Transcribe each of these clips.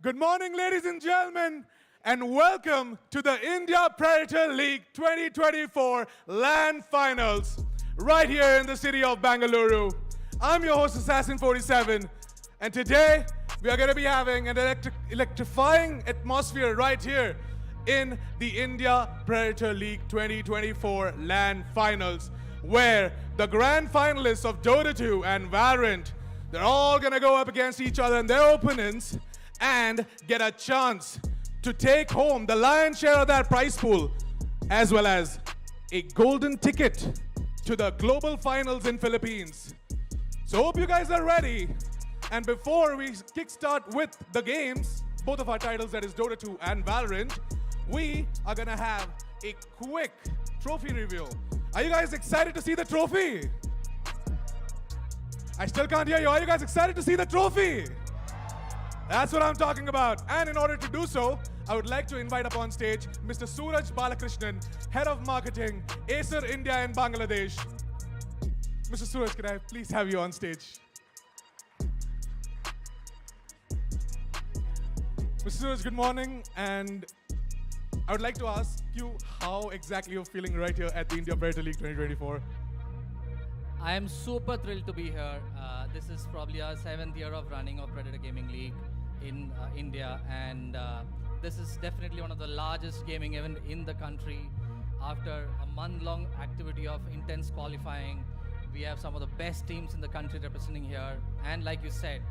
Good morning, ladies and gentlemen, and welcome to the India Predator League 2024 LAN Finals, right here in the city of Bangalore. I'm your host, Assassin47, and today we are going to be having an electrifying atmosphere right here in the India Predator League 2024 LAN Finals, where the grand finalists of Dota 2 and Valerant, they're all going to go up against each other and their opponents and get a chance to take home the lion's share of that prize pool, as well as a golden ticket to the global finals in Philippines. So hope you guys are ready. And before we kickstart with the games, both of our titles, that is Dota 2 and Valorant, we are gonna have a quick trophy reveal. Are you guys excited to see the trophy? I still can't hear you. Are you guys excited to see the trophy? That's what I'm talking about. And in order to do so, I would like to invite up on stage Mr. Suraj Balakrishnan, Head of Marketing, Acer India and Bangladesh. Mr. Suraj, can I please have you on stage? Mr. Suraj, good morning. And I would like to ask you how exactly you're feeling right here at the India Predator League 2024. I am super thrilled to be here. This is probably our 7th year of running of Predator Gaming League in India, and this is definitely one of the largest gaming events in the country. After a month-long activity of intense qualifying, we have some of the best teams in the country representing here, and like you said,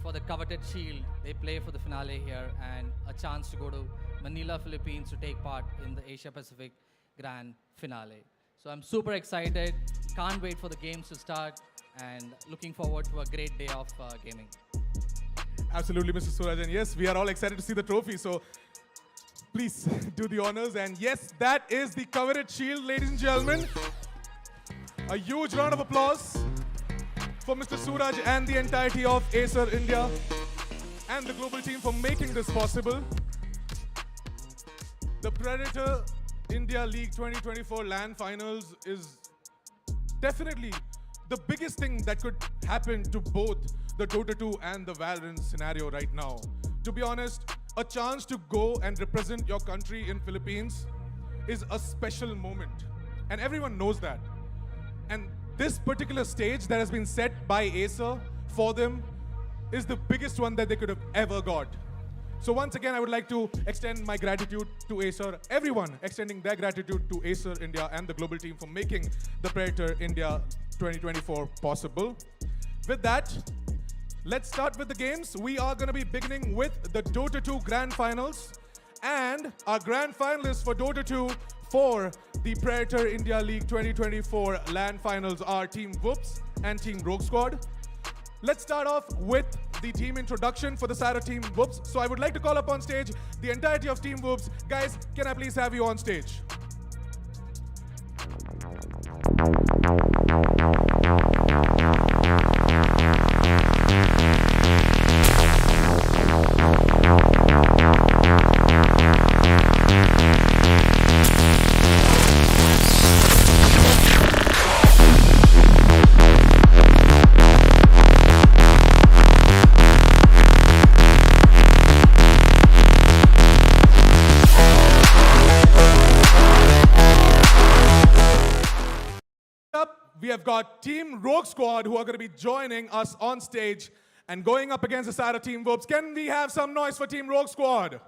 for the coveted shield, they play for the finale here, and a chance to go to Manila, Philippines to take part in the Asia Pacific Grand Finale. So I'm super excited, can't wait for the games to start, and looking forward to a great day of gaming. Absolutely, Mr. Suraj. And yes, we are all excited to see the trophy, so please do the honors. And yes, that is the coveted shield, ladies and gentlemen. A huge round of applause for Mr. Suraj and the entirety of Acer India and the global team for making this possible. The Predator India League 2024 LAN Finals is definitely the biggest thing that could happen to both the Dota 2 and the Valorant scenario right now. To be honest, a chance to go and represent your country in Philippines is a special moment, and everyone knows that. And this particular stage that has been set by Acer for them is the biggest one that they could have ever got. So once again, I would like to extend my gratitude to Acer, everyone extending their gratitude to Acer India and the global team for making the Predator India 2024 possible. With that, let's start with the games. We are going to be beginning with the Dota 2 Grand Finals. And our Grand Finalists for Dota 2 for the Predator India League 2024 LAN Finals are Team Whoops and Team Rogue Squad. Let's start off with the team introduction for the side of Team Whoops. So I would like to call up on stage the entirety of Team Whoops. Guys, can I please have you on stage? We have got Team Rogue Squad who are going to be joining us on stage and going up against the side of Team Whoops. Can we have some noise for Team Rogue Squad?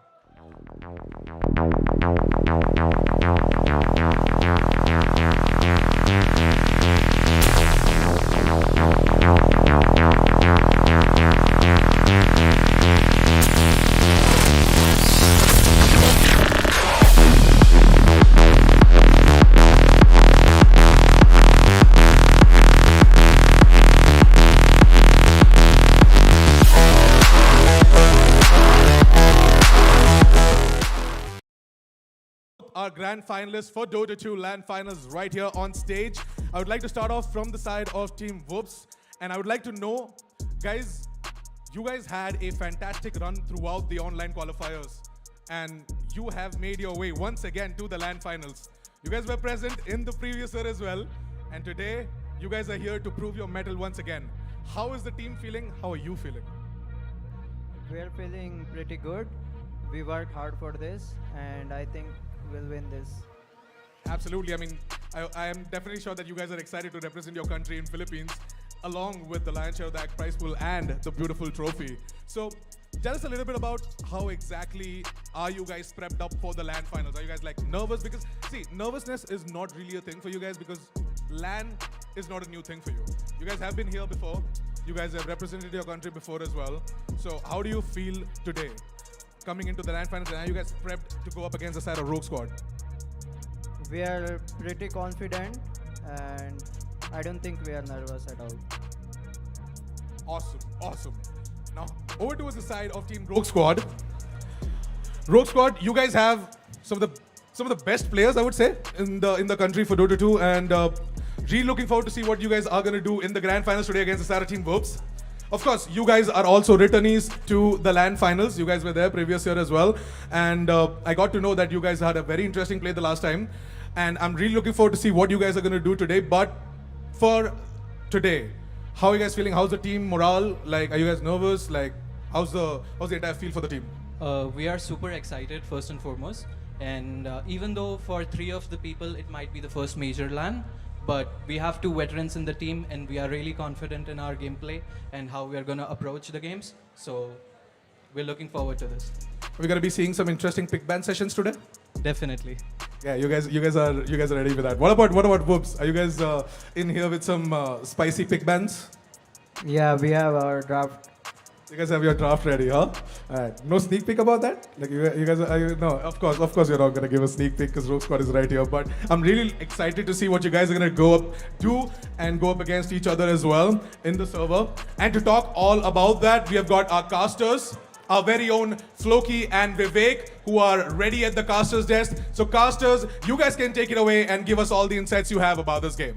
our grand finalists for Dota 2 LAN finals right here on stage. I would like to start off from the side of Team Whoops. And I would like to know, guys, you guys had a fantastic run throughout the online qualifiers. And you have made your way once again to the LAN finals. You guys were present in the previous year as well. And today, you guys are here to prove your mettle once again. How is the team feeling? How are you feeling? We're feeling pretty good. We worked hard for this, and I think we'll win this. Absolutely. I mean, I am definitely sure that you guys are excited to represent your country in Philippines, along with the lion's share of the prize pool and the beautiful trophy. So, tell us a little bit about how exactly are you guys prepped up for the LAN finals? Are you guys like nervous? Because see, nervousness is not really a thing for you guys because LAN is not a new thing for you. You guys have been here before. You guys have represented your country before as well. So how do you feel today coming into the LAN finals, and are you guys prepped to go up against the side of Rogue Squad? We are pretty confident, and I don't think we are nervous at all. Awesome, awesome. Now, over towards the side of Team Rogue Squad. Rogue Squad, you guys have some of the best players, I would say, in the country for Dota 2, and really looking forward to see what you guys are going to do in the grand finals today against the Sarah Team Whoops. Of course, you guys are also returnees to the LAN finals. You guys were there previous year as well, and I got to know that you guys had a very interesting play the last time, and I'm really looking forward to see what you guys are going to do today. But for today, how are you guys feeling? How's the team morale? Like, are you guys nervous? Like, how's the entire feel for the team? We are super excited, first and foremost. And even though for 3 of the people it might be the first major LAN, but we have 2 veterans in the team, and we are really confident in our gameplay and how we are going to approach the games. So we're looking forward to this. We're going to be seeing some interesting pick ban sessions today. Definitely. Yeah, you guys are ready for that. What about Whoops? Are you guys in here with some spicy pick bans? Yeah, we have our draft. You guys have your draft ready, huh? No sneak peek about that? Like you guys no, of course you're not gonna give a sneak peek because Rogue Squad is right here. But I'm really excited to see what you guys are gonna go up to and go up against each other as well in the server. And to talk all about that, we have got our casters, our very own Floki and Vivek, who are ready at the casters desk. So casters, you guys can take it away and give us all the insights you have about this game.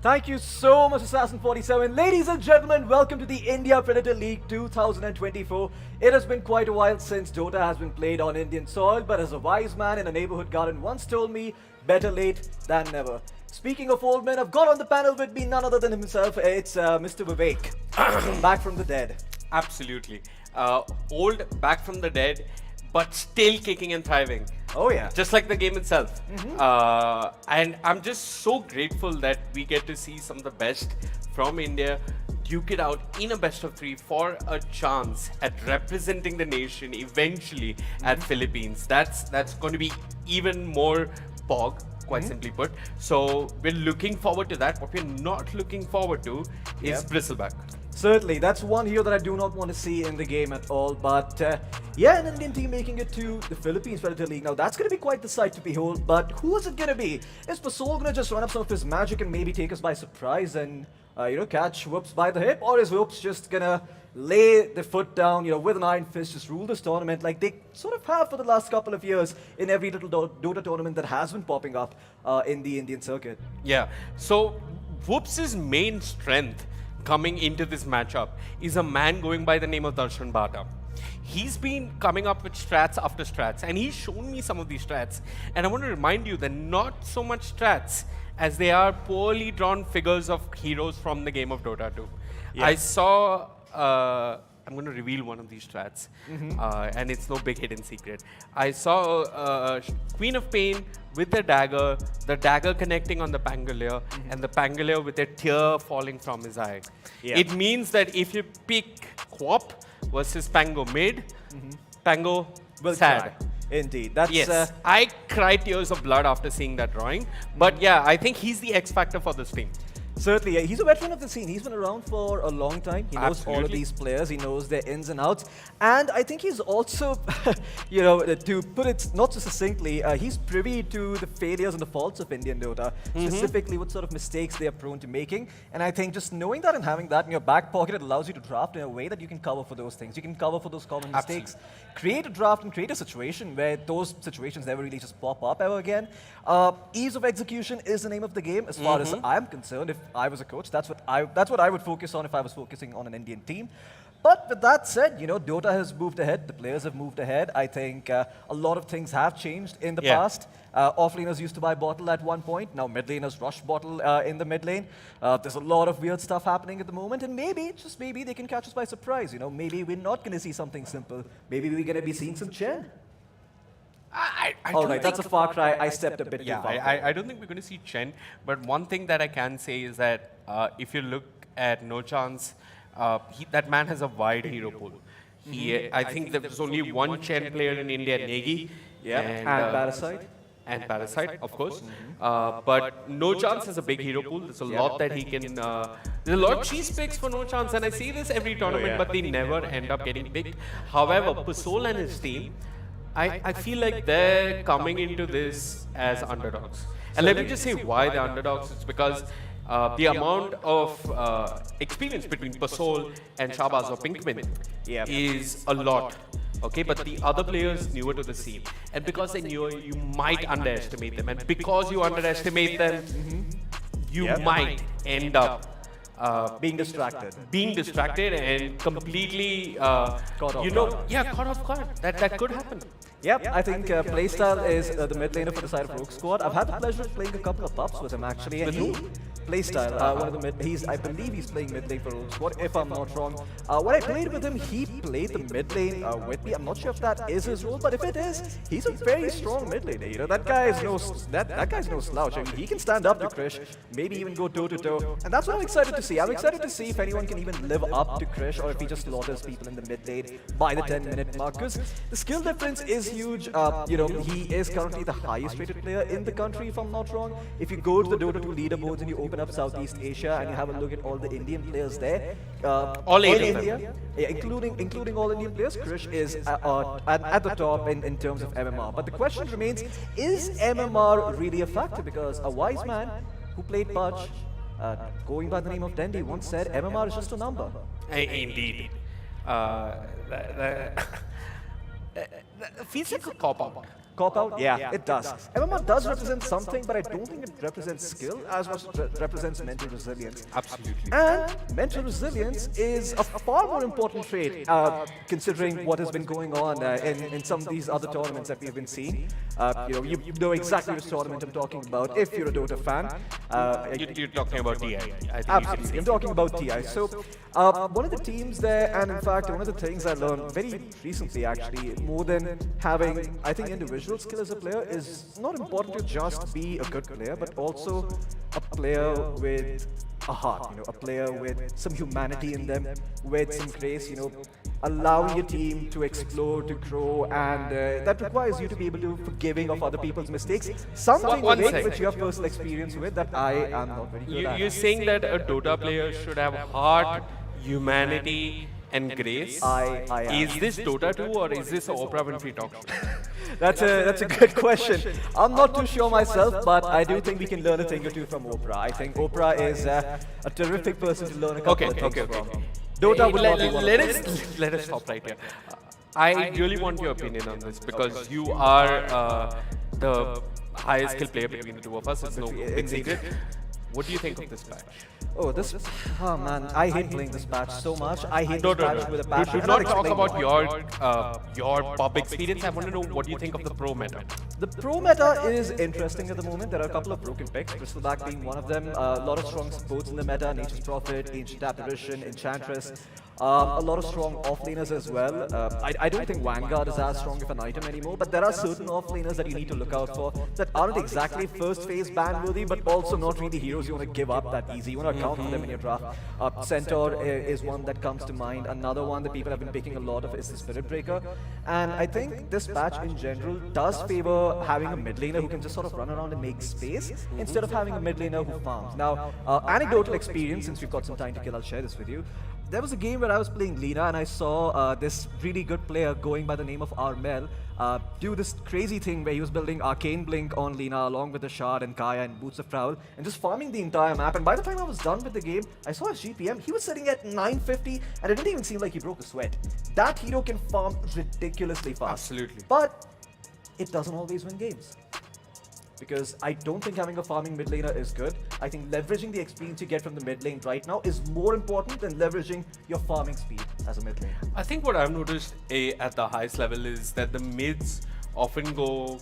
Thank you so much, Assassin47. Ladies and gentlemen, welcome to the India Predator League 2024. It has been quite a while since Dota has been played on Indian soil, but as a wise man in a neighborhood garden once told me, better late than never. Speaking of old men, I've got on the panel with me none other than himself. It's Mr. Vivek, back from the dead. Absolutely. Old, back from the dead, but still kicking and thriving. Oh yeah. Just like the game itself. And I'm just so grateful that we get to see some of the best from India duke it out in a best of 3 for a chance at representing the nation eventually at Philippines. That's going to be even more bog, quite simply put. So we're looking forward to that. What we're not looking forward to is Bristleback. Certainly, that's one hero that I do not want to see in the game at all. But yeah, an Indian team making it to the Philippines Predator League. Now, that's going to be quite the sight to behold. But who is it going to be? Is Pasol going to just run up some of his magic and maybe take us by surprise and, catch Whoops by the hip? Or is Whoops just going to lay the foot down, with an iron fist, just rule this tournament like they sort of have for the last couple of years in every little Dota tournament that has been popping up in the Indian circuit? Yeah. So, Whoops' main strength coming into this matchup is a man going by the name of Darshan Bata. He's been coming up with strats after strats, and he's shown me some of these strats. And I want to remind you that not so much strats as they are poorly drawn figures of heroes from the game of Dota 2. Yeah. I saw, I'm going to reveal one of these strats, and it's no big hidden secret. I saw Queen of Pain with the dagger connecting on the Pangolier, and the Pangolier with a tear falling from his eye. Yeah. It means that if you pick Quap versus Pango mid, Pango Will sad. try. Indeed. That's Yes, I cried tears of blood after seeing that drawing. But yeah, I think he's the X factor for this team. Certainly, yeah. He's a veteran of the scene. He's been around for a long time. He knows all of Absolutely. these players. He knows their ins and outs. And I think he's also, you know, to put it not so succinctly, he's privy to the failures and the faults of Indian Dota, specifically what sort of mistakes they are prone to making. And I think just knowing that and having that in your back pocket, it allows you to draft in a way that you can cover for those things. You can cover for those common mistakes. Create a draft and create a situation where those situations never really just pop up ever again. Ease of execution is the name of the game as far as I'm concerned. If I was a coach, that's what I would focus on if I was focusing on an Indian team. But with that said, you know, Dota has moved ahead. The players have moved ahead. I think a lot of things have changed in the past. Offlaners used to buy bottle at one point. Now mid laners rush bottle in the mid lane. There's a lot of weird stuff happening at the moment, and maybe, just maybe, they can catch us by surprise. You know, maybe we're not going to see something simple. Maybe we're going to be seeing some Chen. All right, that's a far cry. I stepped a bit too far. I don't think we're going to see Chen. But one thing that I can say is that if you look at No Chance, that man has a wide hero pool. I think there was only one Chen player in India, Negi. And Parasite. And Parasite, of course. But No Chance has a big hero pool. There's a lot that he can... there's a lot of cheese picks for No Chance, and I see this every tournament, but they never end up getting picked. However, Pasol and his team, I feel like they're coming into this as underdogs. And let me just say why they're underdogs. It's because the amount of experience between Pasol and Shabazz or Pinkman is a lot. Okay, but the other players newer to the scene. And because they're newer, you might underestimate them. And because you underestimate them, you might end up being distracted. Being distracted and completely, caught off guard. That could happen. Yep, I think playstyle is the mid laner for the side of Rogue Squad. I've had the pleasure of playing a couple of pups with him actually. And playstyle, one of the mid. I believe he's playing mid lane for Rogue Squad, if I'm not wrong. When I played with him, he played the mid lane with me. I'm not sure if that is his role, but if it is, he's a very strong mid laner. You know, that guy is that guy's no slouch. I mean, he can stand up to Krish, maybe even go toe to toe, and that's what I'm excited to see. I'm excited to see if anyone can even live up to Krish, or if he just slaughters people in the mid lane by the 10-minute mark. Because the skill difference is huge. You know, he is currently the highest rated player in the country, if I'm not wrong. If you go to the Dota 2 leaderboards and you open up Southeast Asia and you have a look at all the Indian players there, all 8 of them. Yeah, including all Indian players, Krish is at the top in terms of MMR. But the question remains, is MMR really a factor? Because a wise man who played Pudge, going by the name of Dendi, once said MMR is just a number. Indeed. Feels like a cop-out. Cop-out? Yeah, it does. MMR does represent something, but I don't think it represents skill as much as it represents mental resilience. Absolutely. And mental resilience is a far more important trait, considering what has been going on in some of these other tournaments that we've been seeing. You know exactly which tournament I'm talking about if you're a Dota fan. You're talking about TI. Absolutely, I'm talking about TI. So, one of the teams there, and in fact, one of the things I learned very recently actually, more than having, I think, individual skill as a player, is not important to just be a good player, but also a player with a heart, you know, a player with some humanity in them, with some grace, you know, allowing your team to explore, to grow, and that requires you to be able to be forgiving of other people's mistakes. Something which you have personal experience with that I am not very good at. You're saying that a Dota player should have heart, humanity, and grace? Is this Dota 2 or is this an Oprah Winfrey talk show? That's a good question. I'm not too sure myself, but I do think we can learn a thing or two from Oprah. I think Oprah is a terrific person to learn a couple of things from. Dota would not be one of them. Let us stop right here. I really want your opinion on this because you are the highest skill player between the two of us. It's no big secret. What do you think of this patch? Oh man, I hate playing this patch so much. I hate this patch with a passion. Do not talk about your pub experience. I want to know what do you think of the pro meta. The pro meta is interesting at the moment. There are a couple of broken picks, Bristleback being one of them. A lot of strong supports in the meta, Nature's Prophet, Ancient Apparition, Enchantress. A lot of strong offlaners as well. I don't think Vanguard is as strong of an item anymore, but there are certain offlaners that you need to look out for that aren't exactly first phase ban worthy, but also not really heroes you want to give up that easy. You want to account for them in your draft. Centaur is one that comes to mind. Another one that people have been picking a lot of is the Spirit Breaker. And I think this patch in general does favor prefer having a mid laner who can just sort of run around and make space instead of having a mid laner who farms. Now, anecdotal experience, since we've got some time to kill, I'll share this with you. There was a game where I was playing Lina and I saw this really good player going by the name of Armel do this crazy thing where he was building Arcane Blink on Lina along with the Shard and Kaya and Boots of Prowl and just farming the entire map. And by the time I was done with the game, I saw his GPM. He was sitting at 950 and it didn't even seem like he broke a sweat. That hero can farm ridiculously fast. Absolutely. But it doesn't always win games. Because I don't think having a farming mid laner is good. I think leveraging the experience you get from the mid lane right now is more important than leveraging your farming speed as a mid lane. I think what I've noticed at the highest level is that the mids often go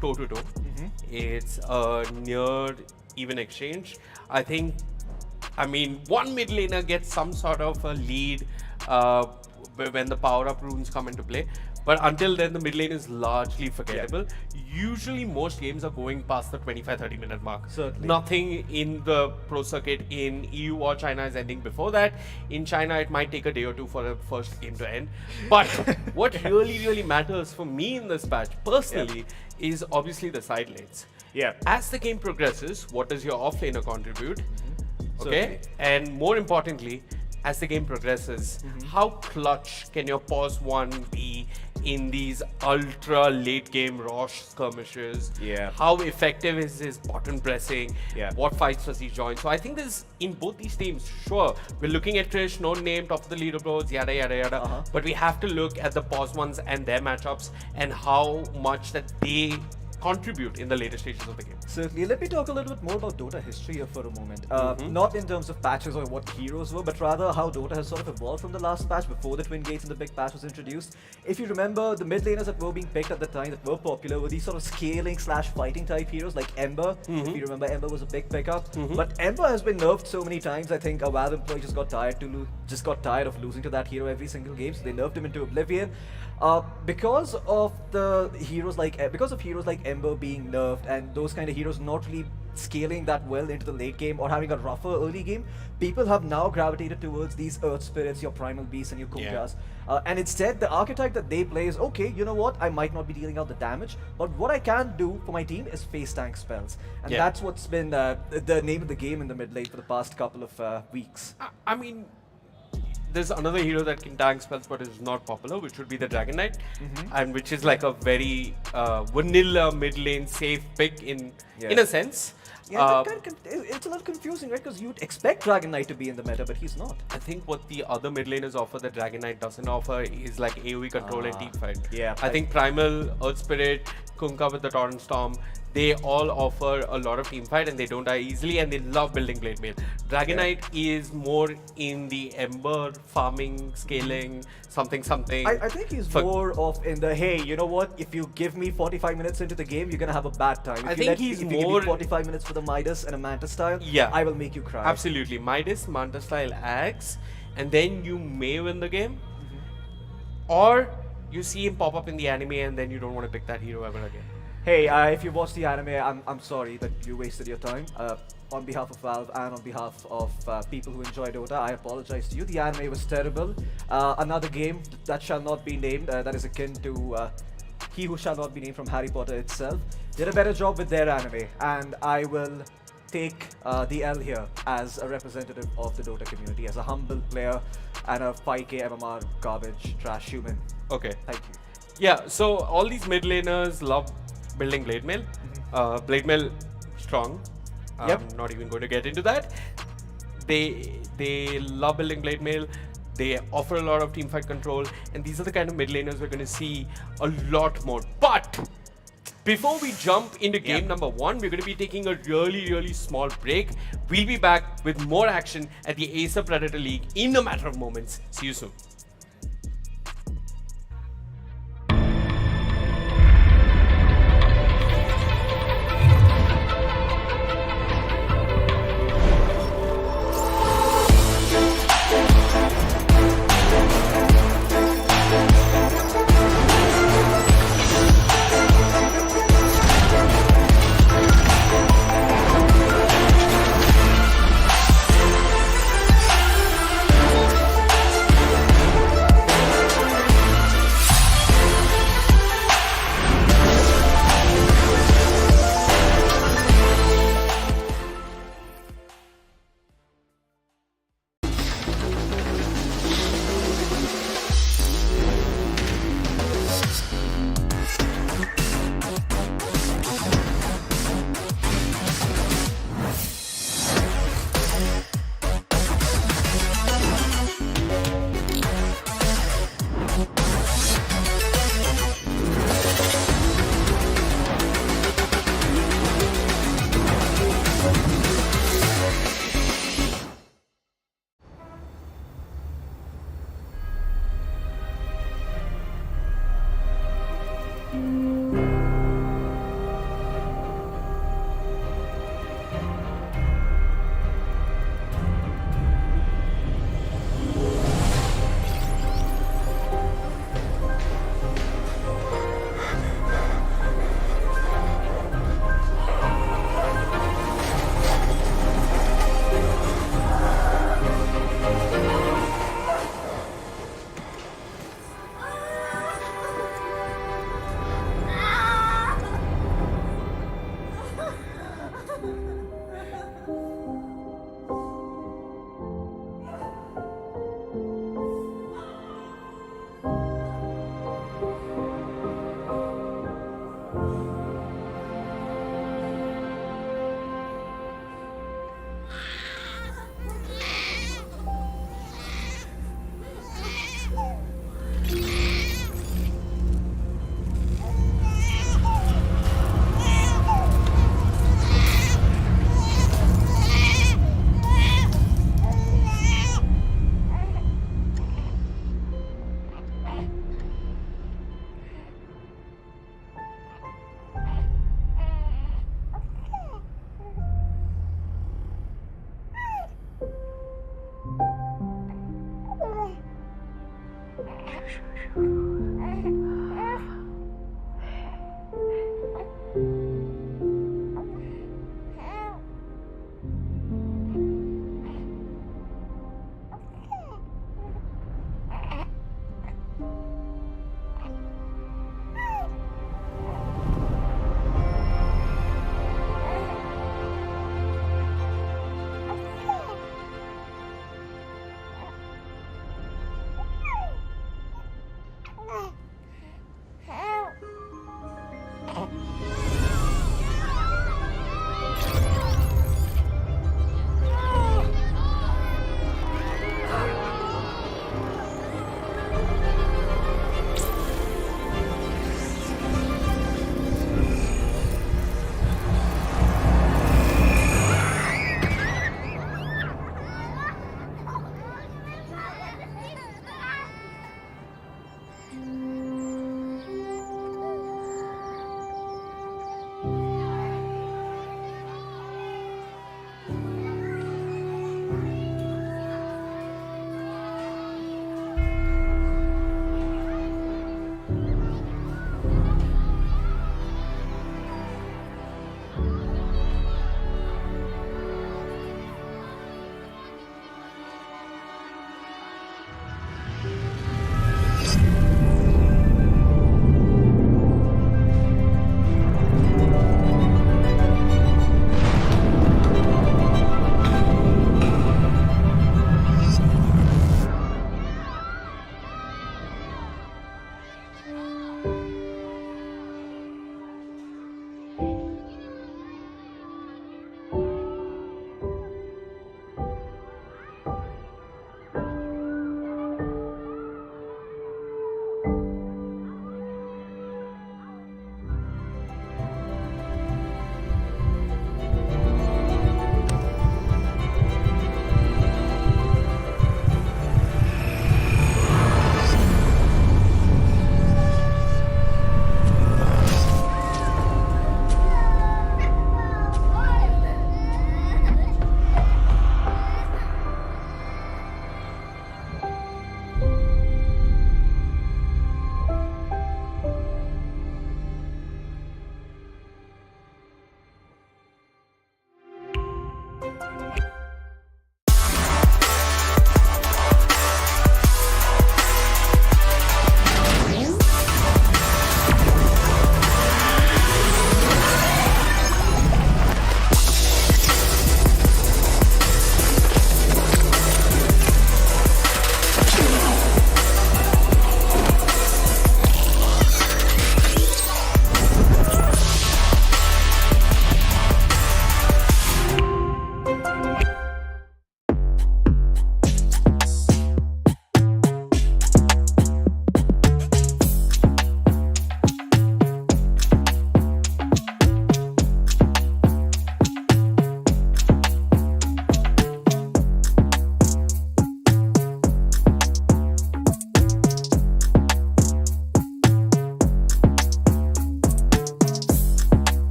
toe to toe. It's a near even exchange. I mean, one mid laner gets some sort of a lead when the power up runes come into play. But until then, the mid lane is largely forgettable. Usually, most games are going past the 25-30 minute mark. Certainly. Nothing in the pro circuit in EU or China is ending before that. In China, it might take a day or two for the first game to end. But what really matters for me in this patch, personally, is obviously the side lanes. Yeah. As the game progresses, what does your offlaner contribute? Okay? Certainly. And more importantly, as the game progresses, how clutch can your pause one be in these ultra late game Rouge skirmishes? Yeah. How effective is his button pressing? Yeah. What fights does he join? So I think there's, in both these teams, sure, we're looking at Trish, no name, top of the leaderboards, yada yada yada. But we have to look at the pause ones and their matchups and how much that they contribute in the later stages of the game. Certainly. Let me talk a little bit more about Dota history here for a moment. Not in terms of patches or what heroes were, but rather how Dota has sort of evolved from the last patch before the Twin Gates and the big patch was introduced. If you remember, the mid laners that were being picked at the time that were popular were these sort of scaling / fighting type heroes like Ember. If you remember, Ember was a big pickup. But Ember has been nerfed so many times, I think a Valve employee just got tired of losing to that hero every single game, so they nerfed him into oblivion. Because of heroes like Ember being nerfed and those kind of heroes not really scaling that well into the late game or having a rougher early game, people have now gravitated towards these Earth Spirits, your Primal Beasts and your Kungas. And instead, the archetype that they play is, okay, you know what, I might not be dealing out the damage, but what I can do for my team is face tank spells. And that's what's been the name of the game in the mid lane for the past couple of weeks. I mean, there's another hero that can tank spells but is not popular, which would be the Dragon Knight, and which is like a very vanilla mid lane safe pick in a sense. Yeah, it's a little confusing, right? Because you'd expect Dragon Knight to be in the meta, but he's not. I think what the other mid laners offer that Dragon Knight doesn't offer is like AoE control and team fight. Yeah, I think Primal, Earth Spirit, Kunkka with the Torrent Storm, they all offer a lot of team fight and they don't die easily and they love building blade mail. Dragon Knight is more in the Ember farming, scaling, something. I think he's more of in the, hey, you know what? If you give me 45 minutes into the game, you're gonna have a bad time. I think he's if you give me 45 minutes for the Midas and a Manta style, I will make you cry. Absolutely. Midas, Manta style axe, and then you may win the game. Or you see him pop up in the anime and then you don't want to pick that hero ever again. Hey, if you watched the anime, I'm sorry that you wasted your time. On behalf of Valve and on behalf of people who enjoy Dota, I apologize to you. The anime was terrible. Another game that shall not be named, that is akin to He Who Shall Not Be Named from Harry Potter itself, did a better job with their anime, and I will take the L here as a representative of the Dota community, as a humble player and a 5k MMR garbage trash human. Okay. Thank you. Yeah, so all these mid laners love building blade mail. Blade mail strong. I'm not even going to get into that. They love building blade mail. They offer a lot of teamfight control, and these are the kind of mid laners we're going to see a lot more. But before we jump into game number 1, we're going to be taking a really small break. We'll be back with more action at the APAC Predator League in a matter of moments. See you soon.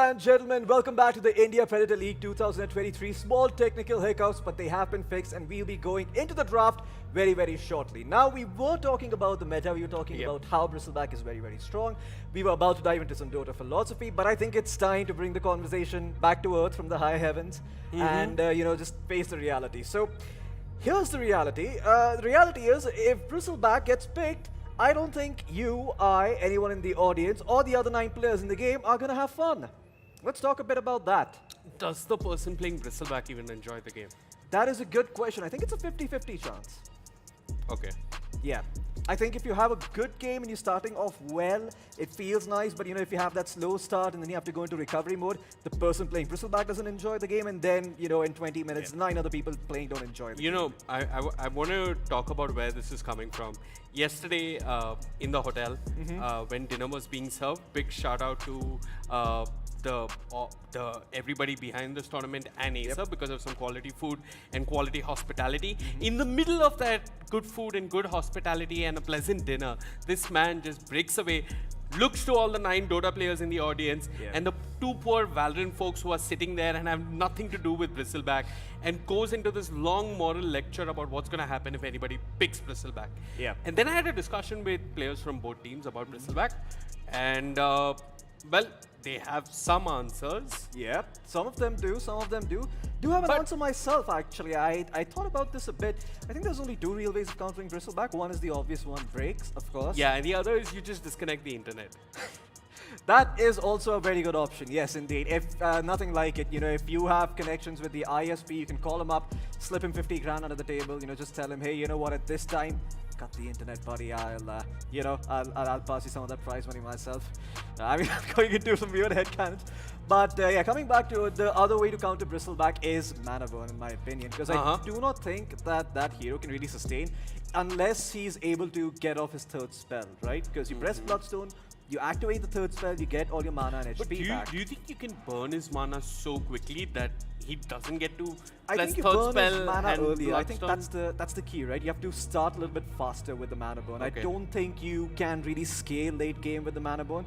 and gentlemen, welcome back to the India Predator League 2023. Small technical hiccups, but they have been fixed, and we'll be going into the draft very, very shortly. Now, we were talking about the meta, we were talking about how Bristleback is very, very strong. We were about to dive into some Dota philosophy, but I think it's time to bring the conversation back to earth from the high heavens and, just face the reality. So, here's the reality. The reality is, if Bristleback gets picked, I don't think you, I, anyone in the audience, or the other 9 players in the game are going to have fun. Let's talk a bit about that. Does the person playing Bristleback even enjoy the game? That is a good question. I think it's a 50-50 chance. Okay. Yeah. I think if you have a good game and you're starting off well, it feels nice, but if you have that slow start and then you have to go into recovery mode, the person playing Bristleback doesn't enjoy the game, and then, in 20 minutes, 9 other people playing don't enjoy the game. I want to talk about where this is coming from. Yesterday, in the hotel, when dinner was being served, big shout out to the everybody behind this tournament and Acer because of some quality food and quality hospitality. In the middle of that good food and good hospitality and a pleasant dinner, this man just breaks away, looks to all the 9 Dota players in the audience and the 2 poor Valorant folks who are sitting there and have nothing to do with Bristleback, and goes into this long moral lecture about what's going to happen if anybody picks Bristleback. Yeah. And then I had a discussion with players from both teams about Bristleback, and well, they have some answers. Yeah, some of them do, some of them do. Do have an answer myself, actually. I thought about this a bit. I think there's only 2 real ways of countering Bristleback. One is the obvious one, breaks, of course. Yeah, and the other is you just disconnect the internet. That is also a very good option, yes, indeed. If nothing like it, if you have connections with the ISP, you can call him up, slip him 50 grand under the table, just tell him, hey, you know what, at this time, cut the internet, buddy. I'll pass you some of that prize money myself. I'm going into some weird headcanons. But coming back to the other way to counter Bristleback is mana burn, in my opinion, because I do not think that hero can really sustain unless he's able to get off his 3rd spell, right? Because you press Bloodstone, you activate the 3rd spell, you get all your mana and But HP back. do you think you can burn his mana so quickly that he doesn't get to I press think you 3rd burn his spell mana and earlier. I think Bloodstone? that's the key, right? You have to start a little bit faster with the mana burn. Okay. I don't think you can really scale late game with the mana burn.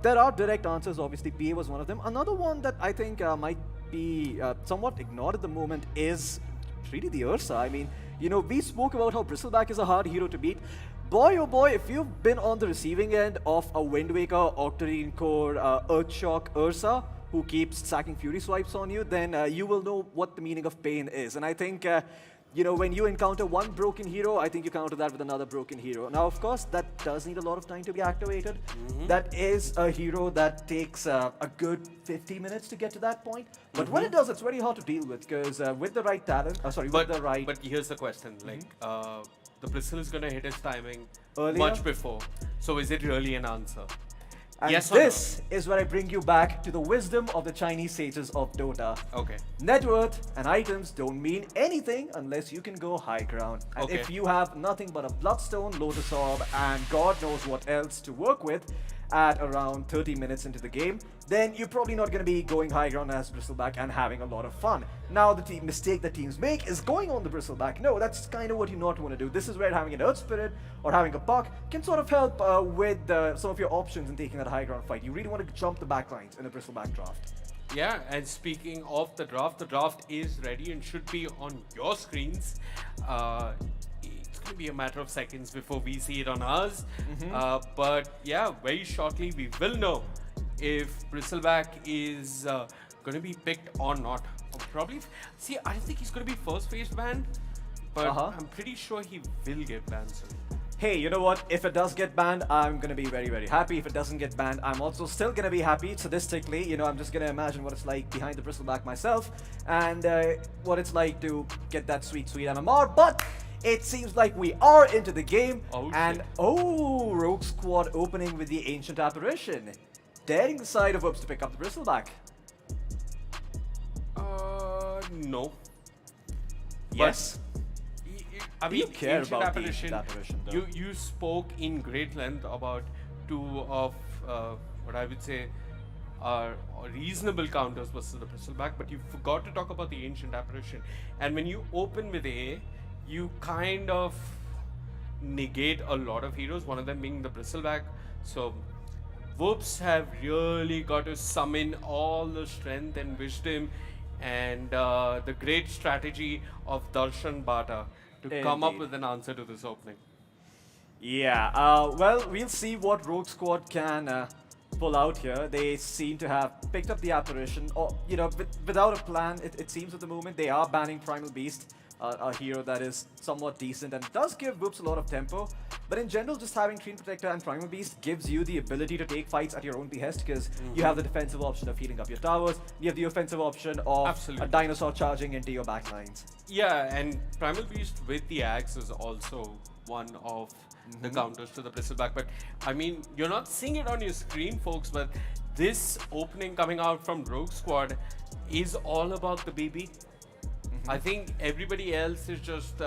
There are direct answers, obviously. BA was one of them. Another one that I think might be somewhat ignored at the moment is really the Ursa. I mean, we spoke about how Bristleback is a hard hero to beat. Boy, oh boy, if you've been on the receiving end of a Wind Waker, Octarine Core, Earthshock, Ursa, who keeps sacking Fury Swipes on you, then you will know what the meaning of pain is. And I think, when you encounter one broken hero, I think you counter that with another broken hero. Now, of course, that does need a lot of time to be activated. That is a hero that takes a good 50 minutes to get to that point. But when it does, it's very hard to deal with, because with the right talent, with the right... But here's the question, like, the Bristle is going to hit his timing Earlier? much before. So is it really an answer? And Yes or no? this is where I bring you back to the wisdom of the Chinese sages of Dota. Okay. Net worth and items don't mean anything unless you can go high ground. And Okay. if you have nothing but a Bloodstone, Lotus Orb, and God knows what else to work with at around 30 minutes into the game, then you're probably not going to be going high ground as Bristleback and having a lot of fun. Now, the mistake that teams make is going on the Bristleback. No, that's kind of what you not want to do. This is where having an Earth Spirit or having a Puck can sort of help with some of your options in taking that high ground fight. You really want to jump the backlines in a Bristleback draft. Yeah, and speaking of the draft is ready and should be on your screens. It's going to be a matter of seconds before we see it on ours. But yeah, very shortly we will know if Bristleback is going to be picked or not. Probably. See, I think he's going to be first phase banned, but I'm pretty sure he will get banned soon. Hey, you know what? If it does get banned, I'm gonna be very, very happy. If it doesn't get banned, I'm also still gonna be happy. Sadistically, I'm just gonna imagine what it's like behind the Bristleback myself, and what it's like to get that sweet, sweet MMR. But it seems like we are into the game, and Rogue Squad opening with the Ancient Apparition, daring the side of Whoops to pick up the Bristleback. No. Yes. I Do you mean, care Ancient about the Apparition, Ancient Apparition, though? you spoke in great length about 2 of what I would say are reasonable counters versus the Bristleback, but you forgot to talk about the Ancient Apparition. And when you open with A, you kind of negate a lot of heroes, one of them being the Bristleback. So Whoops have really got to summon all the strength and wisdom and the great strategy of Darshan Bata to come up Indeed. with an answer to this opening. Yeah, well, we'll see what Rogue Squad can pull out here. They seem to have picked up the apparition, or, you know, without a plan, it seems at the moment. They are banning Primal Beast, a hero that is somewhat decent and does give Whoops a lot of tempo. But in general, just having Treant Protector and Primal Beast gives you the ability to take fights at your own behest, because you have the defensive option of healing up your towers, you have the offensive option of Absolutely. a dinosaur charging into your backlines. Yeah, and Primal Beast with the axe is also one of the counters to the Bristleback. But I mean, you're not seeing it on your screen, folks, but this opening coming out from Rogue Squad is all about the BB. I think everybody else is just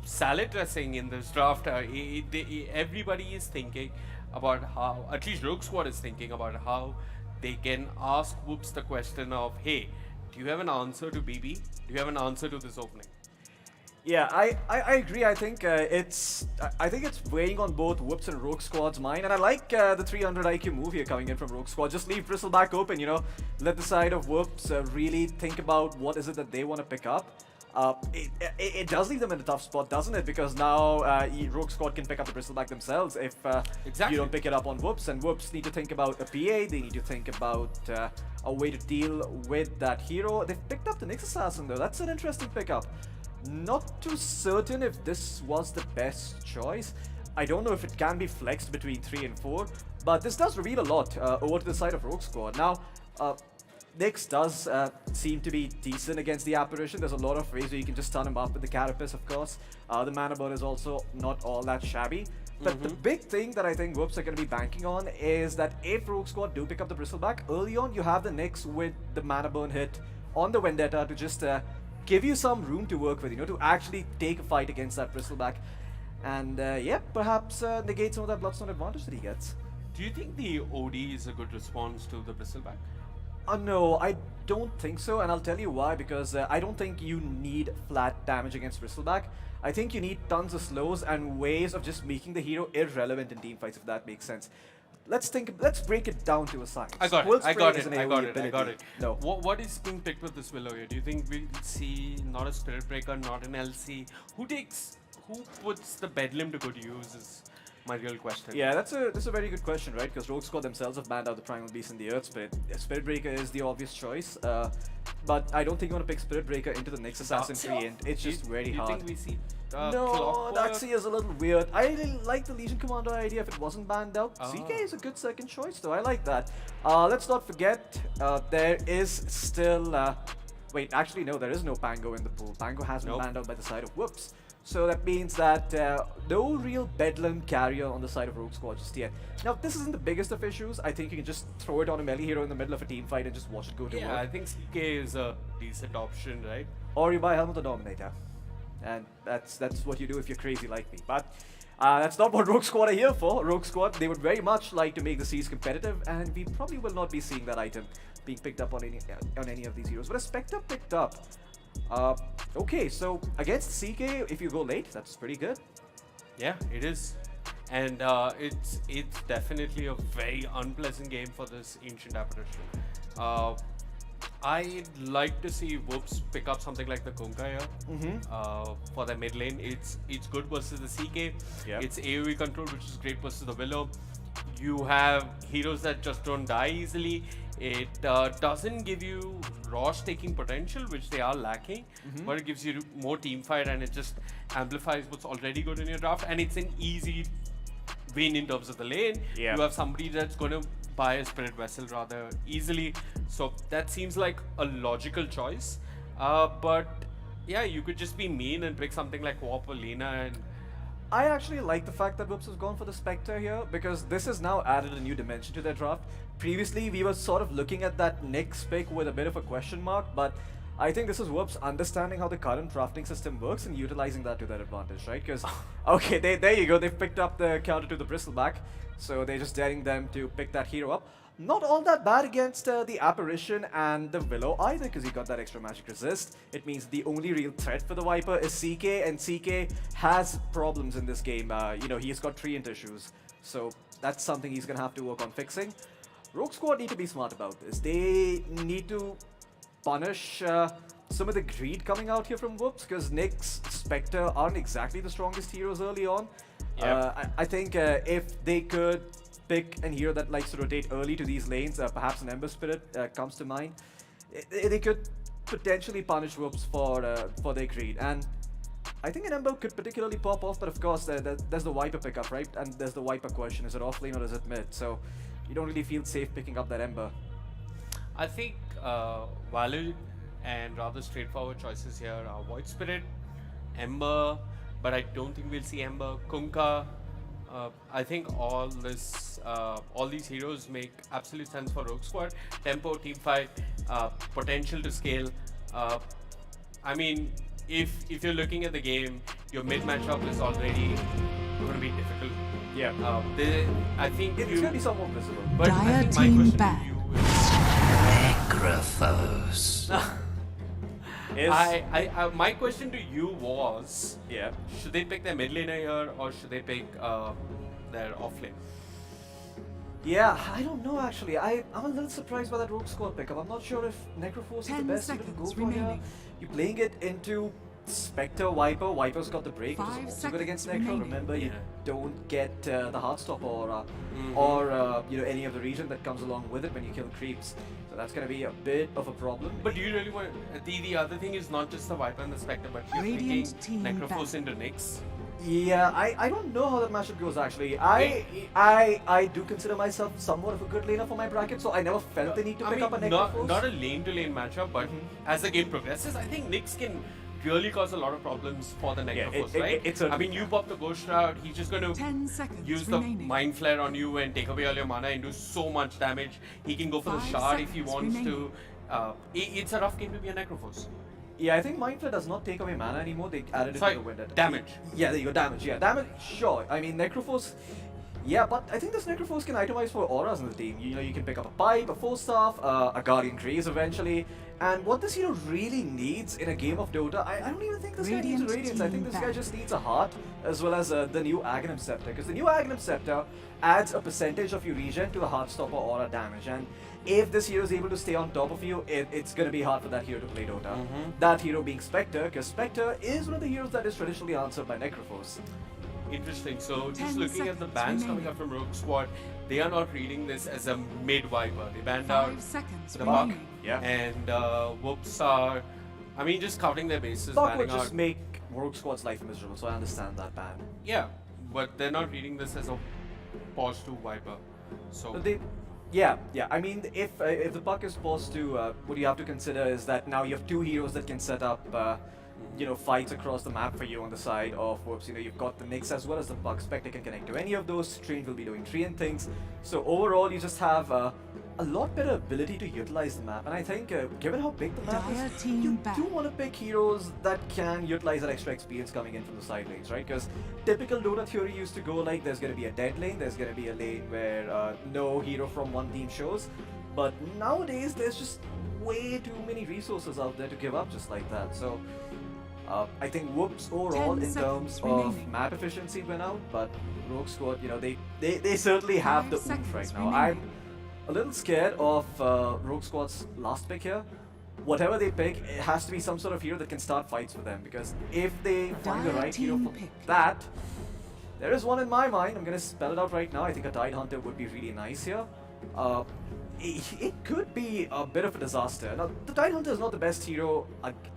salad dressing in this draft. Everybody is thinking about how, at least Rogue Squad is thinking about how they can ask Whoops the question of, hey, do you have an answer to BB? Do you have an answer to this opening? Yeah, I agree. I think it's weighing on both Whoops and Rogue Squad's mind, and I like the 300 IQ move here coming in from Rogue Squad. Just leave Bristleback open, you know, let the side of Whoops really think about what is it that they want to pick up. It does leave them in a tough spot, doesn't it? Because now Rogue Squad can pick up the Bristleback themselves if Exactly. you don't pick it up on Whoops, and Whoops need to think about a PA, they need to think about a way to deal with that hero. They've picked up the Nyx Assassin though, that's an interesting pickup. Not too certain if this was the best choice. I don't know if it can be flexed between 3 and 4, but this does reveal a lot over to the side of Rogue Squad. Now, Nyx does seem to be decent against the Apparition. There's a lot of ways where you can just stun him up with the Carapace, of course. The Mana Burn is also not all that shabby. But the big thing that I think Whoops are going to be banking on is that if Rogue Squad do pick up the Bristleback, early on you have the Nyx with the Mana Burn hit on the Vendetta to just give you some room to work with, you know, to actually take a fight against that Bristleback. And yeah, perhaps negate some of that Bloodstone advantage that he gets. Do you think the OD is a good response to the Bristleback? No, I don't think so, and I'll tell you why, because I don't think you need flat damage against Bristleback. I think you need tons of slows and ways of just making the hero irrelevant in team fights, if that makes sense. Let's break it down to a science. I got Quill it. I Spray got is it. an I AoE got it. I ability. got it. No. What is being picked with this Willow here? Do you think we'll see not a Spirit Breaker, not an LC? Who puts the Bedlam to good use is my real question. Yeah, that's a very good question, right? Because Rogue Squad themselves have banned out the Primal Beast and the Earth Spirit. Spirit Breaker is the obvious choice, but I don't think you want to pick Spirit Breaker into the Nyx Assassin tree, and it's just very hard. Do you think we see No, Clockwork? Daxi is a little weird. I really like the Legion Commander idea if it wasn't banned out. CK is a good second choice though, I like that. Let's not forget, there is still... wait, actually no, there is no Pango in the pool. Pango has been banned out by the side of Whoops. So that means that no real Bedlam carrier on the side of Rogue Squad just yet. Now, this isn't the biggest of issues. I think you can just throw it on a melee hero in the middle of a team fight and just watch it go to Yeah, I work. think CK is a decent option, right? Or you buy Helmet of Dominator. And that's what you do if you're crazy like me. But that's not what Rogue Squad are here for. Rogue Squad, they would very much like to make the seas competitive, and we probably will not be seeing that item being picked up on any of these heroes. But a Spectre picked up. Okay, so against CK, if you go late, that's pretty good. Yeah, it is. And it's definitely a very unpleasant game for this Ancient Apparition. I'd like to see Whoops pick up something like the Kunkka here for their mid lane. It's good versus the CK. Yep. It's AoE control, which is great versus the Willow. You have heroes that just don't die easily. It doesn't give you Rosh taking potential, which they are lacking, but it gives you more team fight, and it just amplifies what's already good in your draft. And it's an easy win in terms of the lane. Yeah. You have somebody that's going to buy a Spirit Vessel rather easily. So that seems like a logical choice. But yeah, you could just be mean and pick something like Warp or Lena. And I actually like the fact that Whoops has gone for the Spectre here, because this has now added a new dimension to their draft. Previously, we were sort of looking at that Nyx pick with a bit of a question mark, but I think this is Whoops understanding how the current drafting system works and utilizing that to their advantage, right? Because, okay, there you go, they've picked up the counter to the Bristleback, so they're just daring them to pick that hero up. Not all that bad against the Apparition and the Willow either, because he got that extra magic resist. It means the only real threat for the Viper is CK, and CK has problems in this game. You know, he's got treant issues. So that's something he's going to have to work on fixing. Rogue Squad need to be smart about this. They need to punish some of the greed coming out here from Whoops, because Nyx, Spectre aren't exactly the strongest heroes early on. I think if they could pick a hero that likes to rotate early to these lanes, perhaps an Ember Spirit comes to mind, they could potentially punish Whoops for their greed. And I think an Ember could particularly pop off, but of course there's the Viper pickup, right? And there's the Viper question, is it off lane or is it mid? So you don't really feel safe picking up that Ember. I think valid and rather straightforward choices here are Void Spirit, Ember, but I don't think we'll see Ember, Kunkka. I think all these heroes make absolute sense for Rogue Squad. Tempo, teamfight, potential to scale. I mean, if you're looking at the game, your mid matchup is already going to be difficult. Yeah. I think It's going to be somewhat visible. but I Dire think my team question back. to you is, my question to you was, Yeah. should they pick their mid laner here or should they pick their off lane? Yeah, I don't know actually. I'm a little surprised by that Rogue Squad pickup. I'm not sure if Necroforce is the 10 best hero to go seconds for here. remaining. You're playing it into Spectre, Viper. Viper's got the break, which 5 is also good against seconds Necro. remaining. Remember, you Yeah. don't get the Heartstopper aura or any of the region that comes along with it when you kill creeps. So that's going to be a bit of a problem. But do you really want the other thing is not just the Viper and the Spectre, but you're Radiant picking team Necroforce back. into Nyx. Yeah, I don't know how that matchup goes actually. I do consider myself somewhat of a good laner for my bracket, so I never felt the need to I pick mean, up a not Necroforce. a lane to lane matchup, but as the game progresses, I think Nyx can really cause a lot of problems for the Yeah, Necroforce, it right? certainly I mean, you pop the Ghost Shroud, he's just going to 10 seconds use the remaining. Mind Flare on you and take away all your mana and do so much damage. He can go for the 5 shard if he seconds wants remaining. to. It's a rough game to be a Necroforce. Yeah, I think Mind Flare does not take away mana anymore. They added it Sorry, to the window. damage. Yeah, there you go, damage. Yeah, damage. Sure. I mean, Necroforce. Yeah, but I think this Necroforce can itemize for auras in the team. You know, you can pick up a pipe, a Force Staff, a Guardian Grace eventually. And what this hero really needs in a game of Dota, I don't even think this guy needs Radiant Radiance. I think team this guy back. just needs a heart, as well as the new Aghanim Scepter. Because the new Aghanim Scepter adds a percentage of your regen to the Heartstopper aura damage. And if this hero is able to stay on top of you, it's going to be hard for that hero to play Dota. That hero being Spectre, because Spectre is one of the heroes that is traditionally answered by Necroforce. Interesting. So 10 just looking at the seconds bans remaining. coming up from Rogue Squad, they are not reading this as a mid Viper. They banned out 5 seconds the Buck remaining. Yeah. and Whoops are, I mean, just covering their bases, Buck banning would just out. make Rogue Squad's life miserable, so I understand that ban. Yeah, but they're not reading this as a pause to Viper. So But yeah. I mean, if the puck is paused to, what you have to consider is that now you have two heroes that can set up, fights across the map for you on the side of Whoops. You know, you've got the Nyx as well as the puck. Spectre can connect to any of those. Strange will be doing Treant things. So overall, you just have a lot better ability to utilize the map. And I think, given how big the map Dire is, team you back. do want to pick heroes that can utilize that extra experience coming in from the side lanes, right? Because typical Dota theory used to go like there's going to be a dead lane, there's going to be a lane where no hero from one team shows. But nowadays, there's just way too many resources out there to give up just like that. So I think Whoops overall 10 in terms seconds of remaining. map efficiency went out, but Rogue Squad, they certainly have 5 the oomph seconds right now. remaining. I'm a little scared of Rogue Squad's last pick here. Whatever they pick, it has to be some sort of hero that can start fights for them, because if they find the Dire right hero team for pick. that, there is one in my mind. I'm gonna spell it out right now. I think a Tide Hunter would be really nice here. It could be a bit of a disaster. Now, the Tide Hunter is not the best hero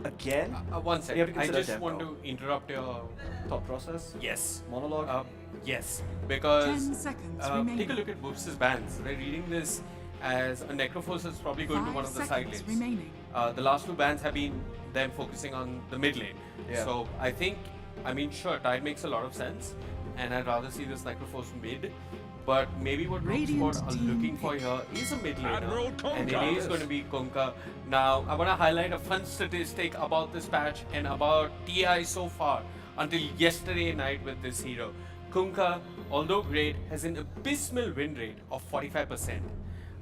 again. one You have to second, I consider just tempo. want to interrupt your Thought process. yes. Monologue. Yes, 10 because seconds take a remaining. look at Whoops' bans. They're reading this as a Necroforce is probably going to 5 one of the side seconds lanes. remaining. The last two bans have been them focusing on the mid lane. Yeah. So I think, I mean, sure, Tide makes a lot of sense, and I'd rather see this Necroforce mid. But maybe what Rogue Radiant Squad are team looking for pick. here is a mid Admiral laner, and it Kunkka. is going to be Kunkka. Now, I want to highlight a fun statistic about this patch and about TI so far until yesterday night with this hero. Kunkka, although great, has an abysmal win rate of 45%.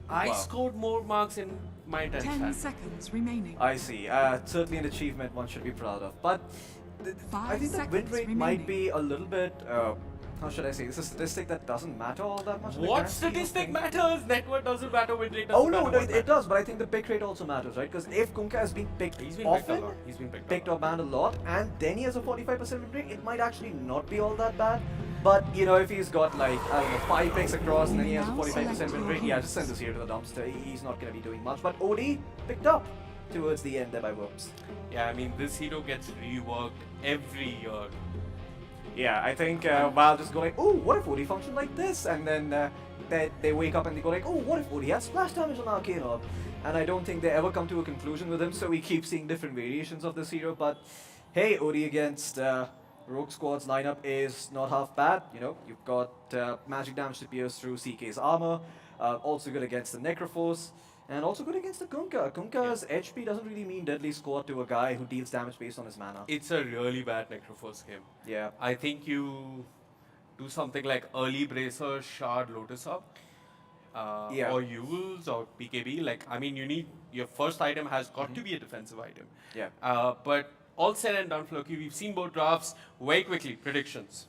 I Wow. scored more marks in my 10th 10 fan. seconds remaining. I see. Certainly an achievement one should be proud of. But I 5 think the win seconds rate might remaining. be a little bit how should I say, this is a statistic that doesn't matter all that much. in the What grand scheme of statistic things. matters? Network doesn't matter, win rate doesn't Oh no, matter. no, what it does, but I think the pick rate also matters, right? Because if Kunkka is being picked He's been picked a often, lot. He's been picked a or lot. banned a lot, and then he has a 45% win rate, it might actually not be all that bad. But you know, if he's got like, I don't know, 5 picks across and then he has a 45% win rate, yeah, just send this here to the dumpster. He's not going to be doing much. But OD picked up towards the end there by Whoops. Yeah, I mean, this hero gets reworked every year. Yeah, I think Val just go like, oh, what if OD functioned like this? And then they wake up and they go like, oh, what if OD had splash damage on Arcane Orb? And I don't think they ever come to a conclusion with him, so we keep seeing different variations of this hero. But hey, OD against Rogue Squad's lineup is not half bad. You know, you've got magic damage that pierce through CK's armor, also good against the Necroforce, and also good against the Kunkka. Kunkka's HP doesn't really mean deadly squad to a guy who deals damage based on his mana. It's a really bad Necroforce game. Yeah. I think you do something like early Bracer, Shard, Lotus up. Yeah. Or Yules or PKB. Like, I mean, you need your first item has got to be a defensive item. Yeah. But all said and done, Floki, we've seen both drafts very quickly. Predictions.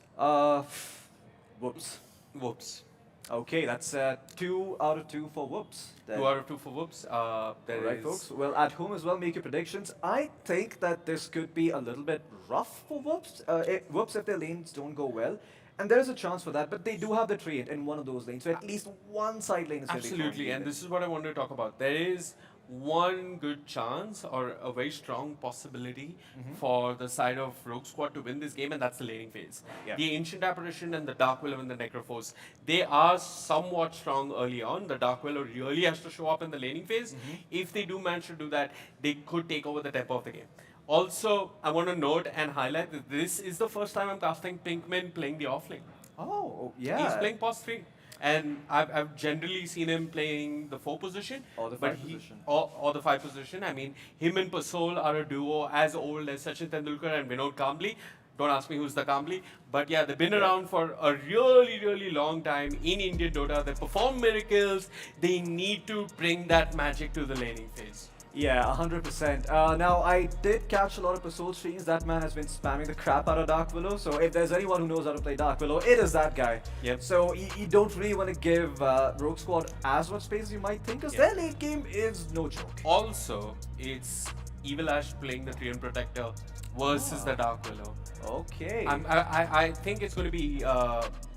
Whoops. Whoops. Okay, that's 2 out of 2 for Whoops. Then. 2 out of 2 for Whoops. There Alright, is- folks. Well, at home as well, make your predictions. I think that this could be a little bit rough for Whoops. Whoops, if their lanes don't go well. And there is a chance for that, but they do have the trait in one of those lanes. So at least one side lane is going to be Absolutely, and this is what I wanted to talk about. There is one good chance or a very strong possibility for the side of Rogue Squad to win this game, and that's the laning phase. Yeah. The Ancient Apparition and the Dark Willow and the Necroforce, they are somewhat strong early on. The Dark Willow really has to show up in the laning phase. If they do manage to do that, they could take over the tempo of the game. Also, I want to note and highlight that this is the first time I'm casting Pinkman playing the offlane. Oh, yeah. He's playing post 3. And I've generally seen him playing the 4 position. Or the but 5 position. Or the 5 position. I mean, him and Pasol are a duo as old as Sachin Tendulkar and Vinod Kambli. Don't ask me who's the Kambli. But yeah, they've been around for a really, really long time in Indian Dota. They perform miracles. They need to bring that magic to the laning phase. Yeah, 100%. Now, I did catch a lot of Pasol streams. That man has been spamming the crap out of Dark Willow. So if there's anyone who knows how to play Dark Willow, it is that guy. Yep. So you don't really want to give Rogue Squad as much space as you might think, because their late game is no joke. Also, it's Evil Ash playing the Treant Protector versus the Dark Willow. Okay. I think it's going to be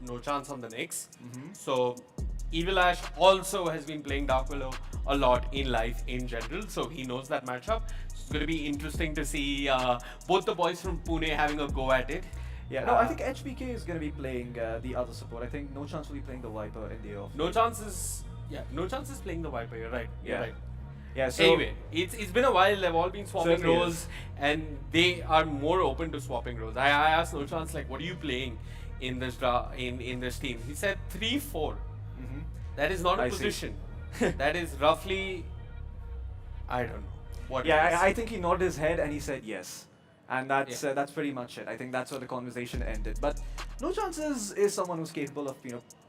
no chance on the Knicks. So Evil Ash also has been playing Dark Willow a lot in life in general, so he knows that matchup. So it's going to be interesting to see both the boys from Pune having a go at it. Yeah, no, I think HBK is going to be playing the other support. I think No Chance will be playing the Viper in the off. No chances playing the Viper. You're right. You're Yeah. right. Yeah, so Anyway, it's been a while. They've all been swapping Certainly roles, is. and they are more open to swapping roles. I asked No Chance, like, what are you playing in this in this team? He said 3-4. That is not a I see. position. That is roughly, I don't know what. it yeah, is. I think he nodded his head and he said yes. And that's pretty much it. I think that's where the conversation ended. But No Chance is someone who's capable of,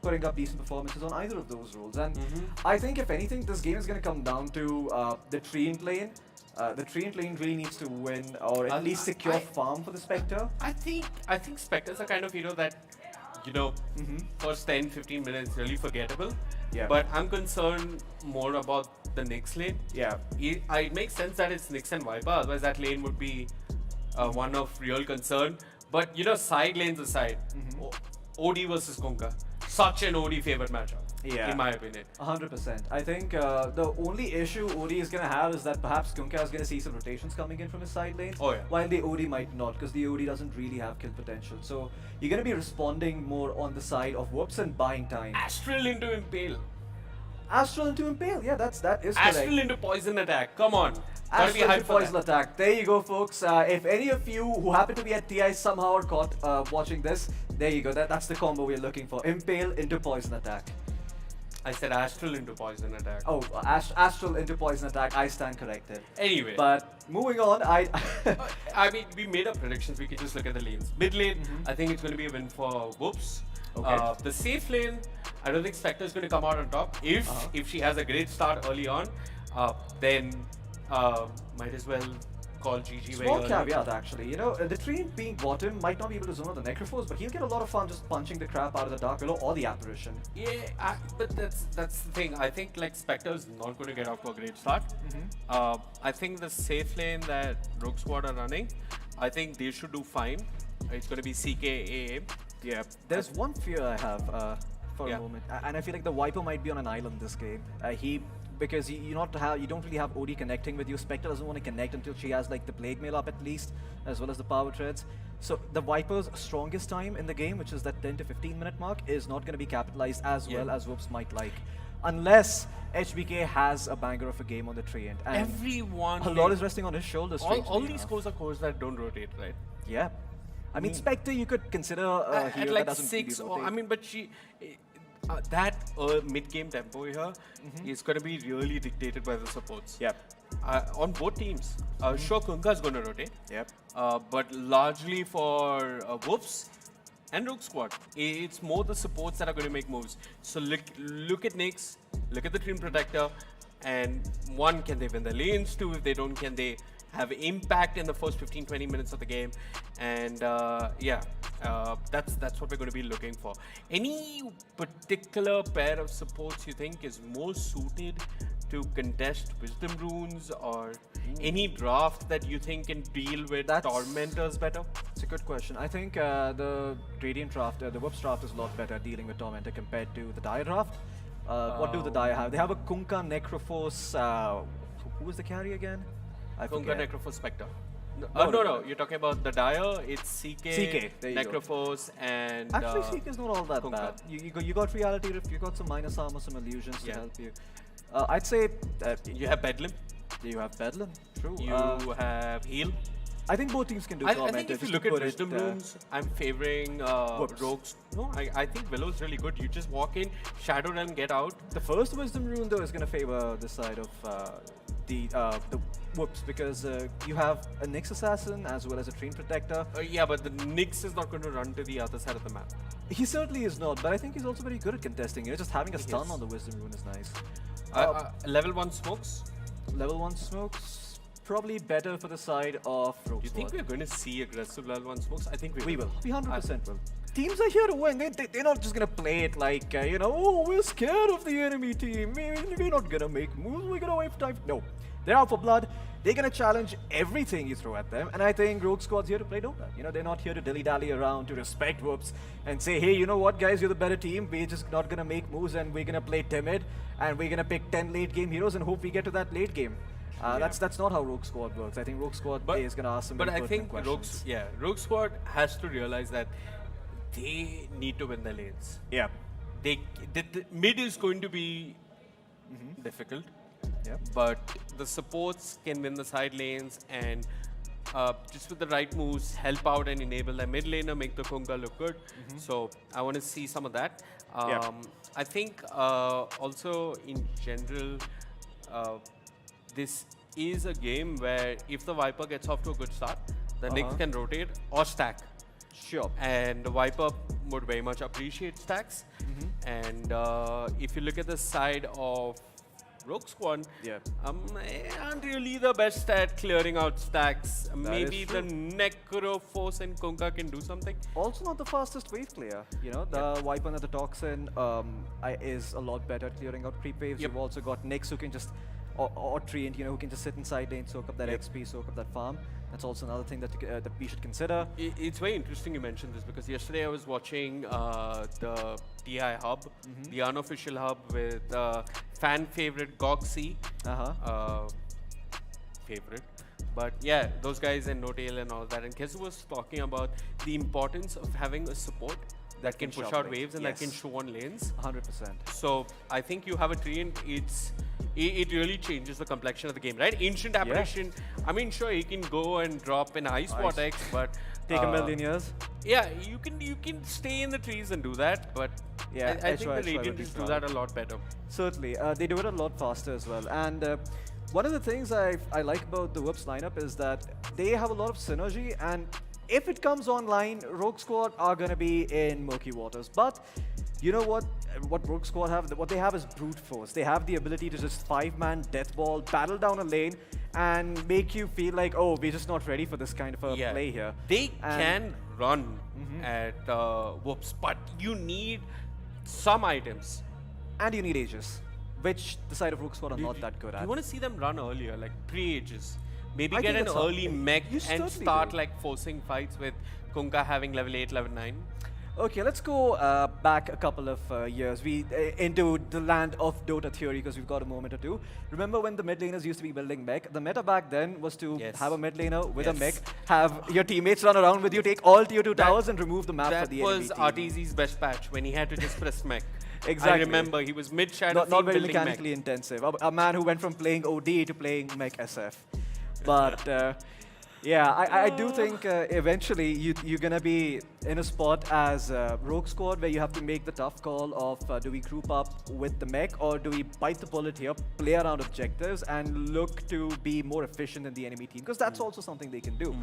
putting up decent performances on either of those roles. And I think if anything, this game is going to come down to the Treant lane. The Treant lane really needs to win or at least secure farm for the Spectre. I think Spectres are kind of hero that, first 10-15 minutes really forgettable. Yeah. But I'm concerned more about the Nyx lane. Yeah. It makes sense that it's Nyx and Viper, otherwise that lane would be one of real concern. But side lanes aside, OD versus Kunkka, such an OD favorite matchup, Yeah. in my opinion. 100%. I think the only issue OD is going to have is that perhaps Kunkka is going to see some rotations coming in from his side lanes, Oh, yeah. while the OD might not, because the OD doesn't really have kill potential. So you're going to be responding more on the side of whoops and buying time. Astral into Impale. Astral into Impale, yeah, that is correct. Astral into Poison Attack, come on. Gotta be Astral hyped into for Poison that. Attack. There you go, folks. If any of you who happen to be at TI somehow are caught watching this, there you go. That's the combo we're looking for. Impale into Poison Attack. I said Astral into Poison Attack. Oh, Astral into Poison Attack. I stand corrected. Anyway. But moving on, I mean, we made up predictions. We can just look at the lanes. Mid lane, I think it's going to be a win for Whoops. Okay. The safe lane, I don't think Spectre is going to come out on top. If she has a great start early on, then might as well call GG very Small early. caveat, actually. You know, the Treant being bottom might not be able to zone out the Necrophores, but he'll get a lot of fun just punching the crap out of the Dark Willow or the Apparition. Yeah, but that's the thing. I think like Spectre's not going to get off to a great start. I think the safe lane that Rogue Squad are running, I think they should do fine. It's going to be CK AA. Yeah, there's one fear I have for Yeah. a moment, and I feel like the Viper might be on an island this game. Because you don't really have OD connecting with you. Spectre doesn't want to connect until she has like the Plague Mail up at least, as well as the Power Treads. So the Viper's strongest time in the game, which is that 10 to 15 minute mark, is not going to be capitalized as well as Whoops might like, unless HBK has a banger of a game on the Treant. And Everyone. a lot is resting on his shoulders. all strangely these enough. cores are cores that don't rotate, right? Yeah. I mean, Spectre you could consider a At hero like that doesn't 6, really or I rotate. mean, but she. That mid-game tempo here is going to be really dictated by the supports. Yep. On both teams. Sure, Kunkka is going to rotate. Yep. But largely for Wolves and Rogue Squad, it's more the supports that are going to make moves. So look at Nyx, look at the Treant Protector, and one, can they win the lanes? Two, if they don't, can they have impact in the first 15-20 minutes of the game? And that's what we're going to be looking for. Any particular pair of supports you think is more suited to contest Wisdom Runes, or any draft that you think can deal with Tormentors better? It's a good question. I think the Radiant draft, the Whoops draft is a lot better dealing with Tormentor compared to the Dire draft. What do the Dire have? They have a Kunkka, Necrophos, who is the carry again? I Kunkka, forget. Necrophos, Spectre. No, No, you're talking about the Dire. It's CK, there you go. Necrophos, and Actually, Seek is not all that Kunkka. bad. You got Reality Rift, you got some minus armor, some illusions to Yeah. help you. I'd say You have Bedlam. you have Bedlam. True. You have Heal. I think both teams can do I Tormentor. think if you just look to at put it, Wisdom Runes, I'm favoring Whoops. Rogues. No, I think Willow's really good. You just walk in, Shadow Realm, get out. The first Wisdom Rune though is going to favor the side of the Whoops, because you have a Nyx Assassin as well as a Treant Protector. Yeah, but the Nyx is not going to run to the other side of the map. He certainly is not, but I think he's also very good at contesting. You know, just having a stun is. on the Wisdom Rune is nice. Level 1 smokes. Level 1 smokes, probably better for the side of Rogue Do you think Squad. we're going to see aggressive level 1 smokes? I think We will. We 100% I- will. Teams are here to win. They're not just going to play it like, oh, we're scared of the enemy team. We're not going to make moves. We're going to wait for time. No. They're out for blood. They're going to challenge everything you throw at them. And I think Rogue Squad's here to play Dota. You know, they're not here to dilly-dally around, to respect Whoops and say, hey, you know what, guys, you're the better team. We're just not going to make moves and we're going to play timid. And we're going to pick 10 late-game heroes and hope we get to that late game. That's not how Rogue Squad works. I think Rogue Squad is going to ask some But very I think pertinent questions. Rogue Squad has to realize that they need to win the lanes. Yeah. The mid is going to be difficult, Yeah. but the supports can win the side lanes and just with the right moves, help out and enable the mid laner, make the Kunkka look good. So I want to see some of that. Yeah. I think also in general, this is a game where if the Viper gets off to a good start, the Nyx can rotate or stack. Sure. And the Viper would very much appreciate stacks. And if you look at the side of Rogue Squad, Yeah. aren't really the best at clearing out stacks. Maybe is the true. Necrophos and Kunkka can do something. Also not the fastest wave clear. You know, the Viper and the Toxin is a lot better at clearing out creep waves. Yep. You've also got Nyx who can just, or Treant, who can just sit inside lane, soak up that Yep. XP, soak up that farm. That's also another thing that that we should consider. It's very interesting you mentioned this because yesterday I was watching the TI hub, the unofficial hub with fan favorite Goxy. Favorite. But yeah, those guys and No Tail and all that. And Kezu was talking about the importance of having a support that can push shove out lanes. waves and that can Yes. show on lanes. 100%. So I think you have a Treant, it really changes the complexion of the game, right? Ancient Apparition, I mean, sure, you can go and drop an Ice Vortex, but Take a million years. yeah, you can stay in the trees and do that, but Yeah, I think Edgewise the Radiant Rivals do is that a lot better. Certainly. They do it a lot faster as well. And one of the things I like about the Whoops lineup is that they have a lot of synergy, and if it comes online, Rogue Squad are going to be in murky waters. But you know what? What Rogue Squad have? What they have is brute force. They have the ability to just 5-man death ball, battle down a lane, and make you feel like, oh, we're just not ready for this kind of a play here. They And- can run at whoops, but you need some items. And you need Aegis, which the side of Rook Squad are not that good at. You want to see them run earlier, like pre-ages. Maybe I get think an that's how- early mech you and certainly start do. like forcing fights with Kunka having level 8, level 9. Okay, let's go back a couple of years into the land of Dota theory, because we've got a moment or two. Remember when the mid laners used to be building mech? The meta back then was to Yes. have a mid laner with a Yes. mech, have your teammates run around with you, take all tier 2 towers and remove the map for That the enemy was team. RTZ's best patch when he had to just press mech. Exactly. I remember he was mid shadow Not very building mechanically mech. intensive. A man who went from playing OD to playing mech SF. But yeah, I do think eventually you're gonna be in a spot as Rogue Squad where you have to make the tough call of do we group up with the mech, or do we bite the bullet here, play around objectives, and look to be more efficient than the enemy team, because that's also something they can do.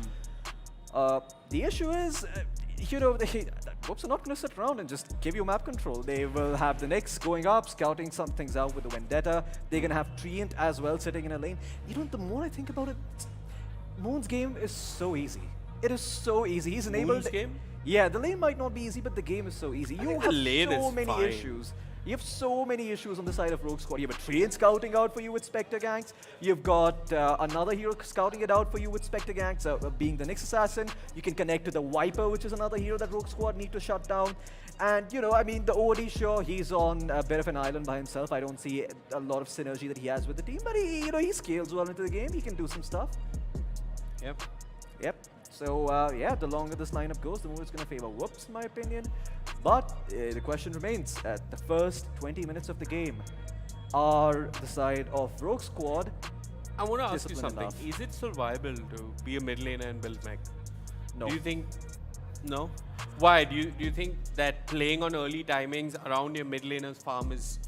The issue is, you know, Whoops are not going to sit around and just give you map control. They will have the Nyx going up, scouting some things out with the Vendetta. They're going to have Treant as well sitting in a lane. You know, the more I think about it, Moon's game is so easy. It is so easy. He's enabled. Moon's game? Yeah, the lane might not be easy, but the game is so easy. You think the have lane so is many fine. issues. You have so many issues on the side of Rogue Squad. You have a Treant scouting out for you with Spectre ganks. You've got another hero scouting it out for you with Spectre ganks, being the Nyx Assassin. You can connect to the Viper, which is another hero that Rogue Squad need to shut down. And, you know, I mean, the OD, sure, he's on a bit of an island by himself. I don't see a lot of synergy that he has with the team, but he, you know, he scales well into the game. He can do some stuff. Yep. Yep. So, yeah, the longer this lineup goes, the more it's going to favor Whoops, in my opinion. But the question remains, at the first 20 minutes of the game, are the side of Rogue Squad I want to ask you disciplined something. enough? Is it survival to be a mid laner and build mech? No. Do you think... No? Why? Do you think that playing on early timings around your mid laner's farm is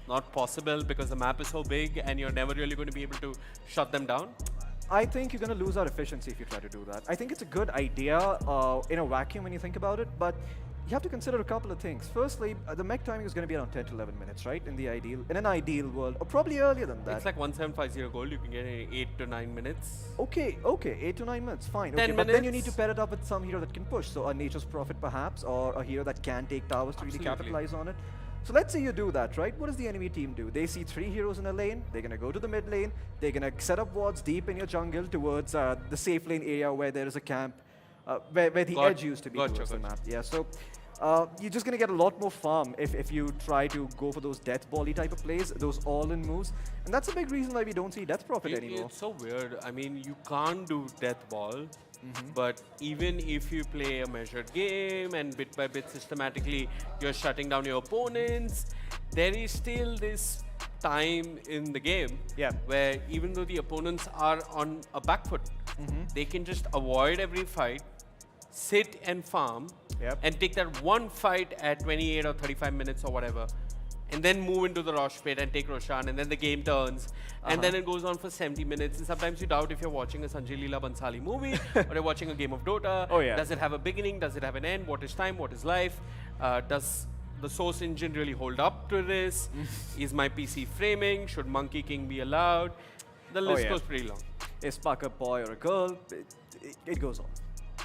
not possible because the map is so big and you're never really going to be able to shut them down? I think you're going to lose our efficiency if you try to do that. I think it's a good idea in a vacuum when you think about it, but you have to consider a couple of things. Firstly, the mech timing is going to be around 10 to 11 minutes, right? In an ideal world, or probably earlier than that. It's like 1750 gold, you can get in 8 to 9 minutes. Okay, 8 to 9 minutes, fine. 10 Okay, but then you need minutes. to pair it up with some hero that can push. So a Nature's Prophet perhaps, or a hero that can take towers to really Absolutely. capitalize on it. So let's say you do that, right? What does the enemy team do? They see 3 heroes in a lane, they're gonna go to the mid lane, they're gonna set up wards deep in your jungle towards the safe lane area where there is a camp, where the edge used to be towards the map. Yeah, so you're just gonna get a lot more farm if you try to go for those death ball-y type of plays, those all-in moves. And that's a big reason why we don't see Death Prophet anymore. It's so weird. I mean, you can't do death ball, but even if you play a measured game and bit by bit systematically you're shutting down your opponents, there is still this time in the game where even though the opponents are on a back foot, they can just avoid every fight, sit and farm, and take that one fight at 28 or 35 minutes or whatever, and then move into the Rosh pit and take Roshan, and then the game turns, and then it goes on for 70 minutes, and sometimes you doubt if you're watching a Sanjay Leela Bansali movie, or you're watching a game of Dota. Oh, yeah. Does it have a beginning? Does it have an end? What is time? What is life? Does the source engine really hold up to this? Is my PC framing? Should Monkey King be allowed? The list goes pretty long. Is Puck a boy or a girl? It goes on.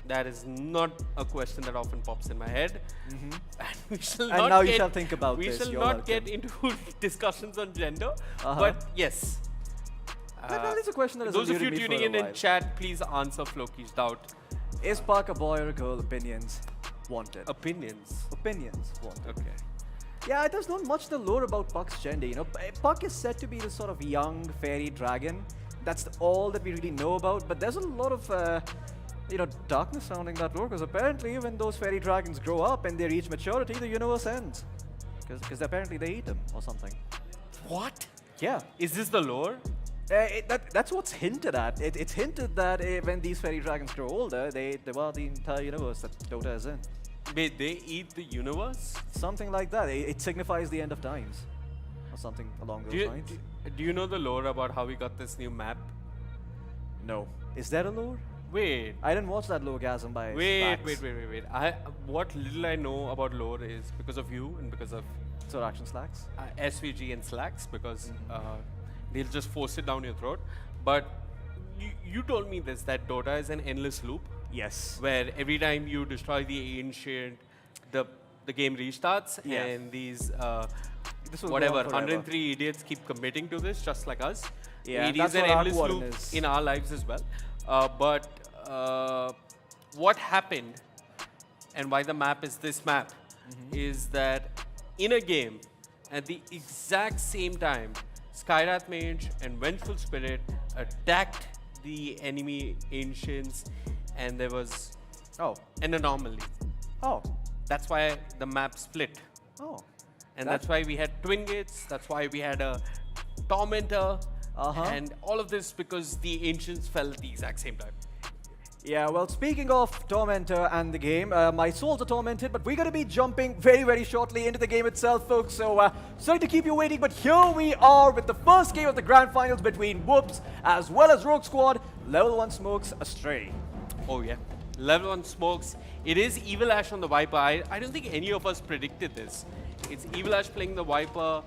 That is not a question that often pops in my head. And we shall And not now get, you shall think about we this. shall You're not get welcome. into discussions on gender. But yes. That is a question that has Those of you eluded me for tuning a in while. chat, please answer Floki's doubt. Is Puck a boy or a girl? Opinions wanted. Opinions. Opinions wanted. Okay. Yeah, there's not much to lore about Puck's gender. You know, Puck is said to be this sort of young fairy dragon. That's all that we really know about. But there's a lot of you know, darkness surrounding that lore, because apparently when those fairy dragons grow up and they reach maturity, the universe ends. Because apparently they eat them or something. What? Yeah. Is this the lore? That's what's hinted at. It's hinted that when these fairy dragons grow older, they devour the entire universe that Dota is in. Wait, they eat the universe? Something like that. It signifies the end of times. Or something along those lines. Do you know the lore about how we got this new map? No. Is there a lore? Wait. I didn't watch that Logasm by Wait. Slacks. What little I know about lore is because of you and because of So Action Slacks? SVG and Slacks, because they'll just force it down your throat. But you told me this, that Dota is an endless loop Yes. where every time you destroy the ancient, the game restarts, Yeah. and these This will go whatever on forever. 103 idiots keep committing to this, just like us. Yeah, it that's is an what Arc endless Warden loop is. in our lives as well. But what happened and why the map is this map is that in a game at the exact same time, Skyrath Mage and Vengeful Spirit attacked the enemy ancients, and there was Oh. an anomaly. Oh. That's why the map split. Oh. And That- that's why we had twin gates, that's why we had a tormentor, and all of this because the ancients fell at the exact same time. Yeah, well, speaking of Tormentor and the game, my souls are tormented, but we're going to be jumping very, very shortly into the game itself, folks. So, sorry to keep you waiting, but here we are with the first game of the Grand Finals between Whoops as well as Rogue Squad. Level 1 Smokes Astray. Oh yeah, level 1 smokes. It is Evil Ash on the Viper. I don't think any of us predicted this. It's Evil Ash playing the Viper.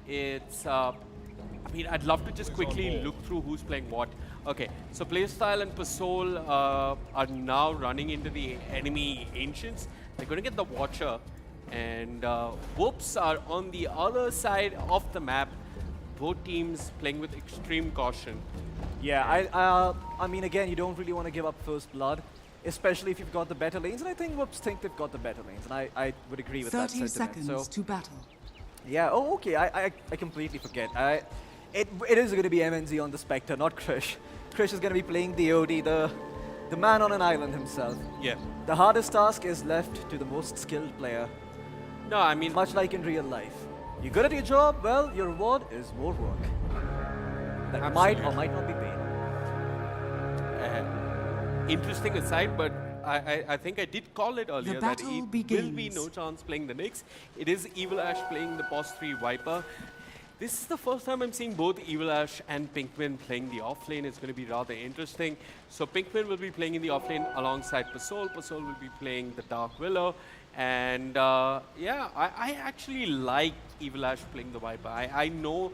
It's, I mean, I'd love to just quickly look through who's playing what. Okay, so Playstyle and Pasol are now running into the enemy Ancients. They're going to get the Watcher. And Whoops are on the other side of the map. Both teams playing with extreme caution. Yeah, I mean, again, you don't really want to give up first blood, especially if you've got the better lanes, and I think Whoops think they've got the better lanes, and I would agree with that 30 sentiment. seconds So, to battle. yeah, oh, okay, I completely forget. It is going to be MNZ on the Spectre, not Krish. Krish is going to be playing the OD, the man on an island himself. Yeah. The hardest task is left to the most skilled player, No, I mean, much like in real life. You're good at your job, well, your reward is more work. That might or might not be paid. interesting aside, but I think I did call it earlier that battle it will be begins. no chance playing the Nyx. It is Evil Ash playing the Pos 3 Viper. This is the first time I'm seeing both Evil Ash and Pinkman playing the offlane. It's going to be rather interesting. So Pinkman will be playing in the offlane alongside Pasol. Pasol will be playing the Dark Willow. And yeah, I actually like Evil Ash playing the Viper. I know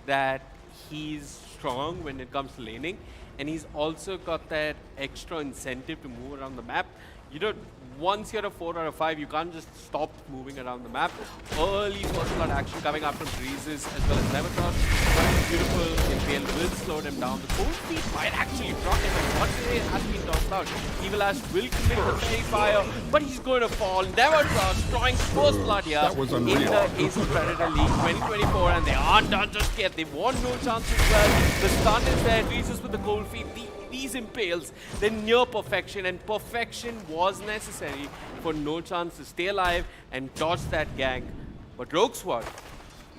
that he's strong when it comes to laning, and he's also got that extra incentive to move around the map. You know, once you're a 4 or a 5, you can't just stop moving around the map. Early first blood action coming up from Breezes as well as Neverthoth. Beautiful impale will slow them down. The cold feet might actually proc him, and once it has been talked about, Evil Ash will commit the Shade Fire, but he's going to fall. Neverthoth drawing first blood here in the APAC Predator League 2024, and they aren't done just yet. They want no chance as well. The stun is there. Breezes with the cold feet. These impales, they're near perfection, and perfection was necessary for No Chance to stay alive and dodge that gank. But Rogue Squad,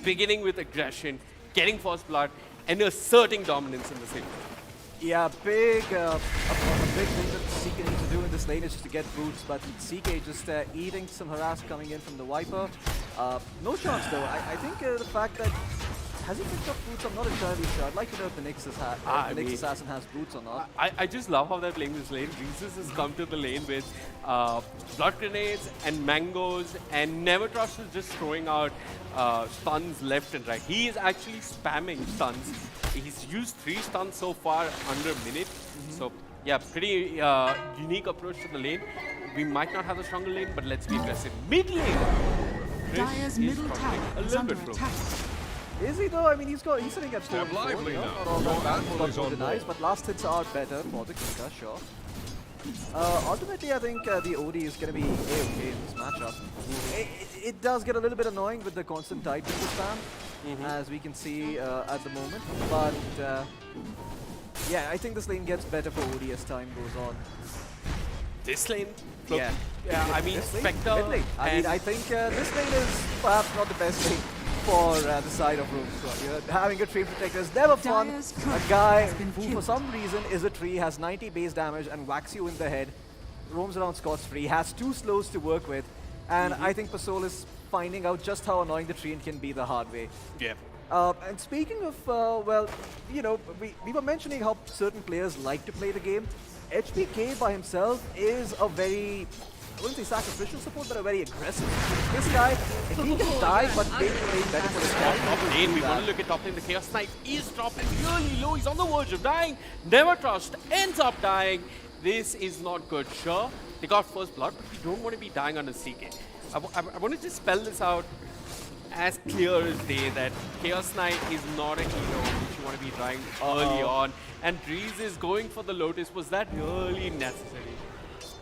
beginning with aggression, getting first blood, and asserting dominance in the same. Yeah, a big thing that CK needs to do in this lane is just to get boots, but CK just eating some harass coming in from the Viper. No chance though. I think the fact that has he picked up boots? I'm not entirely sure. I'd like to know if the Nyx, Nyx Assassin has boots or not. I just love how they're playing this lane. Breezes has come to the lane with blood grenades and mangoes, and Neverthoth is just throwing out stuns left and right. He is actually spamming stuns. He's used 3 stuns so far under a minute. So yeah, pretty unique approach to the lane. We might not have a stronger lane, but let's be aggressive. Mid lane! Dire's middle tower a is little under bit broken. attack. Is he though? I mean, he's sitting at 4 lively now. Not all that bad, Battle is not on denies, board. but last hits are better for the Kinka, sure. Ultimately, I think the OD is going to be A-okay in this matchup. It does get a little bit annoying with the constant tide being spam, as we can see at the moment. But yeah, I think this lane gets better for OD as time goes on. This lane? Yeah. I mean, This lane? Spectre. Mid lane. I mean, I think this lane is perhaps not the best lane for the side of Rogue Squad. Having good frame protector is never fun. Dire's A turret guy has been who for killed. some reason is a tree, has 90 base damage and whacks you in the head, roams around scotch free, has 2 slows to work with, and I think Pasol is finding out just how annoying the tree can be the hard way. Yeah. And speaking of, well, you know, we were mentioning how certain players like to play the game. HBK by himself is a very wouldn't say sacrificial support, but a very aggressive support. This guy, if he can die, but they play better for his Top lane, we want to look at top lane. The Chaos Knight is dropping really low. He's on the verge of dying. Never Trust ends up dying. This is not good. Sure, they got first blood, but we don't want to be dying on a CK. I want to just spell this out as clear as day that Chaos Knight is not a hero which you want to be dying early on. And Drees is going for the Lotus. Was that really necessary?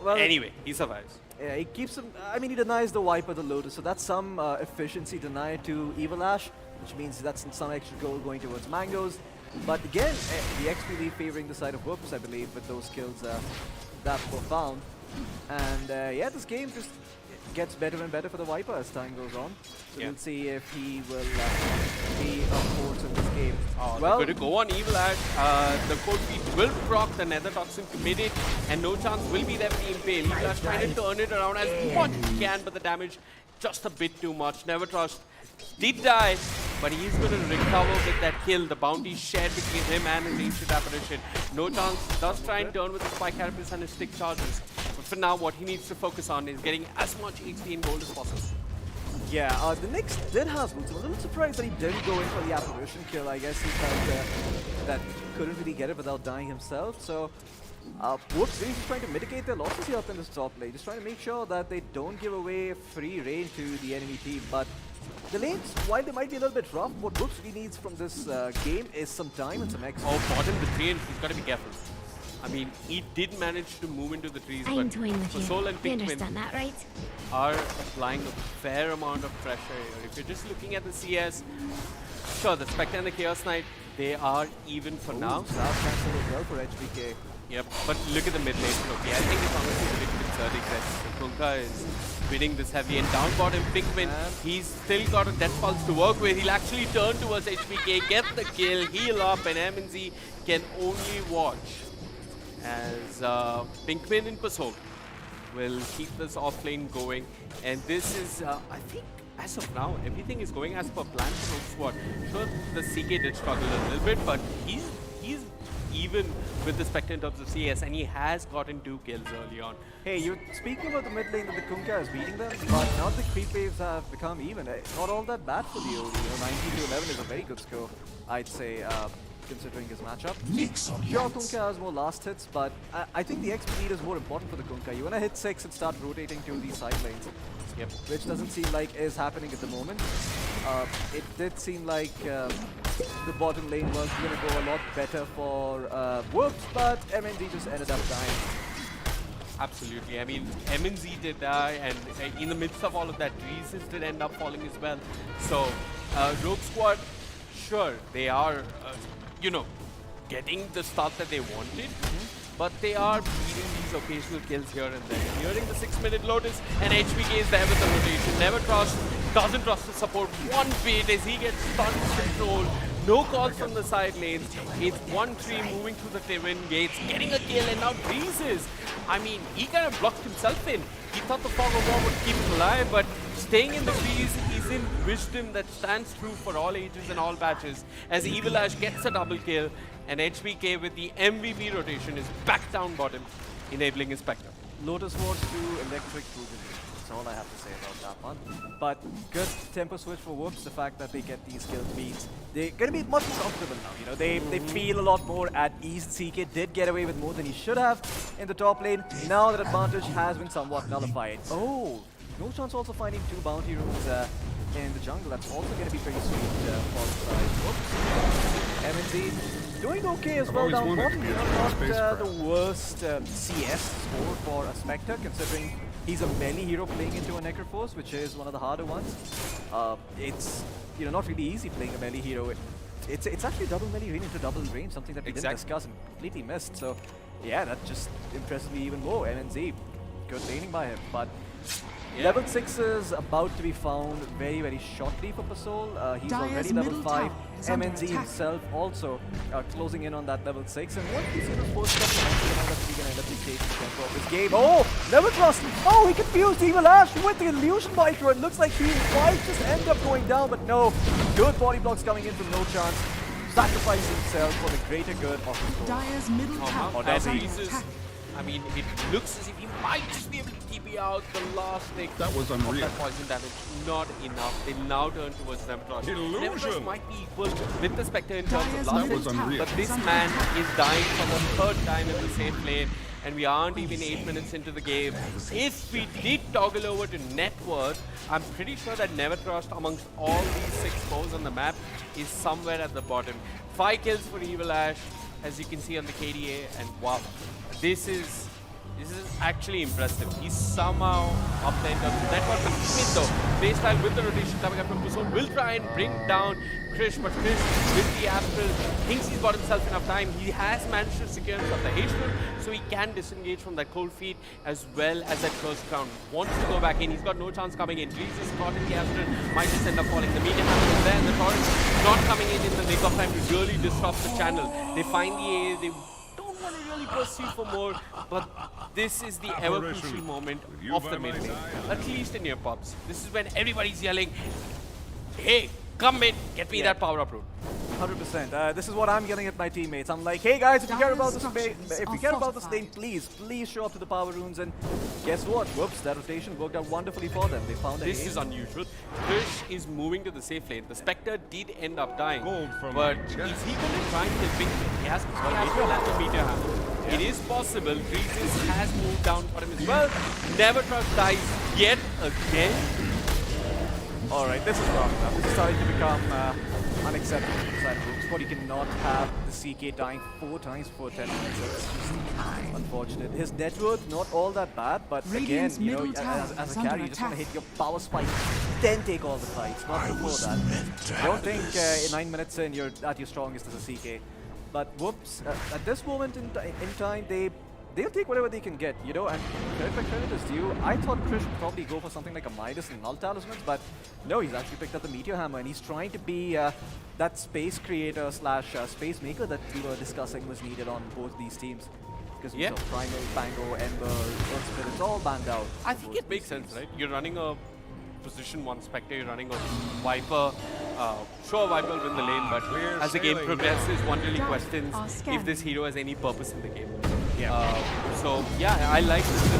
Well, anyway, he survives. Yeah, he keeps him. I mean, he denies the Viper, the Lotus, so that's some efficiency denied to Evil Ash, which means that's some extra gold going towards Mangoes. But again, the XP lead favoring the side of Whoops, I believe, with those kills that were found. And yeah, this game just gets better and better for the Viper as time goes on. So we'll see if he will be a force in this game. Well, they're going to go on Evil Ash. The cold feet will proc the Nether Toxin committed, and no chance will be there for the Impale. Evil Ash trying to turn it around as much as he can, but the damage just a bit too much. Never Trust did die, but he's going to recover with that kill. The bounty shared between him and his ancient apparition. No chance does try and turn with the spike carapace and his stick charges. But for now, what he needs to focus on is getting as much HP and gold as possible. Yeah, the Nyx did have boots. I'm a little surprised that he didn't go in for the apparition kill. I guess he felt that he couldn't really get it without dying himself. So, Whoops really just trying to mitigate their losses here up in this top lane. Just trying to make sure that they don't give away free reign to the enemy team. But the lanes, while they might be a little bit rough, what Whoops really needs from this game is some time and some XP. Oh, bottom the tree, and he's got to be careful. I mean, he did manage to move into the trees, but Soul and Pinkman that, right? are applying a fair amount of pressure here. If you're just looking at the CS, sure, the Spectre and the Chaos Knight, they are even for now. South cancel as well for HBK. Yep, but look at the mid lane. Okay, I think it's honestly a bit concerning that Kunkka is winning this heavy. And down bottom, Pinkman, he's still got a Death Pulse to work with. He'll actually turn towards HBK, get the kill, heal up, and MNZ can only watch as Pinkman and Pasok will keep this offlane going. And this is, I think, as of now, everything is going as per plan for Rogue Squad. Sure, the CK did struggle a little bit, but he's even with the Spectre in terms of CS, and he has gotten 2 kills early on. Hey, you're speaking about the mid lane that the Kunkka is beating them, but now the creep waves have become even. Not all that bad for the OD. 19 to 11 is a very good score, I'd say, considering his matchup. Sure, Kunkka has more last hits, but I think the XP lead is more important for the Kunkka. You want to hit 6 and start rotating to these side lanes. Yep. Which doesn't seem like is happening at the moment. It did seem like the bottom lane was going to go a lot better for Whoops, but MNZ just ended up dying. Absolutely. I mean, MNZ did die, and in the midst of all of that, Reeses did end up falling as well. So, Rogue Squad, sure, they are, you know, getting the start that they wanted. But they are beating these occasional kills here and there. Nearing the 6-minute Lotus, and HBK is there with the rotation. Never Trust, doesn't trust the support one bit as he gets stun control. No calls from the side lanes. It's 1-3 moving through the twin gates, getting a kill, and now Breezes. I mean, he kind of blocked himself in. He thought the Fog of War would keep him alive, but staying in the trees is in wisdom that stands true for all ages and all batches. As Evil Ash gets a double kill, and HBK with the MVP rotation is back down bottom, enabling his Spectre. Lotus Wars to Electric Fusion. That's all I have to say about that one. But good tempo switch for Whoops. The fact that they get these kill beats, they're going to be much more comfortable now. You know, they feel a lot more at ease. CK did get away with more than he should have in the top lane. Now that advantage has been somewhat nullified. Oh, no chance also finding 2 bounty rooms in the jungle. That's also going to be pretty sweet for the side. Whoops. MNZ doing okay as well down bottom. You know, not the worst CS score for a Spectre, considering he's a melee hero playing into a Necroforce, which is one of the harder ones. It's, you know, not really easy playing a melee hero. It's actually double melee range into double range, something that we didn't discuss and completely missed. So yeah, that just impresses me even more. MNZ, good laning by him, but level 6 is about to be found very, very shortly for Pasol. He's already level 5. MNZ himself also closing in on that level 6. And once we see the first couple of matches, that's going to end up dictating the tempo of this game. Oh, level trust! Oh, he confused Evil Ash with the illusion micro. It looks like he might just end up going down, but no. Good body blocks coming in from No Chance. Sacrificing himself for the greater good of the Dire's middle tower I I mean, it looks as if he might just be able to TP out the last thing. That was of unreal. that poison damage. Not enough. They now turn towards Nemetross. Nemetross might be equal with the Spectre in terms of Dire's last was hit, unreal. but this man is dying for the third time in the same lane, and we aren't even 8 minutes into the game. If we did toggle over to net worth, I'm pretty sure that Nemetross amongst all these 6 foes on the map is somewhere at the bottom. 5 kills for Evil Ash, as you can see on the KDA, and wow, this is actually impressive. He's somehow up there in terms of net worth. Even though Playstyle with the rotation coming up from Pusol will try and bring down Krish, but Krish with the Apple thinks he's got himself enough time. He has managed to secure himself the H-Room, so he can disengage from that cold feet as well as that first crown. Wants to go back in, he's got no chance coming in. Reese is caught in the Astral, might just end up falling. The media happens there, and the Torrent not coming in the nick of time to really disrupt the channel. They find the A, they don't want to really proceed for more, but this is the ever crucial moment of the mid lane, at least in your pubs. This is when everybody's yelling, hey, come mid, get me that power up route. 100%. This is what I'm yelling at my teammates. I'm like, hey guys, if you care about this lane, please show up to the power runes. And guess what? Whoops, that rotation worked out wonderfully for them. They found a This ace. is unusual. Krish is moving to the safe lane. The Spectre did end up dying, Gold from but my is chest. he going to try and kill Big? He has to land the meteor hammer. It is possible. Reese's has moved down for him as well. Nemetross dies yet again. Alright, this is wrong. This is starting to become unacceptable inside of Rogue Squad. You cannot have the CK dying 4 times for 10 minutes. It's just unfortunate. His net worth, not all that bad, but Radiant's again, you know, middle tower as is a under carry, you just want to attack. hit your power spike, then take all the fights, not before that. I don't think in 9 minutes in, you're at your strongest as a CK. But whoops, at this moment in time, they'll take whatever they can get, you know, and credit is due. I thought Krish would probably go for something like a Midas and Null Talismans, but no, he's actually picked up the Meteor Hammer, and he's trying to be that space creator slash space maker that we were discussing was needed on both these teams. Because we saw Primal, Bango, Ember, Earth Spirit, it's all banned out. I think it makes sense, right? You're running a position 1 Spectre, you're running a Viper. Sure, Viper will win the lane, but as the game progresses, one really questions if this hero has any purpose in the game. So yeah, I like this.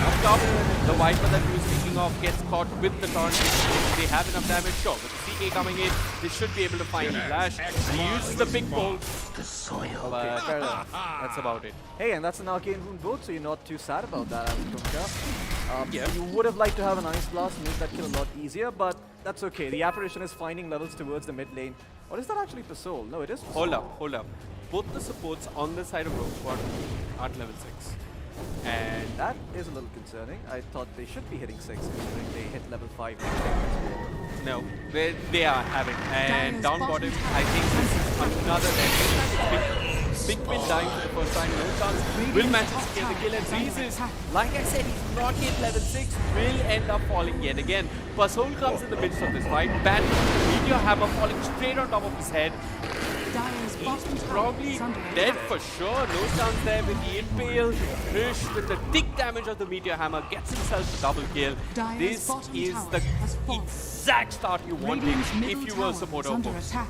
Up top, the Viper that we were speaking of gets caught with the Torrent. If they have enough damage, sure. With the CK coming in, they should be able to find the Flash. He uses the big pole, but Fair enough. that's about it. Hey, and that's an Arcane Rune boat, so you're not too sad about that, Kunka. Yeah. You would have liked to have an Ice Blast, make that kill a lot easier, but that's okay. The Apparition is finding levels towards the mid lane. Or is that actually Pasol? No, it is Pasol. Hold up. Both the supports on the side of Rogue Squad are at level 6. And That is a little concerning. I thought they should be hitting 6 considering they hit level 5. no, they are having. And Dire's down bottom, I think this is another Big Pin dying for the first time. No chance. Will manage to scale the kill. And Reese is, like I said, he's not yet level 6. Will end up falling yet again. Pasol comes in the midst of this fight. Bad Meteor Hammer falling straight on top of his head. Dire's He's bottom tower probably is under dead attack. for sure. No chance there with the impale. Krish with the thick damage of the Meteor Hammer gets himself a double kill. Dire's This bottom is tower the has fallen. exact start you wanted Radiant's if middle you tower were a is supporter under of Hooks. attack.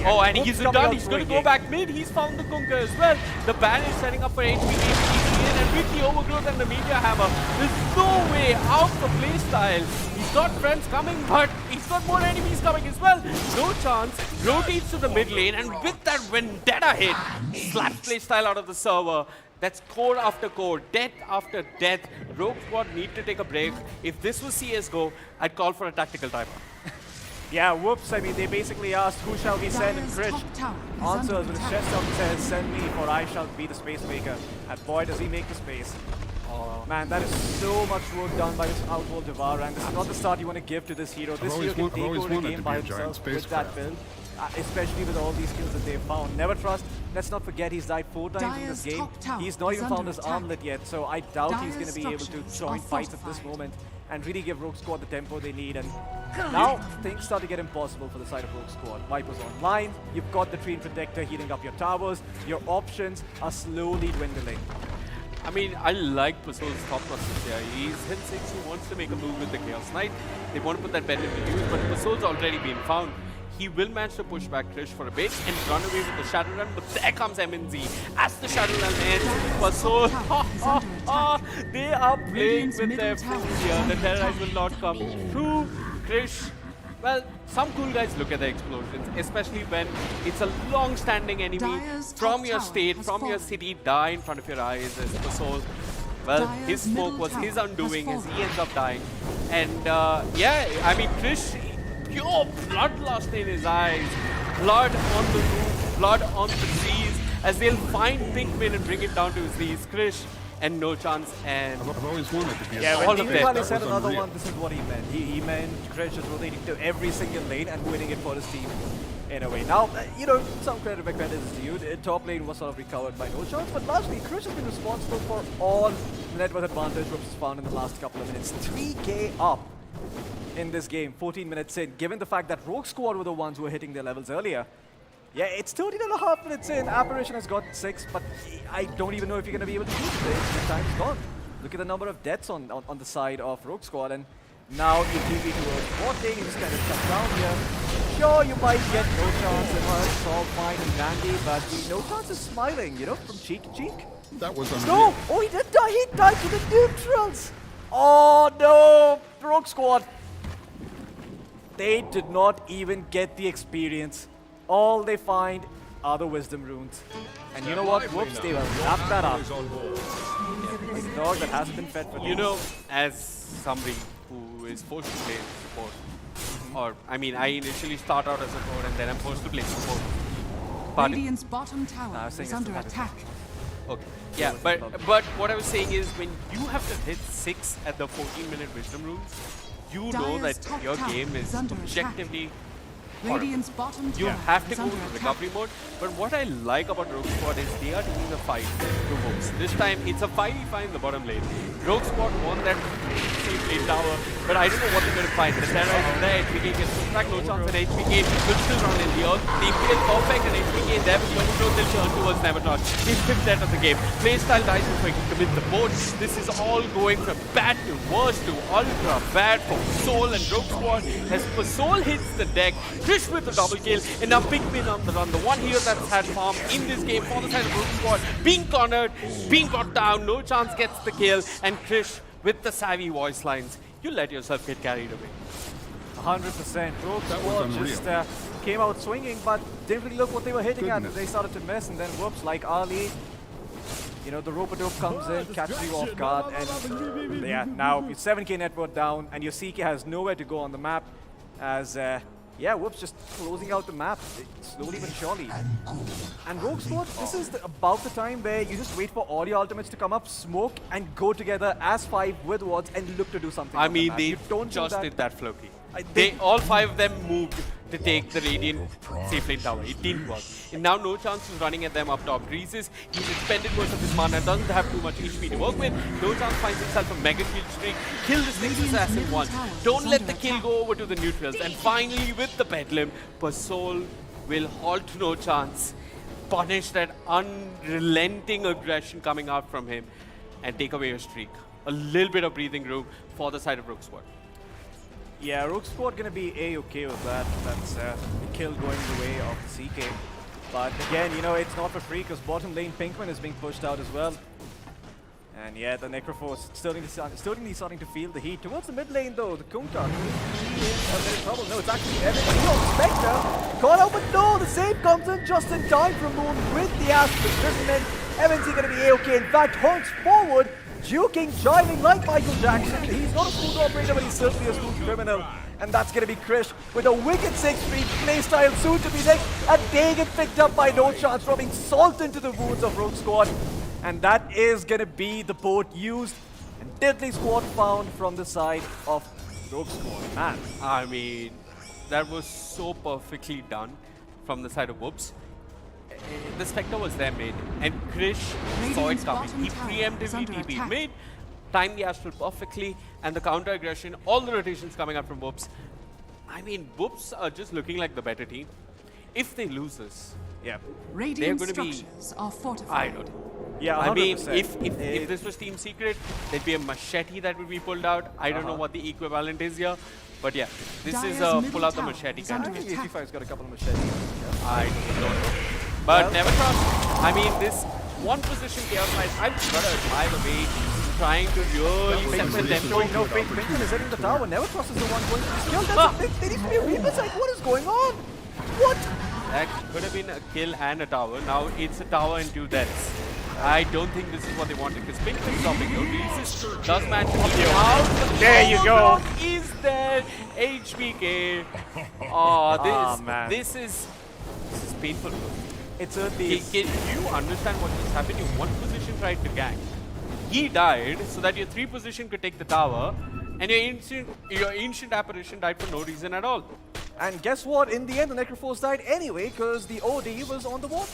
Oh, and he's Hooks coming done. out He's going to swinging. go back mid. He's found the Kunka as well. The ban is setting up for HPK and with the overgrowth and the Meteor Hammer, there's no way out for playstyle. He's got friends coming, but he's got more enemies coming as well. No chance. Rotates to the mid lane, and with that vendetta hit, slaps playstyle out of the server. That's core after core, death after death. Rogue Squad need to take a break. If this was CSGO, I'd call for a tactical timer. Yeah, whoops. I mean, they basically asked, who shall we send? And Dire's Krish top tower is under answers with his attack. chest up and says, send me, for I shall be the space maker. And boy, does he make the space. Man, that is so much work done by this Outworld Devour, and this is not the start you want to give to this hero. This hero can take over a game by himself with that build, especially with all these skills that they've found. Never trust. Let's not forget he's died 4 times in this Dire's game. top tower He's not is even found under his attack. armlet yet, so I doubt he's going Dire's to be able to structures join are fights at this fortified. moment and really give Rogue Squad the tempo they need. And now things start to get impossible for the side of Rogue Squad. Viper's online, you've got the Treant Protector healing up your towers, your options are slowly dwindling. I mean, I like Pasol's thought process here. He's hit 6, he wants to make a move with the Chaos Knight. They want to put that bet into use, but Pasol's already been found. he will manage to push back Krish for a bit and run away with the Shadow Run, but there comes MNZ. As the Shadow Run ends, Pasol, they are playing with their fools here. The Terrorize will not come through. Krish, well, some cool guys look at the explosions, especially when it's a long-standing enemy Dire's from top your tower state, has from your fallen. city, die in front of your eyes as Pasol. Well, Dire's his smoke middle was his tower has undoing as he fallen. ends up dying. And yeah, I mean, Krish, pure bloodlust in his eyes, blood on the roof, blood on the trees, as they'll find Pinkman and bring it down to his knees. Krish, and no chance, and I've always wanted to be Yeah, a when all of Dean them. finally That said was another unreal. one, this is what he meant. He meant Krish is rotating to every single lane and winning it for his team in a way. Now, you know, some credit where credit is due. The top lane was sort of recovered by no chance, but largely Krish has been responsible for all the net worth advantage Rouge has found in the last couple of minutes. 3k up in this game, 14 minutes in. Given the fact that Rogue Squad were the ones who were hitting their levels earlier, yeah, it's 13.5 minutes in. Apparition has got 6, but I don't even know if you're going to be able to use it. The time's gone. Look at the number of deaths on the side of Rogue Squad, and now you TP towards bot lane. You just kind of shut down here. Sure, you might get no chance, and it's all fine and dandy, but the no chance is smiling, you know, from cheek to cheek. That was unreal. No! Oh, he did die! He died to the neutrals! Oh no! Rogue Squad! They did not even get the experience. All they find are the wisdom runes. And you know what? Whoops, they will wrap that up. Like a dog that hasn't been fed for you days. know, as somebody who is forced to play support, or I mean, I initially start out as a support and then I'm forced to play support. But Radiant's bottom I tower was saying is it's under the matter. attack. okay, yeah, but what I was saying is when you have to hit 6 at the 14-minute wisdom runes, you know Dire's that top your tower game is is under attack. objectively horrible. Radiant's bottom You tower have to is go under to attack. recovery mode, but what I like about Rogue Squad is they are taking the fight to Wolves. This time it's a 5v5 in the bottom lane. Rogue Squad won that safe lane tower, but I don't know what they're going to find. The Terra is there, HPK gets pushed back, no chance, and HPK will still run in the earth. The is perfect, and HPK there with the overthrow, they'll turn towards Nevertouch. He's 5th death of the game. Playstyle dies before he can commit the board. This is all going from bad to worse to ultra bad for Soul and Rogue Squad. As Soul hits the deck, Krish with the double kill, and now Pinkman on the run. The one hero that's had farm in this game for the side of Rogue Squad, being cornered, being brought down, no chance gets the kill, and Krish with the savvy voice lines. You let yourself get carried away. 100%. Rogue That was Squad unreal. just came out swinging, but didn't really look what they were hitting Goodness. at. They started to miss, and then whoops, like Ali. You know, the rope-a-dope comes in, catches you off guard, and yeah, now your 7k net worth down, and your CK has nowhere to go on the map as, yeah, whoops, just closing out the map, slowly but surely. And Rogue Squad, this is about the time where you just wait for all your ultimates to come up, smoke, and go together as 5 with wards and look to do something I on the mean, map. they You don't do just that. did that, Floki. They- All 5 of them moved to take the Radiant safe lane tower. It didn't work. And now no chance is running at them up top. Greases, he's expended most of his mana, doesn't have too much HP to work with. No chance finds himself a mega kill streak. Kill this next Radiant's assassin middle once. tower Don't is let under the kill attack. go over to the neutrals. And finally, with the Bedlam, Pasol will halt no chance. Punish that unrelenting aggression coming out from him and take away your streak. A little bit of breathing room for the side of Rogue Squad. Yeah, Rogue Squad gonna be A-okay with that. That's the kill going the way of the CK. But again, you know, it's not for free because bottom lane Pinkman is being pushed out as well. And yeah, the Necroforce certainly starting to feel the heat. Towards the mid lane though, the Kunka, he is a bit of trouble. No, it's actually Evan on Spectre. Caught out, but no, the save comes in just in time from Moon with the Asp imprisonment. Evan's gonna be A-okay. In fact, honks forward, juking, jiving like Michael Jackson. He's not a smooth operator, but he's certainly a smooth criminal. And that's going to be Krish with a wicked 6-3 playstyle soon to be next. A day get picked up by no chance, dropping salt into the wounds of Rogue Squad. And that is going to be the boat used and deadly squad found from the side of Rogue Squad. Man, I mean, that was so perfectly done from the side of Whoops. The Spectre was there mid, and Krish saw it Radiant's coming. bottom He tower is preemptively under TP'd attack. mid, timed the Astral perfectly, and the counter aggression, all the rotations coming out from Whoops. I mean, Whoops are just looking like the better team. If they lose this, yeah. Radiant gonna be- structures are fortified. I don't know. Yeah, 100%. I mean, if this was Team Secret, there'd be a machete that would be pulled out. I don't know what the equivalent is here, But yeah, this is Dire's a middle pull out the tower machete is kind I of under game. think 85's got a couple of machetes. Yeah. I don't know. But Well- Nevertrust, I mean, this one position chaos knight, I've got to admire the way he's trying to really separate them. Showing no fake Pinton is hitting the tower. Nevertrust is the one going to be killed. There needs to be a Reaper site. What is going on? What? That could have been a kill and a tower. Now it's a tower and 2 deaths. I don't think this is what they wanted because Pinton stopping. No releases. Does manage to keep it out. There you go. Is there HBK? Man. This is painful. It certainly Can you understand what just happened? Your 1 position tried to gank. He died so that your 3 position could take the tower, and your ancient apparition died for no reason at all. And guess what? In the end, the Necroforce died anyway because the OD was on the watch.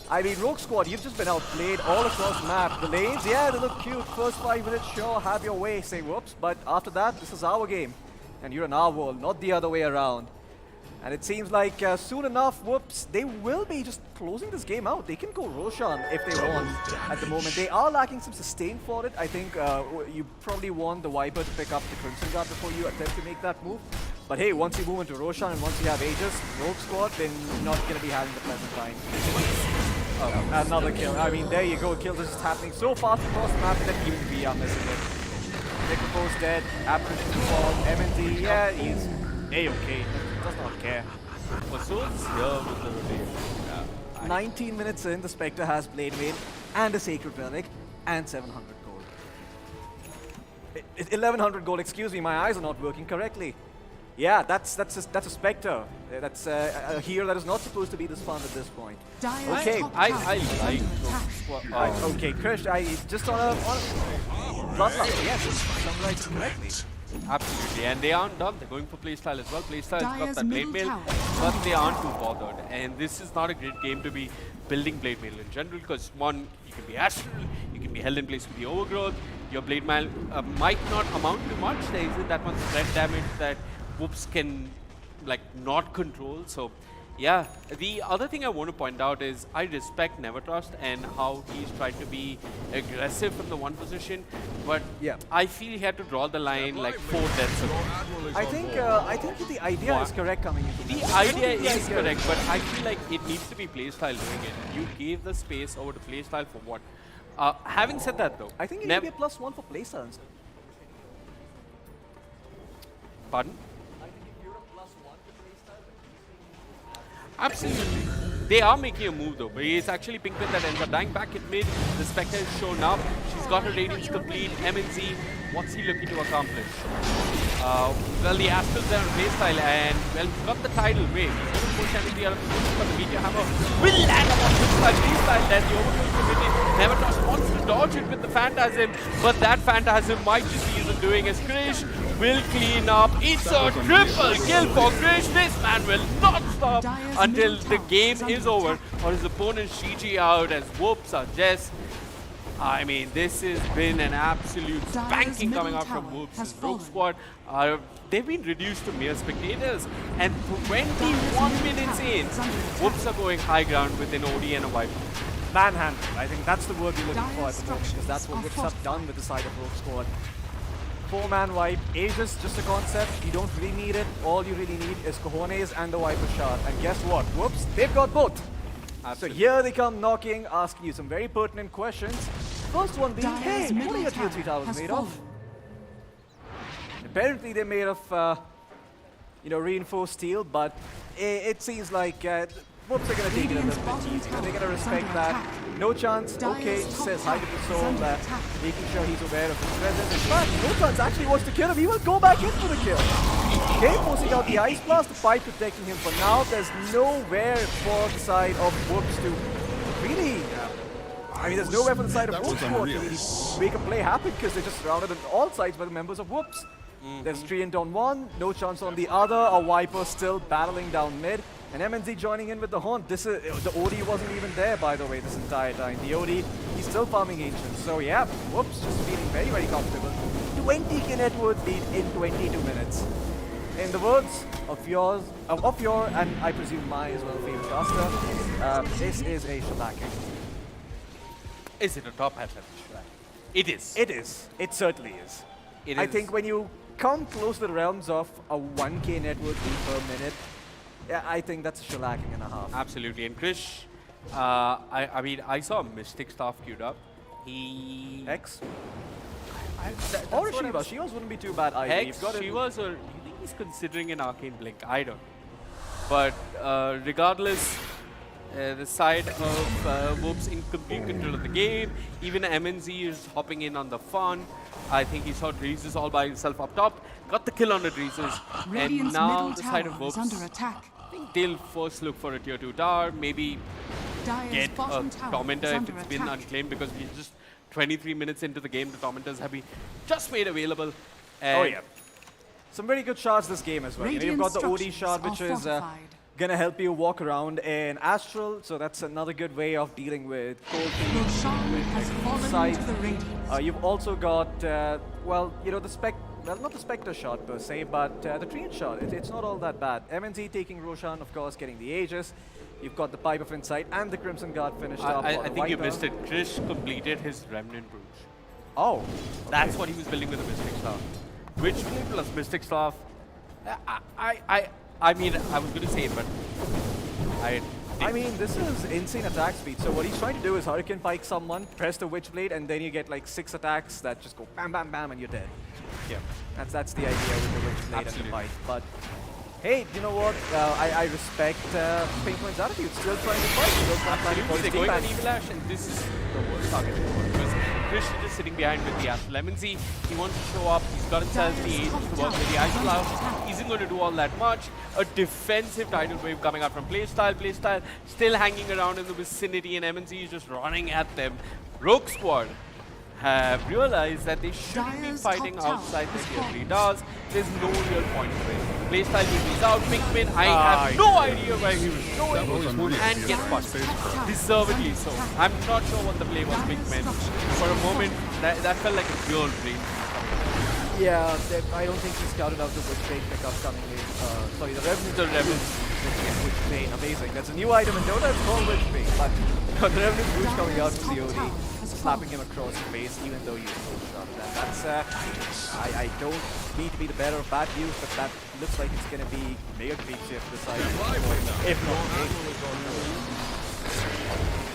I mean, Rogue Squad, you've just been outplayed all across the map. The lanes, yeah, they look cute. First 5 minutes, sure, have your way, say whoops. But after that, this is our game. And you're in our world, not the other way around. And it seems like soon enough, whoops, they will be just closing this game out. They can go Roshan if they want at the moment. They are lacking some sustain for it. I think you probably want the Viper to pick up the Crimson Guard before you attempt to make that move. But hey, once you move into Roshan and once you have Aegis, Rogue Squad, then you're not going to be having the pleasant time. Another kill. I mean, there you go. Kills are just happening so fast across the map that even we are missing it. Necroforce dead, Apparition to fall, MND, yeah, he's A-okay. Does not care. Masood's here with the rotation. 19 minutes in, the Spectre has Blade Mail and a Sacred Relic and 700 gold. 1100 gold, excuse me, my eyes are not working correctly. Yeah, that's a Spectre. That's a hero that is not supposed to be this fun at this point. Dire's Okay, top I tower like is under Rogue attack. Squad. Okay, Krish, just on a Bloodlust, yes, summarized correctly. Absolutely, and they aren't done. They're going for playstyle as well. Playstyle's got Dire's that blade middle mail, tower but they aren't too bothered. And this is not a great game to be building blade mail in general because one, you can be astral, you can be held in place with the overgrowth. Your blade mail might not amount to much. There isn't that much threat damage that whoops can like not control. So yeah, the other thing I want to point out is I respect Nevertrust and how he's tried to be aggressive from the 1 position, but Yeah. I feel he had to draw the line like 4 deaths ago. I think the idea is correct coming into The this. idea I think is the correct, but I feel like it needs to be playstyle doing it. You gave the space over to playstyle for what? Having said that though, I think it need to be a +1 for playstyle. Pardon? Absolutely. They are making a move though, but it's actually Pinkman that ends up dying back in mid. The Spectre is shown up. She's got her radiance complete. MNZ, what's he looking to accomplish? Well, the Astral's there on playstyle and, well, he's got the tidal wave. He's going to push MNZ out of the position, but the Meteor Hammer will land on playstyle. Then the overkill committed. Nevertrust wants to dodge it with the Phantasm, but that Phantasm might just be his undoing as Krish will clean up. It's a triple kill for Krish. This man will not stop until the game is over or his opponent GG out as whoops are just. I mean, this has been an absolute spanking coming out from Whoops. His Rogue Squad, they've been reduced to mere spectators. And 21 minutes in, Whoops are going high ground with an OD and a Viper. Manhandle. I think that's the word we're looking for at the moment because that's what Are Whips have done with the side of Rogue Squad. 4-man wipe. Aegis, just a concept. You don't really need it. All you really need is Cojones and the Viper shot. And guess what? Whoops, they've got both. Absolutely. So here they come knocking, asking you some very pertinent questions. First one being, hey, Dire's what are your middle tier 3 tower towers has made of? Apparently they're made of, reinforced steel, but it seems like Whoops are going to take it a little bit easier. They're going to respect that. No chance. Okay, says hi to the soul, making sure he's aware of his presence. In fact, No chance actually wants to kill him. He will go back in for the kill. Okay, forcing out the Ice Blast, the fight protecting him for now. There's nowhere for the side of Whoops to really... I mean, there's nowhere for the side of Whoops to really make a play happen because they're just surrounded on all sides by the members of Whoops. There's Treant on one, no chance on the other. A Viper still battling down mid. And MNZ joining in with the Haunt. This is, the OD wasn't even there, by the way, this entire time. The OD, he's still farming Ancients. So yeah, Whoops, just feeling very, very comfortable. 20k net worth lead in 22 minutes. In the words of your, and I presume my as well, favorite caster, this is a shellacking. Is it a top hat? It is. It is. It certainly is. I think when you come close to the realms of a 1K network per minute, yeah, I think that's a shellacking and a half. Absolutely. And Krish, I mean, I saw Mystic Staff queued up. He... X? that's Or what I Shiva. was- Shiva's wouldn't be too bad either. Hex, You've got it. Shivas, or you think he's considering an Arcane Blink? I don't know. But regardless, the side of Whoops in complete control of the game. Even MNZ is hopping in on the fun. I think he saw Dreezes all by himself up top. Got the kill on the Dreezes. And Radiant's now middle the side of tower is Whoops, under attack. I think they'll first look for a tier 2 tower. Maybe Dire's get a bottom tower Tormentor is if under it's been attack. unclaimed, because we're just 23 minutes into the game. The Tormentors have been just made available. Oh And yeah. Some very good shots this game as well. You know, you've got the OD Radiant shot, which structures is are fortified. gonna help you walk around in Astral, so that's another good way of dealing with cold feet. Roshan has fallen Side. into the Radiance. You've also got, well, you know, well, not the Spectre shot per se, but the Treant shot. It's not all that bad. MNZ taking Roshan, of course, getting the Aegis. You've got the Pipe of Insight and the Crimson Guard finished up. I on think you Viper. missed it. Krish completed his Remnant Rouge. Oh, That's what he was building with the Mystic Staff. Witchblade plus Mystic Staff. I mean, I was going to say it, but I mean, this is insane attack speed. So what he's trying to do is Hurricane Pike someone, press the Witchblade, and then you get like 6 attacks that just go bam, bam, bam, and you're dead. yeah. That's the idea with the Witchblade and the Absolutely. Pike. But hey, you know what? I respect Pinkpoint's attitude. Still trying to fight. Still trying to Absolutely, they're fight. going on Evil Ash, and this is the worst target because Krish is just sitting behind with the Astral MNZ. He wants to show up. He's got himself the Aegis to work with the Ice Cloud. He isn't going to do all that much. A defensive tidal wave coming out from Playstyle. Playstyle still hanging around in the vicinity, and MNZ is just running at them. Rogue Squad have realized that they shouldn't be Dire's fighting top tower outside the has tier fallen. 3 towers. There's no real point to it. Playstyle is out. Pinkman, I have no idea where he was going and gets pushed. Deservedly so. I'm not sure what the play was, Pinkman. For a moment, that felt like a real brain. Yeah, I don't think he scouted out the Witchblade pickup coming in. Sorry, the Revenant. The Revenant. Witchblade, amazing. That's a new item in Dota. It's called Witchblade, but the Revenant Rouge coming out from the OD, slapping him across the face, even though you full shot at that. That's I don't need to be the bearer of bad news, but that looks like it's gonna be mega creep here for the side. If not big.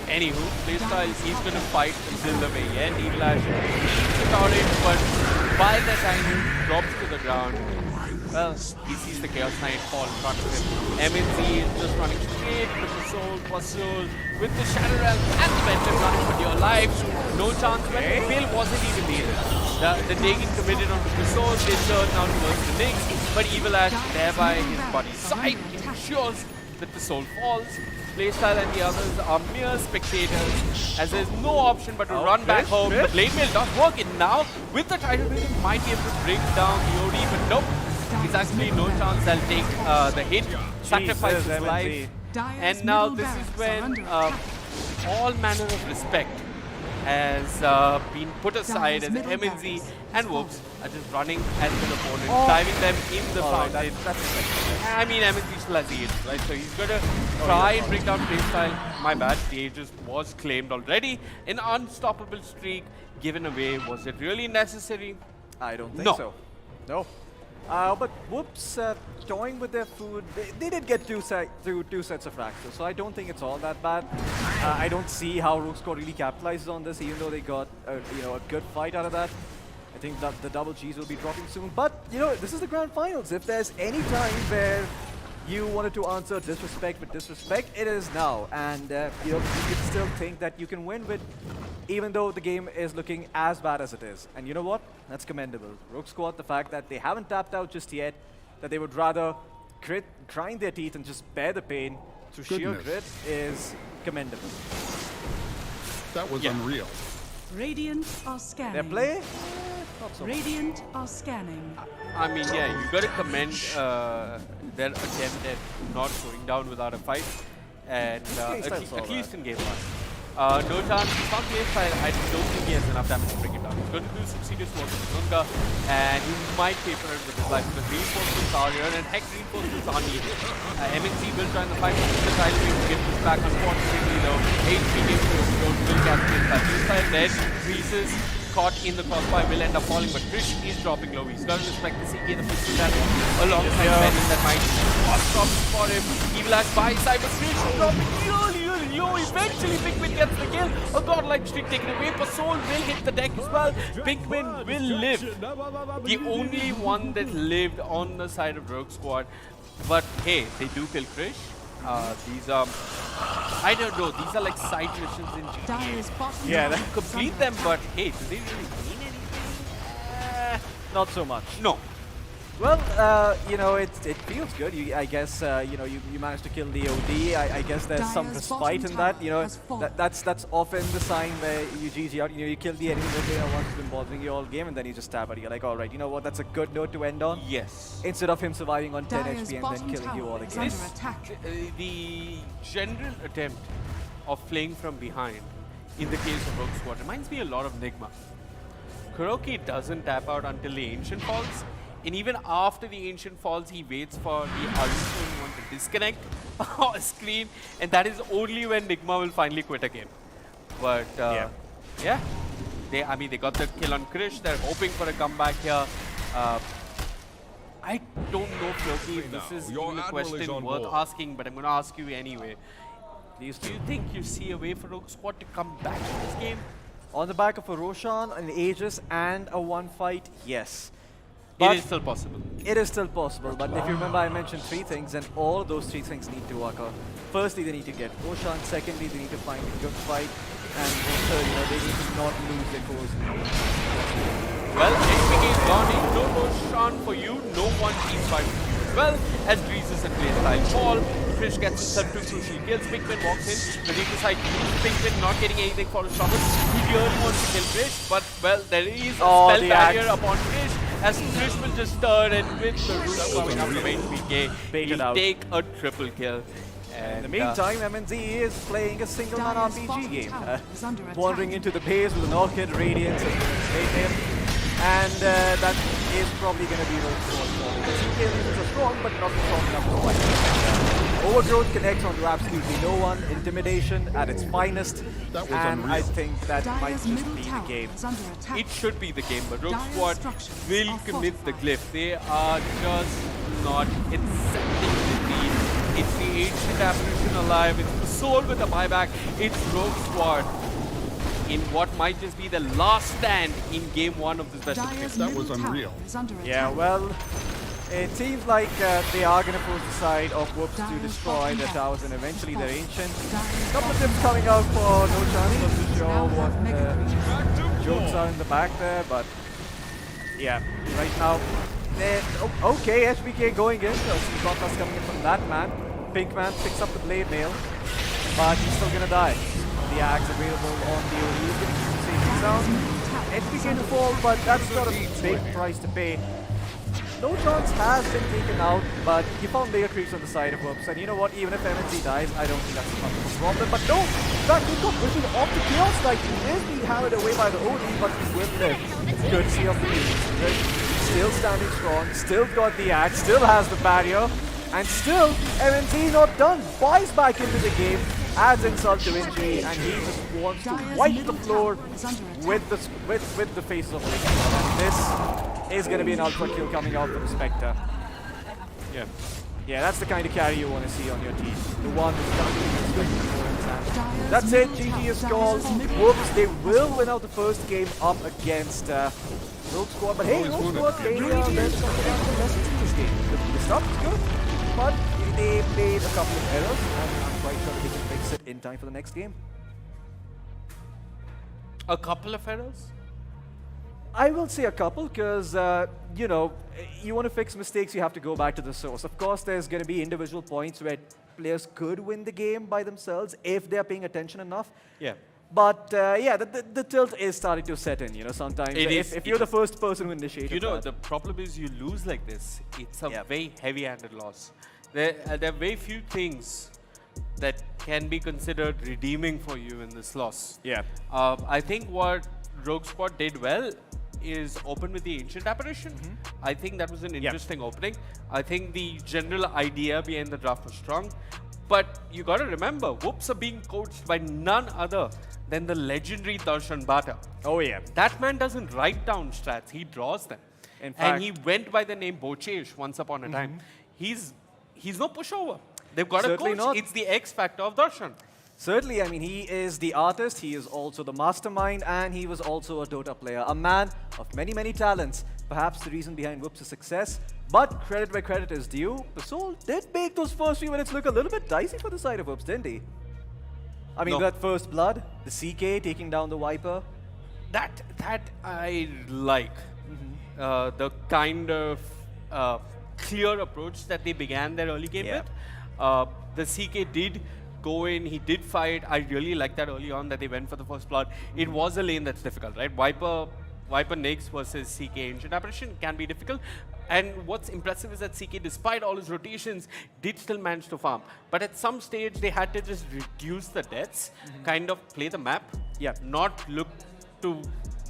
Anywho, Playstyle, he's going to fight until the very end. Evil Ash needs about it, but by the time he drops to the ground, well, he sees the Chaos Knight fall in front of him. MNZ is just running straight with the Soul, Puzzle, with the Shadow Realm and the Venture running for dear life. No chance when the Bill wasn't even needed. The Dagon committed onto the Soul, they turn now towards the Nyx, but Evil Ash, thereby his body's side, ensures that the Soul falls. Playstyle and the others are mere spectators, as there's no option but to run back home. The Blade Mail does work, and now with the Tidal Wave, he might be able to bring down the OD, but nope. He's actually no chance. They'll take the hit, sacrifice his life. And now this is when all manner of respect has been put aside as MNZ and Whoops are just running at the opponent, diving them in the fountain. I mean, MNZ still has the Aegis, right? So he's going to try and bring down Playstyle. My bad, the Aegis was claimed already. An unstoppable streak given away. Was it really necessary? I don't think No. so. No. But Whoops, toying with their food, they did get two sets of fractures, so I don't think it's all that bad. I don't see how Rogue Squad really capitalizes on this, even though they got a good fight out of that. I think that the double Gs will be dropping soon. But, you know, this is the Grand Finals. If there's any time where you wanted to answer disrespect with disrespect, it is now. And, you know, you can still think that you can win with, even though the game is looking as bad as it is. And you know what? That's commendable. Rogue Squad, the fact that they haven't tapped out just yet, that they would rather grind their teeth and just bear the pain through sheer grit is commendable. That was unreal. Radiant are scanning. Their play? Not so much. Radiant are scanning. I mean, yeah, you got to commend their attempt at not going down without a fight, and at least in game 1. No chance, some Playstyle, I don't think he has enough damage to bring it down. He's going to do some serious work with Zunga, and he might paper it with his life because reinforcements are here, and heck, reinforcements are needed. MNC will try in the fight, the Tidal Wave to get this back. Unfortunately, though, 8 games to don't will catch Playstyle. Playstyle dead, increases. caught in the crossfire will end up falling, but Krish is dropping low. He's got to respect the CK, the pistol damage alongside Benin that might cost problems for him. Evil Axe by side, but Krish is dropping really low. Eventually, Pikmin gets the kill. A godlike streak taken away. Soul will hit the deck as well. Pikmin will live. The only one that lived on the side of Rogue Squad. But hey, they do kill Krish. These are, I don't know, these are like side missions in GTA. Dire's bottom Yeah, tower that- is Complete them, but hey, do they really mean anything? Not so much. No. Well, you know, it feels good. I guess, you know, you managed to kill the OD. I guess there's some Dire's respite bottom in that. tower You know, has fallen. that's often the sign where you GG out. You know, you kill the enemy that once been bothering you all game, and then you just stab at it. You're like, all right, you know what? That's a good note to end on. Yes. Instead of him surviving on 10 Dire's HP and then bottom killing you all tower is again. under attack. The general attempt of playing from behind in the case of Rogue Squad reminds me a lot of Nigma. Kuroki doesn't tap out until the Ancient falls, and even after the Ancient falls, he waits for the Arjun one to disconnect or screen, and that is only when Nigma will finally quit a game. But yeah, they got the kill on Krish. They're hoping for a comeback here. I don't know, Floki, if this is Your even a admiral is question on worth board. asking, but I'm going to ask you anyway. These Do two. you think you see a way for Rogue Squad to come back in this game? On the back of a Roshan, an Aegis, and a one fight, yes. It But is still possible. it is still possible, but if you remember, I mentioned 3 things, and all of those 3 things need to work out. Firstly, they need to get Roshan. Secondly, they need to find a good fight. And third, you know, they need to not lose their cause. Well, HPK is gone in. No Roshan for you. No one team fight for you as well. As Breezes and Playstyle fall, Krish gets himself 2 crucial kills. Pikmin walks in. Ready to side Pikmin not getting anything for his trouble. He really wants to kill Krish, but well, there is a Oh, spell the barrier axe. upon Krish. As Krish will just turn and with the root coming up from HPK, Bait it he'll out. take a triple kill. In the And, meantime, MNZ is playing a single-man Dire's RPG bottom game. tower is under attack. Wandering into the base with an Orchid, Radiance, and him. And that is probably going to be Rogue Squad. The CK leaders are strong, but not strong enough to fight. Overgrowth connects onto absolutely no one. Intimidation at its finest. That was And I unreal. think that might Dire's just middle be the tower game. is under attack. it should be the game, but Rogue Dire's Squad structures will are commit the fortified. glyph. They are just not accepting defeat. It's the ancient apparition alive. It's the soul with a buyback. It's Rogue Squad in what might just be the last stand in game 1 of this best of 3. Dire's That middle was tower unreal. is under attack. Yeah, well, it seems like they are going to force the side of Whoops to Dire's destroy bottom their tower towers and is eventually their fallen. ancient. Dire's Couple of bottom tips coming out for No Chance, not too sure now what have mega creatures. jokes are in the back there, but yeah, right now. Okay, HBK going in. Some contact coming in from that man. Pinkman picks up the blade mail, but he's still gonna die. The axe available on the OD is gonna keep the safety sound. HBK to fall, but that's not a big price to pay. No Chance has been taken out, but he found layer creeps on the side of Whoops. And you know what? Even if MNC dies, I don't think that's much of a problem. But no! That he got vision off the Chaos Knight. He is being hammered away by the OD, but he will live. Courtesy of the Legion. Still standing strong, still got the axe, still has the barrier, and still MNC not done. Buys back into the game, adds insult to injury, and he just wants to Dire's wipe the middle floor tower is under attack. with the faces of Legion. And this is going to be an ultra kill coming out from Spectre. Yeah. Yeah, that's the kind of carry you want to see on your team. The one who's coming in good performance. And Dire's that's it, middle GG is tower called. is middle Whoops, they will win out the first game up against Rogue Squad. But hey, Always Rogue wanted Squad to playing be there's something out of lessons in this game. The start is good, but they made a couple of errors, and I'm quite sure that they can fix it in time for the next game. A couple of errors? I will say a couple because, you know, you want to fix mistakes, you have to go back to the source. Of course, there's going to be individual points where players could win the game by themselves if they're paying attention enough. Yeah. But, yeah, the tilt is starting to set in, you know, sometimes. It is- If you're the first person who initiated You know, that. the problem is you lose like this. It's a Yep. very heavy-handed loss. There are very few things that can be considered redeeming for you in this loss. Yeah. I think what Rogue Squad did well is open with the Ancient Apparition. I think that was an interesting opening. I think the general idea behind the draft was strong. But you got to remember, Whoops are being coached by none other than the legendary Darshan Bata. Oh yeah. That man doesn't write down strats, he draws them. In fact- And he went by the name Bochesh once upon a time. He's no pushover. They've got Certainly a coach. not. It's the X factor of Darshan. Certainly, I mean, he is the artist, he is also the mastermind, and he was also a Dota player. A man of many, many talents. Perhaps the reason behind Whoops' success. But credit where credit is due. Pasol did make those first few minutes look a little bit dicey for the side of Whoops, didn't he? I mean, No. that first blood, the CK taking down the Viper. That I like. The kind of clear approach that they began their early game Yeah. with. The CK did go in, he did fight. I really like that early on that they went for the first blood. It was a lane that's difficult, right? Viper Nyx versus CK Ancient Apparition can be difficult. And what's impressive is that CK, despite all his rotations, did still manage to farm. But at some stage, they had to just reduce the deaths, kind of play the map, not look to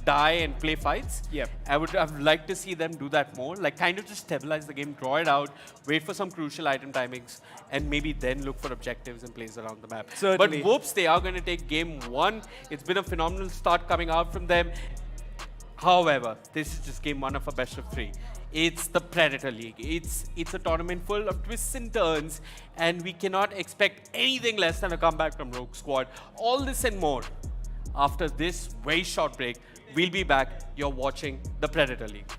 die and play fights. I would have liked to see them do that more, like kind of just stabilize the game, draw it out, wait for some crucial item timings, and maybe then look for objectives and plays around the map. Certainly. But whoops, they are going to take game 1. It's been a phenomenal start coming out from them. However, this is just game 1 of a best of 3. It's the Predator League. It's a tournament full of twists and turns, and we cannot expect anything less than a comeback from Rogue Squad. All this and more after this very short break. We'll be back. You're watching the Predator League.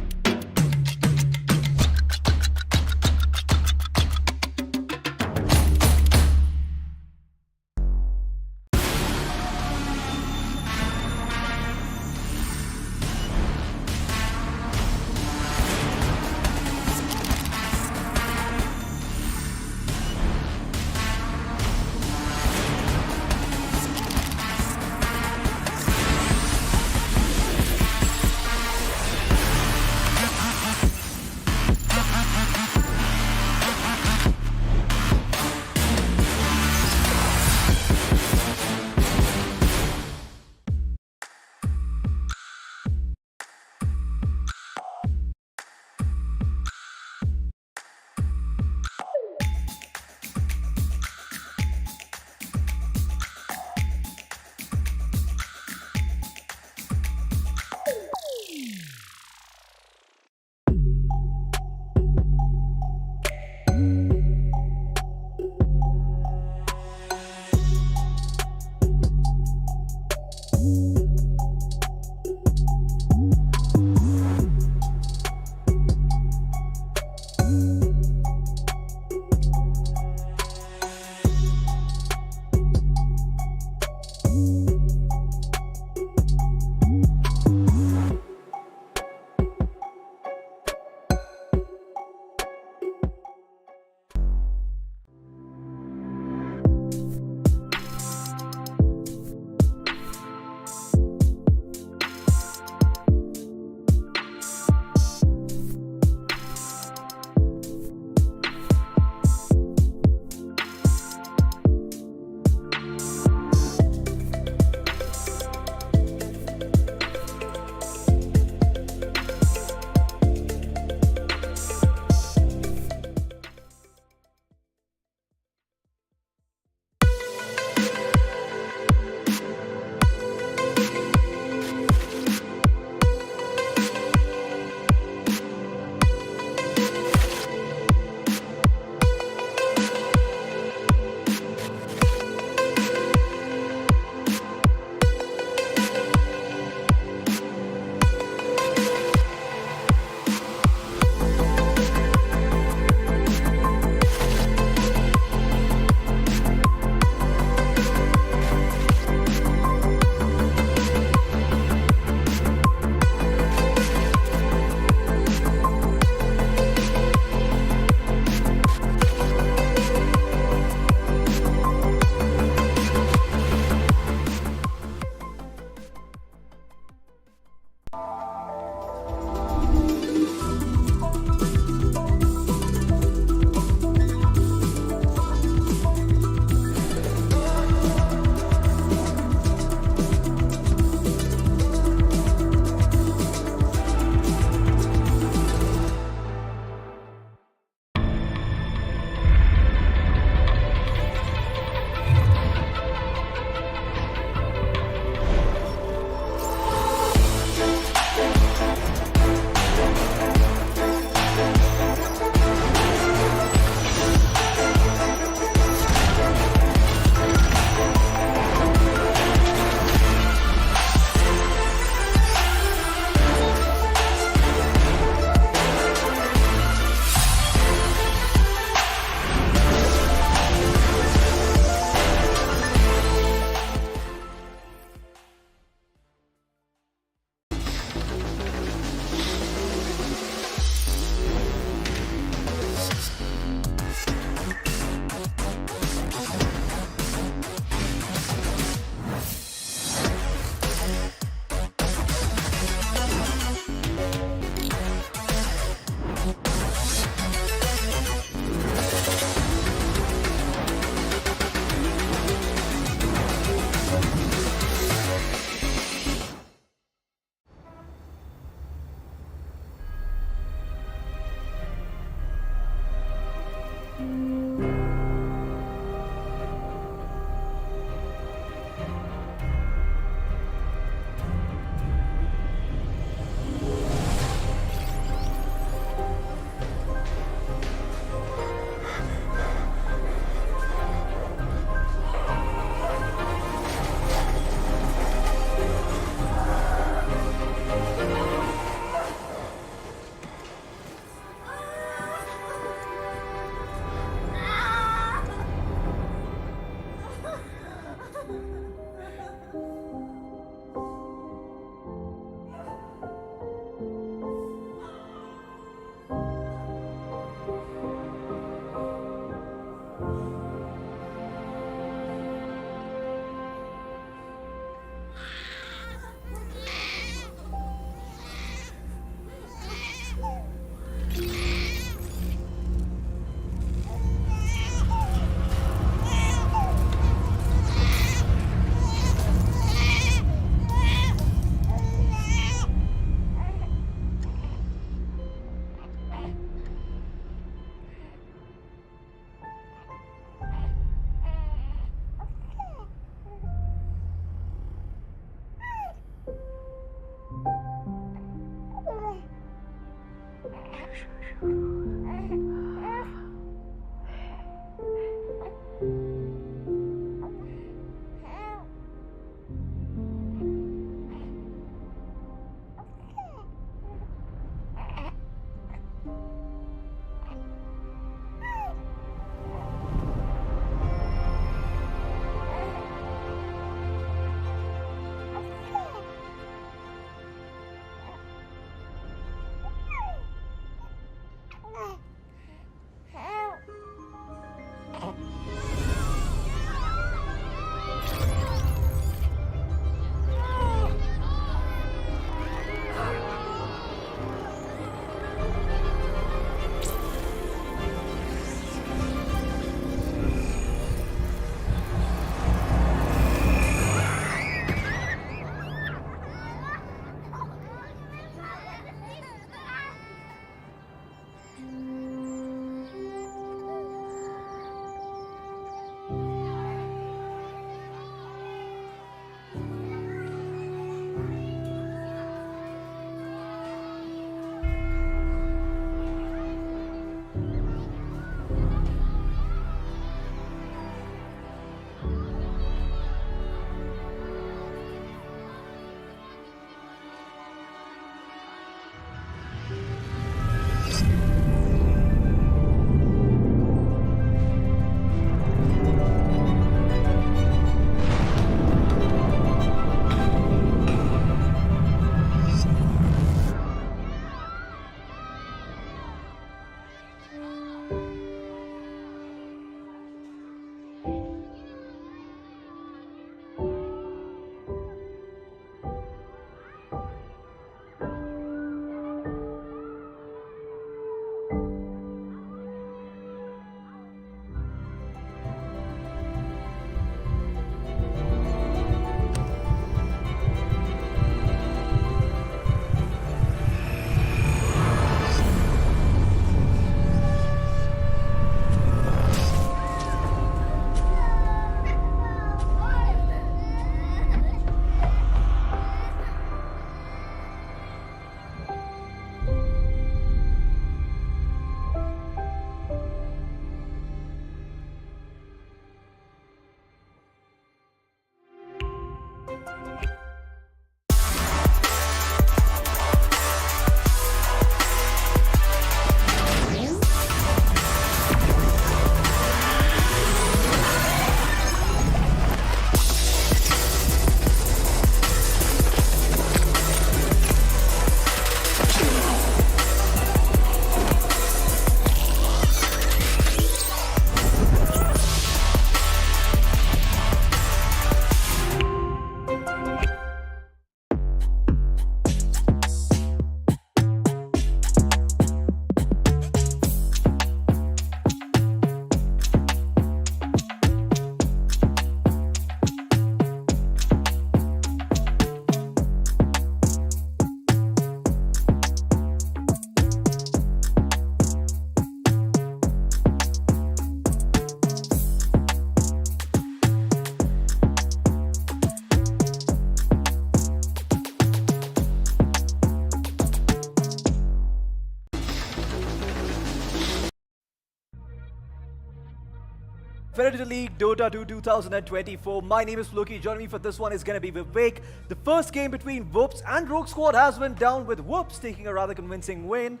Predator League Dota 2 2024. My name is Floki. Joining me for this one is going to be Vivek. The first game between Whoops and Rogue Squad has went down with Whoops taking a rather convincing win.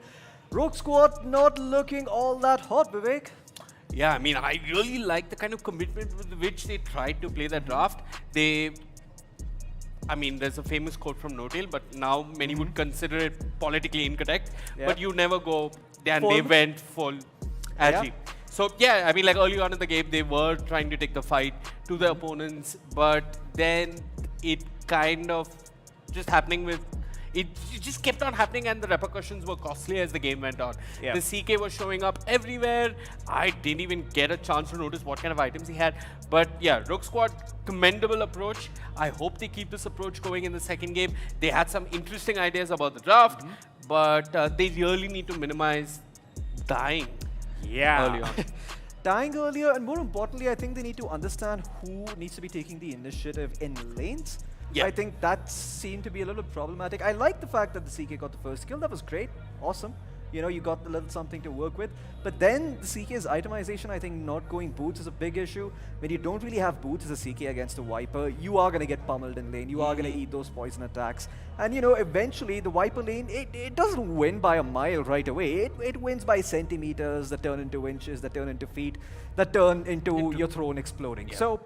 Rogue Squad not looking all that hot, Vivek. Yeah, I mean, I really like the kind of commitment with which they tried to play the draft. I mean, there's a famous quote from No Tail, but now many would consider it politically incorrect. Yeah. But you never go, and Full. they went full Yeah. ag. So yeah, I mean, like early on in the game, they were trying to take the fight to the opponents, but then it kind of just happening with. It just kept on happening, and the repercussions were costly as the game went on. Yeah. The CK was showing up everywhere. I didn't even get a chance to notice what kind of items he had. But yeah, Rogue Squad, commendable approach. I hope they keep this approach going in the second game. They had some interesting ideas about the draft, but they really need to minimize dying early on. Dying earlier, and more importantly, I think they need to understand who needs to be taking the initiative in lanes. Yeah. I think that seemed to be a little problematic. I like the fact that the CK got the first kill. That was great. Awesome. You know, you got a little something to work with. But then the CK's itemization, I think not going boots is a big issue. When you don't really have boots as a CK against a Viper, you are going to get pummeled in lane. You are going to eat those poison attacks. And, you know, eventually the Viper lane, it doesn't win by a mile right away. It wins by centimeters that turn into inches, that turn into feet, that turn into your throne exploding. Yeah. So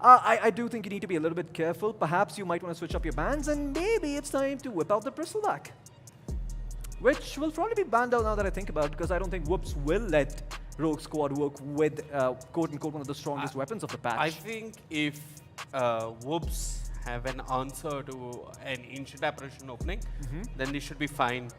I do think you need to be a little bit careful. Perhaps you might want to switch up your bans, and maybe it's time to whip out the bristleback, which will probably be banned out now that I think about it, because I don't think Whoops will let Rogue Squad work with quote-unquote one of the strongest weapons of the patch. I think if Whoops have an answer to an ancient apparition opening, then they should be fine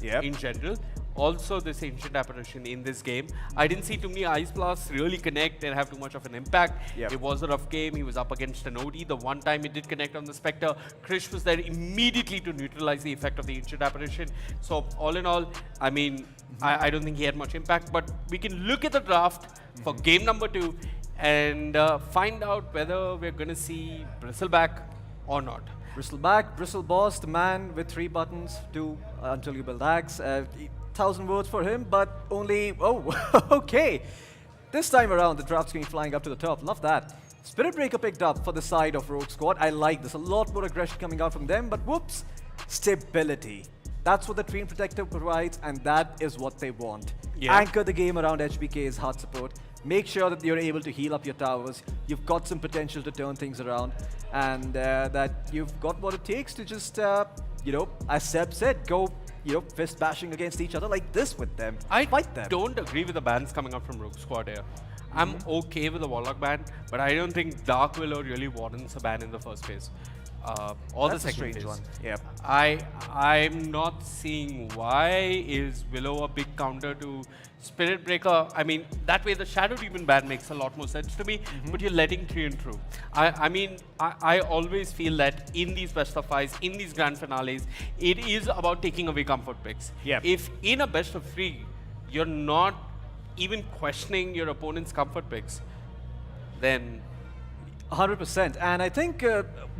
Yep. in general. Also, this ancient apparition in this game, I didn't see too many Ice Blasts really connect and have too much of an impact. Yep. It was a rough game. He was up against an OD. The one time it did connect on the Spectre, Krish was there immediately to neutralize the effect of the ancient apparition. So all in all, I mean, I don't think he had much impact, but we can look at the draft for game number 2 and find out whether we're going to see Bristleback or not. Bristleback, Bristle Boss, the man with 3 buttons, 2 until you build axe. 1,000 words for him, but only, oh, okay. This time around, the draft's going flying up to the top. Love that. Spirit Breaker picked up for the side of Rogue Squad. I like this. A lot more aggression coming out from them, but whoops, stability. That's what the Train Protector provides, and that is what they want. Yeah. Anchor the game around HBK's hard support. Make sure that you're able to heal up your towers. You've got some potential to turn things around, and that you've got what it takes to just, you know, as Seb said, go, you know, fist bashing against each other like this with them. I Fight them. don't agree with the bans coming out from Rogue Squad here. I'm okay with the Warlock ban, but I don't think Dark Willow really warrants a ban in the first phase. Or That's the a second strange phase. one. Yep. I'm not seeing why is Willow a big counter to Spirit Breaker. I mean, that way the Shadow Demon ban makes a lot more sense to me, but you're letting 3 and through. I mean, I always feel that in these best of 5s, in these grand finales, it is about taking away comfort picks. Yep. If in a best of 3, you're not even questioning your opponent's comfort picks, then 100%. And I think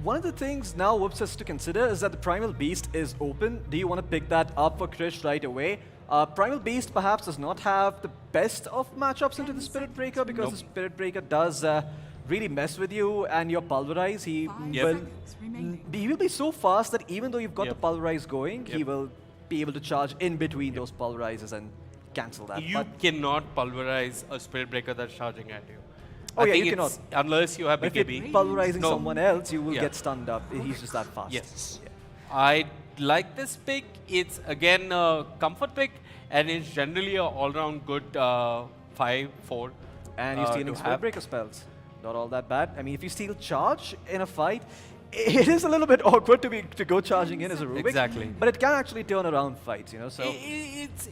one of the things now Whoops has to consider is that the Primal Beast is open. Do you want to pick that up for Krish right away? Primal Beast perhaps does not have the best of matchups into the Spirit Breaker, because the Spirit Breaker does really mess with you and your Pulverize. He will be so fast that even though you've got the Pulverize going, he will be able to charge in between those Pulverizes and cancel that. you cannot pulverize a Spirit Breaker that's charging at you. Oh, I yeah, think you it's- cannot. Unless you have But if BKB. you're pulverizing No. someone else, you will Yeah. get stunned up. He's just that fast. Yes. I like this pick. It's again a comfort pick, and it's generally a all-round good 5-4. And you're stealing to Spirit have. Breaker spells. Not all that bad. I mean, if you steal Charge in a fight, it is a little bit awkward to go charging in as a Rubik. Exactly. But it can actually turn around fights, you know. So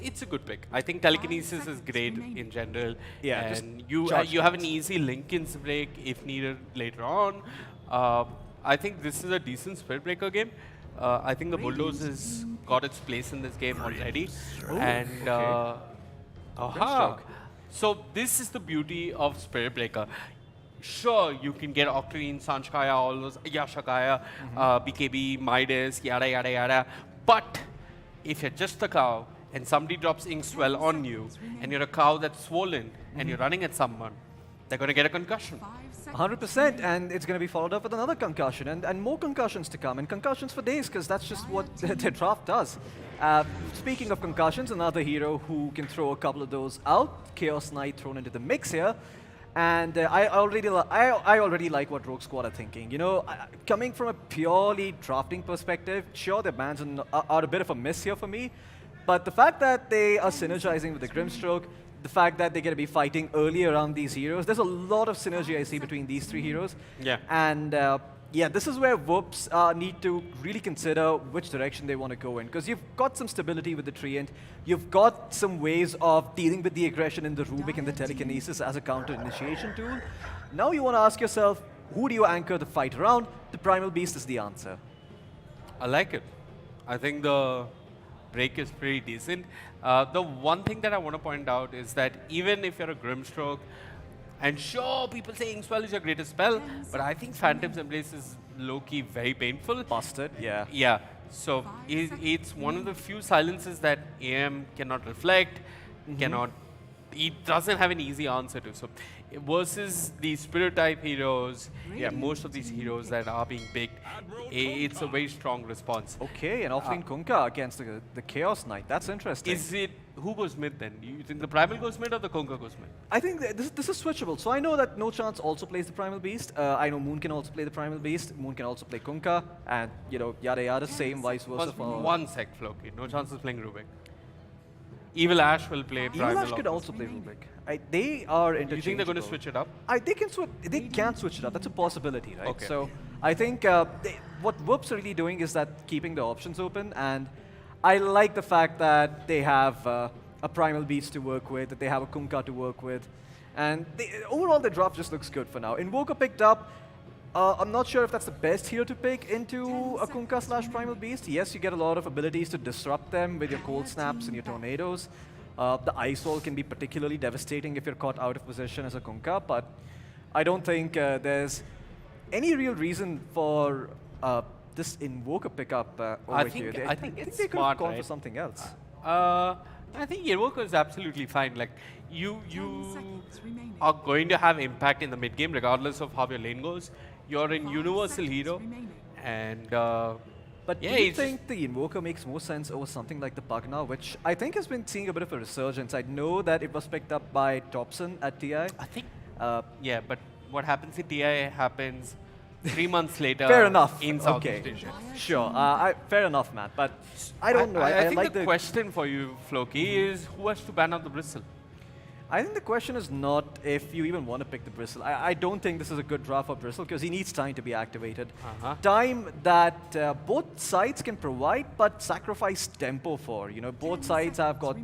It's a good pick. I think telekinesis is great in general. Yeah, just and you charge you have an spells. easy Lincoln's break if needed later on. I think this is a decent Spirit Breaker game. I think the Bulldoze has got its place in this game already. And aha. So this is the beauty of Spirit Breaker. Sure, you can get Octarine, Sanchkaya, all those, Yashakaya, BKB, Midas, yada yada yada. But if you're just a cow and somebody drops Inkswell on you, and you're a cow that's swollen, and you're running at someone, they're going to get a concussion. 100%, and it's going to be followed up with another concussion, and more concussions to come, and concussions for days, because that's just what the draft does. Speaking of concussions, another hero who can throw a couple of those out, Chaos Knight thrown into the mix here, and I already like what Rogue Squad are thinking. You know, coming from a purely drafting perspective, sure, their bans are a bit of a miss here for me, but the fact that they are synergizing with the Grimstroke, the fact that they're going to be fighting early around these heroes, there's a lot of synergy I see between these three heroes. Yeah. And yeah, this is where Whoops need to really consider which direction they want to go in, because you've got some stability with the Treant, you've got some ways of dealing with the aggression in the Rubik and the Telekinesis as a counter initiation tool. Now you want to ask yourself, who do you anchor the fight around? The Primal Beast is the answer. I like it. I think the break is pretty decent. The one thing that I want to point out is that even if you're a Grimstroke, and sure, people say Inkspell is your greatest spell, but I think Phantom's Embrace is low-key very painful. Busted, yeah. Yeah, so it's one of the few silences that AM cannot reflect, cannot, it doesn't have an easy answer to. So versus the spirit type heroes, yeah, most of these heroes that are being picked, it's a very strong response. Okay, and offlane Kunkka against the Chaos Knight. That's interesting. Is it, who goes mid then? Do you think the Primal goes mid or the Kunkka goes mid? I think this is switchable. So I know that No Chance also plays the Primal Beast. I know Moon can also play the Primal Beast. Moon can also play Kunkka. And, you know, yada yada, same vice versa for... One sec, Floki. No chance of playing Rubik. Evil Ash will play Primal. Evil Ash could also play Rubik. They are interchangeable. Do you think they're going to switch it up? They can switch it up. That's a possibility, right? Okay. So I think what Whoops are really doing is that keeping the options open, and I like the fact that they have a Primal Beast to work with, that they have a Kunkka to work with, and overall the draft just looks good for now. Invoker picked up. I'm not sure if that's the best hero to pick into a Kunkka / Primal Beast. Yes, you get a lot of abilities to disrupt them with your Cold Snaps and your Tornadoes. The Ice Wall can be particularly devastating if you're caught out of position as a Kunkka, but I don't think there's any real reason for this Invoker pickup over here. I think it's they could smart, have gone right? for something else. I think Invoker is absolutely fine. Like, you are going to have impact in the mid game regardless of how your lane goes. You're in Universal Hero, and But yeah, do you it's think the Invoker makes more sense over something like the Pugna, which I think has been seeing a bit of a resurgence? I know that it was picked up by Topson at TI. I think, yeah, but what happens in TI happens 3 months later. Fair enough. In Southeast Asia. Sure. Fair enough, Matt. But I don't know. I think like the question for you, Floki, is who has to ban out the Bristle? I think the question is not if you even want to pick the Bristle. I don't think this is a good draft for Bristle because he needs time to be activated. Time that both sides can provide but sacrifice tempo for. You know, both sides have got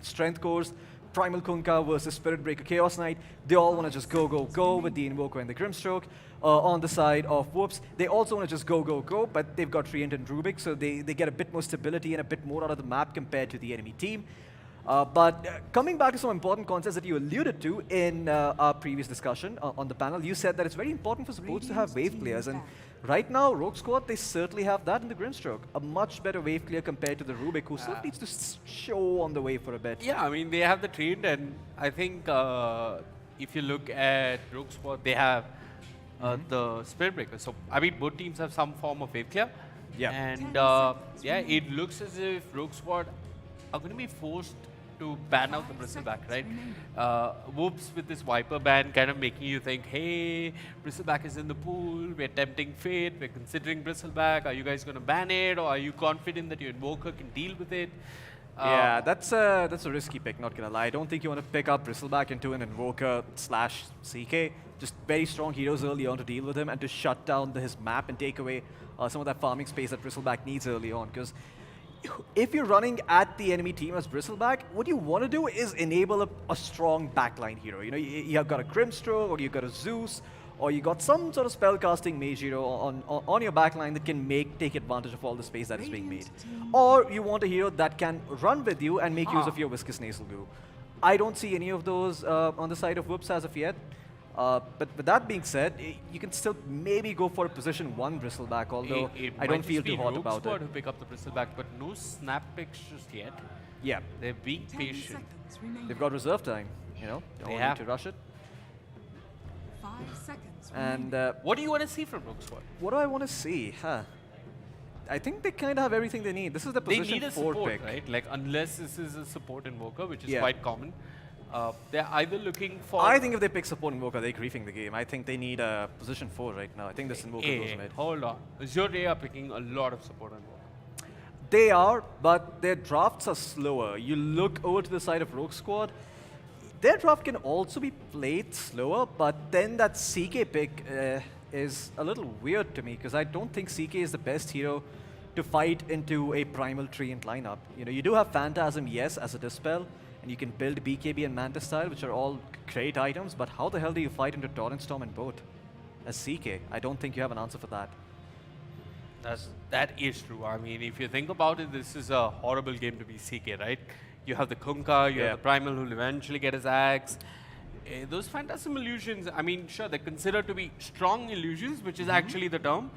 strength cores, Primal Kunkka versus Spirit Breaker Chaos Knight. They all want to just go, go, go with the Invoker and the Grimstroke. On the side of Whoops, they also want to just go, go, go, but they've got Treant and Rubik, so they get a bit more stability and a bit more out of the map compared to the enemy team. But coming back to some important concepts that you alluded to in our previous discussion on the panel, you said that it's very important for supports to have wave players. And right now, Rogue Squad, they certainly have that in the Grimstroke. A much better wave player compared to the Rubik, who still needs to show on the wave for a bit. Yeah, I mean, they have the Treant, and I think if you look at Rogue Squad, they have the Spirit Breaker. So, I mean, both teams have some form of wave clear. Yeah. And yeah, it looks as if Rogue Squad are going to be forced to ban out the Bristleback, right? Whoops with this Viper ban kind of making you think, hey, Bristleback is in the pool, we're tempting fate, we're considering Bristleback, are you guys going to ban it, or are you confident that your Invoker can deal with it? Yeah, that's a risky pick, not gonna lie. I don't think you want to pick up Bristleback into an Invoker / CK. Just very strong heroes early on to deal with him and to shut down his map and take away some of that farming space that Bristleback needs early on. Because if you're running at the enemy team as Bristleback, what you want to do is enable a strong backline hero. You know, you've got a Grimstroke, or you've got a Zeus, or you got some sort of spellcasting mage hero on your backline that can take advantage of all the space that is being made. Or you want a hero that can run with you and make use of your Viscous Nasal Goo. I don't see any of those on the side of Whoops as of yet. But with that being said, you can still maybe go for a position 1 Bristleback, although I don't feel too hot about it. To pick up the Bristleback, but no snap picks just yet. Yeah. They're being patient. They've got reserve time, you know. Don't need to rush it. 5 seconds. And What do you want to see from Rogue Squad? what do I want to see? I think they kind of have everything they need. This is the They position need a 4 support, pick. right? Like, unless this is a support invoker, which is Yeah. quite common. They're either looking for... I think if they pick support Invoker, they're griefing the game. I think they need a position 4 right now. I think this Invoker goes mid. hold on. Azure are picking a lot of support invoker. They are, but their drafts are slower. You look over to the side of Rogue Squad, their draft can also be played slower, but then that CK pick is a little weird to me because I don't think CK is the best hero to fight into a primal treant lineup. You know, you do have Phantasm, yes, as a dispel, and you can build BKB and Manta style, which are all great items, but how the hell do you fight into Torrent Storm and both as CK? I don't think you have an answer for that. That is true. I mean, if you think about it, this is a horrible game to be CK, right? You have the Kunkka, you have the Primal who'll eventually get his axe. Those Phantasm illusions, I mean, sure, they're considered to be strong illusions, which is actually the term.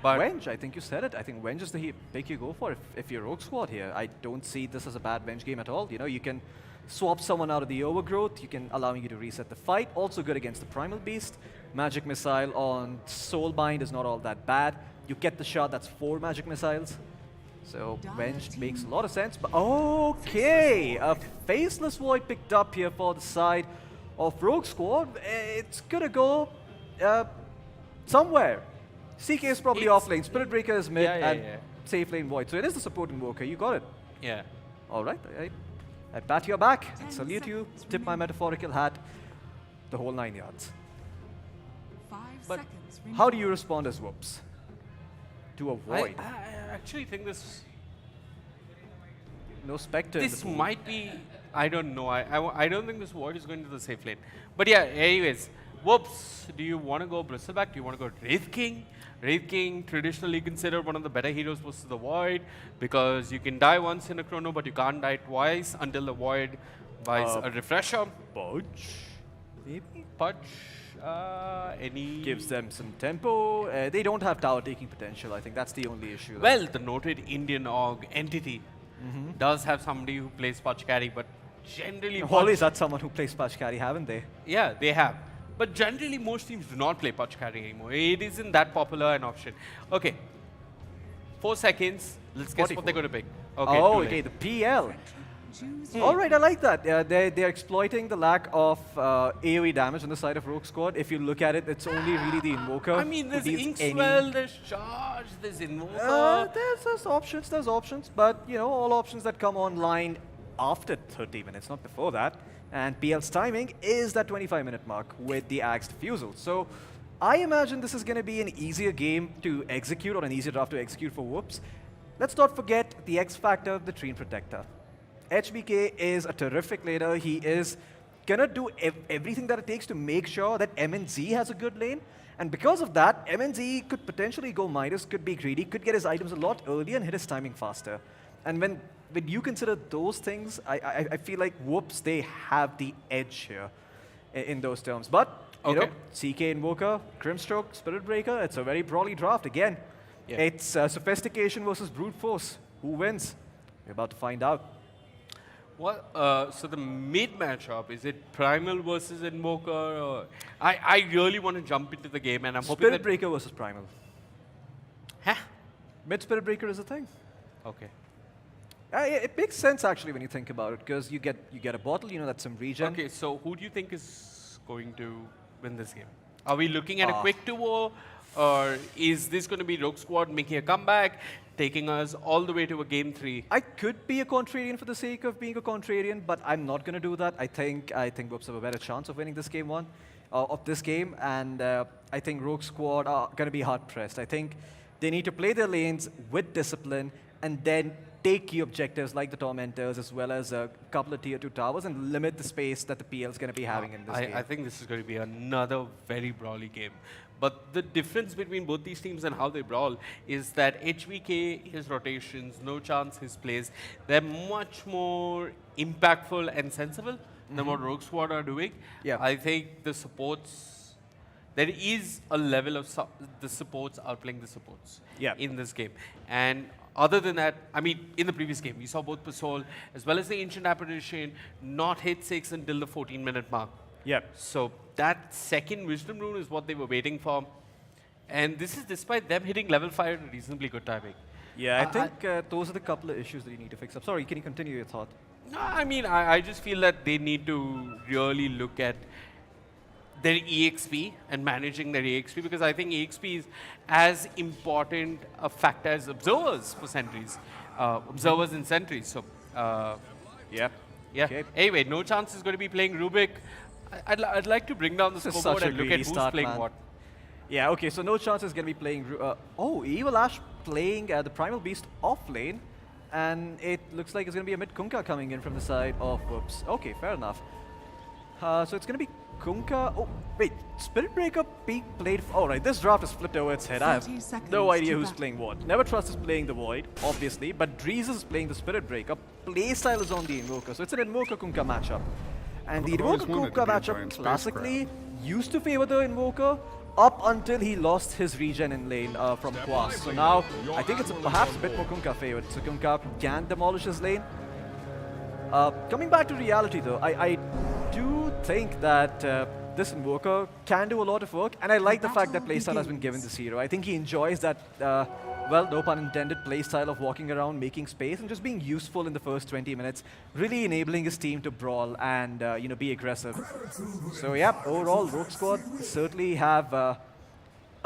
But Venge, I think you said it. I think Venge is the pick you go for if you're Rogue Squad here. I don't see this as a bad Venge game at all. You know, you can swap someone out of the Overgrowth, you can allowing you to reset the fight. Also good against the Primal Beast. Magic Missile on Soulbind is not all that bad. You get the shot, that's 4 Magic Missiles. So Venge makes a lot of sense. But okay, a Faceless Void picked up here for the side of Rogue Squad. It's gonna go somewhere. CK is probably off lane, Spirit Breaker is mid, and safe lane Void. So it is the support invoker, you got it. yeah. Alright, I pat your back, and salute you, tip my metaphorical hat, the whole 9 yards. 5 But seconds. How do you respond as Whoops? To I avoid. actually think this No Spectre. in the this pool. might be, I don't know. I don't think this Void is going to the safe lane. But yeah, anyways, Whoops, do you want to go Bristleback? Do you want to go Wraith King? Wraith King, traditionally considered one of the better heroes versus the Void, because you can die once in a chrono, but you can't die twice until the Void buys a refresher. Budge? Maybe? Pudge, any... Gives them some tempo. They don't have tower taking potential. I think that's the only issue. Well, the noted Indian org entity does have somebody who plays Pudge carry, but generally... Always had someone who plays Patch Carry, haven't they? Yeah, they have. But generally, most teams do not play Pudge carry anymore. It isn't that popular an option. Okay. 4 seconds. Let's guess what they're going to pick. Okay, Oh, too late. okay, the PL. Choose All right, I like that. They're exploiting the lack of AoE damage on the side of Rogue Squad. If you look at it, it's only really the Invoker. I mean, who there's deals Inkswell, there's Charge, there's Invoker. There's options, but you know, all options that come online after 30 minutes, not before that. And PL's timing is that 25-minute mark with the Axe Diffusal. So I imagine this is going to be an easier game to execute, or an easier draft to execute for Whoops. Let's not forget the X factor, the Treant Protector. HBK is a terrific laner. He is gonna do everything that it takes to make sure that MNZ has a good lane. And because of that, MNZ could potentially go Midas, could be greedy, could get his items a lot earlier and hit his timing faster. And when you consider those things, I feel like Whoops, they have the edge here in those terms. But, you know, CK Invoker, Grimstroke, Spirit Breaker, it's a very brawly draft. Again, it's Sophistication versus Brute Force. Who wins? We're about to find out. Well, so the mid matchup, is it Primal versus Invoker? Or I really want to jump into the game, and I'm hoping Spirit that... Breaker versus Primal. Huh? Mid Spirit Breaker is a thing. Okay. It makes sense actually when you think about it, because you get a bottle, you know, that's some regen. Okay, so who do you think is going to win this game? Are we looking at a quick 2-0, or is this going to be Rogue Squad making a comeback, taking us all the way to a game 3? I could be a contrarian for the sake of being a contrarian, but I'm not going to do that. I think Whoops have a better chance of winning this game of this game, and I think Rogue Squad are going to be hard pressed. I think they need to play their lanes with discipline, and then take key objectives like the Tormentors, as well as a couple of tier 2 towers, and limit the space that the PL is going to be having in this game. I think this is going to be another very brawly game. But the difference between both these teams and how they brawl is that HBK, his rotations, no chance his plays, they're much more impactful and sensible than what Rogue Squad are doing. Yeah. I think the supports, there is a level of the supports outplaying the supports in this game. And other than that, I mean, in the previous game, we saw both Pasol as well as the Ancient Apparition not hit 6 until the 14-minute mark. Yep. So that second Wisdom Rune is what they were waiting for. And this is despite them hitting level 5 at a reasonably good timing. Yeah, I think those are the couple of issues that you need to fix up. Sorry, can you continue your thought? No, I mean, I just feel that they need to really look at their EXP and managing their EXP, because I think EXP is as important a factor as observers for sentries, observers and sentries. So, Yeah. yeah. Okay. Anyway, no chance is going to be playing Rubik. I'd like to bring down the This is scoreboard such a and look at greedy who's start, playing man. what. Yeah, okay, so no chance is going to be playing... oh, Evil Ash playing the Primal Beast off lane. And it looks like it's going to be a mid Kunkka coming in from the side of Whoops. Okay, fair enough. So it's going to be Kunkka... Oh, wait, Spirit Breaker being played... Oh, right, this draft is flipped over its head. I have 30 seconds no idea to who's battle. playing what. Never Trust is playing the Void, obviously, but Drees is playing the Spirit Breaker. Playstyle is on the Invoker, so it's an Invoker Kunkka matchup. And the I've always Invoker wanted to Kunkka be a matchup giant classically used to favor the Invoker up until he lost his regen in lane from Quas. So now I think it's perhaps a bit more Kunkka favored. So Kunkka can demolish his lane. Coming back to reality though, I do think that this Invoker can do a lot of work, and I like the fact that playstyle has been given this hero. I think he enjoys that, well, no pun intended, playstyle of walking around, making space, and just being useful in the first 20 minutes, really enabling his team to brawl and you know, be aggressive. So yeah, overall, Rogue Squad certainly have a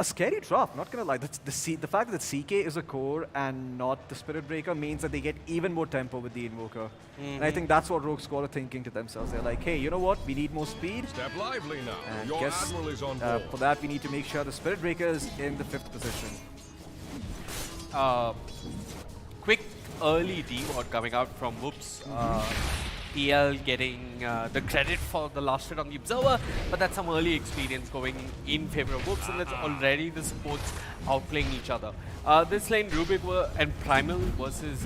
scary draft, not gonna lie. The fact that CK is a core and not the Spirit Breaker means that they get even more tempo with the Invoker. And I think that's what Rogue Squad are thinking to themselves. They're like, hey, you know what? We need more speed. Step lively now. And Your guess admiral is on board. for that, we need to make sure the Spirit Breaker is in the 5th position. Quick early D-Ward coming out from Whoops. PL getting the credit for the last hit on the Observer, but that's some early experience going in favor of Whoops, and that's already the supports outplaying each other. This lane, Rubik and Primal versus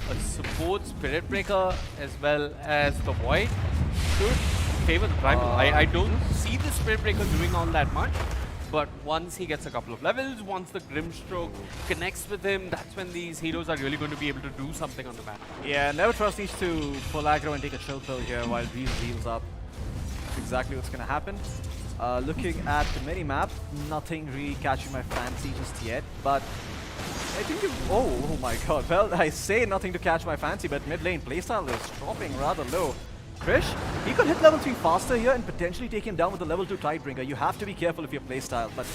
a support Spirit Breaker as well as the Void should favor the Primal. I don't see the Spirit Breaker doing all that much, but once he gets a couple of levels, once the Grimstroke connects with him, that's when these heroes are really going to be able to do something on the map. Yeah, Never Trust needs to pull aggro and take a chill pill here while Reese heals up. That's exactly what's going to happen. Looking at the mini-map, nothing really catching my fancy just yet, but I think oh my god, well, I say nothing to catch my fancy, but mid lane playstyle is dropping rather low. Krish, he could hit level 3 faster here and potentially take him down with the level 2 Tidebringer. You have to be careful of your playstyle, but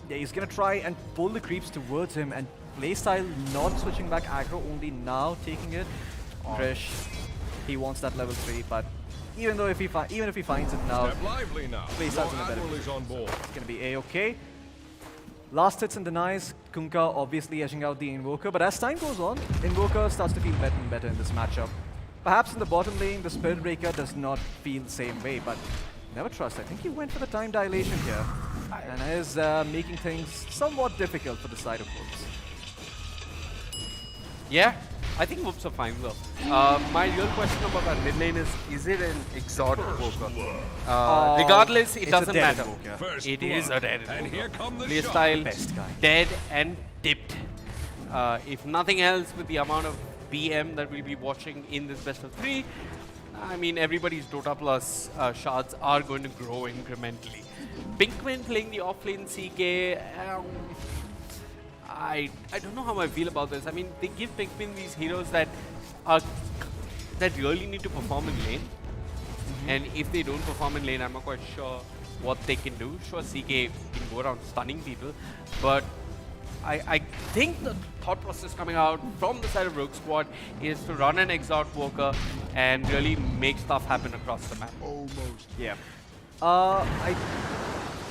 yeah, he's gonna try and pull the creeps towards him, and playstyle not switching back aggro, only now taking it. Krish, he wants that level 3, but even if he finds it now, Step lively now. playstyle's in Your a better admiral is on board. it's gonna be A-okay. Last hits and denies, Kunkka obviously edging out the Invoker, but as time goes on, Invoker starts to feel better and better in this matchup. Perhaps in the bottom lane, the Spirit Breaker does not feel the same way, but Never Trust, I think he went for the time dilation here, and is making things somewhat difficult for the side of Whoops. Yeah, I think Whoops are fine though. My real question about that mid lane is it an exotic Invoker? Regardless, it it's a doesn't dead matter. Invoker. First It blood. is a dead And here Invoker. come the Playstyle Best guy. dead and dipped. If nothing else, with the amount of BM that we'll be watching in this best of 3, I mean, everybody's Dota Plus shards are going to grow incrementally. Pinkman playing the offlane CK, I don't know how I feel about this. I mean, they give Pinkman these heroes that really need to perform in lane. And if they don't perform in lane, I'm not quite sure what they can do. Sure, CK can go around stunning people, but I think the thought process coming out from the side of Rogue Squad is to run an Exalt Walker and really make stuff happen across the map. Almost. Yeah.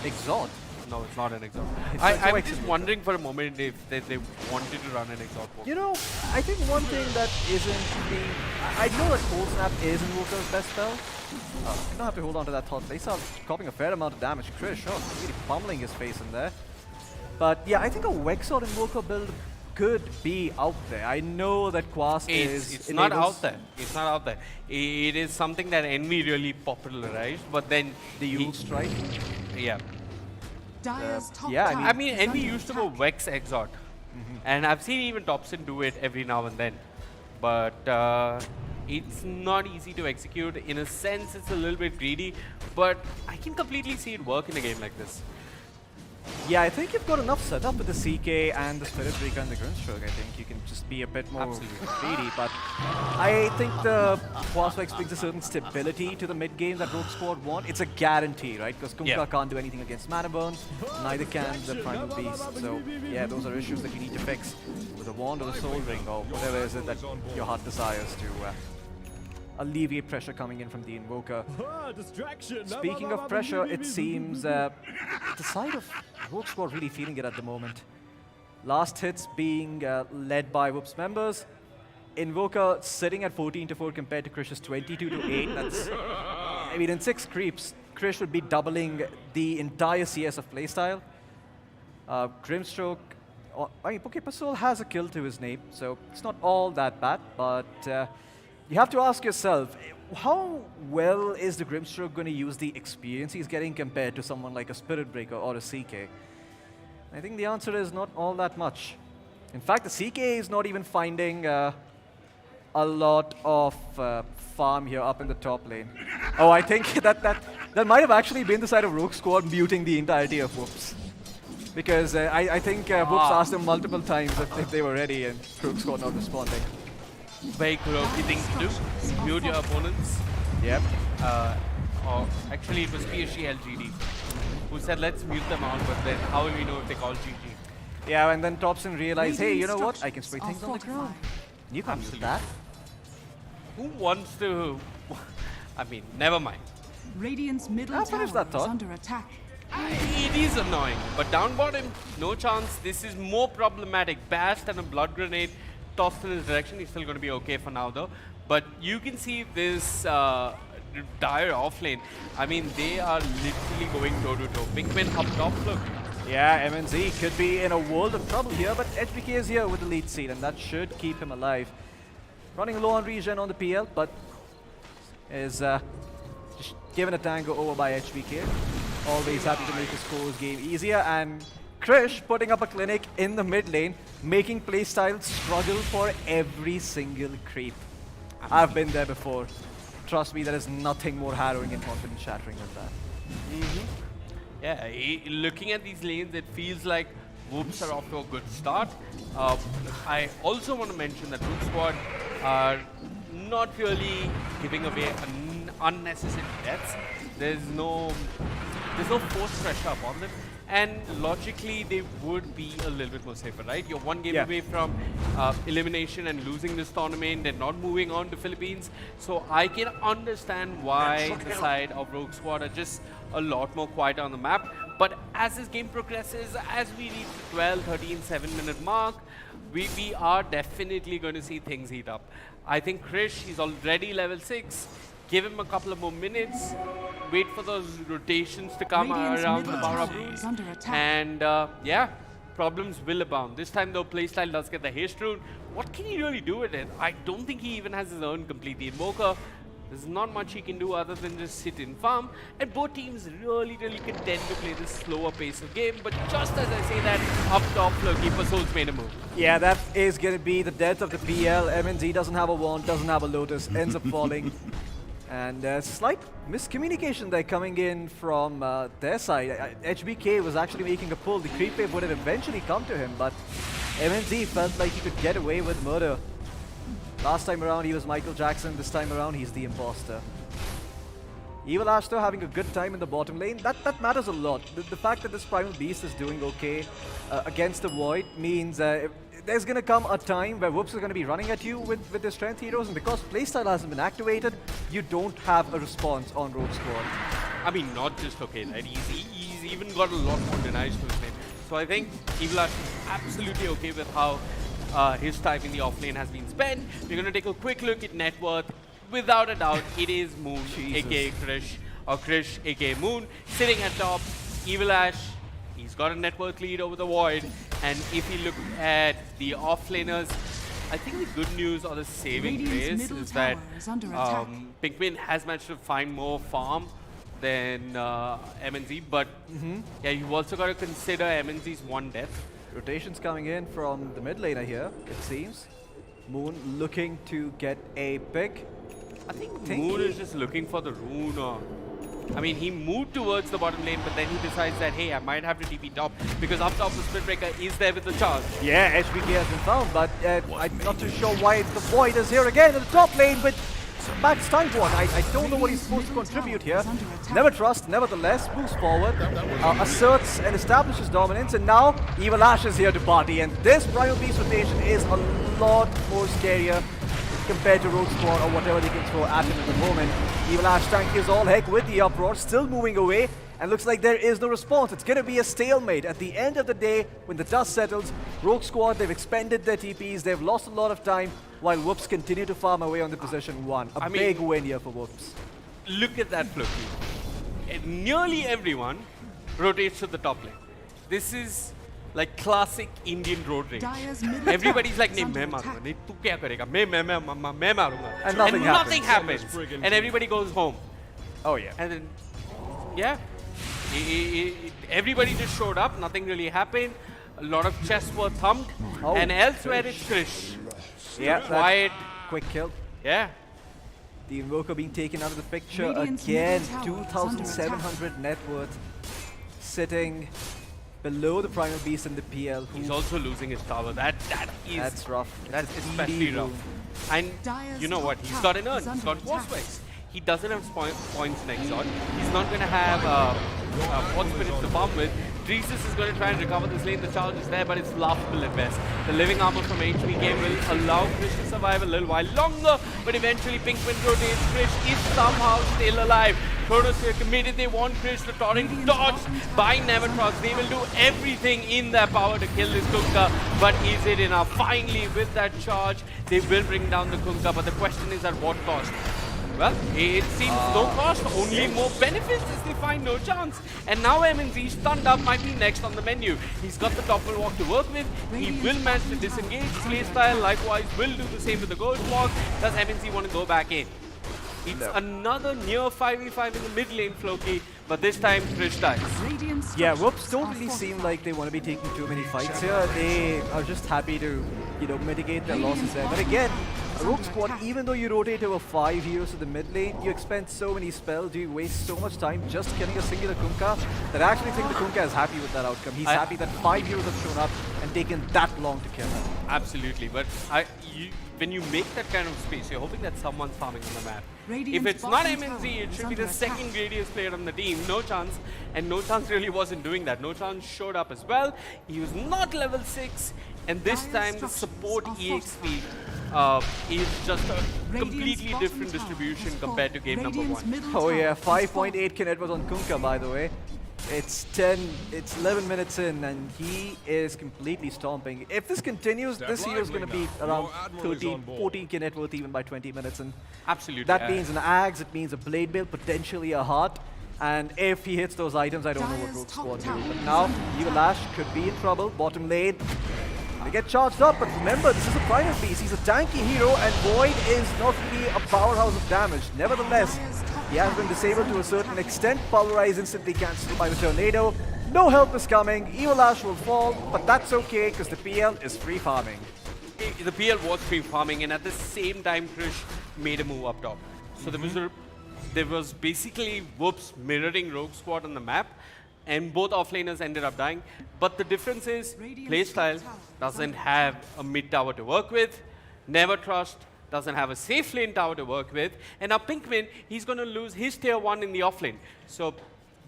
Exalt. No, it's not an Exalt. It's I was Exalt. just wondering for a moment if they wanted to run an Exalt Walker. You know, I think one thing that isn't being... I know that Cold Snap is Invoker's best spell. You don't have to hold on to that thought. They start copying a fair amount of damage. Krish, really pummeling his face in there. But yeah, I think a Vexor Invoker build could be out there. I know that Quas It's not out there. It's not out there. It is something that Envy really popularized, but then The Yule Strike. yeah. Dire's top yeah, I tower I mean, is Envy under used to go attack. Vex Exort, and I've seen even Topson do it every now and then. But It's not easy to execute. In a sense, it's a little bit greedy, but I can completely see it work in a game like this. Yeah, I think you've got enough setup with the CK and the Spirit Breaker and the Grimstroke. I think you can just be a bit more greedy, but I think the Quasflex brings a certain stability to the mid game that Rogue Squad want. It's a guarantee, right? Because Kunkka can't do anything against Mana Burn, neither can the Primal Beast. So yeah, those are issues that you need to fix with a Wand or a Soul Ring or whatever it is that your heart desires to alleviate pressure coming in from the Invoker. Speaking of pressure, it seems the side of Rogue Squad really feeling it at the moment. Last hits being led by Whoops members. Invoker sitting at 14-4 compared to Krish's 22-8. That's, I mean, in 6 creeps, Krish would be doubling the entire CS of playstyle. Grimstroke, I mean, Pokepasol has a kill to his name, so it's not all that bad, but you have to ask yourself, how well is the Grimstroke going to use the experience he's getting compared to someone like a Spirit Breaker or a CK? I think the answer is not all that much. In fact, the CK is not even finding a lot of farm here up in the top lane. Oh, I think that might have actually been the side of Rogue Squad muting the entirety of Whoops. Because I think Whoops asked them multiple times if they were ready and Rogue Squad not responding. Very Kuroki thing to do. Mute your opponents. Yep. Or actually, it was PSG LGD who said, let's mute them out, but then how will we know if they call GG? Yeah, and then Thompson realized, hey, you know what? I can spray things on the ground. You can't use that. Who wants to... I mean, never mind. Radiant's middle I'll tower finish that is thought. under attack. It is annoying, but down bottom, no chance. This is more problematic. Bast and a blood grenade tossed in his direction. He's still going to be okay for now, though. But you can see this dire offlane. I mean, they are literally going toe-to-toe. Pinkman up top, look. Yeah, MNZ could be in a world of trouble here, but HBK is here with the lead seed, and that should keep him alive. Running low on regen on the PL, but is just given a tango over by HBK. Always happy to make his foe's game easier, and Krish putting up a clinic in the mid lane, making playstyle struggle for every single creep. I've been there before. Trust me, there is nothing more harrowing and confidence shattering than that. Yeah, looking at these lanes, it feels like Whoops are off to a good start. I also want to mention that Rogue Squad are not really giving away unnecessary deaths. There's no forced pressure upon them. And logically, they would be a little bit more safer, right? You're one game away from elimination and losing this tournament and not moving on to Philippines. So I can understand why the side of Rogue Squad are just a lot more quieter on the map. But as this game progresses, as we reach the 12, 13, 7-minute mark, we are definitely going to see things heat up. I think Krish, he's already level 6. Give him a couple of more minutes. Wait for those rotations to come around the power up runes. And yeah, problems will abound. This time though, playstyle does get the haste rune. What can he really do with it? I don't think he even has his own complete. The Invoker, there's not much he can do other than just sit in farm. And both teams really contend to play this slower pace of game. But just as I say that, up top, Keeper Soul's made a move. Yeah, that is going to be the death of the PL. MNZ doesn't have a wand, doesn't have a Lotus, ends up falling. And slight miscommunication there coming in from their side. HBK was actually making a pull. The creep wave would have eventually come to him, but MNZ felt like he could get away with murder. Last time around he was Michael Jackson, this time around he's the imposter. Evil Ash though having a good time in the bottom lane, that matters a lot. The fact that this Primal Beast is doing okay against the Void means there's going to come a time where Whoops is going to be running at you with their strength heroes, and because playstyle hasn't been activated, you don't have a response on Rogue Squad. I mean, not just okay, right? He's even got a lot more denies to his name. So I think Evil Ash is absolutely okay with how his time in the offlane has been spent. We're going to take a quick look at net worth. Without a doubt, it is Moon, aka Krish, or Krish, aka Moon, sitting at top. Evil Ash, he's got a net worth lead over the Void. And if you look at the offlaners, I think the good news or the saving grace is that Pinkman has managed to find more farm than MNZ, but yeah, you've also got to consider MNZ's one death. Rotations coming in from the mid laner here, it seems. Moon looking to get a pick. I think Think Moon he- is just looking for the rune or... I mean, he moved towards the bottom lane, but then he decides that, hey, I might have to TP top because up top the Split Breaker is there with the charge. Yeah, HBK has been found, but I'm not too sure why the Void is here again in the top lane with Max Timeborn. I don't know what he's supposed to contribute here. Never trust, nevertheless, moves forward, asserts and establishes dominance, and now Evil Ash is here to party, and this Primal Beast rotation is a lot more scarier compared to Rogue Squad or whatever they can throw at him at the moment. Evil Ash tank is all heck with the uproar, still moving away, and looks like there is no response. It's gonna be a stalemate. At the end of the day, when the dust settles, Rogue Squad, they've expended their TPs, they've lost a lot of time, while Whoops continue to farm away on the position 1. A big win here for Whoops. Look at that Floki. Nearly everyone rotates to the top lane. This is like classic Indian road rage. Dyer's middle Everybody's like, tower "Nee, is main under marunga. attack. Nee, tu kya karega? Main marunga." And nothing happens. happens. And everybody goes home. Oh yeah. And then, yeah, everybody just showed up. Nothing really happened. A lot of chests were thumped. Oh, And elsewhere it's Krish. Yeah, Quiet. quick kill. Yeah. The Invoker being taken out of the picture Radiant's again. middle tower is under 2,700 net worth. Sitting below the Primal Beast in the PL. He's also losing his tower. That is That's rough. That's That's especially really rough. rough. And Dyer's you know what? top He's got an tower urn. is He's under got Force attack. Wax. He doesn't have points next on. He's not going to have Force Spirits to farm with. Dreesus is going to try and recover this lane. The challenge is there, but it's laughable at best. The living armor from HBK will allow Krish to survive a little while longer, but eventually Pinkman rotates. Krish is somehow still alive. Kronos here committed. They want Krish. The torrent dodged by Nevertrox. They will do everything in their power to kill this Kunkka, but is it enough? Finally, with that charge, they will bring down the Kunkka, but the question is at what cost? Well, it seems no cost, only more benefits as they find no chance. And now MNZ stunned up might be next on the menu. He's got the Topple Walk to work with. He will manage to disengage. Playstyle likewise will do the same with the Ghost Walk. Does MNZ want to go back in? It's another near 5v5 in the mid lane, Floki, but this time Krish dies. Radiant Yeah, structures Whoops don't are really seem fortified. like they want to be taking too many fights here. They are just happy to, mitigate their losses there. But again, a Rogue Squad, even though you rotate over 5 heroes to the mid lane, you expend so many spells, you waste so much time just killing a singular Kunkka, that I actually think the Kunkka is happy with that outcome. He's happy that 5 heroes have shown up and taken that long to kill him. Absolutely, but when you make that kind of space, you're hoping that someone's farming on the map. If Radiant's it's not bottom MNZ, tower it is should be under the second attack. greatest player on the team. No chance, and No Chance really wasn't doing that. No Chance showed up as well. He was not level 6, and this Dyer's time the structures support are EXP is just a completely bottom different tower distribution has compared to fallen. game number Radiant's 1. middle Oh tower yeah, has fallen. 5.8 kill was on Kunkka, by the way. It's 11 minutes in, and he is completely stomping. If this continues, Step this hero is going to lively be now. around Your Admiral is 13, on board. 14 kill net worth even by 20 minutes. And Absolutely. that means an Axe, it means a Blade Mail, potentially a Heart. And if he hits those items, I don't know what Dyer's Rogue top Squad will tower do. But is now, under Evil attack. Ash could be in trouble. Bottom lane. They get charged up, but remember, this is a Primal Beast. He's a tanky hero, and Void is not really a powerhouse of damage. Nevertheless, he has been disabled to a certain extent. Pulverize instantly cancelled by the Tornado. No help is coming. Evil Ash will fall, but that's okay, because the PL is free farming. The PL was free farming, and at the same time, Krish made a move up top. So there was basically Whoops mirroring Rogue Squad on the map, and both offlaners ended up dying. But the difference is, Playstyle doesn't have a mid tower to work with. Never Trust doesn't have a safe lane tower to work with. And now Pinkman, he's going to lose his tier 1 in the offlane. So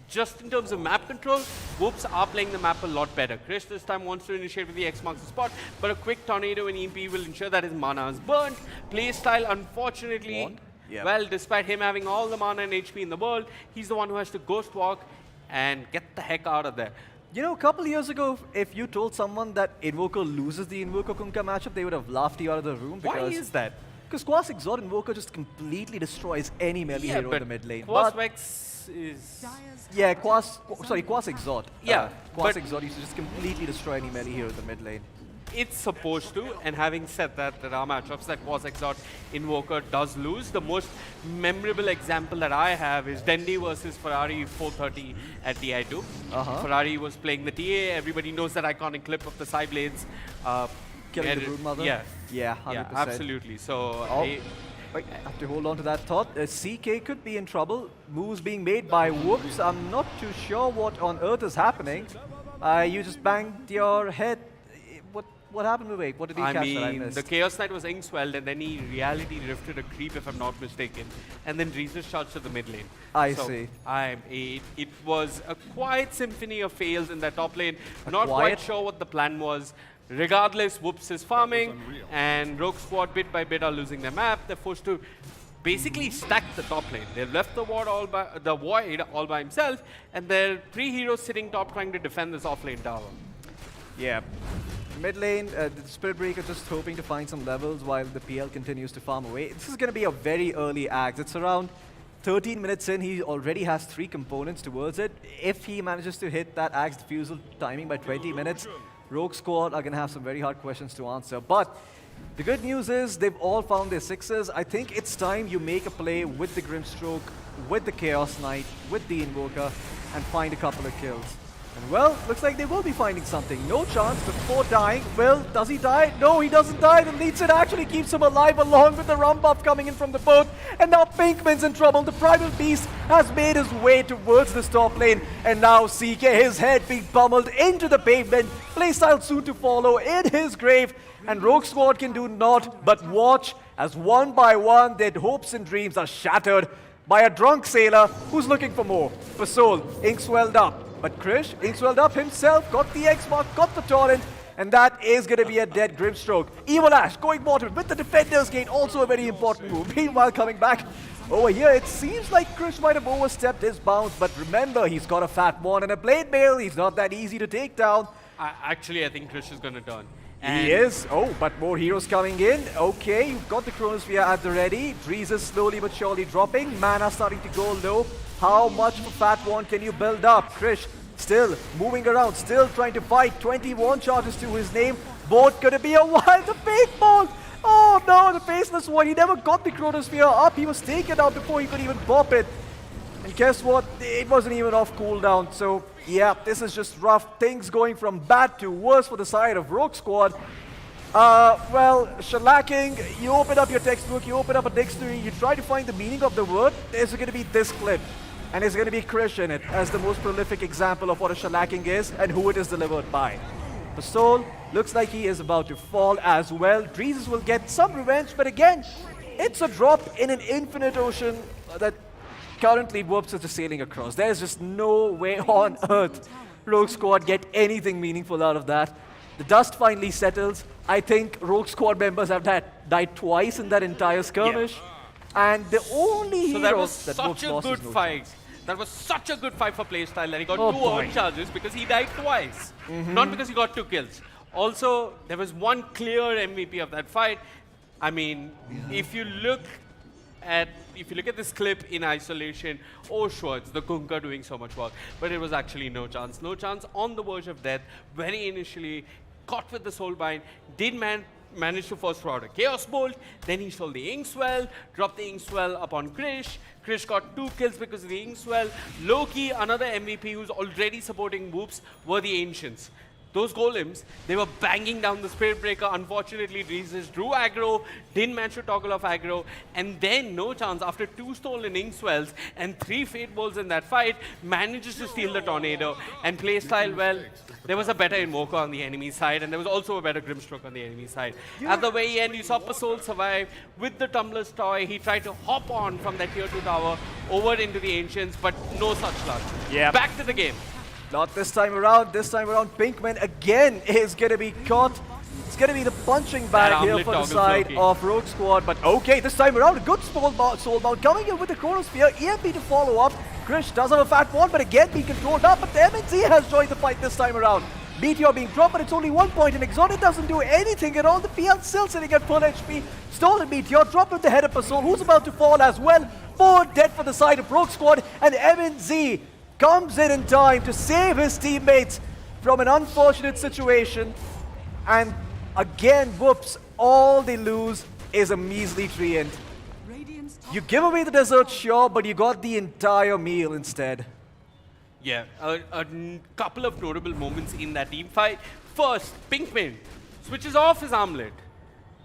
just in terms of map control, Whoops are playing the map a lot better. Krish this time wants to initiate with the X marks the spot, but a quick tornado in EMP will ensure that his mana is burnt. Playstyle, unfortunately, Yep. well, despite him having all the mana and HP in the world, he's the one who has to ghost walk and get the heck out of there. You know, a couple years ago, if you told someone that Invoker loses the Invoker Kunkka matchup, they would have laughed you out of the room. Why Because is that? Because Quas Exort Invoker just completely destroys any melee hero in the mid lane. Quas But- Vex is... Dyer's Yeah, top Quas Exort. Yeah, Quas but- Exort used to just completely destroy any melee hero in the mid lane. It's supposed to, and having said that, there are matchups that Quas Exort Invoker does lose. The most memorable example that I have is Dendi versus Ferrari 430 at TI2. Ferrari was playing the TA. Everybody knows that iconic clip of the side blades killing the broodmother. Yeah. Yeah, 100%. Yeah, absolutely. So, Oh, wait, I have to hold on to that thought. CK could be in trouble. Moves being made by Whoops. I'm not too sure what on earth is happening. You just banged your head. What happened, Vivek? What did he catch that I missed? The Chaos Knight was Inkswelled, and then he reality drifted a creep, if I'm not mistaken. And then Jesus charged to the mid lane. I So, see. It was a quiet symphony of fails in that top lane. Not quiet- quite sure what the plan was. Regardless, Whoops is farming, and Rogue Squad bit by bit are losing their map. They're forced to basically stack the top lane. They've left the void all by himself, and there are 3 heroes sitting top trying to defend this off lane tower. Yeah. Mid lane, the Spirit Breaker just hoping to find some levels while the PL continues to farm away. This is going to be a very early axe. It's around 13 minutes in. He already has 3 components towards it. If he manages to hit that axe diffusal timing by 20 minutes, Rogue Squad are going to have some very hard questions to answer. But the good news is they've all found their sixes. I think it's time you make a play with the Grimstroke, with the Chaos Knight, with the Invoker, and find a couple of kills. And well, looks like they will be finding something. No chance before dying. Will, does he die? No, he doesn't die. The lead set actually keeps him alive along with the rum buff coming in from the boat. And now Pinkman's in trouble. The Primal Beast has made his way towards this top lane. And now CK, his head being pummeled into the pavement. Playstyle soon to follow in his grave. And Rogue Squad can do naught but watch as one by one their hopes and dreams are shattered by a drunk sailor who's looking for more. For Soul, ink swelled up. But Krish, ink swelled up himself, got the X-Mark, got the Torrent, and that is going to be a dead Grimstroke. Evil Ash going bottom with the Defender's Gate, also a very important move. Meanwhile, coming back over here, it seems like Krish might have overstepped his bounds, but remember, he's got a Fat One and a Blade Mail. He's not that easy to take down. Actually, I think Krish is going to turn. He is. Oh, but more heroes coming in. Okay, you've got the Chronosphere at the ready. Breeze is slowly but surely dropping. Mana starting to go low. How much of a Fat One can you build up? Krish still moving around, still trying to fight. 21 charges to his name. Both gonna be a while. The fake ball. Oh no, the faceless one. He never got the Chronosphere up. He was taken out before he could even pop it. And guess what? It wasn't even off cooldown. So yeah, this is just rough. Things going from bad to worse for the side of Rogue Squad. Well, shellacking, you open up your textbook, you open up a dictionary, you try to find the meaning of the word. There's going to be this clip. And there's going to be Krish in it as the most prolific example of what a shellacking is and who it is delivered by. The Soul looks like he is about to fall as well. Dreezes will get some revenge, but again, it's a drop in an infinite ocean that currently Whoops is just sailing across. There's just no way on earth Rogue Squad get anything meaningful out of that. The dust finally settles. I think Rogue Squad members have died twice in that entire skirmish. And the only So that was heroes that such Whoops a lost good is no fight. chance. That was such a good fight for Playstyle that he got Oh 2 boy. earned charges because he died twice. Not because he got 2 kills. Also, there was one clear MVP of that fight. I mean, if you look at this clip in isolation, oh sure, it's the Kunkka doing so much work. But it was actually no chance. No chance, on the verge of death, very initially, caught with the Soulbind, did manage to first throw out a Chaos Bolt, then he stole the Inkswell, dropped the Inkswell upon Krish. Krish got 2 kills because of the Inkswell. Loki, another MVP who's already supporting Whoops, were the Ancients. Those golems, they were banging down the Spirit Breaker. Unfortunately, Dreezes drew aggro, didn't manage to toggle off aggro, and then no chance, after 2 stolen Inkswells and 3 Fate Bolts in that fight, manages to steal the Tornado. And Playstyle, well, there was a better Invoker on the enemy side, and there was also a better Grimstroke on the enemy side. At the very end, you saw Pasol survive with the Tumbler's Toy. He tried to hop on from that tier 2 tower over into the Ancients, but no such luck. Yeah. Back to the game. Not this time around. This time around, Pinkman again is going to be caught. It's going to be the punching bag That here armlet for the toggles side Loki. of Rogue Squad. But okay, this time around, a good soulbound coming in with the Chronosphere. EMP to follow up. Krish does have a Fat One, but again being controlled up. But the MNZ has joined the fight this time around. Meteor being dropped, but it's only 1 point, and Exotic doesn't do anything at all. The PL still sitting at full HP. Stolen Meteor, dropped with the head of Pasol, who's about to fall as well. 4 dead for the side of Rogue Squad, and MNZ comes in time to save his teammates from an unfortunate situation. And again, Whoops, all they lose is a measly treant. Radiant's top You give away the dessert, sure, but you got the entire meal instead. Yeah, a couple of notable moments in that team fight. First, Pinkman switches off his armlet,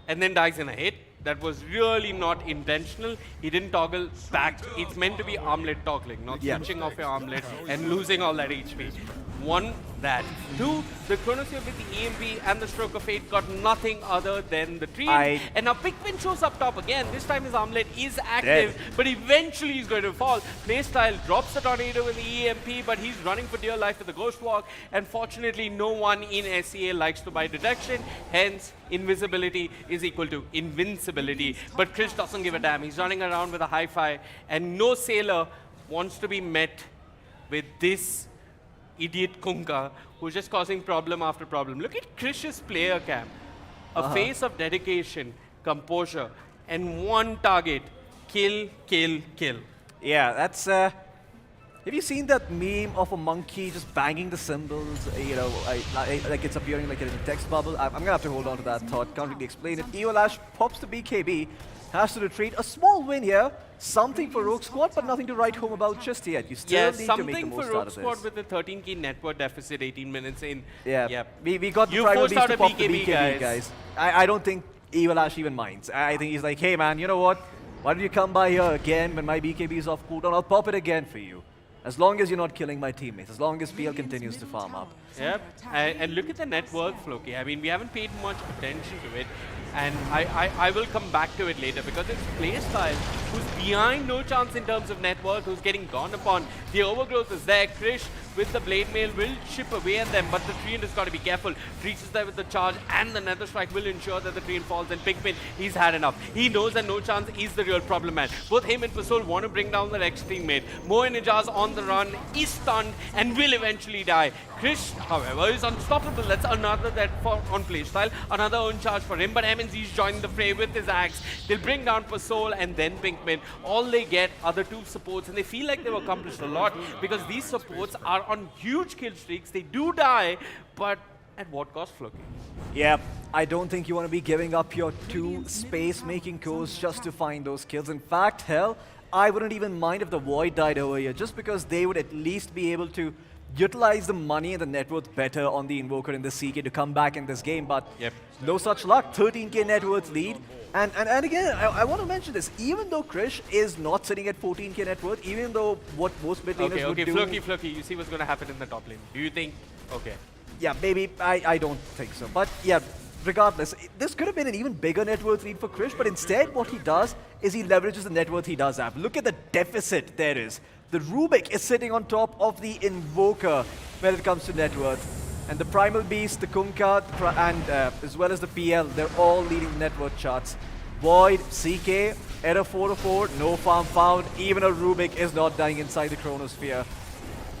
and then dies in a hit. That was really not intentional. He didn't toggle back. It's meant to be armlet toggling, not switching off your armlet and losing all that HP. One, that. Two, the Chronosphere with the EMP and the Stroke of Fate got nothing other than the Treant. And now Pikmin shows up top again. This time his armlet is active, but eventually he's going to fall. Playstyle drops the Tornado with the EMP, but he's running for dear life with the Ghost Walk. And fortunately, no one in SEA likes to buy detection. Hence, invisibility is equal to invincibility. But Chris doesn't give a damn. He's running around with a hi-fi, and no sailor wants to be met with this idiot Kunka who's just causing problem after problem. Look at Krish's player cam. A face of dedication, composure, and one target. Kill, kill, kill. Yeah, that's... have you seen that meme of a monkey just banging the cymbals? You know, like it's appearing like in a text bubble. I'm gonna have to hold on to that thought. Can't really explain it. Eolash pops the BKB, has to retreat. A small win here. Something for Rogue Squad, but nothing to write home about just yet. You still need to make the most out of this. Something for Rogue Squad with the 13k net worth deficit, 18 minutes in. Yeah, we got the priorities to pop the BKB, guys. I don't think Eolash even minds. I think he's like, hey man, you know what? Why don't you come by here again when my BKB is off cooldown? I'll pop it again for you. As long as you're not killing my teammates, as long as PL continues to farm up. Yep, and look at the network, Floki. I mean, we haven't paid much attention to it, and I will come back to it later because it's Playstyle who's behind no chance in terms of network, who's getting gone upon. The overgrowth is there. Krish with the Blade Mail will chip away at them, but the Treant has got to be careful. Reaches there with the charge, and the Nether Strike will ensure that the Treant falls, and Pikmin, he's had enough. He knows that no chance is the real problem, man. Both him and Pasol want to bring down their ex-teammate. Moe Nijaz on the run, is stunned, and will eventually die. Krish, however, is unstoppable. That's another that on Playstyle, another own charge for him, but MNZ's joining the fray with his axe. They'll bring down Pasol and then Pinkman. All they get are the two supports, and they feel like they've accomplished a lot because these supports are on huge kill streaks. They do die, but at what cost, Floki? Yep, I don't think you want to be giving up your two space-making cores just to find those kills. In fact, hell, I wouldn't even mind if the Void died over here, just because they would at least be able to utilize the money and the net worth better on the Invoker and the CK to come back in this game, but no such luck. 13k net worth lead. And again, I want to mention this, even though Krish is not sitting at 14k net worth, even though what most mid laners would do... Floki, you see what's going to happen in the top lane. Do you think... Okay. Yeah, maybe. I don't think so. But yeah, regardless, this could have been an even bigger net worth lead for Krish, but instead what he does is he leverages the net worth he does have. Look at the deficit there is. The Rubik is sitting on top of the Invoker when it comes to net worth. And the Primal Beast, the Kunkka, and as well as the PL, they're all leading the net worth charts. Void, CK, error 404, no farm found. Even a Rubik is not dying inside the Chronosphere.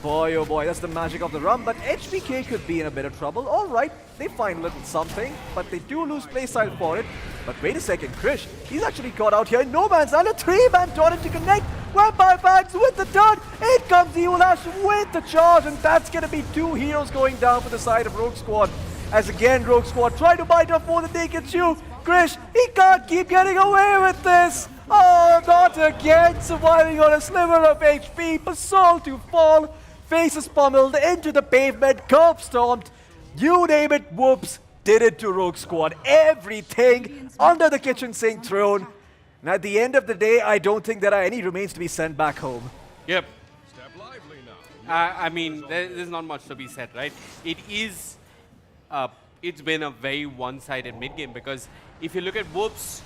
Boy, oh boy, that's the magic of the run. But HBK could be in a bit of trouble. All right, they find a little something, but they do lose playstyle for it. But wait a second, Krish, he's actually caught out here in no man's land. A 3-man torrent to connect. Vampire Bags with the turn. In comes Eolash with the charge, and that's going to be two heroes going down for the side of Rogue Squad. As again, Rogue Squad try to bite off more than they can chew. Krish, he can't keep getting away with this. Oh, not again. Surviving on a sliver of HP. Pasol to fall. Faces pummeled into the pavement. Curb stomped. You name it, whoops. Did it to Rogue Squad. Everything under the kitchen sink thrown. And at the end of the day, I don't think there are any remains to be sent back home. Yep. Step lively now. I mean, there's not much to be said, right? It is... it's been a very one-sided mid-game because if you look at Whoops,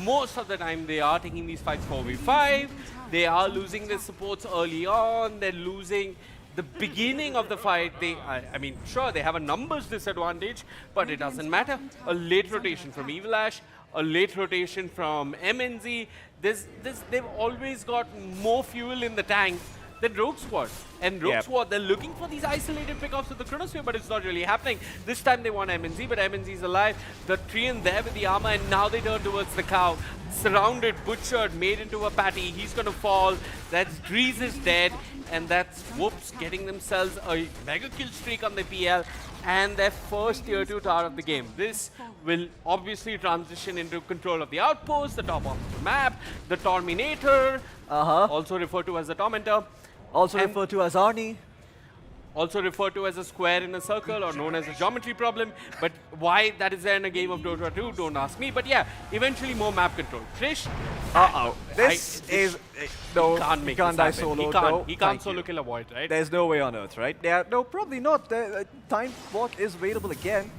most of the time they are taking these fights 4v5. They are losing their supports early on. They're losing the beginning of the fight. I mean, sure, they have a numbers disadvantage, but it doesn't matter. A late rotation from Evilash, a late rotation from MNZ. They've always got more fuel in the tank than Rogue Squad. And Rogue Squad, they're looking for these isolated pickoffs with the Chronosphere, but it's not really happening. This time they want MNZ, but MNZ's alive. The Treant there with the armor, and now they turn towards the cow. Surrounded, butchered, made into a patty. He's gonna fall. That's Drees is dead, and that's Whoops getting themselves a mega kill streak on the PL and their first tier 2 tower of the game. This will obviously transition into control of the outpost, the top of the map, the Torminator, also referred to as the Tormentor. Also referred to as Arnie. also referred to as a square in a circle or known as a geometry problem. But why that is there in a game of Dota 2, don't ask me. But yeah, eventually more map control. Krish, This is no. can't make He can't this die happen. solo. He can't. no, He can't thank solo you. kill a void, right? There's no way on earth, right? Yeah, no, probably not. The time walk is available again.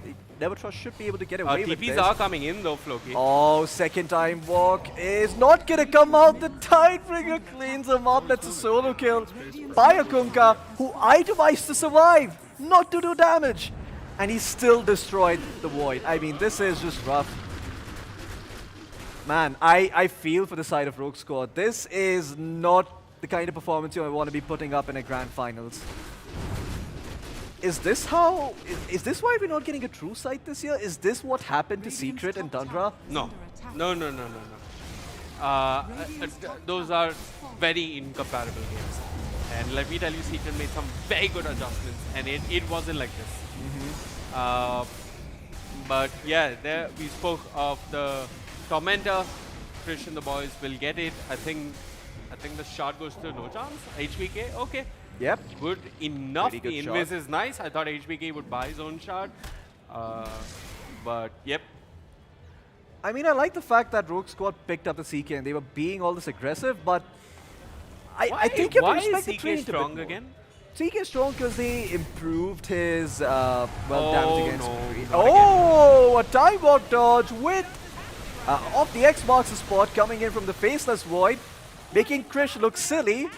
Nevertrust should be able to get away with TPs this. are coming in though, Floki. Oh, second time walk is not gonna come out. The Tidebringer cleans him up. That's a solo kill by a Kunkka, who itemized to survive, not to do damage. And he still destroyed the void. I mean, this is just rough. Man, I feel for the side of Rogue Squad. This is not the kind of performance you want to be putting up in a grand finals. Is this how? Is this why we're not getting a true sight this year? Is this what happened to Secret and Tundra? No. No. Those are very incomparable games. And let me tell you, Secret made some very good adjustments, and it wasn't like this. But yeah, there we spoke of the Tormentor. Krish and the boys will get it. I think the shot goes to no chance. HBK, okay. Yep. Good enough. Pretty good The shot. invis is nice. I thought HBK would buy his own shot. But yep. I mean, I like the fact that Rogue Squad picked up the CK and they were being all this aggressive, but I think you have Why to respect is the CK training a bit strong more. again? CK is strong because they improved his damage against no, Creed. not Oh, a time walk dodge with off the X marks the spot, coming in from the faceless void, making Krish look silly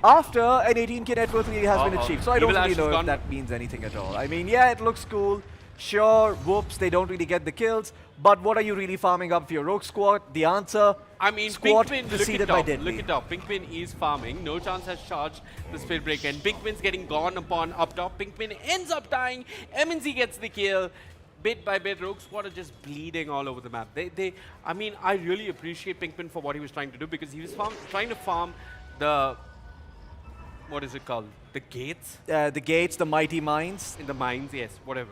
after an 18k net worth lead has been achieved. So I don't Evil Ash really is know if gone. that means anything at all. I mean, yeah, it looks cool. Sure, whoops, they don't really get the kills. But what are you really farming up for your Rogue Squad? The answer, I mean, squad Pinkman, look preceded it by up. Deadly. Look it up. Pinkman is farming. No chance has charged the Spirit Break, and Pinkman's getting gone upon up top. Pinkman ends up dying. MNZ gets the kill. Bit by bit, Rogue Squad are just bleeding all over the map. I mean, I really appreciate Pinkman for what he was trying to do, because he was trying to farm the, what is it called? The gates? The gates, the mighty mines. In the mines, yes, whatever.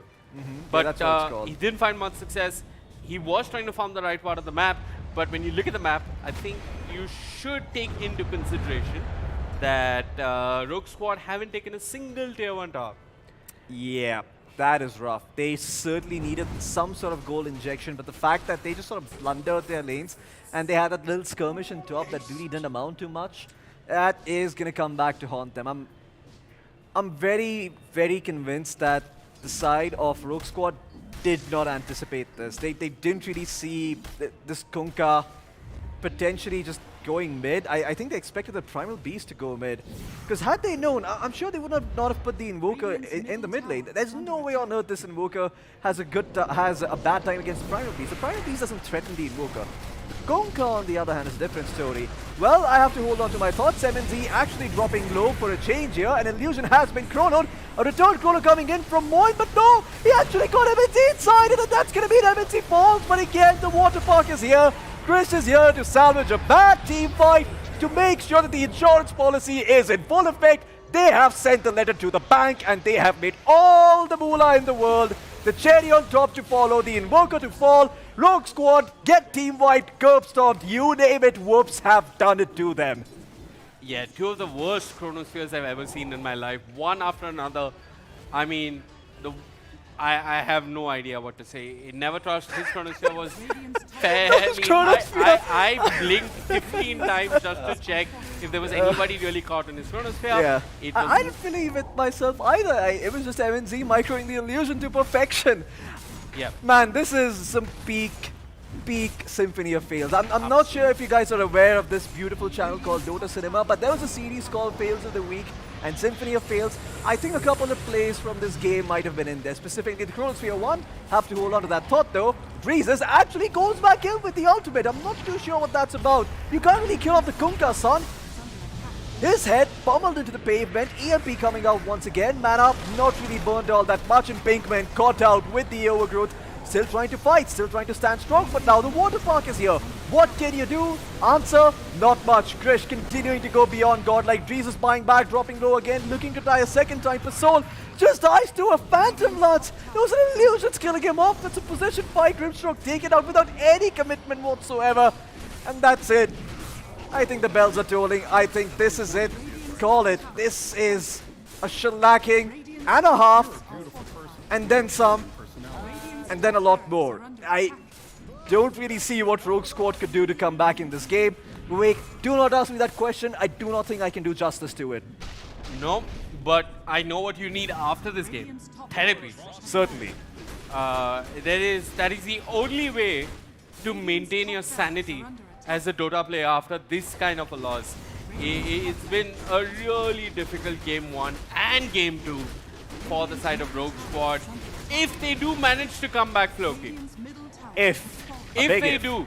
But that's what it's called. he didn't find much success. He was trying to farm the right part of the map, but when you look at the map, I think you should take into consideration that Rogue Squad haven't taken a single tier 1 tower. Yeah, that is rough. They certainly needed some sort of goal injection, but the fact that they just sort of blundered their lanes and they had that little skirmish on top that really didn't amount to much, that is going to come back to haunt them. I'm very, very convinced that the side of Rogue Squad did not anticipate this. They didn't really see this Kunkka potentially just going mid. I think they expected the Primal Beast to go mid. Because had they known, I'm sure they would not have put the Invoker in the mid lane. There's no way on earth this Invoker has a bad time against the Primal Beast. The Primal Beast doesn't threaten the Invoker. Kunkka, on the other hand, is a different story. Well, I have to hold on to my thoughts. MNZ actually dropping low for a change here. An illusion has been chronoed. A return chrono coming in from Moin, but no! He actually got MNZ inside, and that's going to mean MNZ falls. But again, the water park is here. Chris is here to salvage a bad team fight, to make sure that the insurance policy is in full effect. They have sent the letter to the bank, and they have made all the moolah in the world. The cherry on top to follow, the Invoker to fall. Rogue Squad, get team wiped, curb stomped, you name it, whoops have done it to them. Yeah, two of the worst Chronospheres I've ever seen in my life, one after another. I mean, I have no idea what to say. Nevertrust, his Chronosphere was fairly... I blinked 15 times just to check if there was anybody really caught in his Chronosphere. Yeah, It was I didn't believe it myself either. It was just MNZ microing the illusion to perfection. Yeah. Man, this is some peak Symphony of Fails. I'm not sure if you guys are aware of this beautiful channel called Dota Cinema, but there was a series called Fails of the Week and Symphony of Fails. I think a couple of plays from this game might have been in there, specifically the Chronosphere one. Have to hold on to that thought though. Dreezes actually goes back in with the ultimate. I'm not too sure what that's about. You can't really kill off the Kunkka, son. His head pummeled into the pavement, EMP coming out once again. Mana not really burned all that much, and Pinkman caught out with the overgrowth. Still trying to fight, still trying to stand strong, but now the water park is here. What can you do? Answer, not much. Krish continuing to go beyond God, like Jesus buying back, dropping low again, looking to die a second time for Soul. Just dies to a Phantom Lance. There was an illusion killing him off. It's a position fight, Grimstroke taken out without any commitment whatsoever. And that's it. I think the bells are tolling. I think this is it. Call it. This is a shellacking and a half, and then some, and then a lot more. I don't really see what Rogue Squad could do to come back in this game. Wait, do not ask me that question. I do not think I can do justice to it. No, but I know what you need after this game. Therapy. Certainly. That is the only way to maintain your sanity as a Dota player after this kind of a loss. It's been a really difficult game 1 and game 2 for the side of Rogue Squad. If they do manage to come back, Floki. If They do,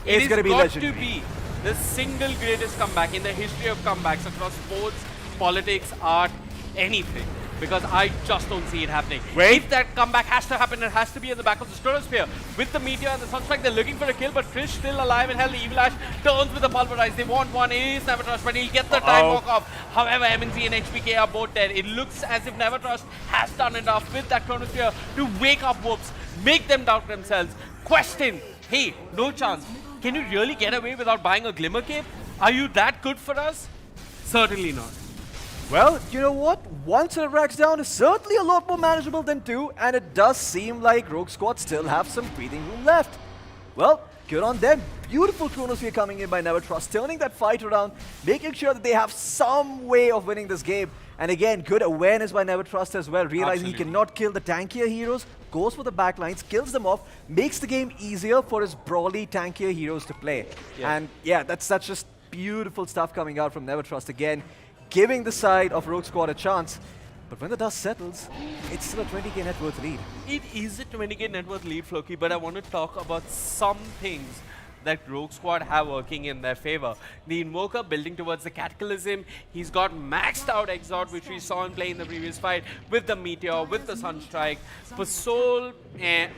It's it gonna is be got legendary. to be the single greatest comeback in the history of comebacks across sports, politics, art, anything. Because I just don't see it happening. Wait. If that comeback has to happen, it has to be in the back of the Stratosphere. With the Meteor and the Sunstrike, they're looking for a kill, but Trish still alive and held. The Evil Ash turns with the Pulverize. They want one. It is Nevertrust, but he'll get the time walk off. However, MNC and HPK are both dead. It looks as if Nevertrust has done enough with that Chronosphere to wake up Whoops, make them doubt themselves, question, hey, no chance. Can you really get away without buying a Glimmer Cape? Are you that good for us? Certainly not. Well, you know what? One set of racks down is certainly a lot more manageable than 2, and it does seem like Rogue Squad still have some breathing room left. Well, good on them. Beautiful Chronosphere coming in by Nevertrust, turning that fight around, making sure that they have some way of winning this game. And again, good awareness by Nevertrust as well, realizing he Absolutely. cannot kill the tankier heroes, goes for the backlines, kills them off, makes the game easier for his brawly tankier heroes to play. Yeah. And yeah, that's just beautiful stuff coming out from Nevertrust again, giving the side of Rogue Squad a chance. But when the dust settles, it's still a 20k net worth lead. It is a 20k net worth lead, Floki, but I want to talk about some things that Rogue Squad have working in their favor. The Invoker building towards the Cataclysm. He's got maxed out Exort, which we saw him play in the previous fight, with the Meteor, with the Sunstrike. For Soul,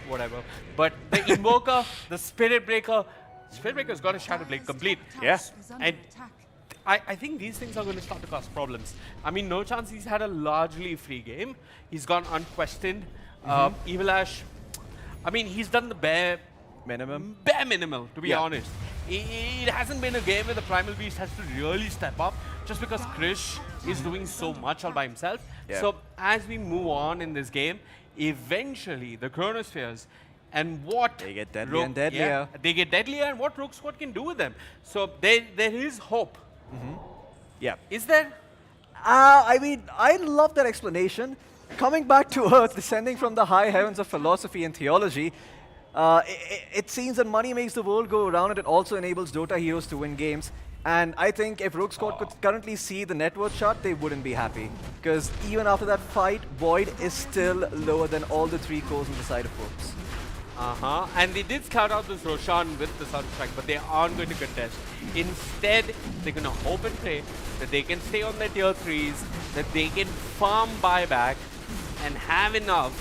whatever. But the Invoker, the Spirit Breaker Breaker's got a Shadow Blade complete. Yeah. And I think these things are going to start to cause problems. I mean, no chance he's had a largely free game. He's gone unquestioned. Evil Ash, I mean, he's done the bare minimal, to be honest. It hasn't been a game where the Primal Beast has to really step up just because Krish is doing so much all by himself. Yeah. So as we move on in this game, eventually the Chronospheres and what They get deadlier and deadlier. they get deadlier, and what Rogue Squad can do with them. So there is hope. Yeah. Is there? I mean, I love that explanation. Coming back to Earth, descending from the high heavens of philosophy and theology, it seems that money makes the world go around, and it also enables Dota heroes to win games. And I think if Rogue Squad could currently see the net worth chart, they wouldn't be happy. Because even after that fight, Void is still lower than all the 3 cores on the side of Hopes. And they did scout out this Roshan with the Sunstrike, but they aren't going to contest. Instead, they're going to hope and pray that they can stay on their tier 3s, that they can farm buyback and have enough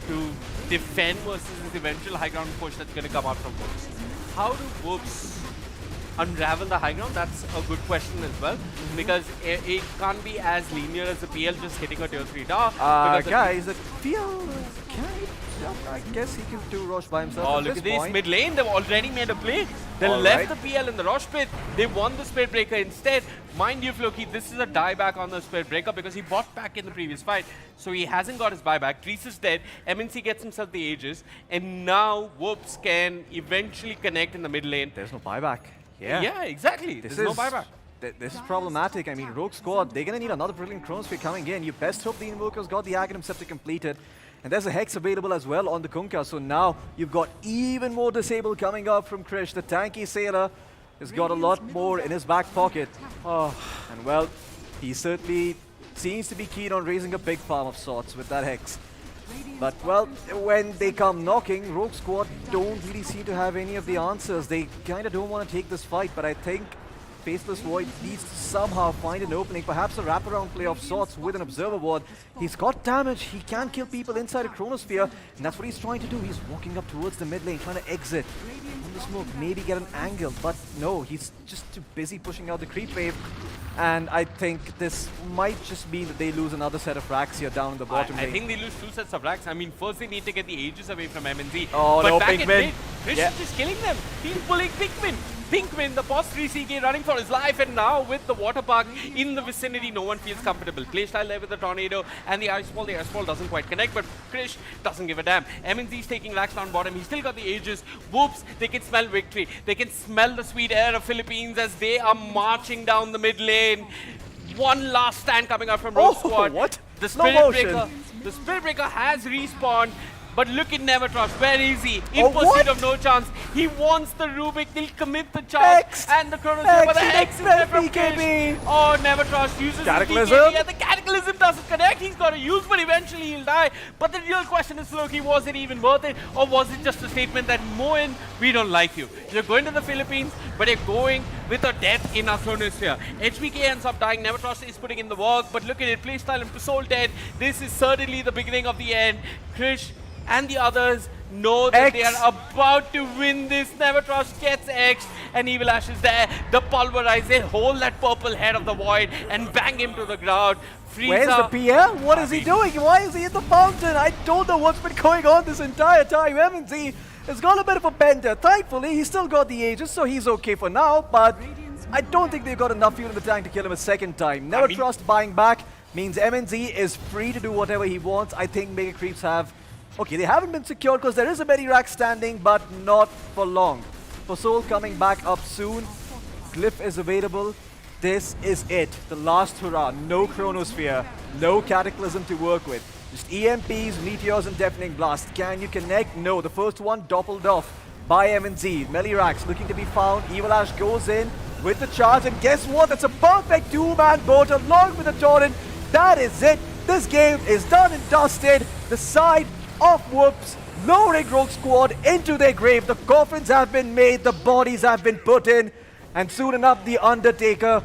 to defend versus this eventual high ground push that's going to come out from Whoops. How do Whoops unravel the high ground? That's a good question as well, because it can't be as linear as the PL just hitting a tier 3 tower. because the Guys, the PL, I guess he can do Roche by himself Oh, at look this at this point. mid lane. They've already made a play. They All left right. the PL in the Roche pit. They won the Spirit Breaker instead. Mind you, Floki, this is a dieback on the Spirit Breaker because he bought back in the previous fight. So he hasn't got his buyback. Trees is dead. MNC gets himself the Aegis. And now Whoops can eventually connect in the mid lane. There's no buyback. Yeah, exactly. This There's is no buyback. This is problematic. I mean, Rogue Squad, they're going to need another brilliant Chronosphere coming in. You best hope the Invoker's got the Aghanim Scepter completed. And there's a Hex available as well on the Kunkka. So now you've got even more Disable coming up from Krish. The tanky Sailor has got a lot more in his back pocket. Oh, and well, he certainly seems to be keen on raising a big farm of sorts with that Hex. But, well, when they come knocking, Rogue Squad don't really seem to have any of the answers. They kind of don't want to take this fight, but I think Faceless Void needs to somehow find an opening, perhaps a wraparound play of sorts with an Observer Ward. He's got damage, he can kill people inside a Chronosphere, and that's what he's trying to do. He's walking up towards the mid lane, trying to exit from the smoke, maybe get an angle, but no, he's just too busy pushing out the creep wave. And I think this might just mean that they lose another set of racks here down in the bottom I lane. think they lose 2 sets of racks. I mean, first they need to get the Aegis away from MNZ. Oh, but no, back Pikmin. in mid, Krish is just killing them. He's pulling Pikmin. Pinkman, the post 3CK running for his life, and now with the water park in the vicinity, no one feels comfortable. Playstyle there with the tornado and the ice ball. The ice ball doesn't quite connect, but Krish doesn't give a damn. MNZ's taking lax down bottom. He's still got the ages. Whoops, they can smell victory. They can smell the sweet air of Philippines as they are marching down the mid lane. One last stand coming out from Rouge squad. What? The Slow Spirit motion. Breaker. The Spirit Breaker has respawned. But look at Never Trust, where is he? In pursuit what? of no chance. He wants the Rubik, he'll commit the charge. X. And the Chronosphere, but the X X is there from BKB. Krish. Oh, Never Trust uses the Cataclysm. BKB, and the Cataclysm doesn't connect. He's got to use, but eventually he'll die. But the real question is, Loki, was it even worth it? Or was it just a statement that, Moen, we don't like you. You're going to the Philippines, but you're going with a death in our Chronosphere. HBK ends up dying. Never Trust is putting in the work, but look at it, Playstyle and Soul dead. This is certainly the beginning of the end. Krish and the others know that they are about to win this. Never Trust gets X, and Evil Ash is there. The pulverize, they hold that purple head of the void and bang him to the ground. Frieza, Where's the PM? What is he doing? Why is he in the fountain? I don't know what's been going on this entire time. MNZ has got a bit of a bender. Thankfully, he's still got the ages, so he's okay for now, but I don't think they've got enough fuel in the tank to kill him a second time. Never Trust buying back means MNZ is free to do whatever he wants. I think Mega Creeps have... Okay, they haven't been secured because there is a Medivac standing, but not for long. For Soul coming back up soon. Glyph is available. This is it. The last hurrah. No Chronosphere. No Cataclysm to work with. Just EMPs, Meteors, and Deafening Blast. Can you connect? No. The first one doppeled off by MNZ. Melirax looking to be found. Evil Ash goes in with the charge, and guess what? That's a perfect two-man boat along with the Torrent. That is it. This game is done and dusted. The side of Whoops, lowering Rogue Squad into their grave. The coffins have been made, the bodies have been put in, and soon enough the Undertaker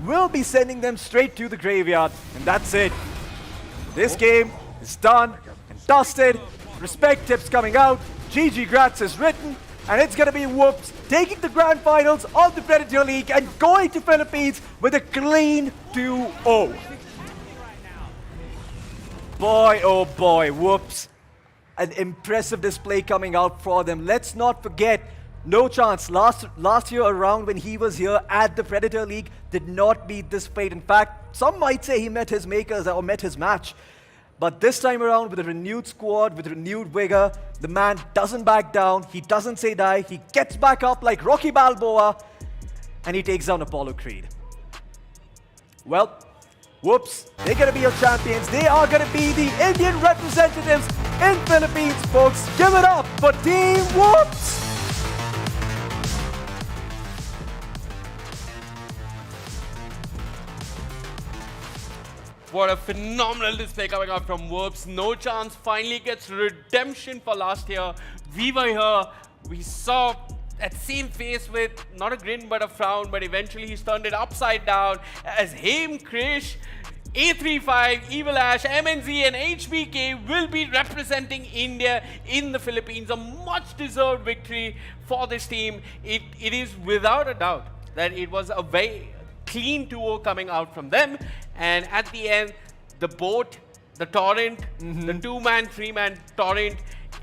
will be sending them straight to the graveyard. And that's it. This game is done and dusted. Respect tips coming out. GG Grats is written, and it's going to be Whoops taking the grand finals of the Predator League and going to Philippines with a clean 2-0. Boy, oh boy, Whoops. An impressive display coming out for them. Let's not forget, no chance. Last year around when he was here at the Predator League, did not beat this fate. In fact, some might say he met his makers or met his match. But this time around, with a renewed squad, with renewed vigor, the man doesn't back down. He doesn't say die. He gets back up like Rocky Balboa, and he takes down Apollo Creed. Well, Whoops, they're going to be your champions. They are going to be the Indian representatives in Philippines, folks. Give it up for Team Whoops! What a phenomenal display coming out from Whoops. No Chance finally gets redemption for last year. We were here. We saw that same face with not a grin but a frown, but eventually he's turned it upside down as him, Krish, A35, Evil Ash, MNZ and HBK will be representing India in the Philippines. A much deserved victory for this team. It is without a doubt that it was a very clean 2-0 coming out from them, and at the end the boat, the Torrent, the 2-man, 3-man Torrent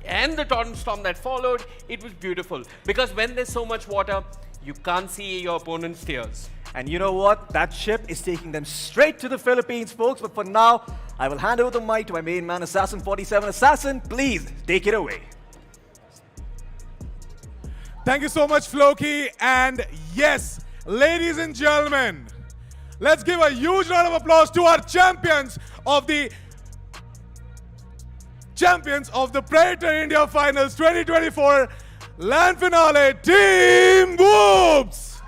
and the Torrent Storm that followed, it was beautiful. Because when there's so much water, you can't see your opponent's tears. And you know what? That ship is taking them straight to the Philippines, folks. But for now, I will hand over the mic to my main man, Assassin47. Assassin, please take it away. Thank you so much, Floki. And yes, ladies and gentlemen, let's give a huge round of applause to our champions of the Predator India Finals 2024 LAN Finale, Team Whoops!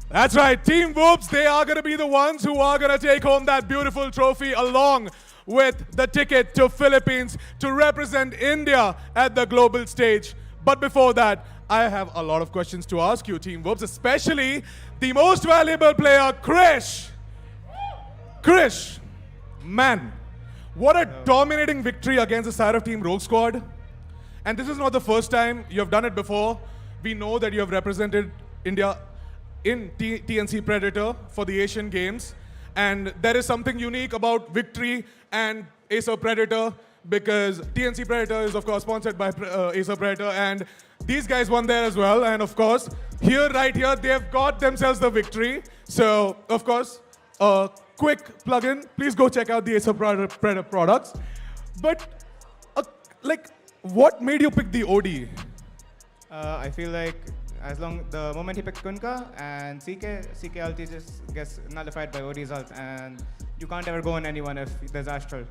That's right, Team Whoops, they are going to be the ones who are going to take home that beautiful trophy along with the ticket to Philippines to represent India at the global stage. But before that, I have a lot of questions to ask you, Team Whoops, especially the most valuable player, Krish. Krish, man, what a dominating victory against the side of Team Rogue Squad. And this is not the first time. You have done it before. We know that you have represented India in TNC Predator for the Asian Games. And there is something unique about victory and Acer Predator because TNC Predator is, of course, sponsored by APAC Predator, and these guys won there as well. And of course, right here, they have got themselves the victory. So, of course, quick plug-in. Please go check out the APAC Predator products. But, like, what made you pick the OD? I feel like the moment he picked Kunka and CK ulti just gets nullified by OD's ult, and you can't ever go on anyone if there's Astral.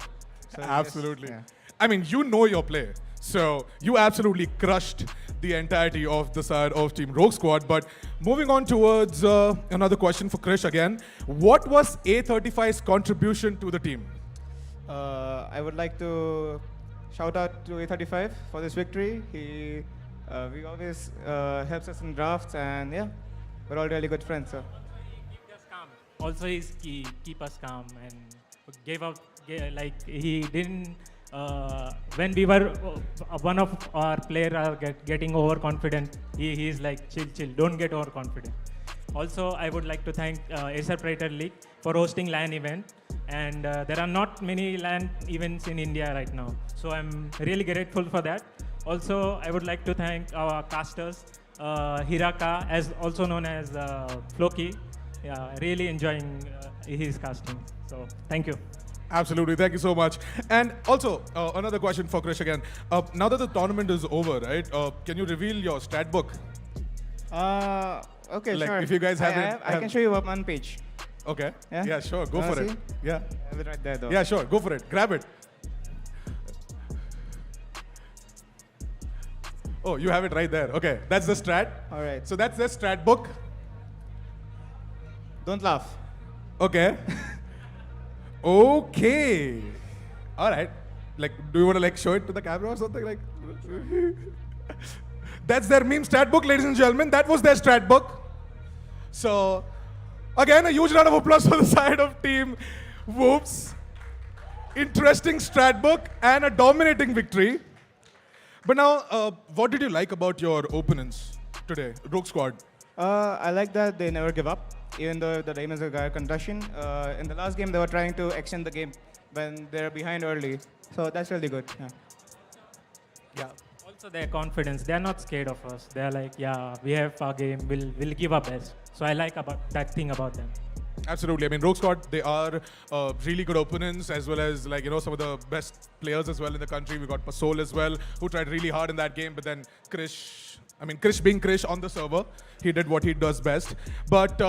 So Absolutely. yeah. I mean, you know your play. So you absolutely crushed the entirety of the side of Team Rogue Squad. But moving on towards another question for Krish again. What was A35's contribution to the team? I would like to shout out to A35 for this victory. We always helps us in drafts, and yeah, we're all really good friends. So. Keep us calm. Also, he's keep us calm and he didn't. When we were one of our players are getting overconfident, he's like chill, don't get overconfident. Also, I would like to thank APAC Predator League for hosting LAN event, and there are not many LAN events in India right now, so I'm really grateful for that. Also, I would like to thank our casters, Hiraka, as also known as Floki. Yeah, really enjoying his casting. So, thank you. Absolutely, thank you so much. And also, another question for Krish again. Now that the tournament is over, right, can you reveal your stat book? Okay, Like, sure. if you guys I can show you one page. Okay. Yeah? Sure, go Wanna for it. see? Yeah. I have it right there, though. Yeah, sure, go for it. Grab it. Oh, you have it right there. Okay, that's the strat. All right. So that's the strat book. Don't laugh. Okay. Okay. All right. Like, do you want to like show it to the camera or something like? That's their meme stat book, ladies and gentlemen. That was their strat book. So, again, a huge round of applause for the side of Team Whoops. Interesting strat book and a dominating victory. But now, what did you like about your opponents today, Rogue Squad? I like that they never give up, even though the Ravens got concussion. In the last game, they were trying to extend the game when they're behind early. So that's really good. Yeah. Also, their confidence. They're not scared of us. They're like, yeah, we have our game. We'll give our best. So I like that thing about them. Absolutely. I mean, Rogue Squad, they are really good opponents, as well as, like, you know, some of the best players as well in the country. We got Pasol as well, who tried really hard in that game, but then Krish being Krish on the server, he did what he does best. But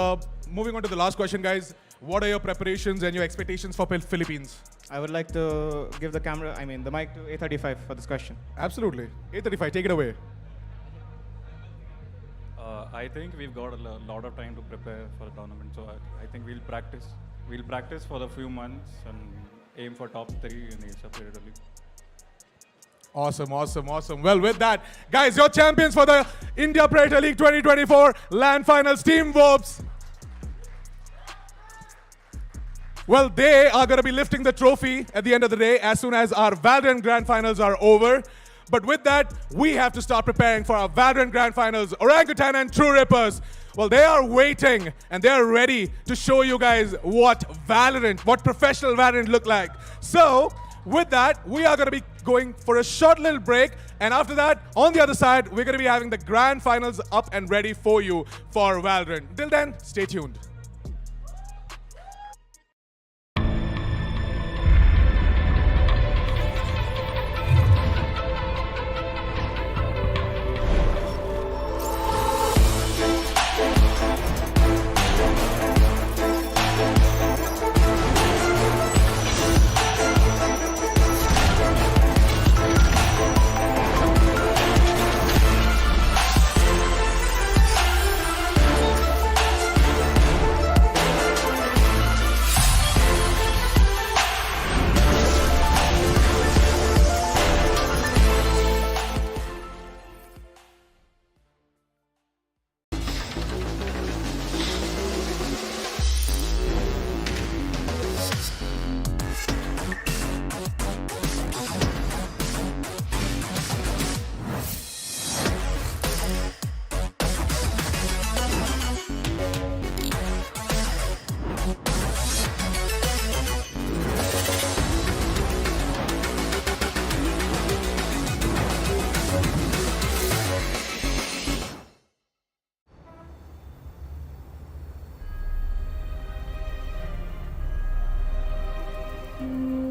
moving on to the last question, guys, what are your preparations and your expectations for Philippines? I would like to give the mic to A35 for this question. Absolutely. A35, take it away. I think we've got a lot of time to prepare for the tournament, so I think we'll practice. We'll practice for a few months and aim for top 3 in the APAC Predator League. Awesome, awesome, awesome. Well, with that, guys, your champions for the India Predator League 2024 LAN Finals, Team Whoops. Well, they are going to be lifting the trophy at the end of the day as soon as our Valorant Grand Finals are over. But with that, we have to start preparing for our Valorant Grand Finals, Orangutan and True Rippers. Well, they are waiting and they are ready to show you guys what professional Valorant look like. So, with that, we are going to be going for a short little break. And after that, on the other side, we're going to be having the Grand Finals up and ready for you for Valorant. Till then, stay tuned. you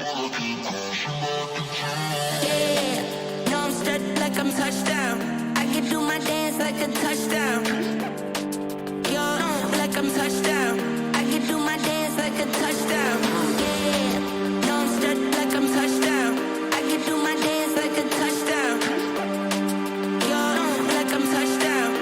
Yeah, no, I'm stepped like I'm touchdown. I can do my dance like a touchdown. Yo, like I'm touchdown. I can do my dance like a touchdown. Yeah, no, I'm stepped like I'm touchdown. I can do my dance like a touchdown. Yo, like I'm touchdown.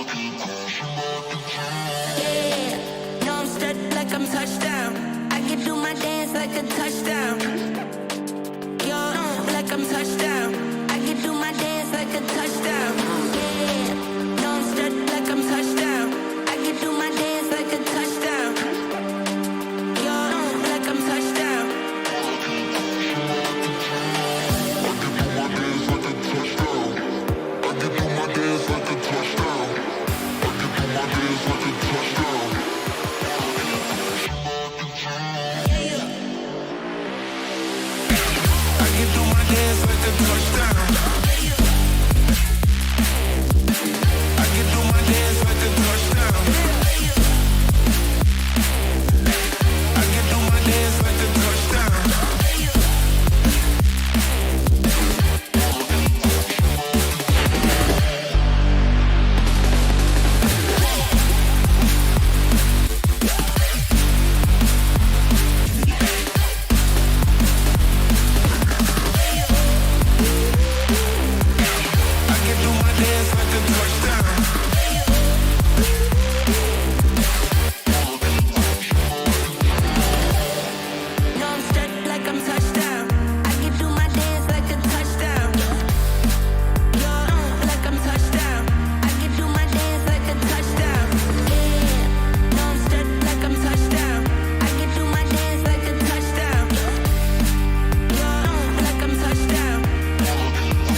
Yeah, no, I'm stepped like I'm touchdown. I can do my dance like a touchdown. Yo, like I'm touchdown. I can do my dance like a touchdown. Yeah, no, I'm stepped like I'm touchdown. I can do my dance like a touchdown. Yo, like I'm touchdown. No, I'm stepped like I'm touchdown. I can do my dance like a touchdown. Yo, like I'm touchdown. I can do my dance like a touchdown. Yeah, no, I'm stepped like I'm touchdown. I can do my dance like a touchdown. Yo, like I'm touchdown. I can do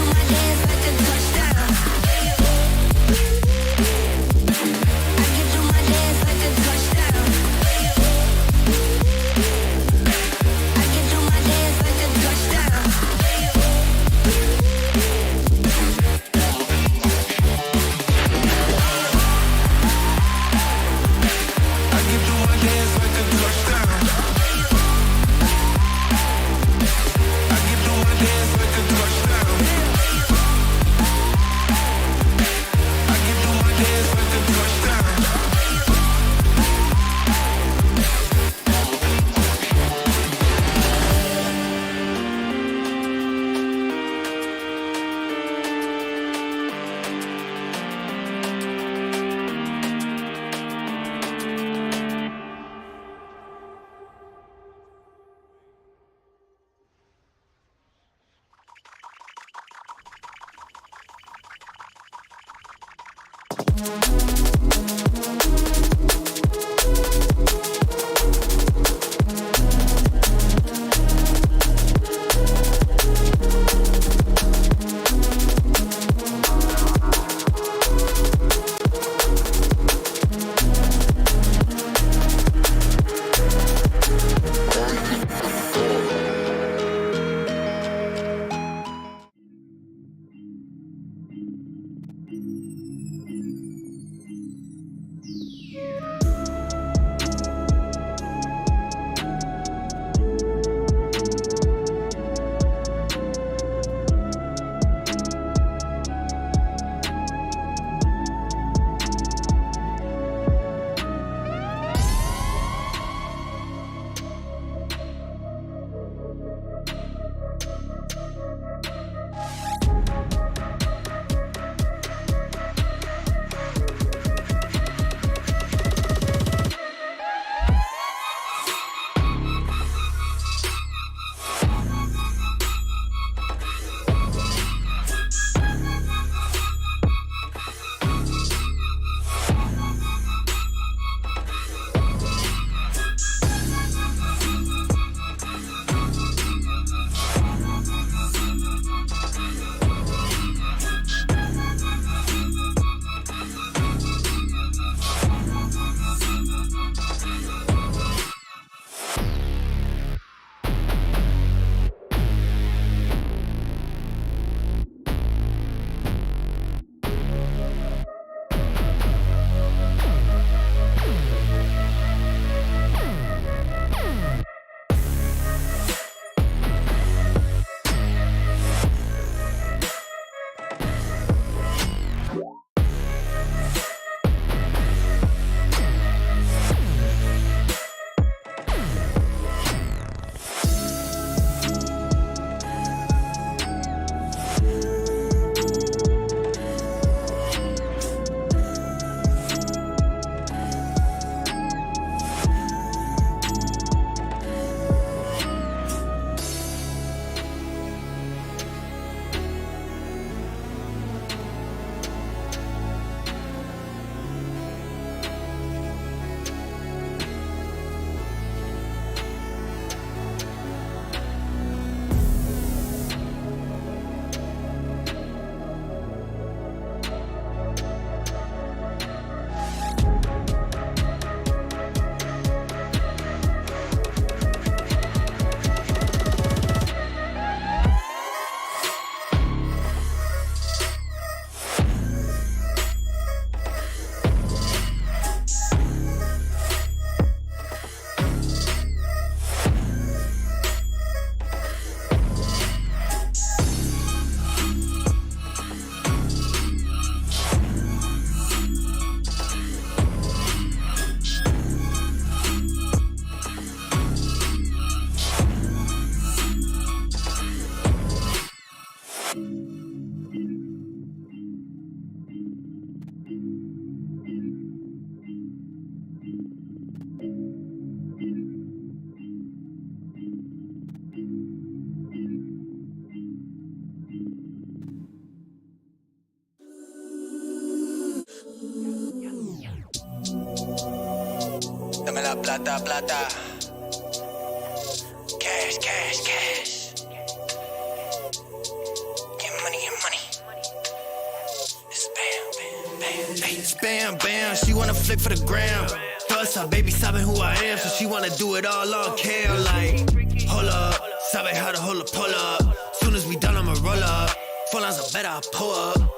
my dance like a touchdown. I can do my dance like a touchdown. I can do my dance like a touchdown. I can do my dance like a touchdown. I can do my dance like a touchdown. I can do my dance like a touchdown. Plata, plata. Cash, cash, cash. Get money, get money. It's bam, bam, bam. Hey, it's bam, bam. She wanna flick for the gram. Plus, her baby sabe who I am, so she wanna do it all on cam. Like, hold up, sabe how to hold up, pull up. Soon as we done, I'ma roll up. Four lines are better, I pull up.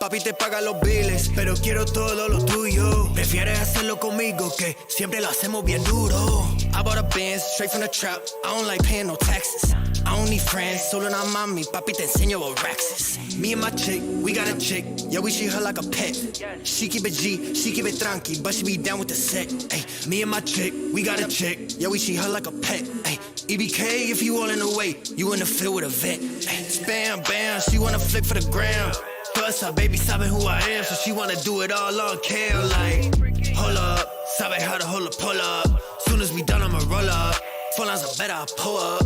Papi te paga los biles, pero quiero todo lo tuyo. Prefieres hacerlo conmigo, que siempre lo hacemos bien duro. I bought a Benz, straight from the trap. I don't like paying no taxes. I don't need friends, solo una mami. Papi te enseño what racks is. Me and my chick, we got a chick. Yeah, we treat her like a pet. She keep it G, she keep it tranqui, but she be down with the set. Ay, me and my chick, we got a chick. Yeah, we treat her like a pet. Ay, EBK, if you all in the way, you in the field with a vet. Ay, bam, bam, she wanna flick for the gram. Plus, her baby sabe who I am, so she wanna do it all on cam. Like, hold up, sabe how to hold up, pull up. Soon as we done, I'ma roll up. Four lines are better, I pull up.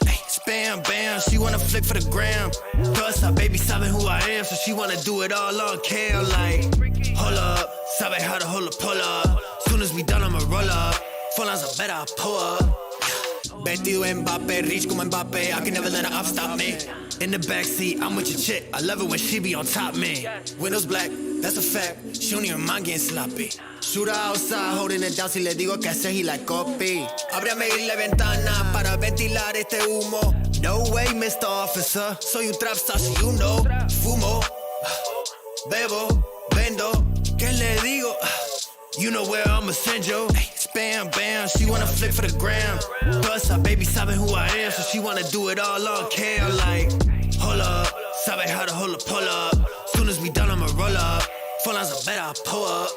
Ay, bam, bam, she wanna flick for the gram. Plus, her baby sabe who I am, so she wanna do it all on cam. Like, hold up, sabe how to hold up, pull up. Soon as we done, I'ma roll up. Four lines are better, I pull up. Vestido Mbappe, rich como Mbappe. I can never let her up stop me. In the backseat, I'm with your chick. I love it when she be on top me. Windows black, that's a fact. She don't even mind getting sloppy. Shooter outside, holding it down. Si le digo que hacer, he like copy. Ábrame la ventana para ventilar este humo. No way, Mr. Officer. Soy un trap star, so you know. Fumo, bebo, vendo. ¿Qué le digo? You know where I'ma send you. Bam, bam, she wanna flick for the gram. Plus, her baby sabe who I am, so she wanna do it all on cam. Like, hold up, sabe how to hold up, pull up. Soon as we done, I'ma roll up. Four lines are better, I pull up.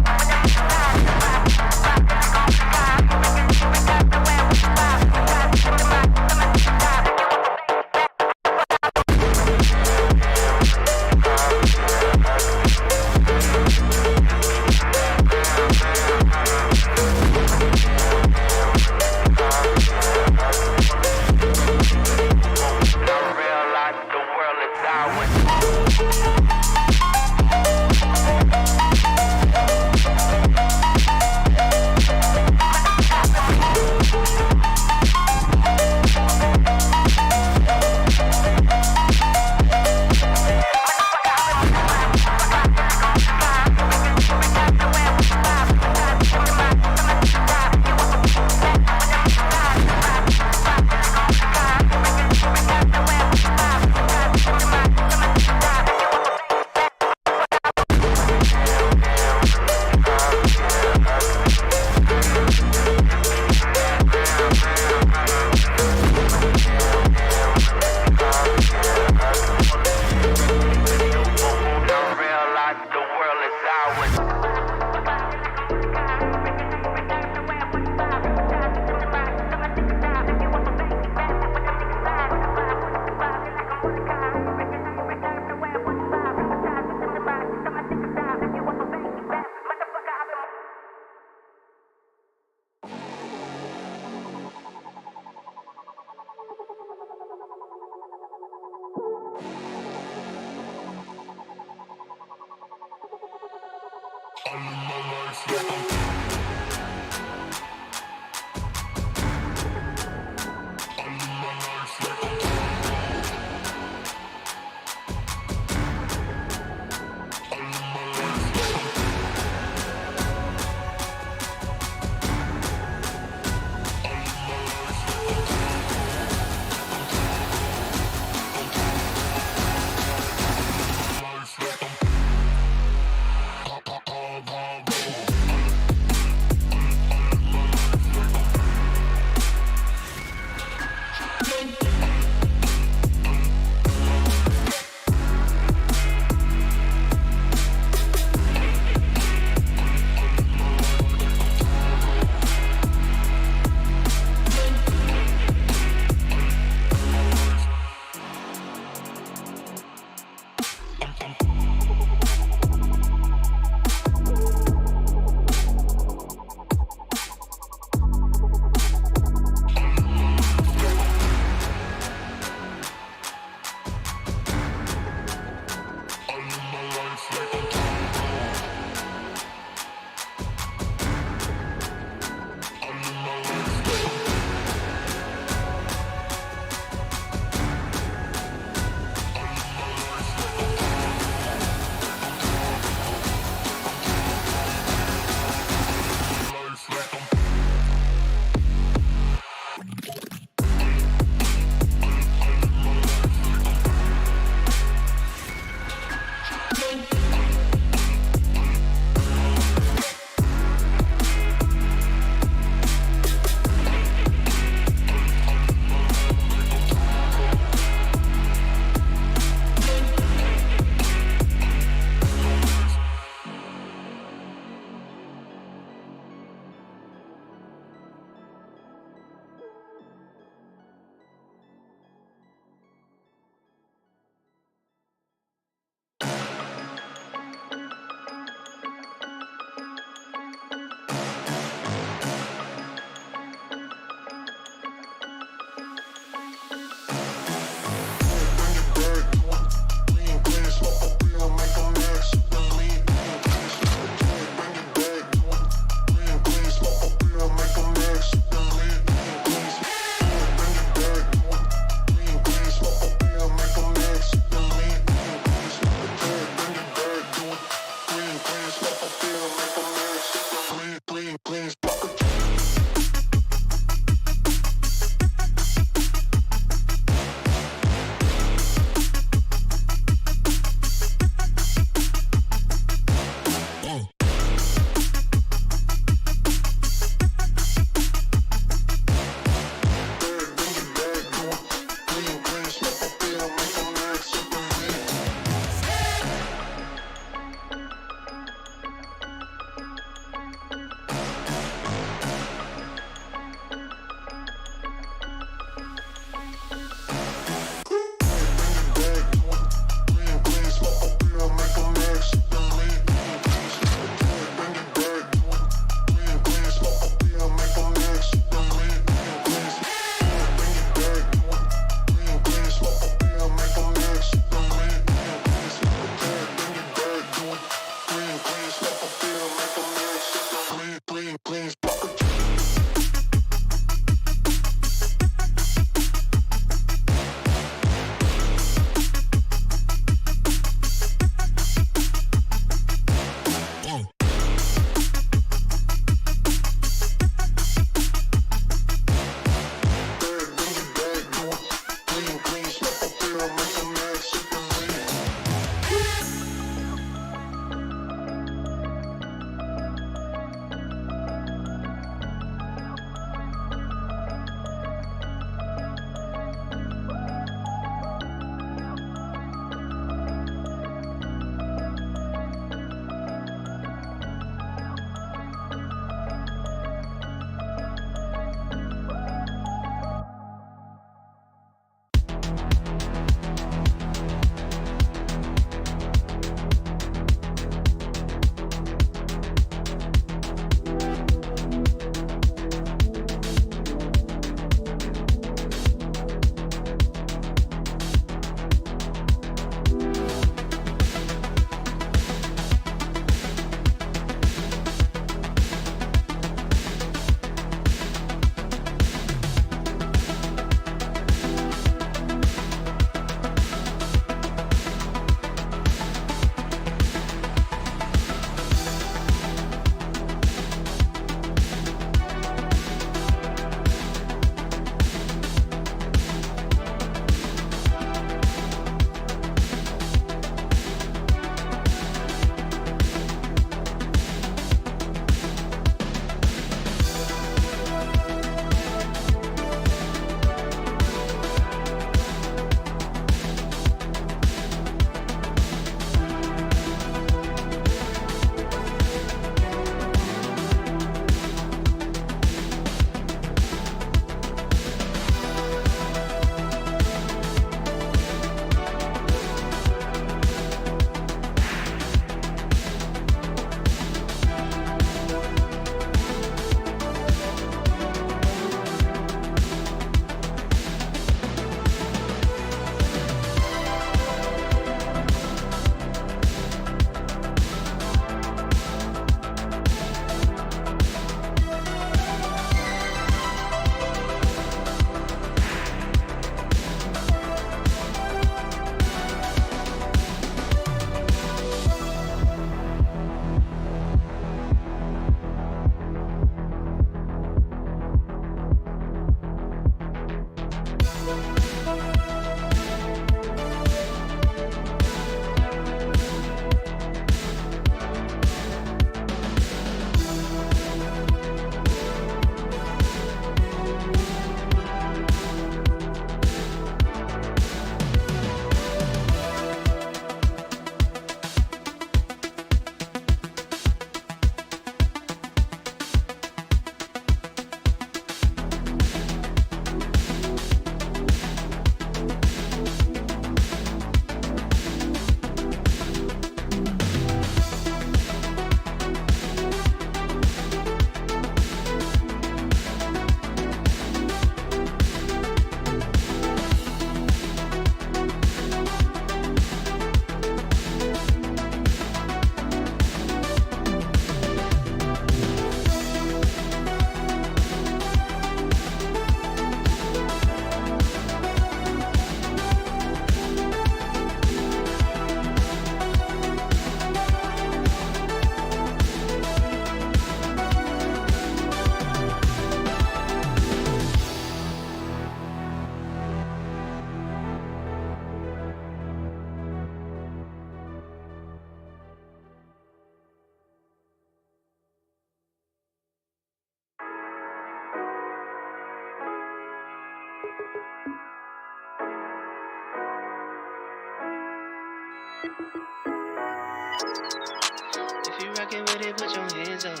If you rockin' with it, put your hands up.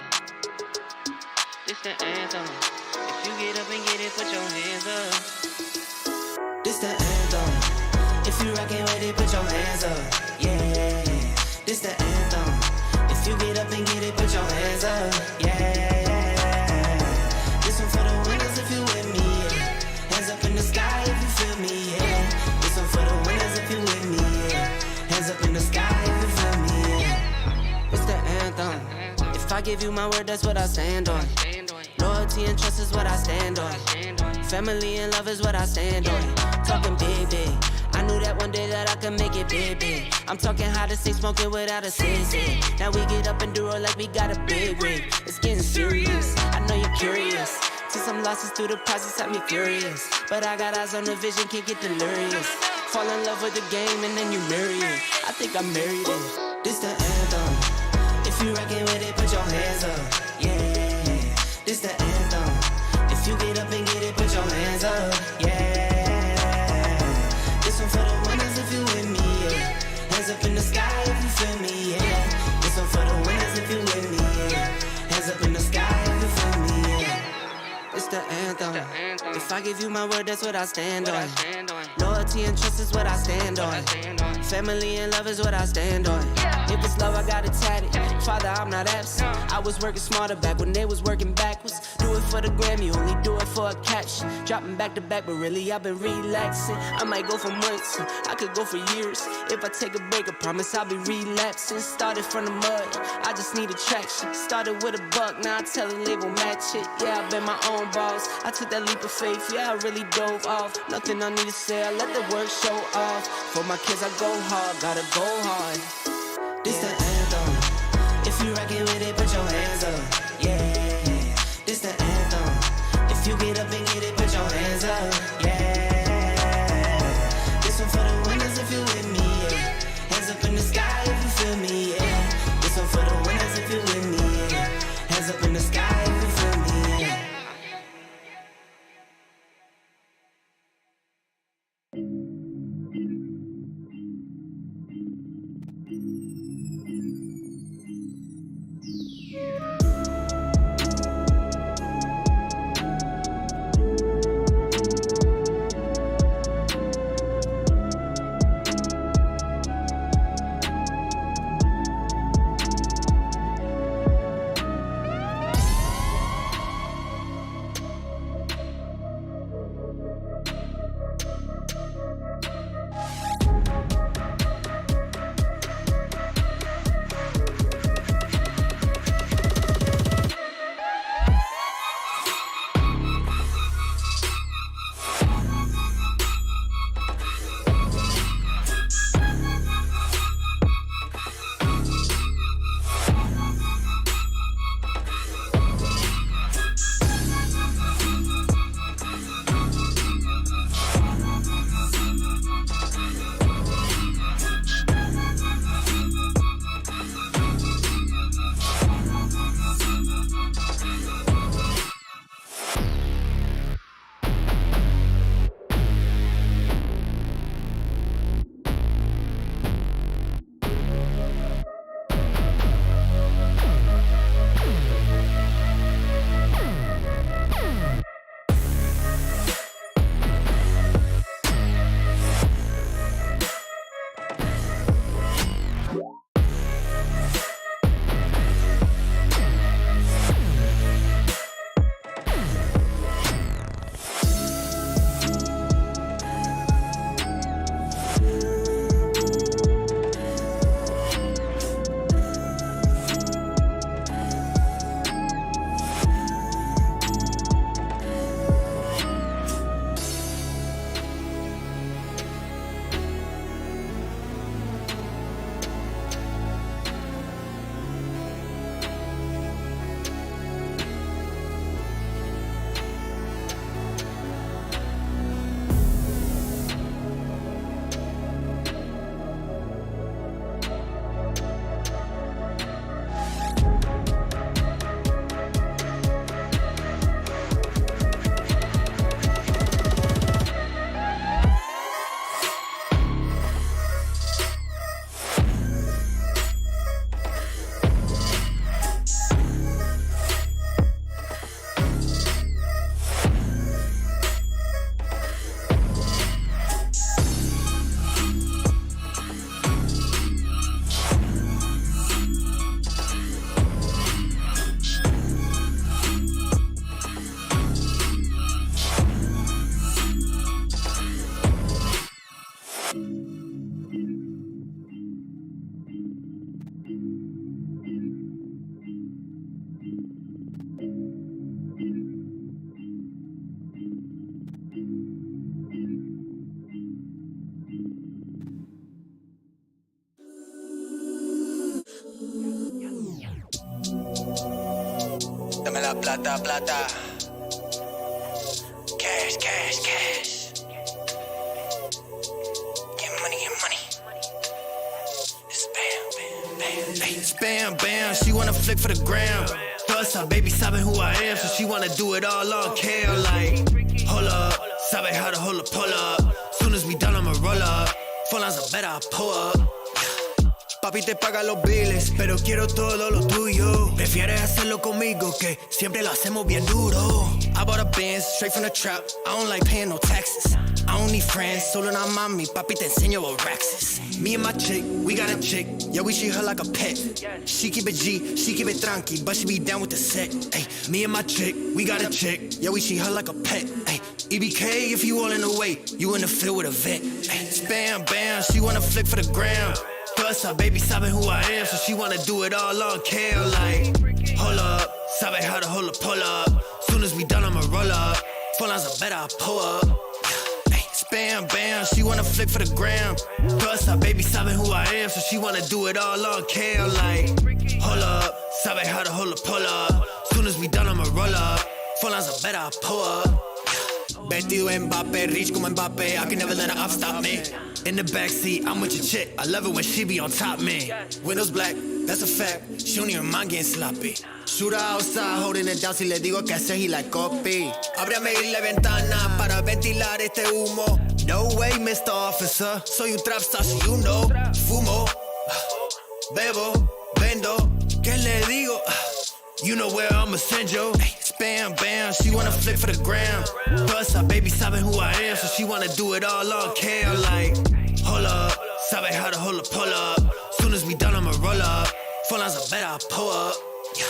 This the anthem. If you get up and get it, put your hands up. This the anthem. If you rockin' with it, put your hands up. Yeah. This the anthem. If you get up and get it, put your hands up. Yeah. This one for the winners if you with me. Yeah. Hands up in the sky if you feel me. Yeah. This one for the winners if you with me. Yeah. Hands up in the sky if you feel me. Yeah. It's the anthem. If I give you my word, that's what I stand on. Loyalty and trust is what I stand on. Family and love is what I stand on. Talking big, big. I knew that one day that I could make it big, big. I'm talking how to stay smoking without a sissy. Now we get up and do it like we got a big rig. It's getting serious. I know you're curious. See some losses through the process had me furious. But I got eyes on the vision, can't get delirious. Fall in love with the game and then you marry it. I think I married it. This the anthem. If you rockin' with it, put your hands up. Yeah. This the anthem. If you get up and get it, put your hands up. Yeah. This one for the winners if you with me. Yeah. Hands up in the sky if you feel me. Yeah. This one for the winners if you with me. Yeah. Hands up in the sky if you feel me. Yeah. It's the anthem. If I give you my word, that's what I stand on. Loyalty and trust is what I stand on. Family and love is what I stand on. If it's love, I got it tatted. Father, I'm not absent. I was working smarter back when they was working backwards. Do it for the gram, you only do it for a caption. Dropping back to back, but really I've been relaxing. I might go for months, I could go for years. If I take a break, I promise I'll be relapsing. Started from the mud, I just need traction. Started with a buck, now I tell the label match it. Yeah, I've been my own boss. I took that leap of faith, yeah, I really dove off. Nothing I need to say, I let the work show off. For my kids, I go hard, gotta go hard. This the anthem. If you rockin' with it, put your hands up. Yeah. This the anthem. If you get up and get it, put your hands up. Yeah. This one for the winners if you with me. Yeah. Hands up in the sky if you feel me. Yeah. This one for the winners if you with me. Yeah. Hands up in the sky if you feel me. Yeah. plata, plata, plata. Cash, cash, cash. Get money, get money. It's bam, bam, bam. Hey, it's bam, bam. She wanna flick for the gram. Plus, her baby sabe who I am, so she wanna do it all on cam. Like, hold up, sabe how to hold a pull up. Soon as we done, I'ma roll up. Phone lines are better, I pull up. Papi te paga los biles, pero quiero todo lo tuyo. Prefieres hacerlo conmigo, que siempre lo hacemos bien duro. I bought a Benz, straight from the trap. I don't like paying no taxes. I don't need friends, solo una mami. Papi te enseño what racks is. Me and my chick, we got a chick. Yeah, we treat her like a pet. She keep it G, she keep it tranqui, but she be down with the set. Ay, me and my chick, we got a chick. Yeah, we treat her like a pet. Ay, EBK, if you all in the way, you in the field with a vet. Ay, bam, bam, she wanna flick for the gram. Plus, her baby sabe who I am, so she wanna do it all on cam. Like, hold up, sabe how to hold a pull up. Soon as we done, I'ma roll up. Phone lines are better, I pull up. Ay, bam, bam, she wanna flick for the gram. Plus, her baby sabe who I am, so she wanna do it all on cam. Like, hold up, sabe how to hold a pull up. Soon as we done, I'ma roll up. Phone lines are better, I pull up. Vestido Mbappe, rich como Mbappe, I can never let her up stop me. In the backseat, I'm with your chick, I love it when she be on top me. Windows black, that's a fact, she don't even mind getting sloppy. Shooter outside, holding it down, si le digo que hacer, he like copy. Ábrame la ventana para ventilar este humo. No way, Mr. Officer, soy un trap star, so you know. Fumo, bebo, vendo, ¿qué le digo? You know where I'ma send you. Bam, bam, she wanna flick for the gram. Plus, her baby sabe who I am, so she wanna do it all on cam. Like, hold up, sabe how to hold a pull up. Soon as we done, I'ma roll up. Phone lines are better, I pull up. Yeah.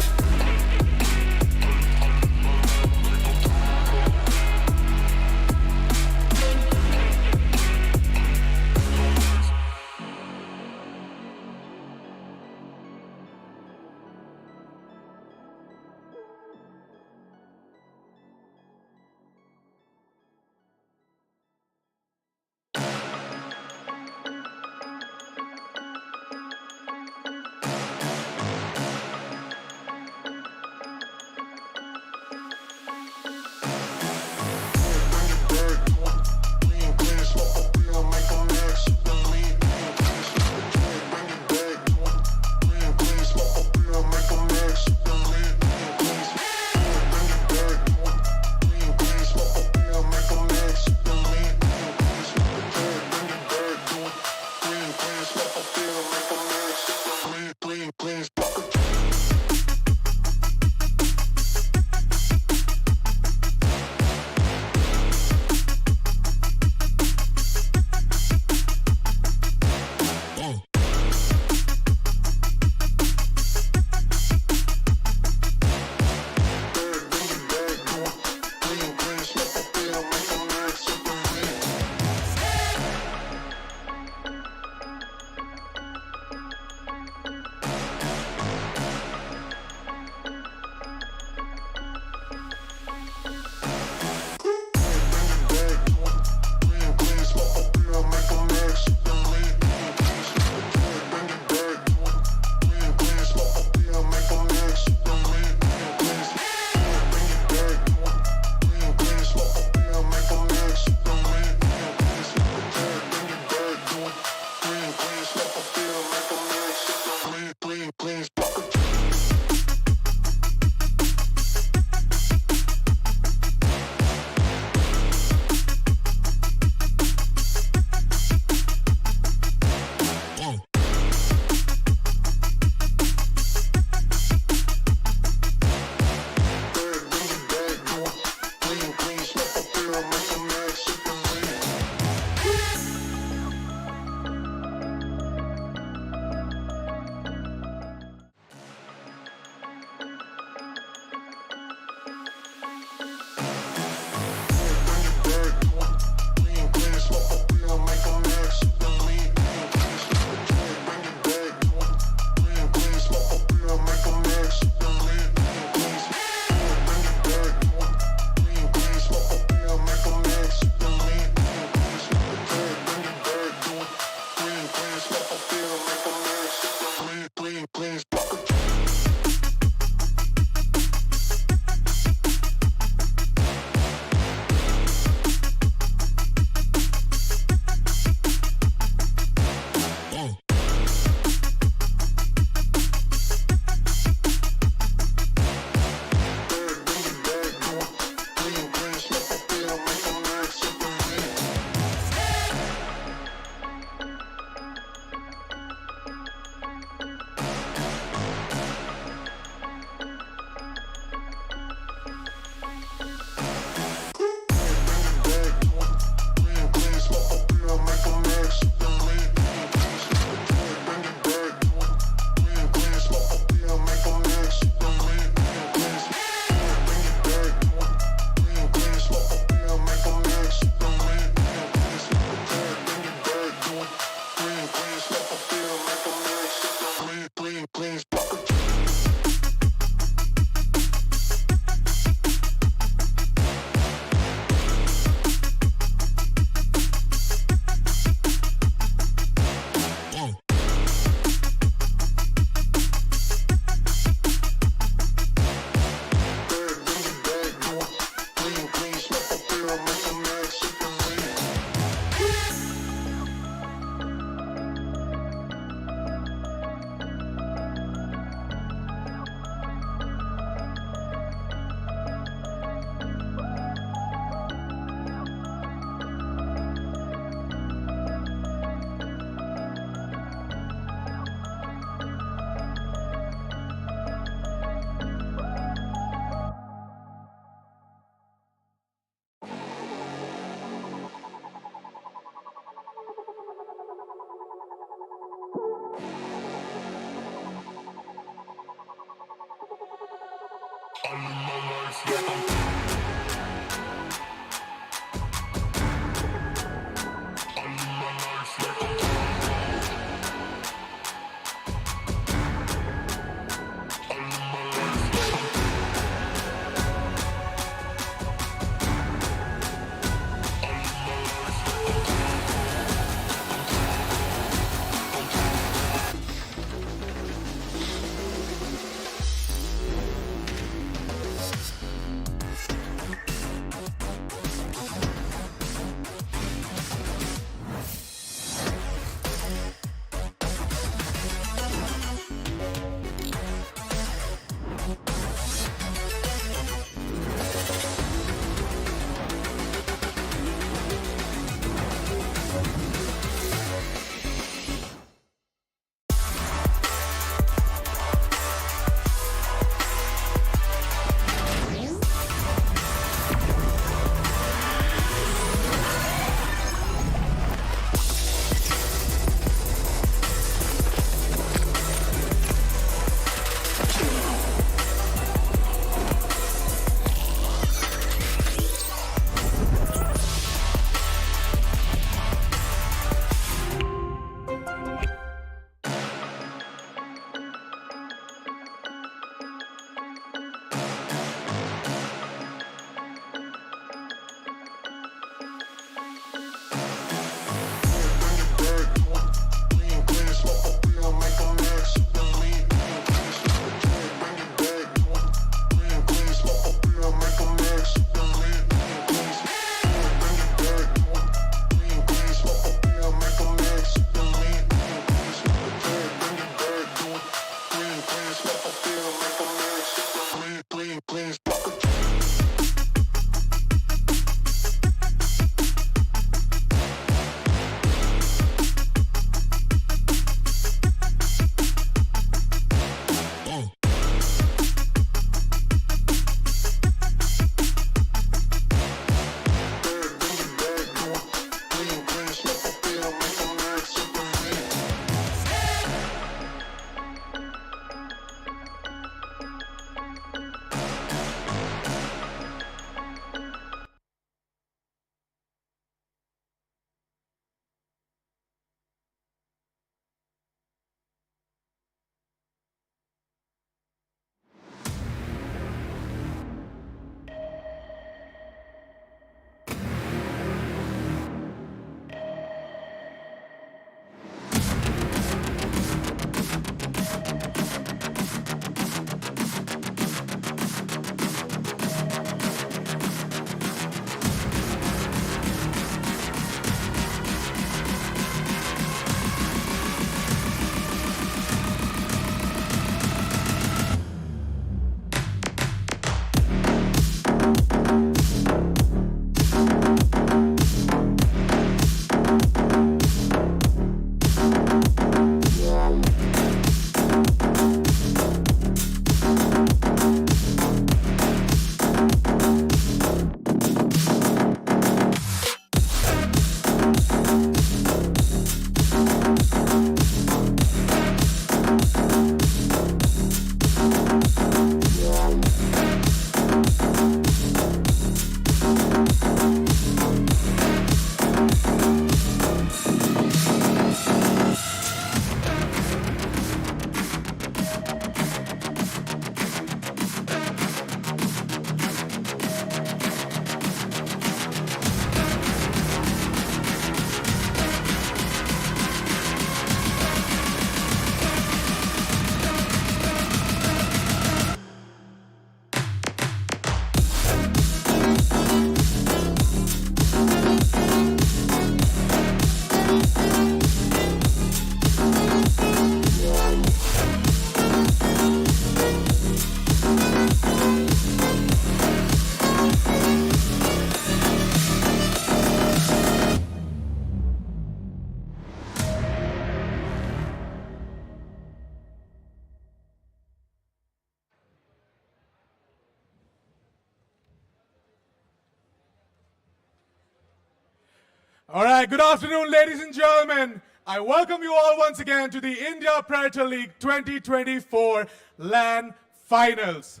All right, good afternoon, ladies and gentlemen. I welcome you all once again to the India Predator League 2024 LAN Finals.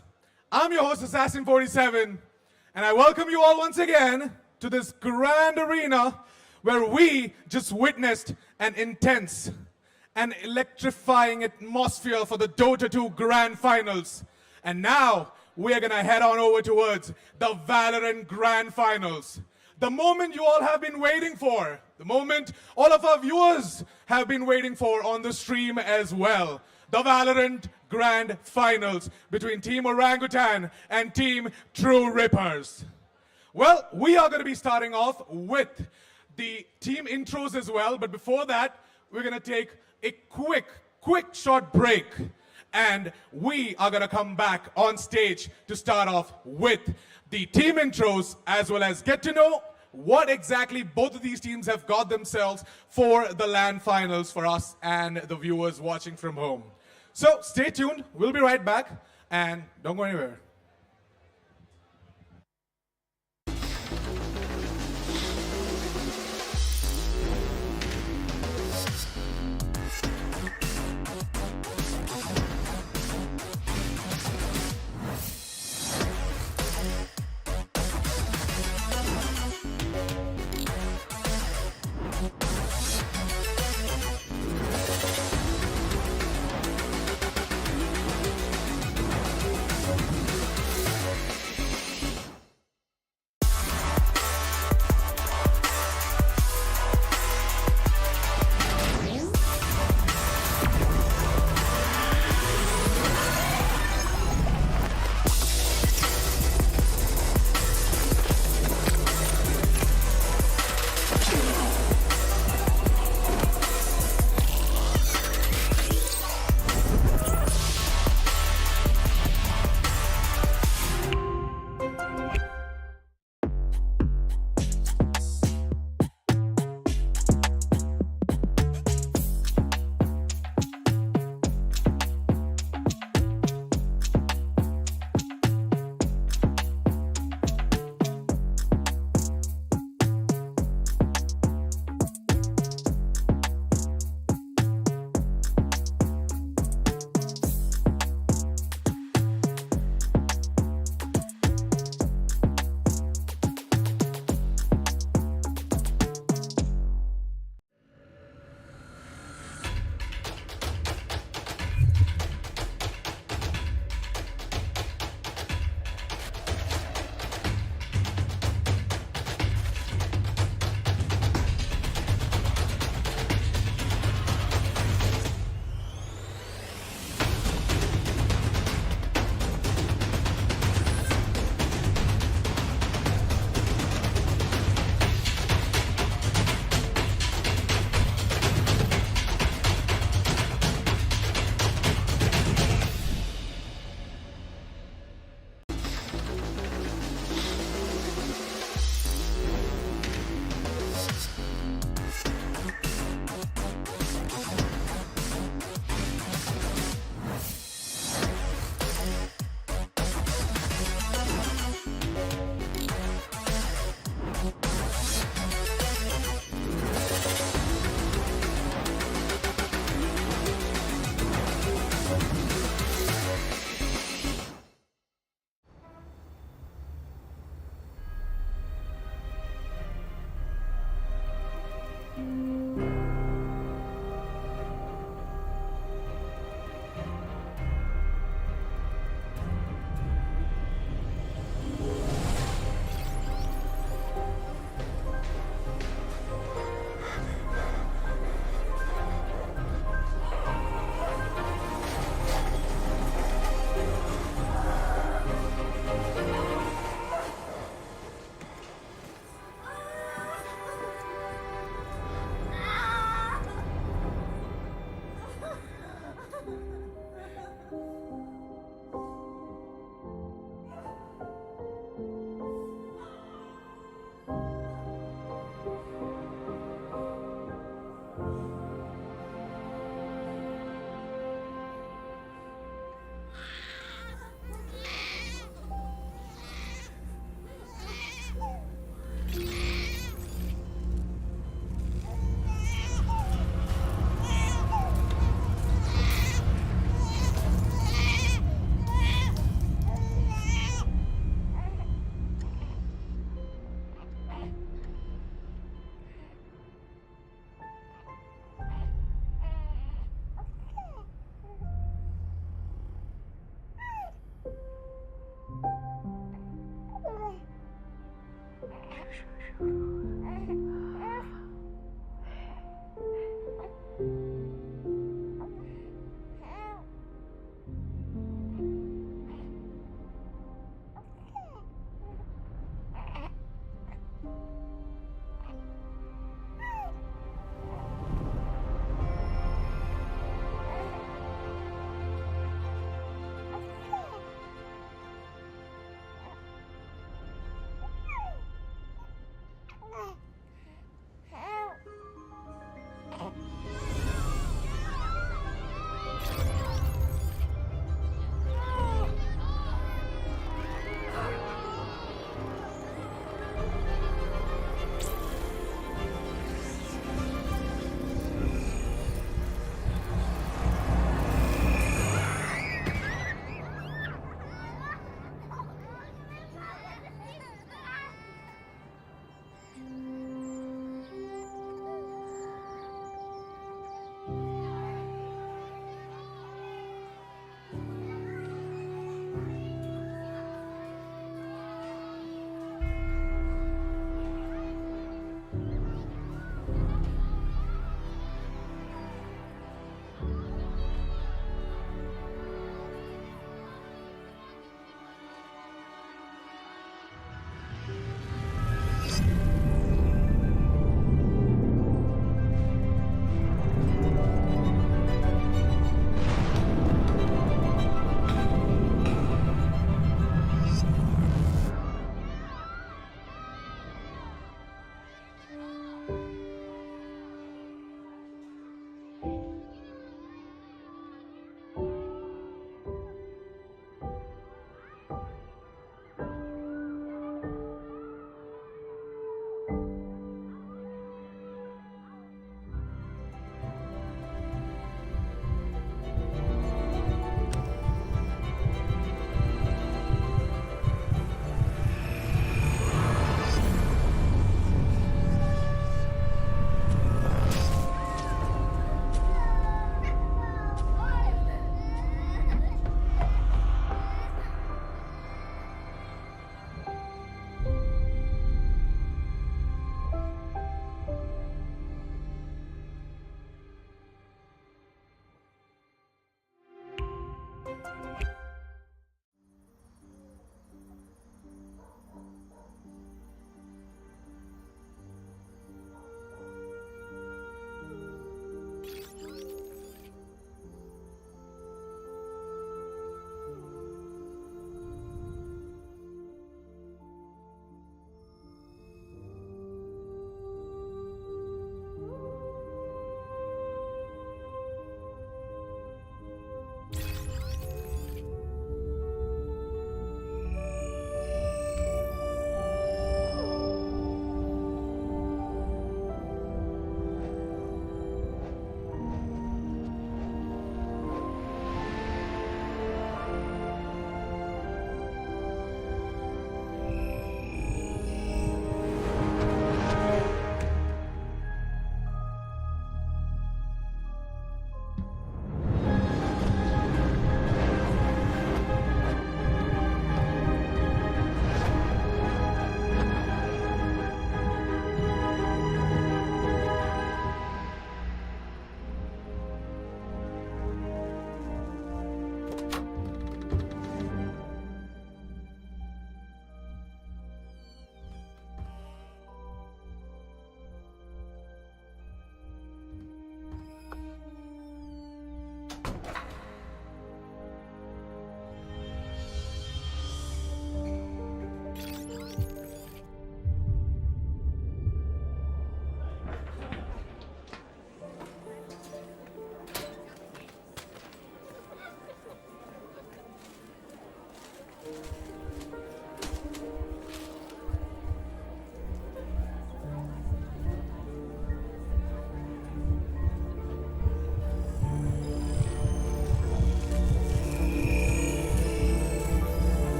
I'm your host, Assassin47, and I welcome you all once again to this grand arena where we just witnessed an intense and electrifying atmosphere for the Dota 2 Grand Finals. And now, we're gonna head on over towards the Valorant Grand Finals. The moment you all have been waiting for, the moment all of our viewers have been waiting for on the stream as well. The Valorant Grand Finals between Team Orangutan and Team True Rippers. Well, we are gonna be starting off with the team intros as well, but before that, we're gonna take a quick short break. And we are gonna come back on stage to start off with the team intros as well as get to know what exactly both of these teams have got themselves for the LAN finals for us and the viewers watching from home. So stay tuned, we'll be right back and don't go anywhere.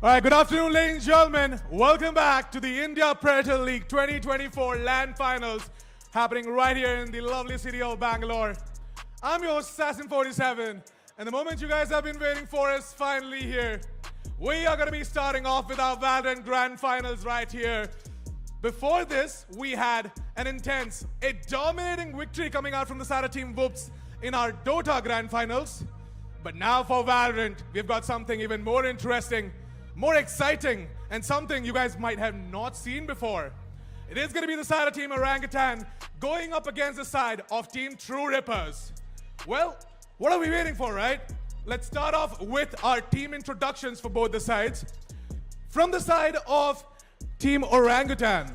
All right, good afternoon, ladies and gentlemen. Welcome back to the India Predator League 2024 LAN Finals, happening right here in the lovely city of Bangalore. I'm your host, Assassin47, and the moment you guys have been waiting for is finally here. We are going to be starting off with our Valorant Grand Finals right here. Before this, we had an intense, a dominating victory coming out from the side of Team Whoops in our Dota Grand Finals. But now for Valorant, we've got something even more interesting, more exciting, and something you guys might have not seen before. It is going to be the side of Team Orangutan going up against the side of Team True Rippers. Well, what are we waiting for, right? Let's start off with our team introductions for both the sides. From the side of Team Orangutan.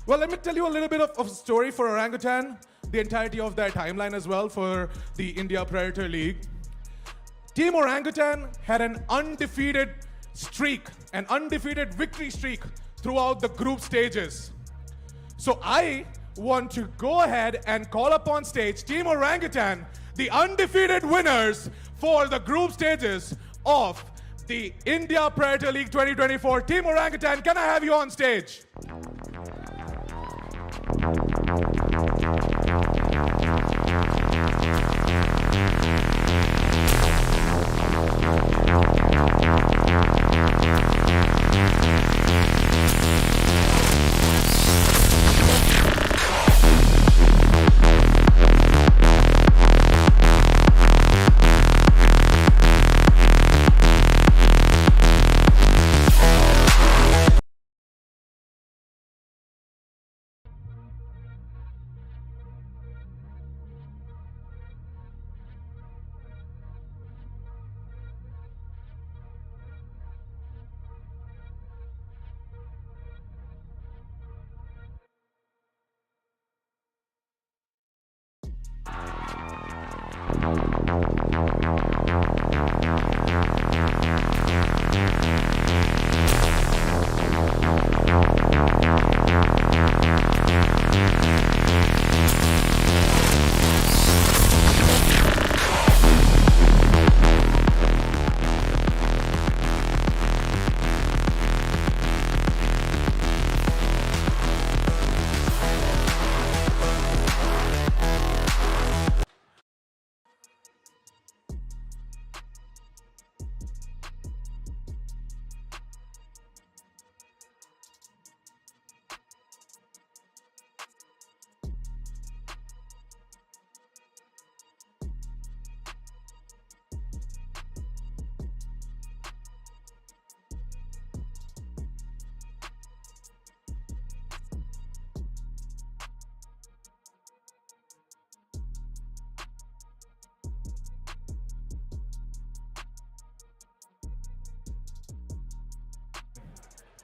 Well, let me tell you a little bit of a story for Orangutan, the entirety of their timeline as well for the India Predator League. Team Orangutan had an undefeated streak, an undefeated victory streak throughout the group stages. So I want to go ahead and call up on stage Team Orangutan, the undefeated winners for the group stages of the India Predator League 2024. Team Orangutan, can I have you on stage?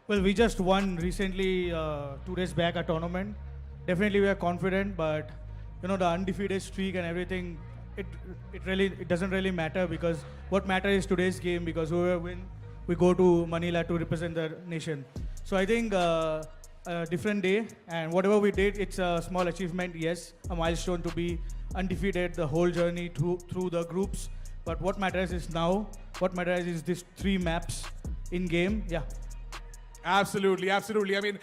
Well, we just won recently, 2 days back, a tournament. Definitely, we are confident, but you know the undefeated streak and everything. It doesn't really matter because what matters is today's game. Because whoever win, we go to Manila to represent the nation. So I think a different day, and whatever we did, it's a small achievement. Yes, a milestone to be undefeated the whole journey through the groups. But what matters is now. What matters is these 3 maps in game. Yeah. Absolutely, absolutely. I mean,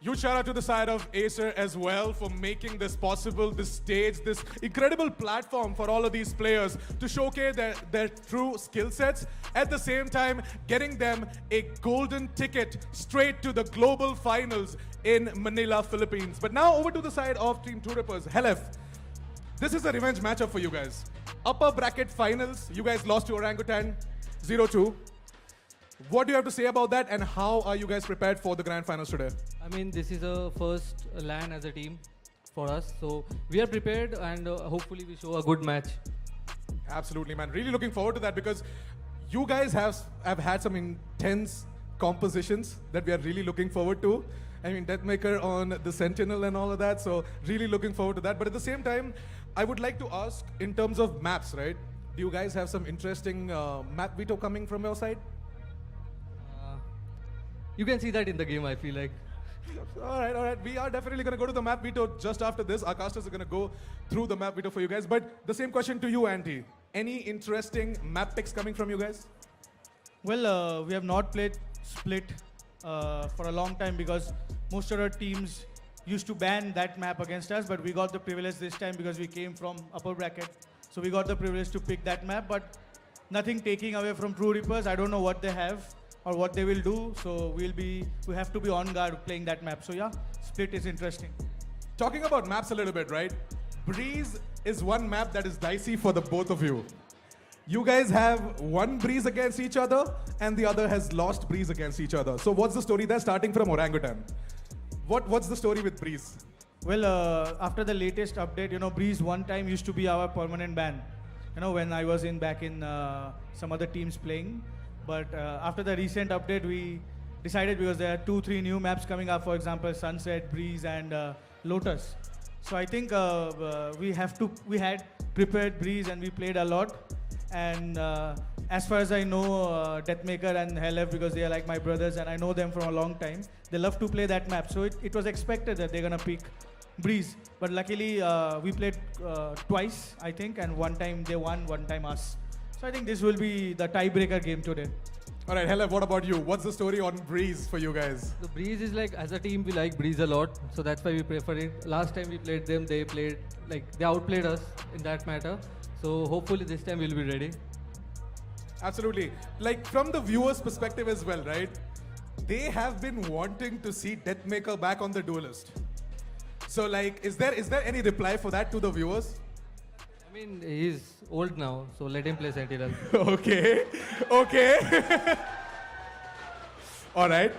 huge shout out to the side of Acer as well for making this possible, this stage, this incredible platform for all of these players to showcase their true skill sets. At the same time, getting them a golden ticket straight to the global finals in Manila, Philippines. But now over to the side of Team Two Rippers. Helef, this is a revenge matchup for you guys. Upper bracket finals, you guys lost to Orangutan 0-2. What do you have to say about that, and how are you guys prepared for the grand finals today? I mean, this is a first LAN as a team for us, so we are prepared, and hopefully we show a good match. Absolutely, man. Really looking forward to that because you guys have had some intense compositions that we are really looking forward to. I mean, Deathmaker on the Sentinel and all of that, so really looking forward to that. But at the same time, I would like to ask in terms of maps, right? Do you guys have some interesting map veto coming from your side? You can see that in the game, I feel like. All right. We are definitely going to go to the map veto just after this. Our casters are going to go through the map veto for you guys. But the same question to you, Andy. Any interesting map picks coming from you guys? Well, we have not played Split for a long time because most of our teams used to ban that map against us, but we got the privilege this time because we came from upper bracket. So we got the privilege to pick that map, but nothing taking away from True Reapers. I don't know what they have or what they will do, so we have to be on guard playing that map. So yeah, Split is interesting. Talking about maps a little bit, right? Breeze is one map that is dicey for the both of you. You guys have one Breeze against each other, and the other has lost Breeze against each other. So what's the story there, starting from Orangutan? What's the story with Breeze? Well, after the latest update, you know, Breeze one time used to be our permanent ban. You know, when I was back in some other teams playing. But after the recent update, we decided because there are 2-3 new maps coming up, for example, Sunset, Breeze, and Lotus. So I think we had prepared Breeze and we played a lot. And as far as I know, Deathmaker and Helef, because they are like my brothers and I know them from a long time, they love to play that map. So it was expected that they're going to pick Breeze. But luckily, we played twice, I think, and one time they won, one time us. So I think this will be the tiebreaker game today. All right, Helef, what about you? What's the story on Breeze for you guys? The Breeze is like, as a team, we like Breeze a lot, so that's why we prefer it. Last time we played them, they outplayed us in that matter. So hopefully this time we'll be ready. Absolutely. Like from the viewer's perspective as well, right? They have been wanting to see Deathmaker back on the duelist. So like, is there any reply for that to the viewers? I mean, he's old now, so let him play Sentinel. Okay. All right.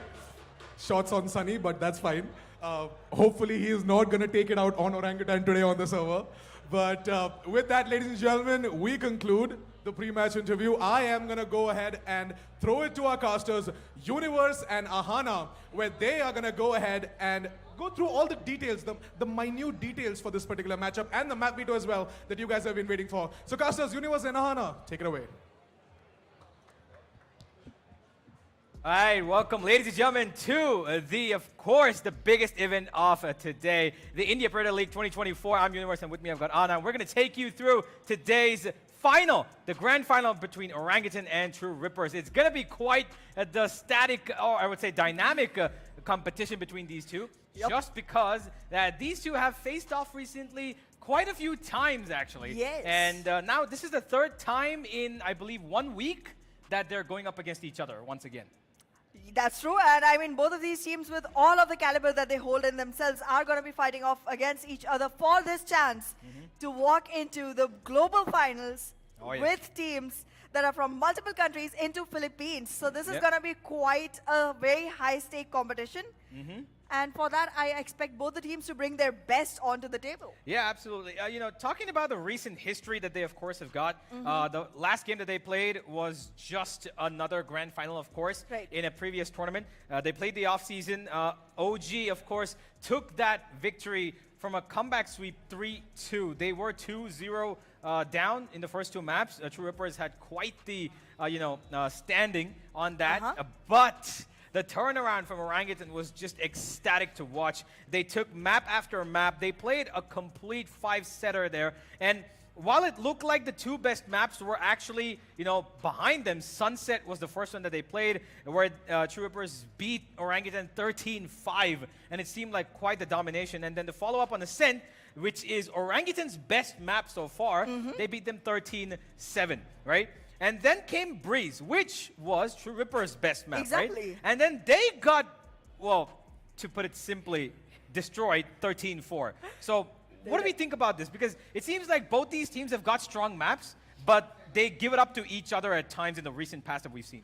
Shots on Sunny, but that's fine. Hopefully he is not going to take it out on Orangutan today on the server. But with that, ladies and gentlemen, we conclude the pre-match interview. I am going to go ahead and throw it to our casters, Universe and Ahana, where they are going to go ahead and go through all the details, the minute details for this particular matchup and the map veto as well that you guys have been waiting for. So casters, Universe and Ahana, take it away. All right, welcome, ladies and gentlemen, to of course, the biggest event of today, the India Predator League 2024. I'm Universe, and with me I've got Anna. We're going to take you through today's final, the grand final between Orangutan and True Rippers. It's going to be quite the static, or I would say dynamic competition between these two, just because these two have faced off recently quite a few times, actually. Yes. And now this is the third time in, I believe, 1 week that they're going up against each other once again. That's true, and I mean both of these teams with all of the caliber that they hold in themselves are going to be fighting off against each other for this chance to walk into the global finals with teams that are from multiple countries into Philippines. So this is going to be quite a very high-stake competition. And for that, I expect both the teams to bring their best onto the table. Yeah, absolutely. You know, talking about the recent history that they, of course, have got, the last game that they played was just another grand final, of course, in a previous tournament. They played the offseason. OG, of course, took that victory from a comeback sweep 3-2. They were 2-0 down in the first two maps. True Rippers had quite the, standing on that. But the turnaround from Orangutan was just ecstatic to watch. They took map after map. They played a complete five-setter there. And while it looked like the two best maps were actually, behind them, Sunset was the first one that they played, where True Rippers beat Orangutan 13-5, and it seemed like quite the domination. And then the follow-up on Ascent, which is Orangutan's best map so far, they beat them 13-7, right? And then came Breeze, which was True Ripper's best map, Exactly. right? And then they got, well, to put it simply, destroyed 13-4. So what do we think about this? Because it seems like both these teams have got strong maps, but they give it up to each other at times in the recent past that we've seen.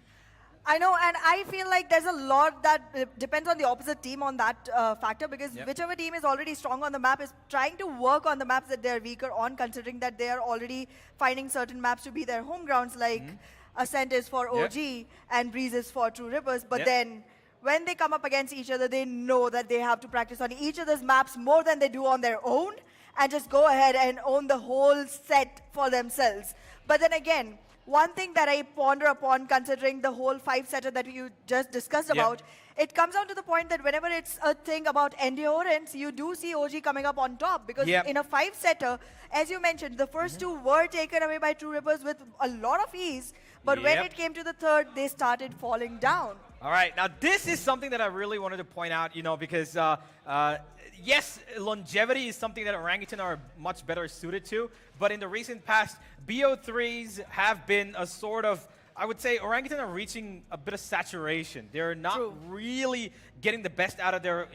I know, and I feel like there's a lot that depends on the opposite team on that factor, because whichever team is already strong on the map is trying to work on the maps that they're weaker on, considering that they are already finding certain maps to be their home grounds, like Ascent is for OG and Breeze is for True Rippers. But then when they come up against each other, they know that they have to practice on each other's maps more than they do on their own, and just go ahead and own the whole set for themselves. But then again, one thing that I ponder upon, considering the whole five-setter that you just discussed about, it comes down to the point that whenever it's a thing about endurance, you do see OG coming up on top. Because in a five-setter, as you mentioned, the first two were taken away by True Rippers with a lot of ease. But when it came to the third, they started falling down. All right, now this is something that I really wanted to point out, because yes, longevity is something that Orangutan are much better suited to, but in the recent past, BO3s have been a sort of, I would say, Orangutan are reaching a bit of saturation. They're not really getting the best out of their,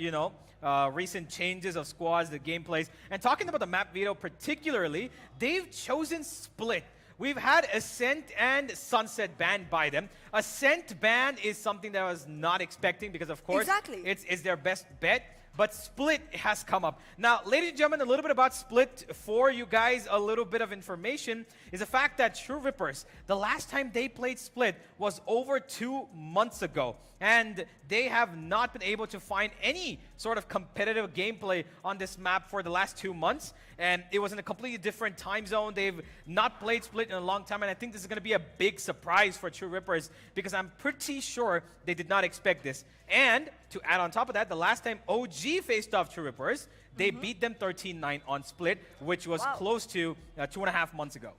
recent changes of squads, the gameplays. And talking about the map veto particularly, they've chosen Split. We've had Ascent and Sunset banned by them. Ascent ban is something that I was not expecting because, of course, it's their best bet. But Split has come up. Now, ladies and gentlemen, a little bit about Split for you guys, a little bit of information, is the fact that True Rippers, the last time they played Split was over 2 months ago. And they have not been able to find any sort of competitive gameplay on this map for the last 2 months. And it was in a completely different time zone. They've not played Split in a long time. And I think this is going to be a big surprise for True Rippers because I'm pretty sure they did not expect this. And to add on top of that, the last time OG faced off True Rippers, they beat them 13-9 on Split, which was close to 2.5 months ago.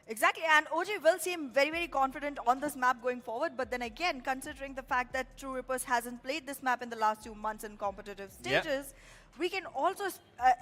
Exactly, and OG will seem very, very confident on this map going forward. But then again, considering the fact that True Rippers hasn't played this map in the last 2 months in competitive stages, we can also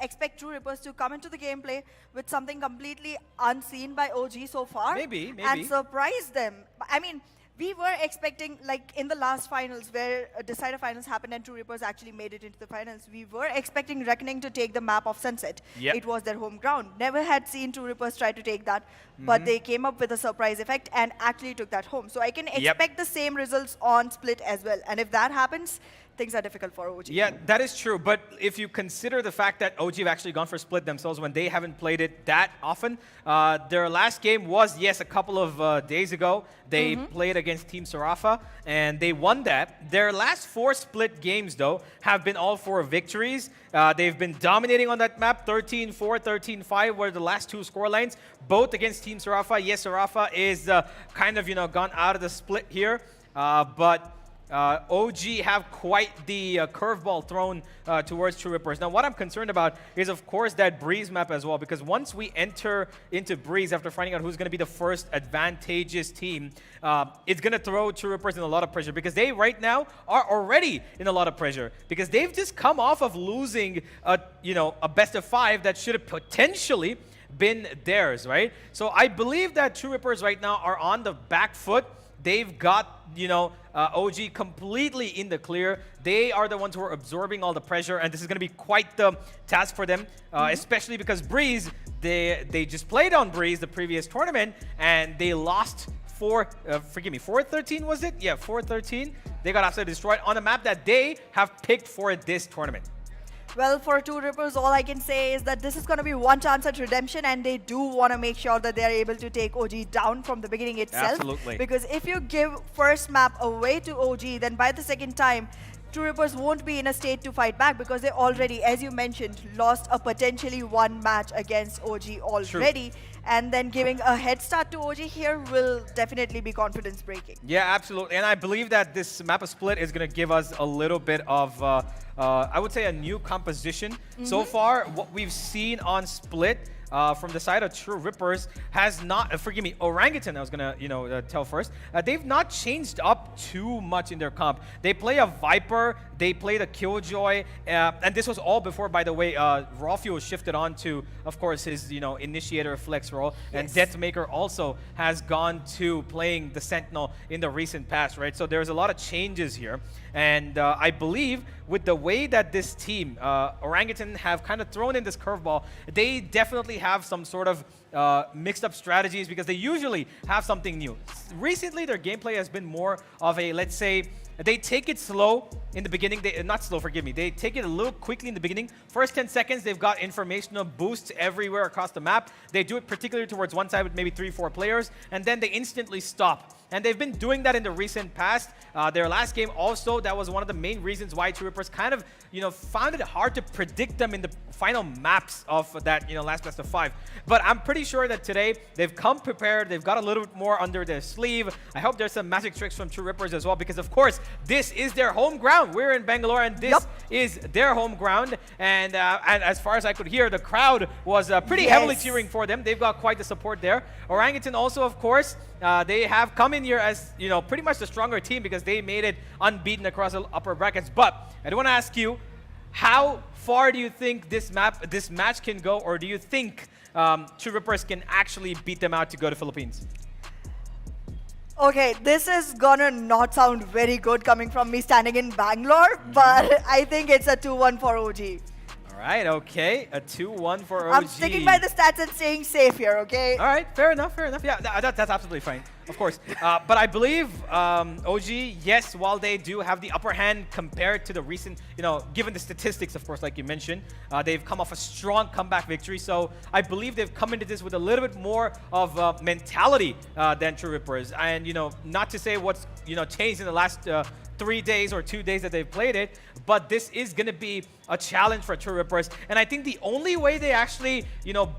expect True Rippers to come into the gameplay with something completely unseen by OG so far. Maybe. And surprise them. I mean, we were expecting, like in the last finals where decider finals happened and True Rippers actually made it into the finals, we were expecting Reckoning to take the map of Sunset. It was their home ground. Never had seen True Rippers try to take that, but they came up with a surprise effect and actually took that home. So I can expect the same results on Split as well. And if that happens, things are difficult for OG. Yeah, that is true. But if you consider the fact that OG have actually gone for Split themselves when they haven't played it that often, their last game was, yes, a couple of days ago. They played against Team Sarafa, and they won that. Their last 4 Split games, though, have been all 4 victories. They've been dominating on that map. 13-4, 13-5 were the last 2 scorelines, both against Team Sarafa. Yes, Sarafa is kind of, gone out of the Split here, but OG have quite the curveball thrown towards True Rippers. Now, what I'm concerned about is, of course, that Breeze map as well, because once we enter into Breeze after finding out who's going to be the first advantageous team, it's going to throw True Rippers in a lot of pressure because they right now are already in a lot of pressure because they've just come off of losing a best of 5 that should have potentially been theirs, right? So I believe that True Rippers right now are on the back foot. They've got, OG completely in the clear. They are the ones who are absorbing all the pressure, and this is going to be quite the task for them, especially because Breeze, they just played on Breeze the previous tournament, and they lost 413 was it? Yeah, 413. They got absolutely destroyed on a map that they have picked for this tournament. Well, for Two Rippers, all I can say is that this is going to be one chance at redemption, and they do want to make sure that they are able to take OG down from the beginning itself. Absolutely. Because if you give first map away to OG, then by the second time, Two Rippers won't be in a state to fight back because they already, as you mentioned, lost a potentially one match against OG already. True. And then giving a head start to OG here will definitely be confidence breaking. Yeah, absolutely. And I believe that this map of split is going to give us a little bit of, I would say, a new composition. So far, what we've seen on split from the side of True Rippers has not, forgive me, Orangutan, I was going to, tell first. They've not changed up too much in their comp. They play a Viper, they play the Killjoy, and this was all before, by the way, Raw Fuel shifted on to, of course, his, Initiator Flex role. Yes. And Deathmaker also has gone to playing the Sentinel in the recent past, right? So there's a lot of changes here. And I believe with the way that this team, Orangutan, have kind of thrown in this curveball, they definitely have some sort of mixed up strategies because they usually have something new. Recently, their gameplay has been more of a, let's say, they take it slow in the beginning. Not slow, forgive me. They take it a little quickly in the beginning. First 10 seconds, they've got informational boosts everywhere across the map. They do it particularly towards one side with maybe 3-4 players, and then they instantly stop. And they've been doing that in the recent past. Their last game also, that was one of the main reasons why True Rippers kind of, found it hard to predict them in the final maps of that, last best of 5. But I'm pretty sure that today they've come prepared. They've got a little bit more under their sleeve. I hope there's some magic tricks from True Rippers as well, because of course, this is their home ground. We're in Bangalore, and this is their home ground. And as far as I could hear, the crowd was pretty heavily cheering for them. They've got quite the support there. Orangutan also, of course, they have come in here as, pretty much the stronger team because they made it unbeaten across the upper brackets. But I do want to ask you, how far do you think this match can go, or do you think True Rippers can actually beat them out to go to Philippines? Okay, this is gonna not sound very good coming from me standing in Bangalore, but I think it's a 2-1 for OG. All right, okay, a 2-1 for OG. I'm sticking by the stats and staying safe here, okay? All right, fair enough, fair enough. Yeah, that's absolutely fine, of course. But I believe OG, yes, while they do have the upper hand compared to the recent, given the statistics, of course, like you mentioned, they've come off a strong comeback victory. So I believe they've come into this with a little bit more of mentality than True Rippers. And, not to say what's, changed in the last 3 days or 2 days that they've played it, but this is going to be a challenge for True Rippers. And I think the only way they actually,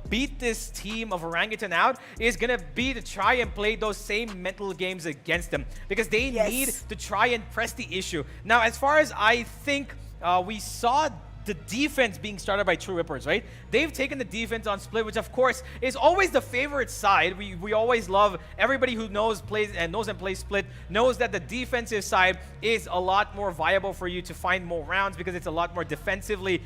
beat this team of Orangutan out is going to be to try and play those same mental games against them, because they need to try and press the issue. Now, as far as I think, we saw the defense being started by True Rippers, right? They've taken the defense on split, which of course is always the favorite side. We always love, everybody who knows and plays split knows that the defensive side is a lot more viable for you to find more rounds because it's a lot more defensively,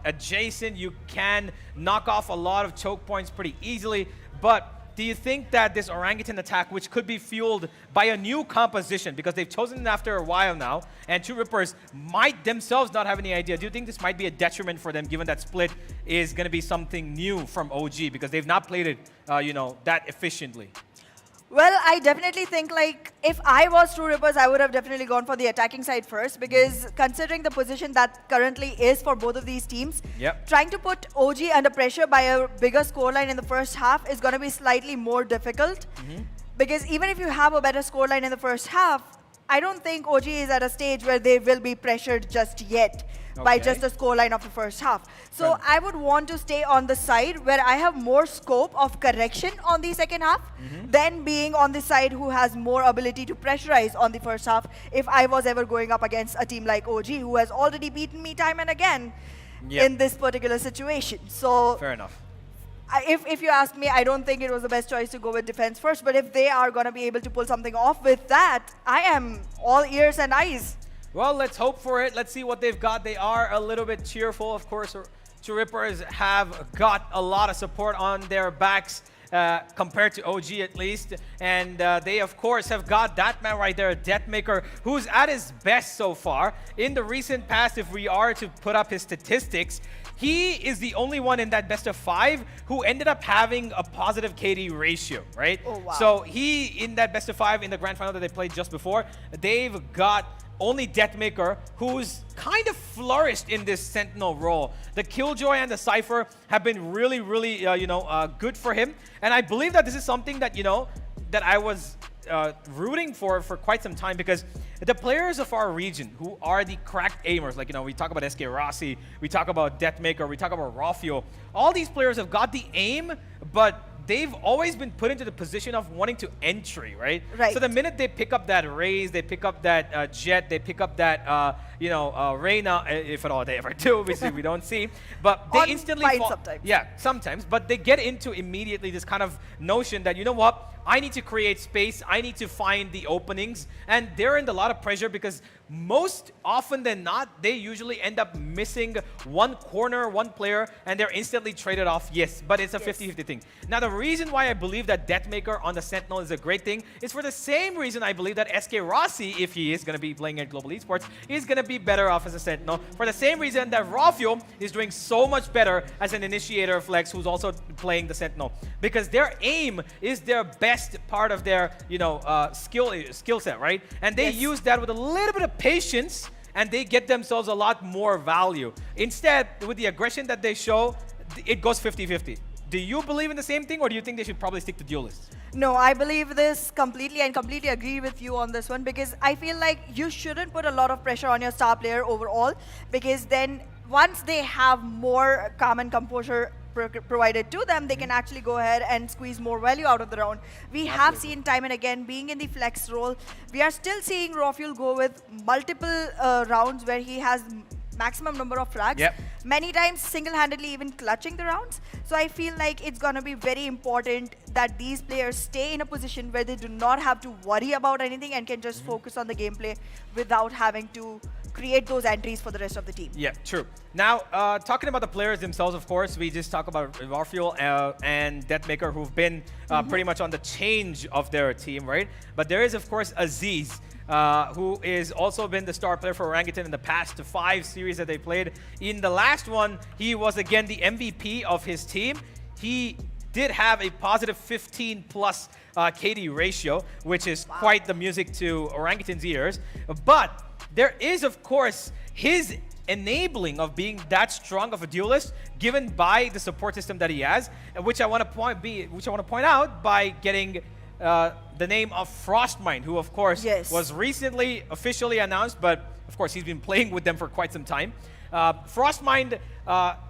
adjacent. You can knock off a lot of choke points pretty easily. But do you think that this Orangutan attack, which could be fueled by a new composition, because they've chosen it after a while now, and True Rippers might themselves not have any idea, do you think this might be a detriment for them, given that split is going to be something new from OG, because they've not played it, that efficiently? Well, I definitely think, if I was True Rippers, I would have definitely gone for the attacking side first, because considering the position that currently is for both of these teams, trying to put OG under pressure by a bigger scoreline in the first half is going to be slightly more difficult. Because even if you have a better scoreline in the first half, I don't think OG is at a stage where they will be pressured just yet by just the scoreline of the first half. So I would want to stay on the side where I have more scope of correction on the second half than being on the side who has more ability to pressurize on the first half if I was ever going up against a team like OG, who has already beaten me time and again in this particular situation. So fair enough. If you ask me, I don't think it was the best choice to go with defense first, but if they are going to be able to pull something off with that, I am all ears and eyes. Well, let's hope for it. Let's see what they've got. They are a little bit cheerful. Of course, True Rippers have got a lot of support on their backs compared to OG at least. And they, of course, have got that man right there, Deathmaker, who's at his best so far. In the recent past, if we are to put up his statistics, he is the only one in that best of 5 who ended up having a positive KD ratio, right? Oh, wow. So he, in that best of 5 in the grand final that they played just before, they've got only Deathmaker, who's kind of flourished in this Sentinel role. The Killjoy and the Cypher have been really, really, good for him. And I believe that this is something that, that I was rooting for quite some time, because the players of our region who are the cracked aimers, like, we talk about SK Rossi, we talk about Deathmaker, we talk about Rafio, all these players have got the aim, but they've always been put into the position of wanting to entry, right? Right. So the minute they pick up that Raze, they pick up that Jet, they pick up that, Reyna, if at all they ever do, which we don't see, but they instantly fall. Sometimes. Yeah, sometimes, but they get into immediately this kind of notion that, you know what, I need to create space, I need to find the openings, and they're in a lot of pressure because most often than not, they usually end up missing one corner, one player, and they're instantly traded off, yes, but it's a 50-50 thing. Now, the reason why I believe that Deathmaker on the Sentinel is a great thing is for the same reason I believe that SK Rossi, if he is going to be playing at Global Esports, is going to be better off as a Sentinel. For the same reason that Rafio is doing so much better as an Initiator Flex who's also playing the Sentinel. Because their aim is their best part of their, skill set, right? And they use that with a little bit of patience, and they get themselves a lot more value. Instead, with the aggression that they show, it goes 50-50. Do you believe in the same thing, or do you think they should probably stick to duelists? No, I believe this completely and completely agree with you on this one, because I feel like you shouldn't put a lot of pressure on your star player overall, because then once they have more calm and composure provided to them, they can actually go ahead and squeeze more value out of the round. We have seen time and again, being in the flex role, we are still seeing Rafuel go with multiple rounds where he has maximum number of frags. Yep. Many times single-handedly even clutching the rounds. So I feel like it's going to be very important that these players stay in a position where they do not have to worry about anything and can just focus on the gameplay without having to create those entries for the rest of the team. Yeah, true. Now, talking about the players themselves, of course, we just talk about Rafuel and Deathmaker, who've been pretty much on the change of their team, right? But there is, of course, Aziz, who is also been the star player for Orangutan in the past 5 series that they played. In the last one, he was again the MVP of his team. He did have a positive 15 plus KD ratio, which is quite the music to Orangutan's ears. But there is, of course, his enabling of being that strong of a duelist, given by the support system that he has, which I want to point out by getting the name of Frostmind, who of course was recently officially announced, but of course he's been playing with them for quite some time. Frostmind,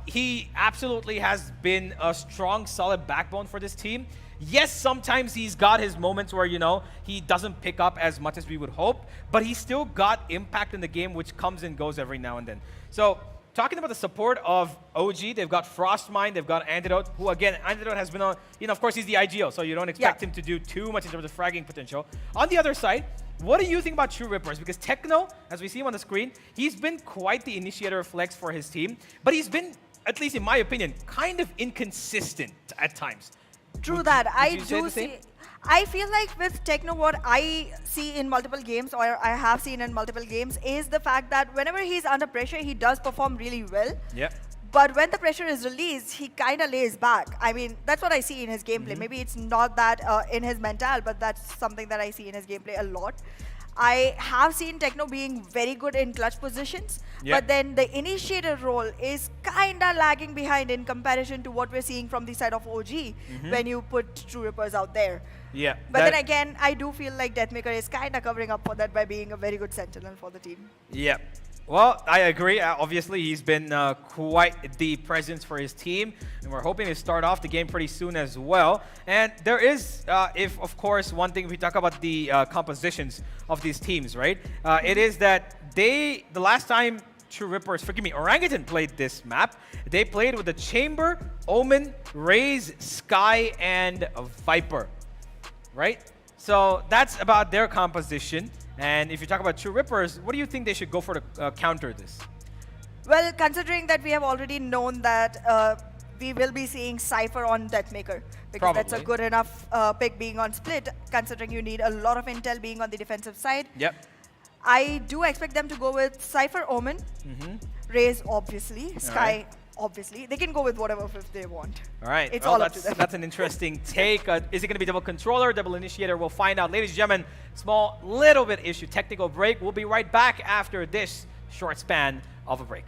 he absolutely has been a strong, solid backbone for this team. Yes, sometimes he's got his moments where, he doesn't pick up as much as we would hope, but he's still got impact in the game, which comes and goes every now and then. So, talking about the support of OG, they've got Frostmind, they've got Antidote, who again, Antidote has been on, of course he's the IGL, so you don't expect him to do too much in terms of fragging potential. On the other side, what do you think about True Rippers? Because Techno, as we see him on the screen, he's been quite the initiator flex for his team, but he's been, at least in my opinion, kind of inconsistent at times. True that. I do see. I feel like with Techno, what I see in multiple games, or I have seen in multiple games, is the fact that whenever he's under pressure, he does perform really well. Yeah. But when the pressure is released, he kind of lays back. I mean, that's what I see in his gameplay. Maybe it's not that in his mental, but that's something that I see in his gameplay a lot. I have seen Techno being very good in clutch positions, but then the initiator role is kind of lagging behind in comparison to what we're seeing from the side of OG when you put True Rippers out there. Yeah. But then again, I do feel like Deathmaker is kind of covering up for that by being a very good sentinel for the team. Yeah. Well, I agree. Obviously, he's been quite the presence for his team, and we're hoping to start off the game pretty soon as well. And there is, of course, one thing, if we talk about the compositions of these teams, right? It is that the last time True Rippers, forgive me, Orangutan played this map, they played with the Chamber, Omen, Raze, Sky, and Viper, right? So that's about their composition. And if you talk about True Rippers, what do you think they should go for to counter this? Well, considering that we have already known that we will be seeing Cypher on Deathmaker, because that's a good enough pick being on Split, considering you need a lot of intel being on the defensive side. Yep. I do expect them to go with Cypher, Omen, Raze, obviously, Sky, obviously. They can go with whatever fifth they want. All right. It's well, all up to them. That's an interesting take. Is it going to be double controller, double initiator? We'll find out. Ladies and gentlemen, small little bit issue, technical break. We'll be right back after this short span of a break.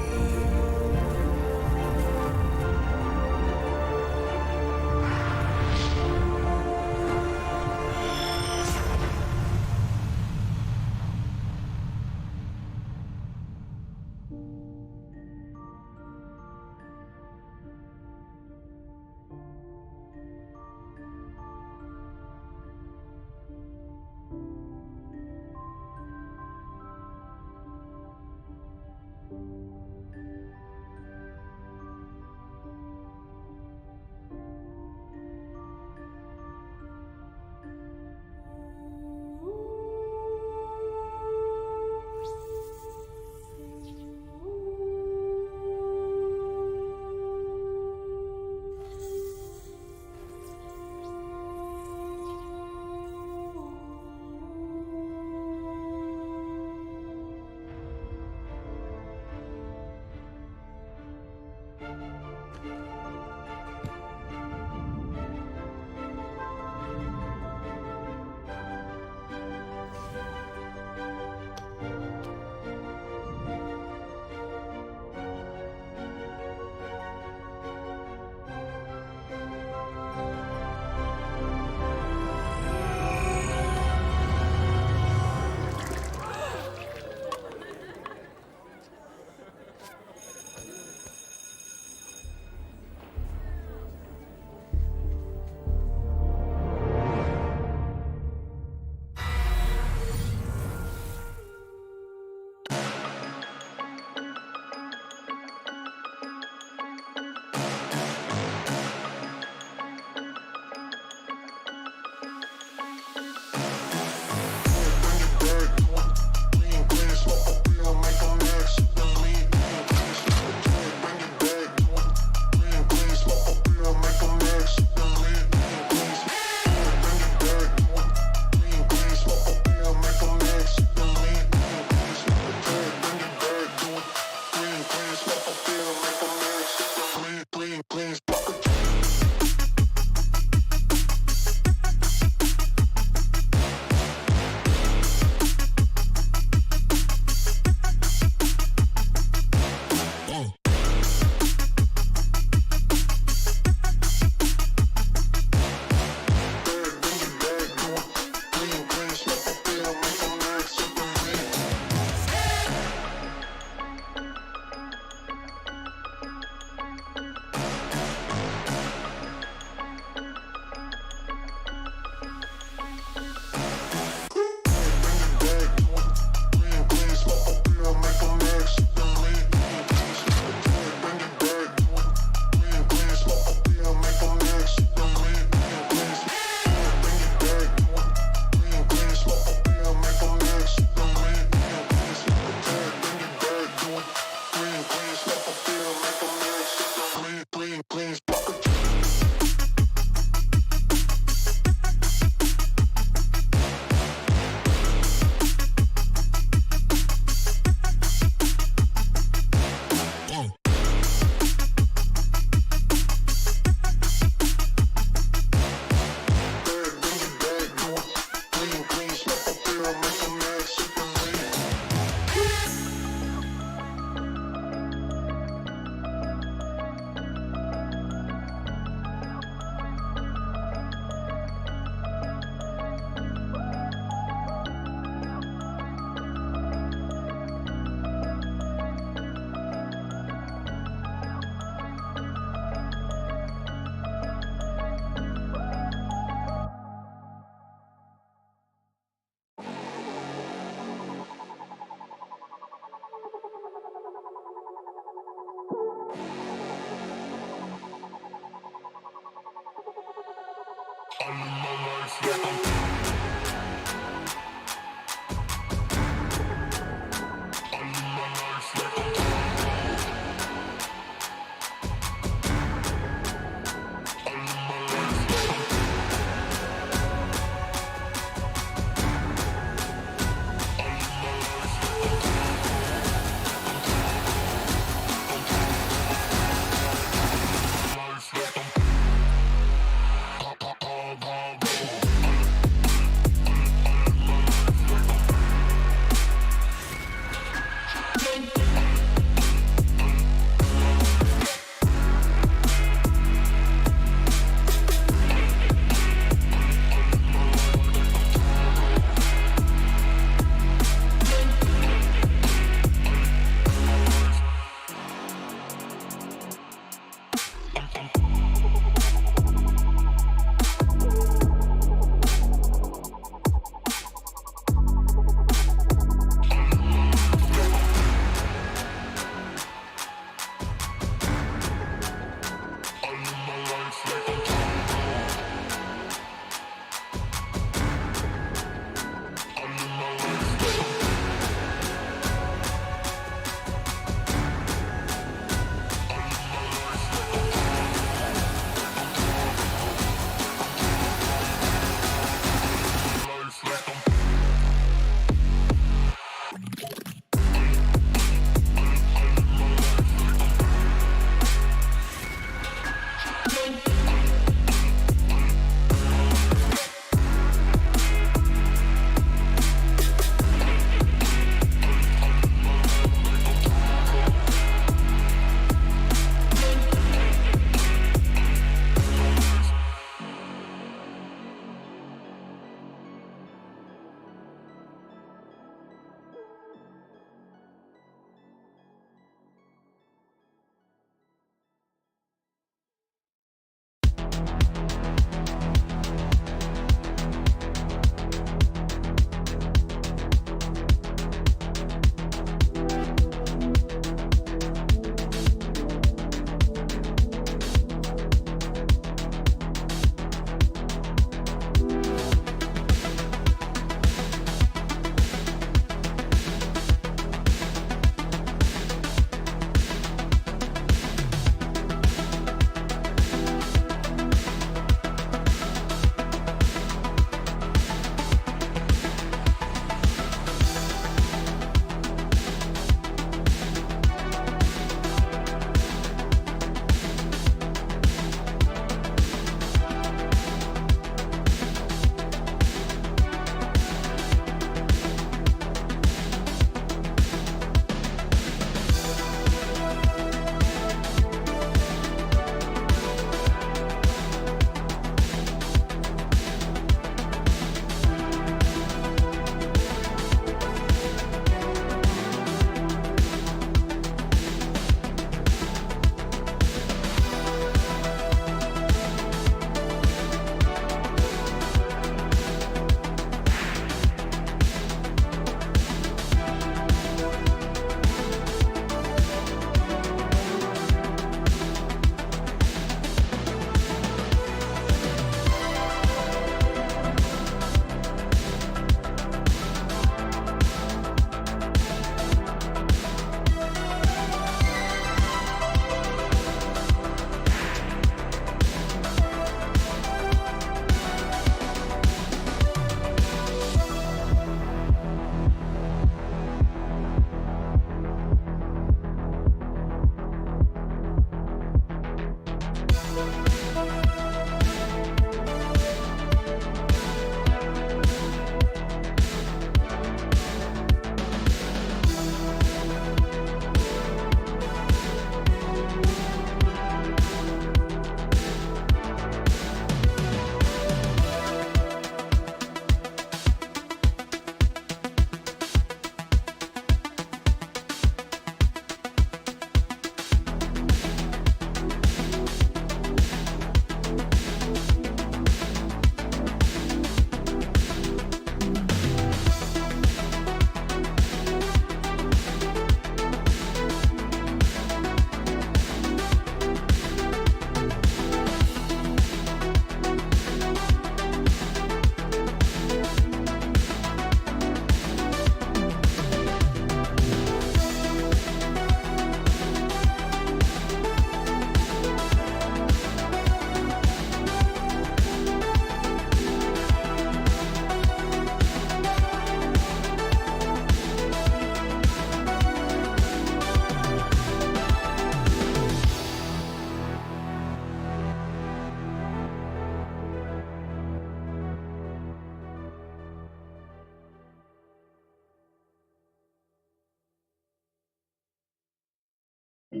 All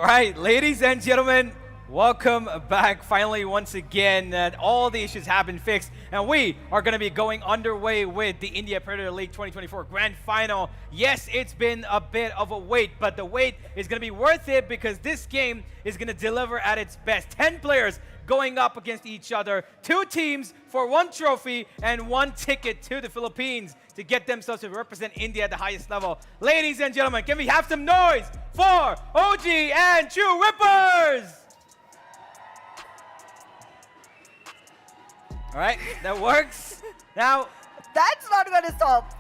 right, ladies and gentlemen, welcome back. Finally, once again, all the issues have been fixed, and we are going to be going underway with the India Predator League 2024 Grand Final. Yes, it's been a bit of a wait, but the wait is going to be worth it because this game is going to deliver at its best. 10 players going up against each other, 2 teams for 1 trophy and 1 ticket to the Philippines to get themselves to represent India at the highest level. Ladies and gentlemen, can we have some noise for OG and True Rippers? All right, that works. Now, that's not going to stop.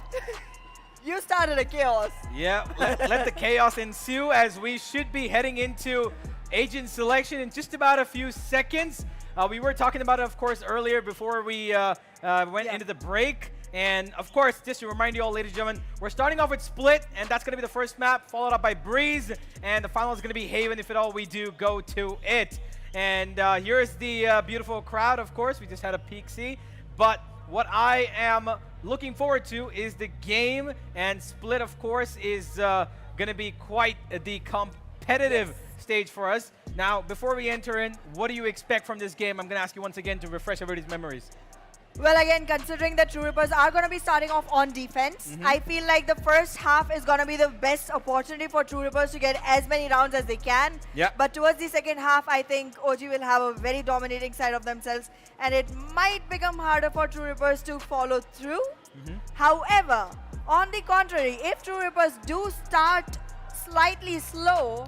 You started a chaos. Yeah, let the chaos ensue as we should be heading into agent selection in just about a few seconds. We were talking about it, of course, earlier before we went into the break. And of course, just to remind you all, ladies and gentlemen, we're starting off with Split, and that's going to be the first map, followed up by Breeze. And the final is going to be Haven if at all we do go to it. And here's the beautiful crowd, of course. We just had a peek see. But what I am looking forward to is the game. And Split, of course, is going to be quite the competitive stage for us. Now, before we enter in, what do you expect from this game? I'm going to ask you once again to refresh everybody's memories. Well, again, considering that True Rippers are going to be starting off on defense, I feel like the first half is going to be the best opportunity for True Rippers to get as many rounds as they can. Yeah. But towards the second half, I think OG will have a very dominating side of themselves, and it might become harder for True Rippers to follow through. However, on the contrary, if True Rippers do start slightly slow,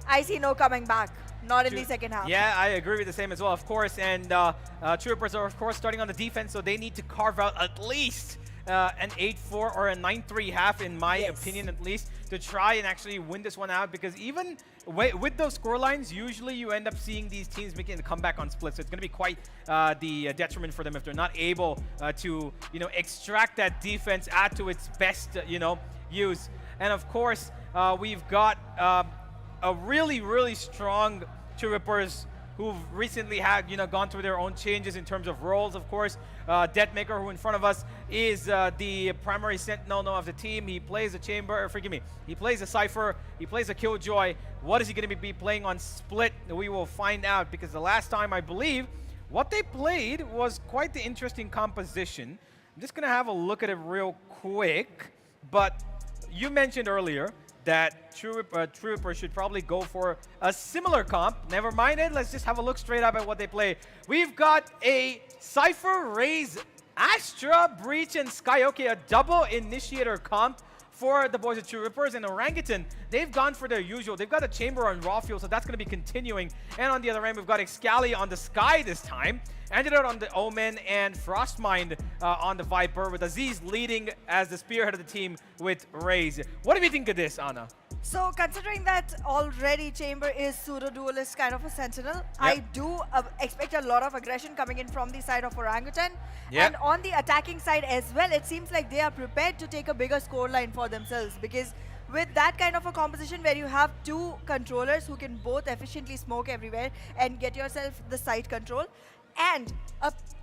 I see no coming back. Not in the second half. Yeah, I agree with the same as well, of course. And True Rippers are, of course, starting on the defense, so they need to carve out at least an 8-4 or a 9-3 half, in my opinion, at least, to try and actually win this one out. Because even with those score lines, usually you end up seeing these teams making the comeback on Split. So it's going to be quite the detriment for them if they're not able to, extract that defense out to its best, use. And of course, we've got a really, really strong True Rippers who've recently had, gone through their own changes in terms of roles, of course. Deathmaker, who in front of us is the primary sentinel of the team. He plays a chamber, he plays a Cypher, he plays a Killjoy. What is he going to be playing on Split? We will find out, because the last time, I believe, what they played was quite the interesting composition. I'm just going to have a look at it real quick. But you mentioned earlier that True Rippers should probably go for a similar comp. Never mind it, let's just have a look straight up at what they play. We've got a Cypher, Raze, Astra, Breach, and Skyoke, a double initiator comp for the boys of True Rippers. And Orangutan, they've gone for their usual. They've got a chamber on raw fuel, so that's going to be continuing. And on the other end, we've got Excali on the Sky this time. Antidote on the Omen, and Frostmind on the Viper, with Aziz leading as the spearhead of the team with Raze. What do you think of this, Anna? So considering that already Chamber is pseudo-duelist kind of a sentinel, I do expect a lot of aggression coming in from the side of Orangutan. And on the attacking side as well, it seems like they are prepared to take a bigger scoreline for themselves, because with that kind of a composition where you have 2 controllers who can both efficiently smoke everywhere and get yourself the site control, and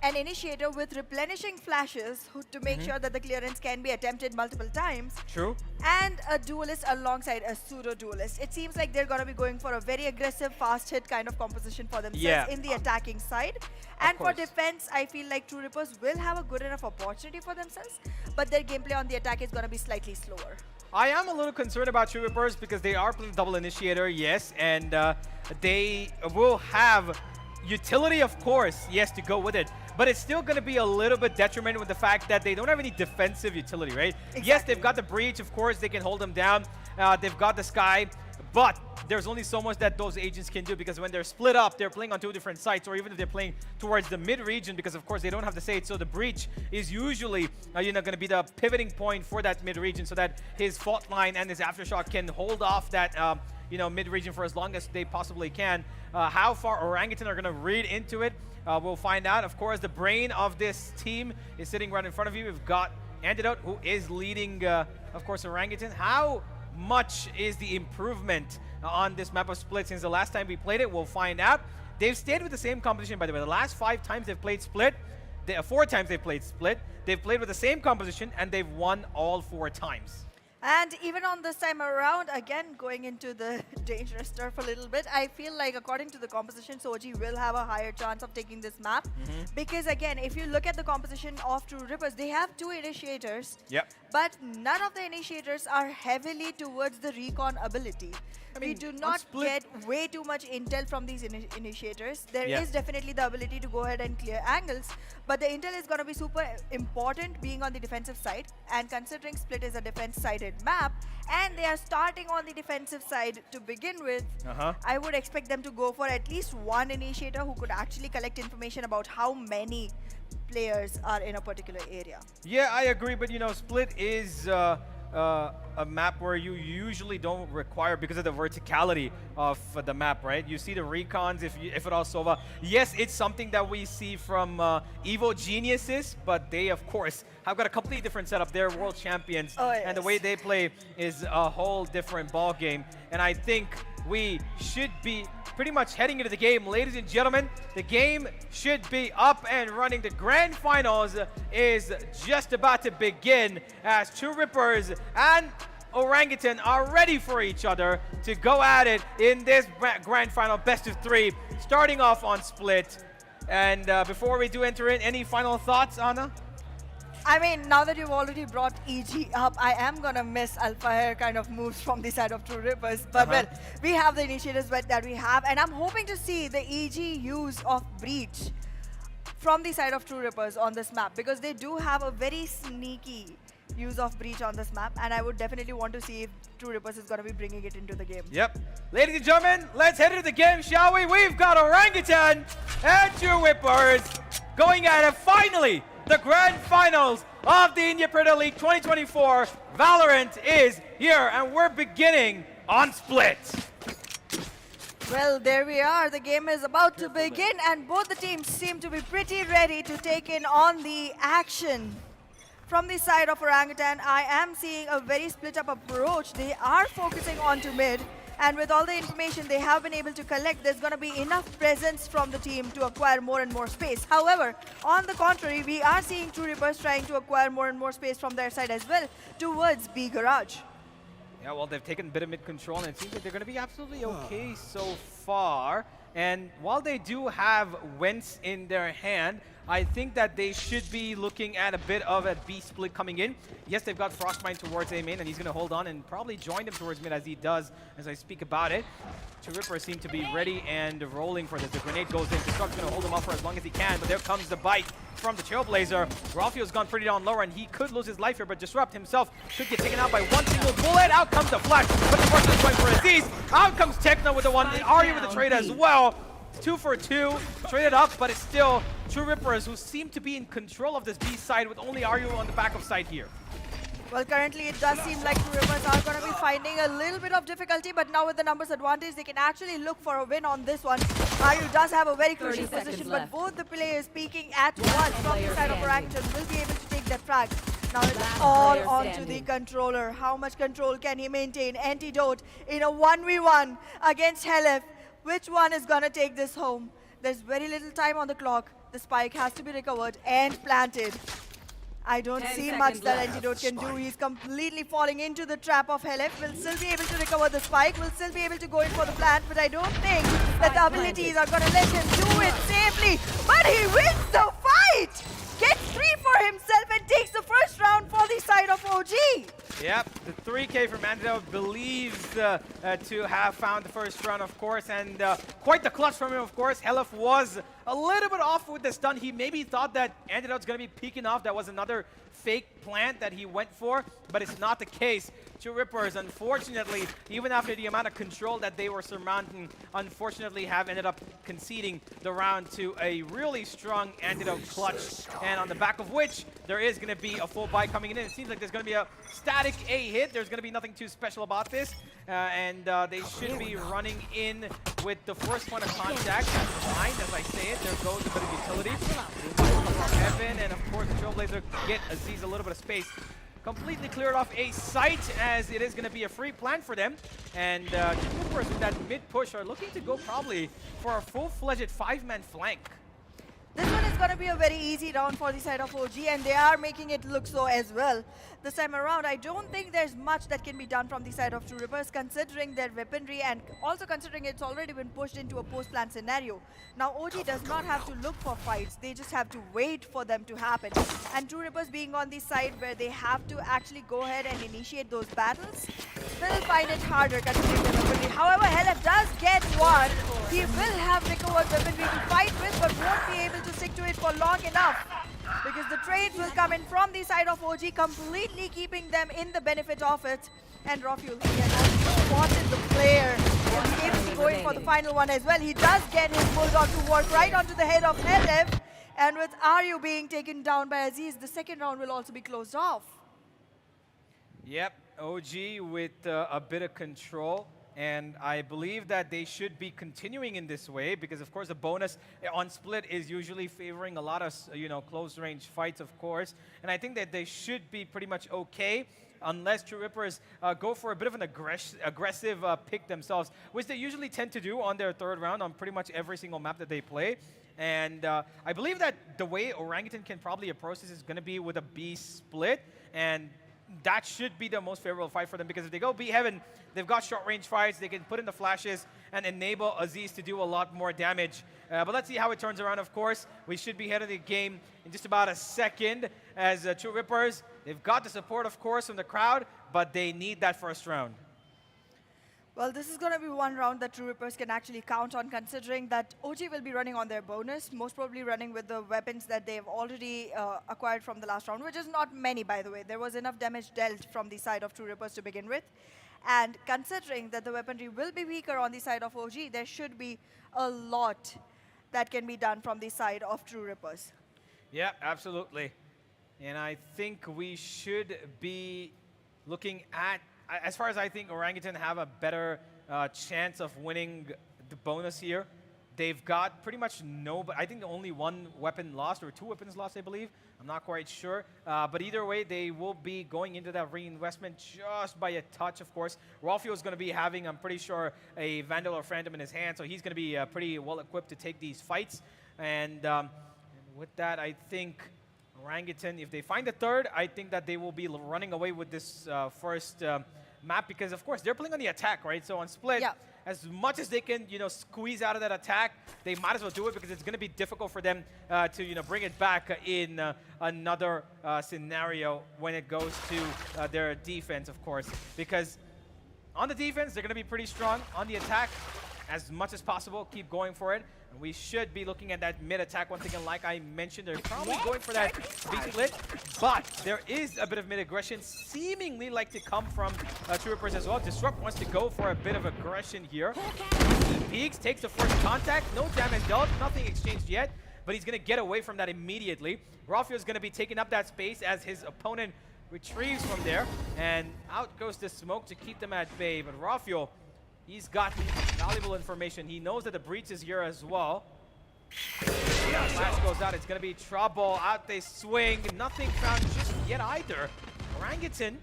an initiator with replenishing flashes to make sure that the clearance can be attempted multiple times. True. And a duelist alongside a pseudo-duelist. It seems like they're going to be going for a very aggressive, fast-hit kind of composition for themselves in the attacking side. And for defense, I feel like True Rippers will have a good enough opportunity for themselves, but their gameplay on the attack is going to be slightly slower. I am a little concerned about True Rippers because they are playing double initiator, yes, and they will have utility, of course, yes, to go with it. But it's still going to be a little bit detrimental with the fact that they don't have any defensive utility, right? Exactly. Yes, they've got the Breach, of course, they can hold them down. They've got the Sky, but there's only so much that those agents can do, because when they're split up, they're playing on 2 different sites, or even if they're playing towards the mid-region, because of course they don't have the Sage, so the Breach is usually going to be the pivoting point for that mid-region, so that his fault line and his Aftershock can hold off that mid-region for as long as they possibly can. How far Orangutan are going to read into it, we'll find out. Of course, the brain of this team is sitting right in front of you. We've got Antidote, who is leading, of course, Orangutan. How much is the improvement on this map of Split since the last time we played it? We'll find out. They've stayed with the same composition, by the way. The last 5 times they've played Split, 4 times they've played Split, they've played with the same composition, and they've won all 4 times. And even on this time around, again, going into the dangerous turf a little bit, I feel like according to the composition, Soji will have a higher chance of taking this map. Because again, if you look at the composition of True Rippers, they have 2 initiators. Yep. But none of the initiators are heavily towards the recon ability. We do not get way too much intel from these initiators. There is definitely the ability to go ahead and clear angles, but the intel is going to be super important being on the defensive side, and considering Split is a defense-sided map, and they are starting on the defensive side to begin with, I would expect them to go for at least one initiator who could actually collect information about how many players are in a particular area. Yeah, I agree, but Split is a map where you usually don't require, because of the verticality of the map, right? You see the recons, if it all Sova. Yes, it's something that we see from Evo Geniuses, but they, of course, have got a completely different setup. They're world champions, and the way they play is a whole different ball game. And I think we should be pretty much heading into the game. Ladies and gentlemen, the game should be up and running. The grand finals is just about to begin as True Rippers and Orangutan are ready for each other to go at it in this grand final best of 3, starting off on Split. And before we do enter in, any final thoughts, Anna? I mean, now that you've already brought EG up, I am going to miss Alpha Hair kind of moves from the side of True Rippers. But well, we have the initiatives that we have, and I'm hoping to see the EG use of Breach from the side of True Rippers on this map, because they do have a very sneaky use of Breach on this map, and I would definitely want to see if True Rippers is going to be bringing it into the game. Yep. Ladies and gentlemen, let's head into the game, shall we? We've got Orangutan and True Rippers going at it finally. The grand finals of the India Predator League 2024. Valorant is here, and we're beginning on Split. Well, there we are. The game is about to begin, and both the teams seem to be pretty ready to take in on the action. From the side of Orangutan, I am seeing a very split-up approach. They are focusing onto mid, and with all the information they have been able to collect, there's going to be enough presence from the team to acquire more and more space. However, on the contrary, we are seeing True Rippers trying to acquire more and more space from their side as well towards B Garage. Yeah, well, they've taken a bit of mid-control, and it seems like they're going to be absolutely okay so far. And while they do have Wentz in their hand, I think that they should be looking at a bit of a B split coming in. Yes, they've got Frostmine towards A main, and he's going to hold on and probably join them towards mid as he does as I speak about it. True Rippers seem to be ready and rolling for this. The grenade goes in. Disrupt's going to hold him up for as long as he can, but there comes the bite from the Trailblazer. Ralphio's gone pretty down lower, and he could lose his life here, but Disrupt himself could get taken out by one single bullet. Out comes the flash, but the person is going for Aziz. Out comes Techno with the one, and Arya with the trade as well. 2 for 2, traded up, but it's still True Rippers who seem to be in control of this B side with only Aryu on the backup side here. Well, currently it does seem like True Rippers are going to be finding a little bit of difficulty, but now with the numbers advantage, they can actually look for a win on this one. Aryu does have a very crucial position, but both the players peeking at once from the side of Orangutan will be able to take that frag. Now it's all onto the controller. How much control can he maintain? Antidote in a 1v1 against Helef. Which one is going to take this home? There's very little time on the clock. The spike has to be recovered and planted. I don't see much that Antidote can do. He's completely falling into the trap of Helef. Will still be able to recover the spike. Will still be able to go in for the plant, but I don't think that the abilities are going to let him do it safely. But he wins the fight! Gets 3 for himself and takes the first round for the side of OG. Yep, the 3K from Antidote believes to have found the first round, of course, and quite the clutch from him, of course. Helef was a little bit off with the stun. He maybe thought that Antidote's going to be peeking off. That was another fake plant that he went for, but it's not the case. Two Rippers, unfortunately, even after the amount of control that they were surmounting, unfortunately have ended up conceding the round to a really strong antidote clutch, and on the back of which there is going to be a full buy coming in. It seems like there's going to be a static A hit. There's going to be nothing too special about this, and they should be running in with the first point of contact. That's fine, as I say it. There goes a bit of utility. Evan, and of course the Trailblazer get Aziz a little bit of space. Completely cleared off a site, as it is going to be a free plant for them. And Troopers with that mid push are looking to go probably for a full-fledged 5-man flank. This one is going to be a very easy round for the side of OG, and they are making it look so as well. This time around, I don't think there's much that can be done from the side of True Rippers, considering their weaponry and also considering it's already been pushed into a post-plan scenario. Now, OG does not have to look for fights. They just have to wait for them to happen. And True Rippers being on the side where they have to actually go ahead and initiate those battles, will find it harder considering their weaponry. However, Helef does get one. He will have recovered weaponry to fight with, but won't be able to stick to it for long enough, because the trades will come in from the side of OG, completely keeping them in the benefit of it. And Rafuel, he has also spotted the player. He'll be able to go in for the final one as well. He does get his bulldog to work right onto the head of Helef, and with Aryu being taken down by Aziz, the second round will also be closed off. Yep, OG with a bit of control. And I believe that they should be continuing in this way, because of course the bonus on split is usually favoring a lot of close range fights, of course. And I think that they should be pretty much okay, unless True Rippers go for a bit of an aggressive pick themselves, which they usually tend to do on their third round on pretty much every single map that they play. And I believe that the way Orangutan can probably approach this is going to be with a B split, and that should be the most favorable fight for them, because if they go B heaven, they've got short range fights, they can put in the flashes and enable Aziz to do a lot more damage. But let's see how it turns around, of course. We should be heading the game in just about a second, as True Rippers, they've got the support, of course, from the crowd, but they need that first round. Well, this is going to be one round that True Rippers can actually count on, considering that OG will be running on their bonus, most probably running with the weapons that they've already acquired from the last round, which is not many, by the way. There was enough damage dealt from the side of True Rippers to begin with. And considering that the weaponry will be weaker on the side of OG, there should be a lot that can be done from the side of True Rippers. Yeah, absolutely. And I think we should be looking at, as far as I think, Orangutan have a better chance of winning the bonus here. They've got pretty much I think only one weapon lost, or 2 weapons lost, I believe. I'm not quite sure. But either way, they will be going into that reinvestment just by a touch, of course. Rafuel is going to be having, I'm pretty sure, a Vandal or Phantom in his hand, so he's going to be pretty well equipped to take these fights. And with that, I think Orangutan, if they find the third, I think that they will be running away with this first map, because of course they're playing on the attack, right? So on split, as much as they can, squeeze out of that attack, they might as well do it, because it's going to be difficult for them to, bring it back in another scenario when it goes to their defense, of course. Because on the defense, they're going to be pretty strong. On the attack, as much as possible, keep going for it. And we should be looking at that mid attack once again. Like I mentioned, they're probably going for that B split, but there is a bit of mid aggression seemingly like to come from True Rippers as well. Disrupt wants to go for a bit of aggression here. He peeks, takes the first contact, no damage dealt, nothing exchanged yet, but he's going to get away from that immediately. Rafuel is going to be taking up that space as his opponent retrieves from there, and out goes the smoke to keep them at bay. But Rafuel, he's got valuable information. He knows that the breach is here as well. Flash goes out. It's going to be trouble. Out they swing. Nothing found just yet either. Orangutan,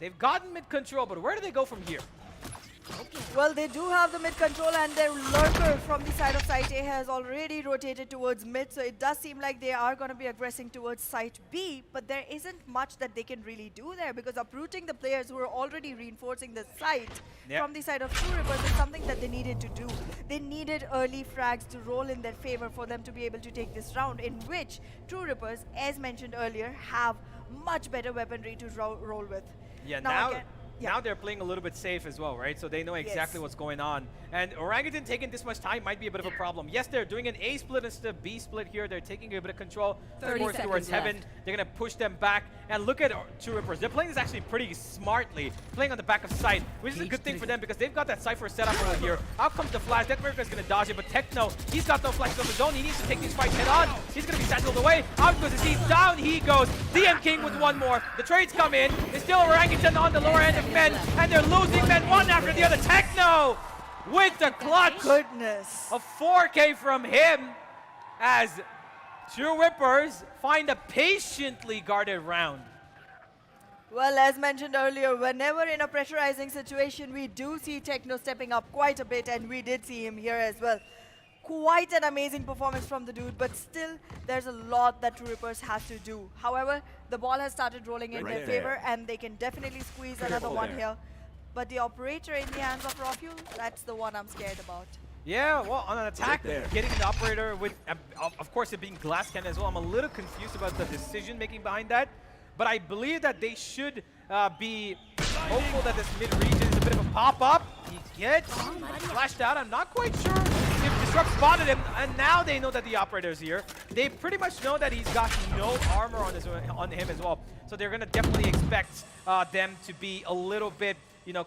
they've gotten mid-control, but where do they go from here? Well, they do have the mid control, and their lurker from the side of site A has already rotated towards mid, so it does seem like they are going to be aggressing towards site B, but there isn't much that they can really do there, because uprooting the players who are already reinforcing the site from the side of True Rippers is something that they needed to do. They needed early frags to roll in their favor for them to be able to take this round, in which True Rippers, as mentioned earlier, have much better weaponry to roll with. Yeah, now now they're playing a little bit safe as well, right? So they know exactly what's going on. And Orangutan taking this much time might be a bit of a problem. Yes, they're doing an A split instead of B split here. They're taking a bit of control towards Heaven. They're going to push them back. And look at Two Rippers. They're playing this actually pretty smartly, playing on the back of site, which is a good thing for them because they've got that Cypher set up over here. Out comes the flash. Deathmaker is going to dodge it, but Techno, he's got no flash of his own. He needs to take these fights head on. He's going to be satchelled away. Out goes his team. Down he goes. DM King with one more. The trades come in. It's still Orangutan on the lower end of men, and they're losing men one after the other. Techno with the clutch. Goodness. A 4K from him as True Rippers find a patiently guarded round. Well, as mentioned earlier, whenever in a pressurizing situation, we do see Techno stepping up quite a bit, and we did see him here as well. Quite an amazing performance from the dude, but still, there's a lot that True Rippers has to do. However, the ball has started rolling in their favor, and they can definitely squeeze another one here. But the operator in the hands of Rafuel, that's the one I'm scared about. Yeah, well, on an attack, getting the operator with, of course, it being glass cannon as well. I'm a little confused about the decision-making behind that. But I believe that they should be hopeful that this mid-region is a bit of a pop-up. He gets flashed out. I'm not quite sure if Disrupt spotted him, and now they know that the operator is here. They pretty much know that he's got no armor on him as well. So they're going to definitely expect them to be a little bit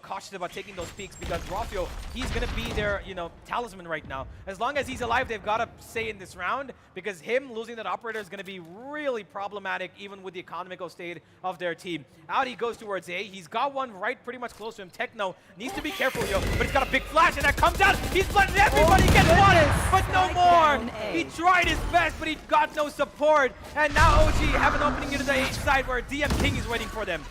cautious about taking those peaks because Rafuel, he's going to be their, talisman right now. As long as he's alive, they've got to stay in this round because him losing that operator is going to be really problematic even with the economical state of their team. Out he goes towards A. He's got one right pretty much close to him. Techno needs to be careful, but he's got a big flash and that comes out. He's letting everybody get one, but no more. He tried his best, but he got no support. And now OG have an opening into the H side where DM King is waiting for them.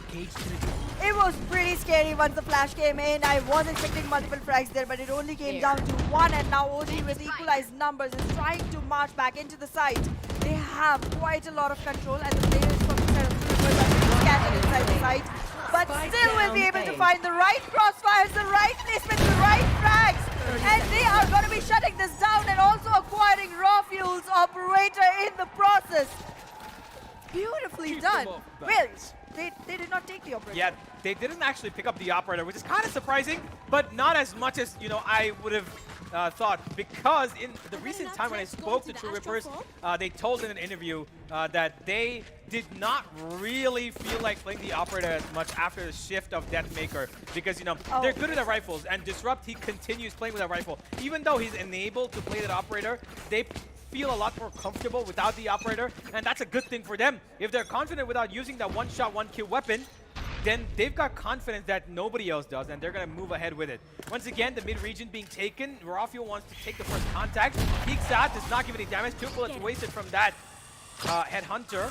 It was pretty scary once the flash came in. I was expecting multiple frags there, but it only came down to one, and now OG with equalized numbers is trying to march back into the site. They have quite a lot of control, and the players from the side of Troopers are being scattered inside the site, but still will be able to find the right crossfires, the right placement, the right frags, and they are going to be shutting this down and also acquiring Rafuel's operator in the process. Beautifully done. Well, they did not take the operator. Yeah, they didn't actually pick up the operator, which is kind of surprising, but not as much as I would have thought, because in the recent time when I spoke to True Rippers, they told in an interview that they did not really feel like playing the operator as much after the shift of Deathmaker, because they're good at their rifles, and Disrupt, he continues playing with that rifle. Even though he's enabled to play that operator, they feel a lot more comfortable without the operator, and that's a good thing for them. If they're confident without using that one-shot, one-kill weapon, then they've got confidence that nobody else does, and they're going to move ahead with it. Once again, the mid-region being taken. Rafuel wants to take the first contact. Peeks out, does not give any damage. 2 bullets wasted from that Headhunter.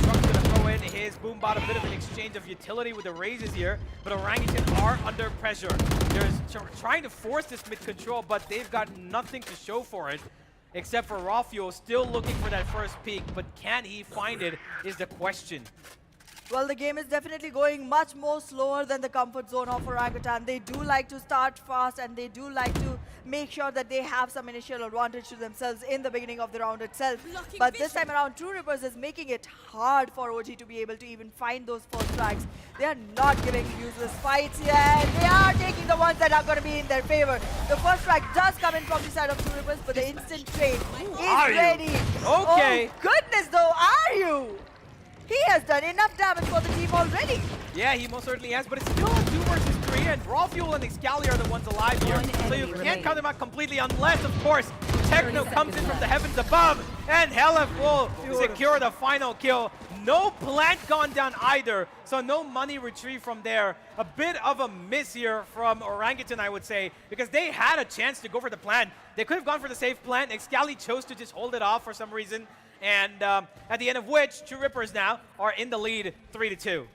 Trump's going to throw in his Boombot, a bit of an exchange of utility with the raises here, but Orangutan are under pressure. They're trying to force this mid-control, but they've got nothing to show for it. Except for Rafuel, still looking for that first peak, but can he find it is the question. Well, the game is definitely going much more slower than the comfort zone of Orangutan. They do like to start fast, and they do like to make sure that they have some initial advantage to themselves in the beginning of the round itself. But this time around, True Rippers is making it hard for OG to be able to even find those first frags. They are not giving useless fights yet. They are taking the ones that are going to be in their favor. The first frag does come in from the side of True Rippers, but the instant trade is ready. Okay. Oh, goodness, though, are you? He has done enough damage for the team already. Yeah, he most certainly has, but it's still a 2 versus 3, and Rafuel and Excalia are the ones alive here. So you can't count them out completely unless, of course, Techno comes in from the heavens above, and Hella will secure the final kill. No plant gone down either, so no money retrieved from there. A bit of a miss here from Orangutan, I would say, because they had a chance to go for the plant. They could have gone for the safe plant. Excalia chose to just hold it off for some reason. And at the end of which, True Rippers now are in the lead 3-2.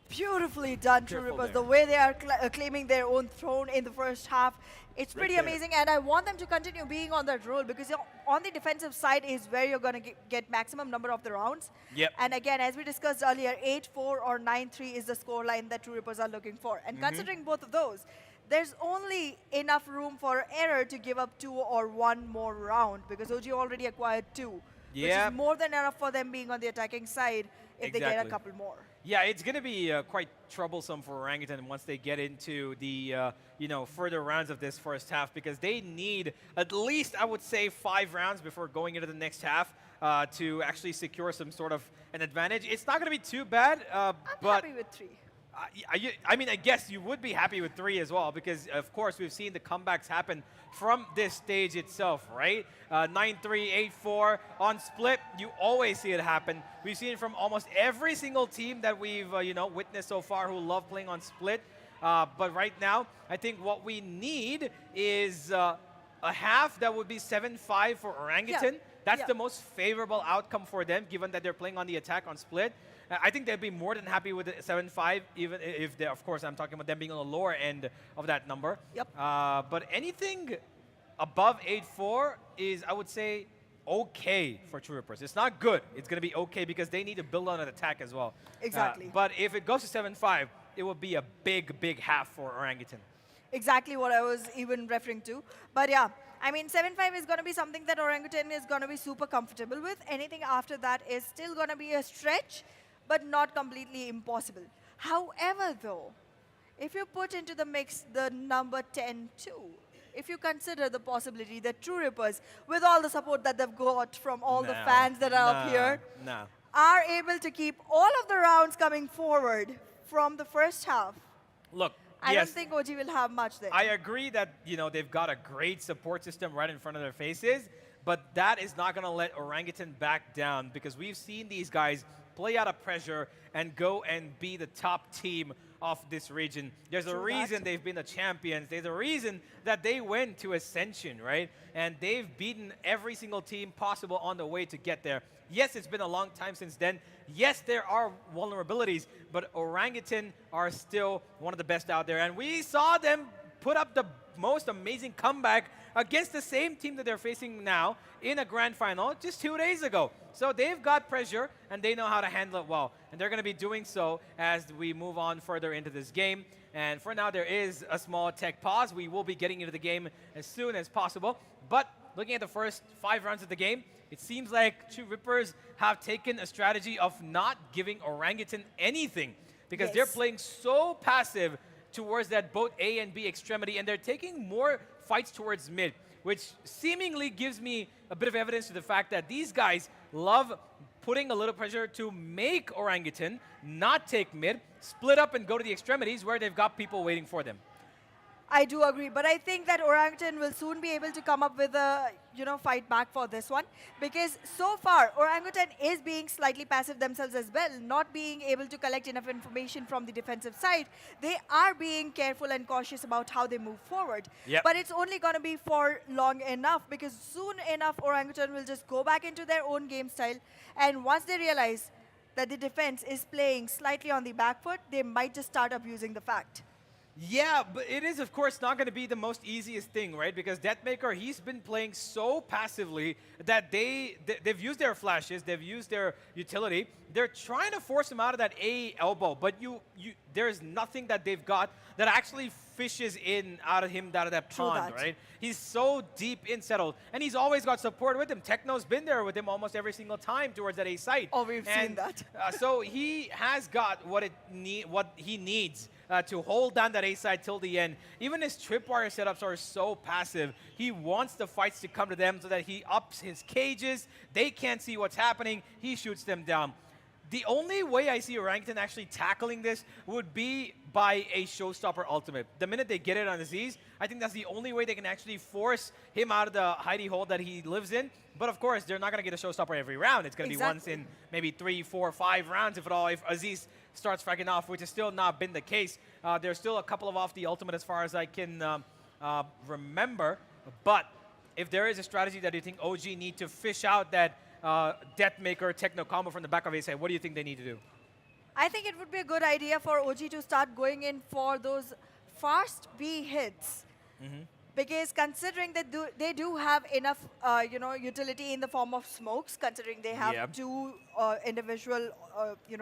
Beautifully done, True Rippers. The way they are claiming their own throne in the first half, it's pretty amazing. And I want them to continue being on that role, because on the defensive side is where you're going to get maximum number of the rounds. Yep. And again, as we discussed earlier, 8-4 or 9-3 is the scoreline that True Rippers are looking for. And considering both of those, there's only enough room for error to give up 2 or 1 more round, because OG already acquired 2. Yeah. Which is more than enough for them being on the attacking side. if they get a couple more. Yeah, it's going to be quite troublesome for Orangutan once they get into the further rounds of this first half, because they need at least, I would say, 5 rounds before going into the next half to actually secure some sort of an advantage. It's not going to be too bad, I'm but happy with 3. I mean, I guess you would be happy with 3 as well, because of course we've seen the comebacks happen from this stage itself, right? 9-3, 8-4 on split. You always see it happen. We've seen it from almost every single team that we've witnessed so far who love playing on split. But right now, I think what we need is a half that would be 7-5 for Orangutan. Yeah. That's the most favorable outcome for them, given that they're playing on the attack on split. I think they'd be more than happy with the 7-5, even if they, of course, I'm talking about them being on the lower end of that number. Yep. But anything above 8-4 is, I would say, okay for True Rippers. It's not good. It's going to be okay because they need to build on an attack as well. Exactly. But if it goes to 7-5, it would be a big, big half for Orangutan. Exactly what I was even referring to. But yeah, I mean, 7-5 is going to be something that Orangutan is going to be super comfortable with. Anything after that is still going to be a stretch, but not completely impossible. However, though, if you put into the mix the number 10 too, if you consider the possibility that True Rippers, with all the support that they've got from all the fans that are up here, are able to keep all of the rounds coming forward from the first half, look, I don't think OG will have much there. I agree that they've got a great support system right in front of their faces, but that is not going to let Orangutan back down, because we've seen these guys play out of pressure and go and be the top team of this region. There's a reason they've been the champions. There's a reason that they went to Ascension, right? And they've beaten every single team possible on the way to get there. Yes, it's been a long time since then. Yes, there are vulnerabilities, but Orangutan are still one of the best out there. And we saw them put up the most amazing comeback against the same team that they're facing now in a grand final just 2 days ago. So they've got pressure, and they know how to handle it well. And they're going to be doing so as we move on further into this game. And for now, there is a small tech pause. We will be getting into the game as soon as possible. But looking at the first 5 rounds of the game, it seems like True Rippers have taken a strategy of not giving Orangutan anything, because they're playing so passive towards that both A and B extremity, and they're taking more fights towards mid, which seemingly gives me a bit of evidence to the fact that these guys love putting a little pressure to make Orangutan not take mid, split up and go to the extremities where they've got people waiting for them. I do agree, but I think that Orangutan will soon be able to come up with a, fight back for this one, because so far Orangutan is being slightly passive themselves as well, not being able to collect enough information from the defensive side. They are being careful and cautious about how they move forward. But it's only going to be for long enough, because soon enough Orangutan will just go back into their own game style, and once they realize that the defense is playing slightly on the back foot, they might just start abusing the fact. Yeah, but it is, of course, not going to be the most easiest thing, right? Because Deathmaker, he's been playing so passively that they've used their flashes, they've used their utility. They're trying to force him out of that A elbow, but there's nothing that they've got that actually fishes out of that pond, right? He's so deep in settled, and he's always got support with him. Techno's been there with him almost every single time towards that A site. Oh, we've seen that. So he has got what he needs to hold down that A side till the end. Even his tripwire setups are so passive. He wants the fights to come to them so that he ups his cages. They can't see what's happening. He shoots them down. The only way I see Orangutan actually tackling this would be by a showstopper ultimate. The minute they get it on Aziz, I think that's the only way they can actually force him out of the hidey hole that he lives in. But of course, they're not going to get a showstopper every round. It's going to be once in maybe 3, 4, 5 rounds, if at all, if Aziz starts fragging off, which has still not been the case. There's still a couple of off the ultimate as far as I can remember. But if there is a strategy that you think OG need to fish out that Deathmaker Techno combo from the back of his head, what do you think they need to do? I think it would be a good idea for OG to start going in for those fast B hits. Because considering that they do have enough, utility in the form of smokes, considering they have Yep. two individual,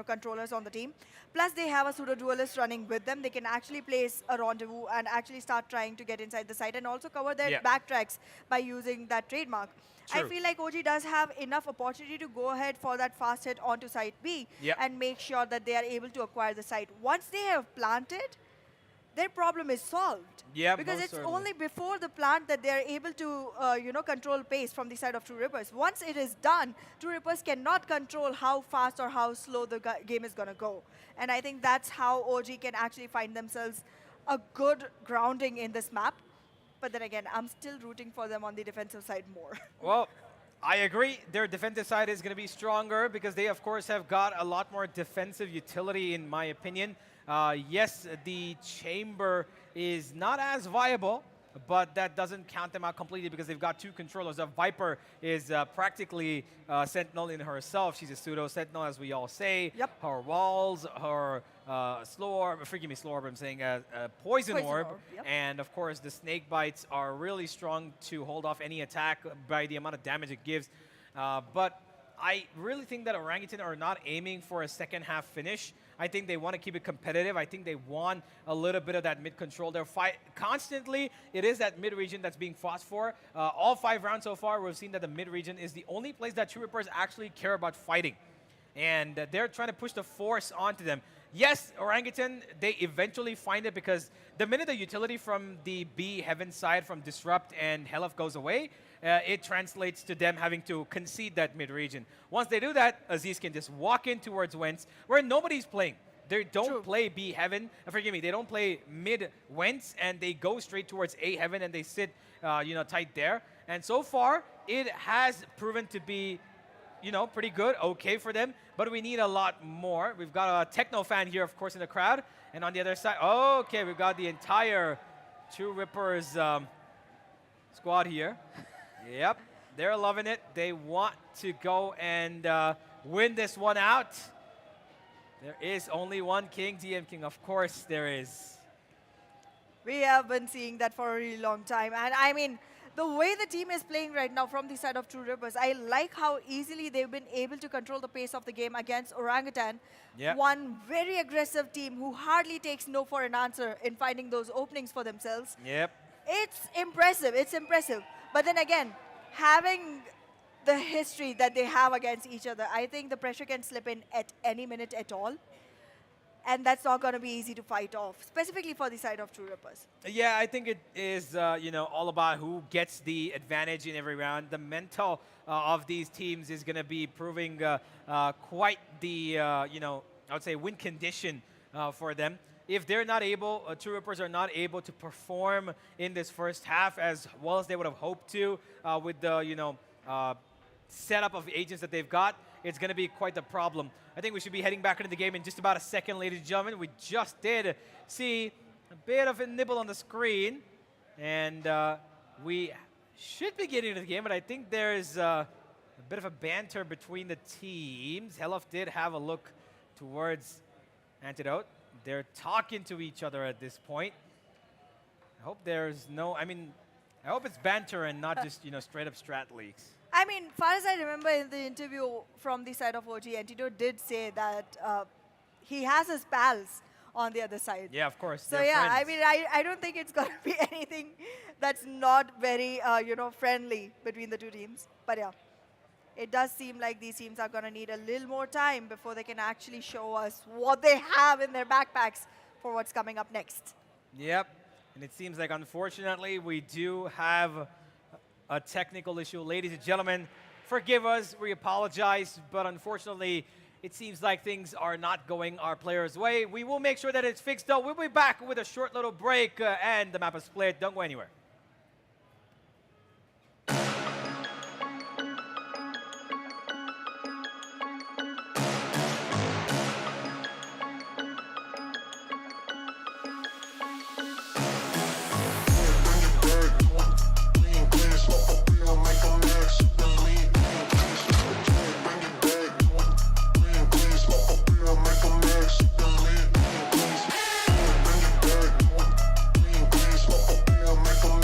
controllers on the team. Plus, they have a pseudo-duelist running with them. They can actually place a rendezvous and actually start trying to get inside the site and also cover their Yep. backtracks by using that trademark. I True. feel like OG does have enough opportunity to go ahead for that fast hit onto site B Yep. and make sure that they are able to acquire the site. Once they have planted, their problem is solved. Yeah, Because most it's certainly. only before the plant that they are able to, control pace from the side of True Rippers. Once it is done, True Rippers cannot control how fast or how slow the game is going to go. And I think that's how OG can actually find themselves a good grounding in this map. But then again, I'm still rooting for them on the defensive side more. Well, I agree. Their defensive side is going to be stronger because they, of course, have got a lot more defensive utility, in my opinion. Yes, the chamber is not as viable, but that doesn't count them out completely because they've got two controllers. The Viper is practically Sentinel in herself. She's a pseudo Sentinel, as we all say. Yep. Her walls, her slow orb, forgive me, slow orb, I'm saying poison orb. Yep. And of course, the snake bites are really strong to hold off any attack by the amount of damage it gives. But I really think that Orangutan are not aiming for a second half finish. I think they want to keep it competitive. I think they want a little bit of that mid control. They're constantly, it is that mid region that's being fought for. All 5 rounds so far, we've seen that the mid region is the only place that True Rippers actually care about fighting. And they're trying to push the force onto them. Yes, Orangutan, they eventually find it because the minute the utility from the B Heaven side from Disrupt and Helaf goes away, it translates to them having to concede that mid-region. Once they do that, Aziz can just walk in towards Wentz, where nobody's playing. They don't play B Heaven, forgive me, they don't play mid Wentz, and they go straight towards A Heaven, and they sit, tight there. And so far, it has proven to be, pretty good, okay for them, but we need a lot more. We've got a Techno fan here, of course, in the crowd, and on the other side, okay, we've got the entire True Rippers squad here. Yep, they're loving it. They want to go and win this one out. There is only one king, DM King. Of course there is. We have been seeing that for a really long time. And I mean, the way the team is playing right now from the side of True Rippers, I like how easily they've been able to control the pace of the game against Orangutan. Yep. One very aggressive team who hardly takes no for an answer in finding those openings for themselves. Yep. It's impressive. It's impressive. But then again, having the history that they have against each other, I think the pressure can slip in at any minute at all. And that's not going to be easy to fight off, specifically for the side of True Rippers. Yeah, I think it is, all about who gets the advantage in every round. The mental of these teams is going to be proving quite the, I would say, win condition for them. If they're not able, True Rippers are not able to perform in this first half as well as they would have hoped to with the, setup of agents that they've got, it's going to be quite the problem. I think we should be heading back into the game in just about a second, ladies and gentlemen. We just did see a bit of a nibble on the screen, and we should be getting into the game, but I think there's a bit of a banter between the teams. Helaf did have a look towards Antidote. They're talking to each other at this point. I hope there's no, I hope it's banter and not just, straight up strat leaks. I mean, far as I remember in the interview from the side of OG, Antidote did say that he has his pals on the other side. Yeah, of course. So they're yeah, friends. I mean, I don't think it's going to be anything that's not very, friendly between the two teams. But yeah, it does seem like these teams are going to need a little more time before they can actually show us what they have in their backpacks for what's coming up next. Yep, and it seems like, unfortunately, we do have a technical issue. Ladies and gentlemen, forgive us, we apologize, but unfortunately, it seems like things are not going our players' way. We will make sure that it's fixed, though. We'll be back with a short little break, and the map is split. Don't go anywhere. Make 'em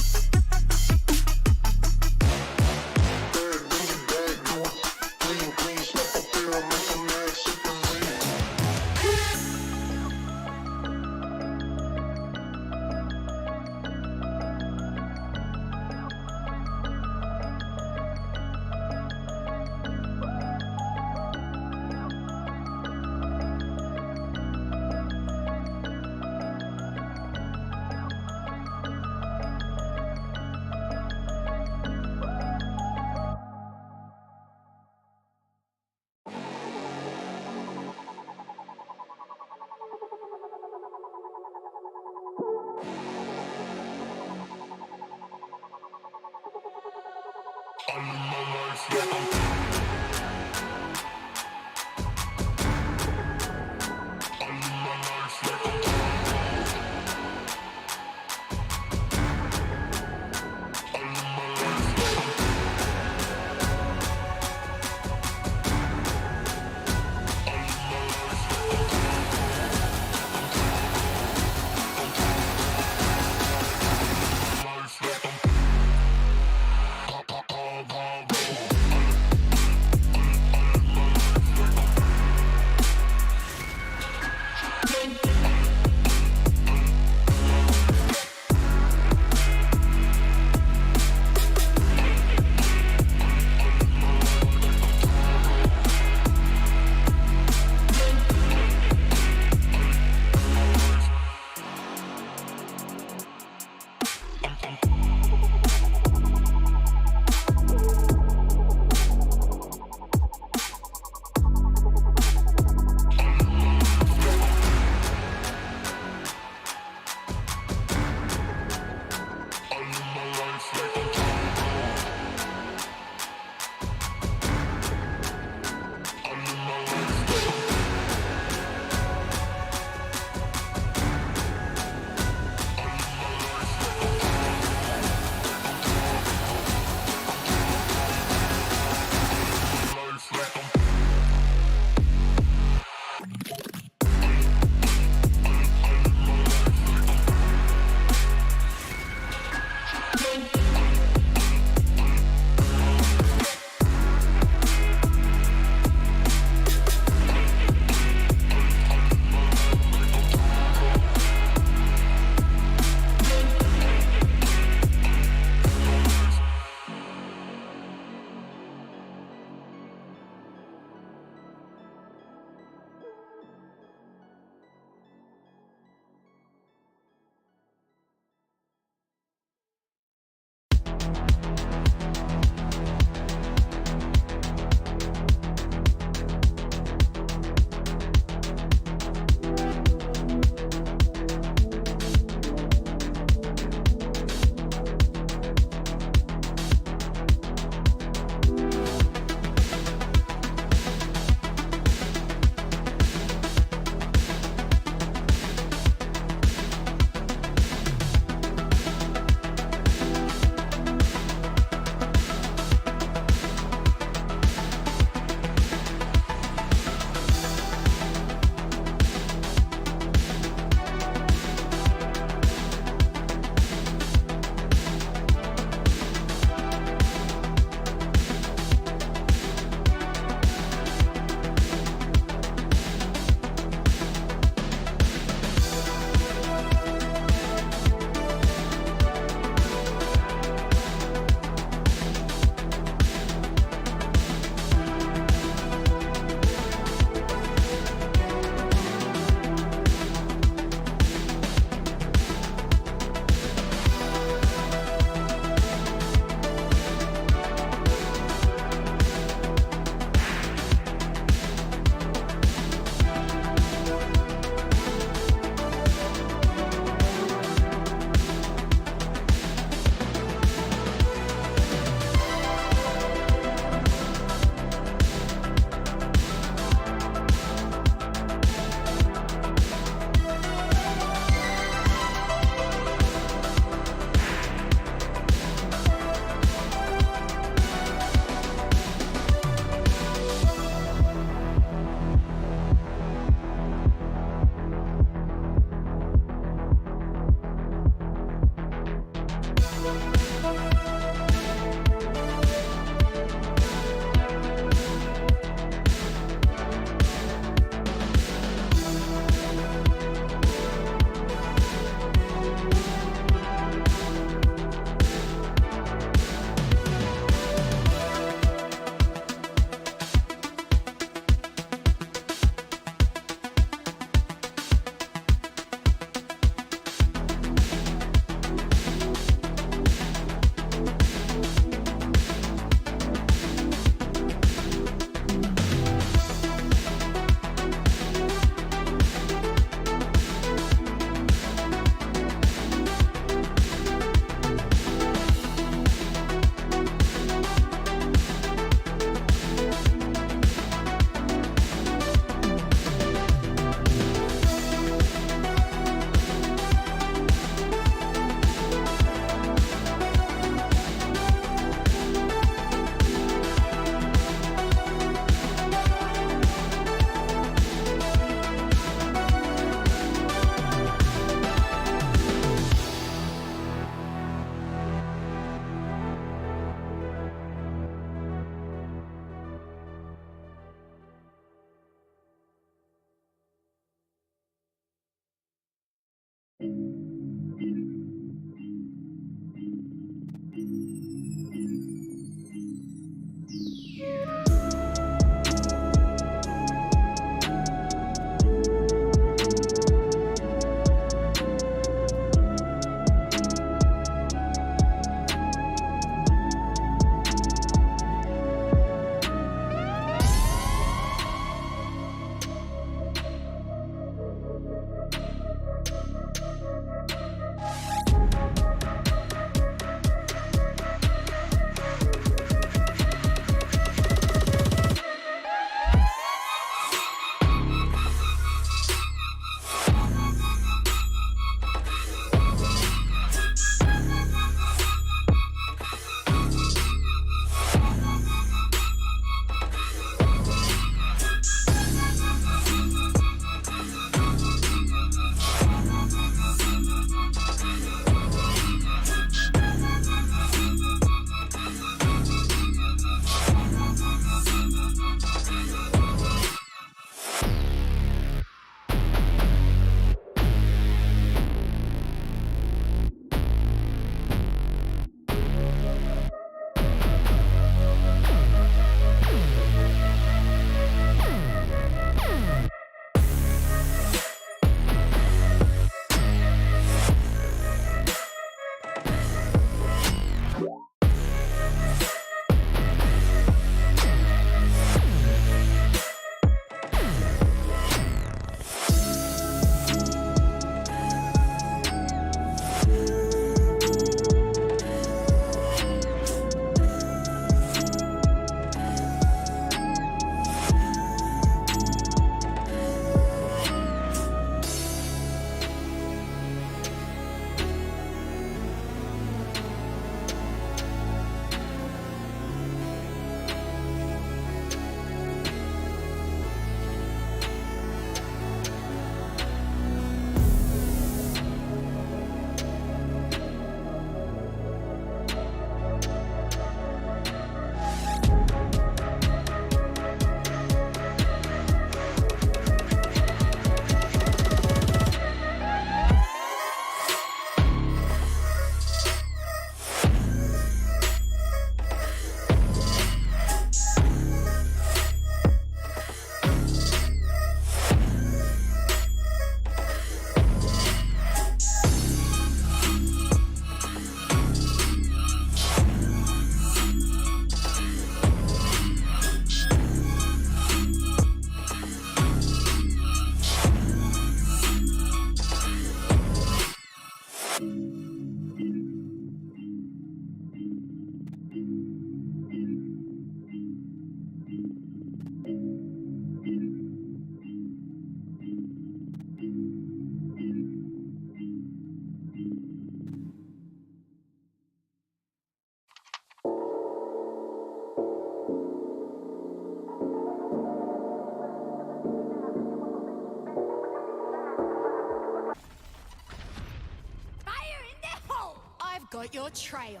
got your trail.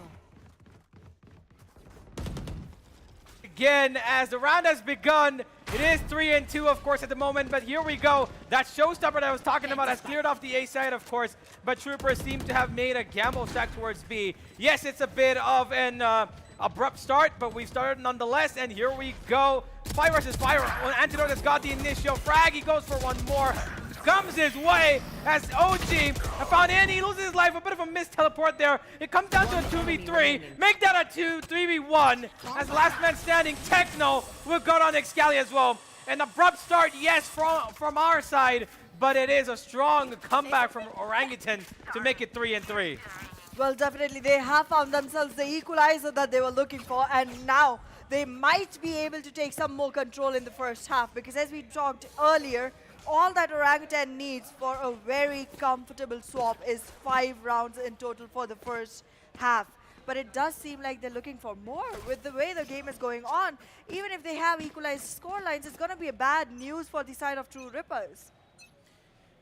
Again, as the round has begun, it is 3-2, of course, at the moment, but here we go. That showstopper that I was talking about has cleared off the A side, of course, but Troopers seem to have made a gamble stack towards B. Yes, it's a bit of an abrupt start, but we've started nonetheless, and here we go. 5 versus 5. Well, Antidote has got the initial frag. He goes for one more. Comes his way as OG found in. He loses his life. A bit of a missed teleport there. It comes down to a 2v3. Make that a 3v1. As the last man standing, Techno will go on Excali as well. An abrupt start, yes, from our side, but it is a strong comeback from Orangutan to make it 3-3. Well, definitely, they have found themselves the equalizer that they were looking for, and now they might be able to take some more control in the first half, because as we talked earlier, all that Orangutan needs for a very comfortable swap is 5 rounds in total for the first half. But it does seem like they're looking for more. With the way the game is going on, even if they have equalized score lines, it's going to be a bad news for the side of True Rippers.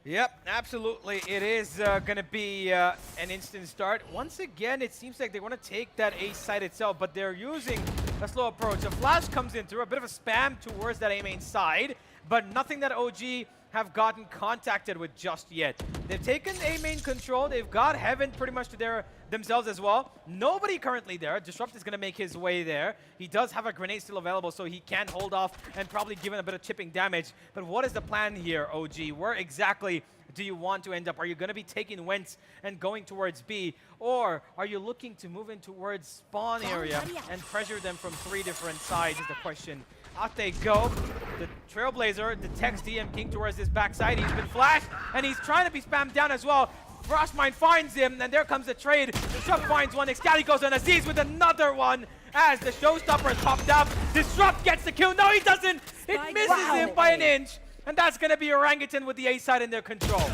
Yep, absolutely. It is going to be an instant start. Once again, it seems like they want to take that A side itself, but they're using a slow approach. A flash comes in through, a bit of a spam towards that A main side, but nothing that OG have gotten contacted with just yet. They've taken A main control. They've got Heaven pretty much to themselves as well. Nobody currently there. Disrupt is going to make his way there. He does have a grenade still available, so he can hold off and probably give it a bit of chipping damage. But what is the plan here, OG? Where exactly do you want to end up? Are you going to be taking Wentz and going towards B? Or are you looking to move in towards spawn area and pressure them from 3 different sides is the question. Out they go. The Trailblazer detects DM King towards his backside. He's been flashed, and he's trying to be spammed down as well. Frostmine finds him, and there comes the trade. Disrupt finds one. Excali goes on Aziz with another one as the showstopper is popped up. Disrupt gets the kill. No, he doesn't. It misses him by an inch, and that's going to be Orangutan with the A side in their control.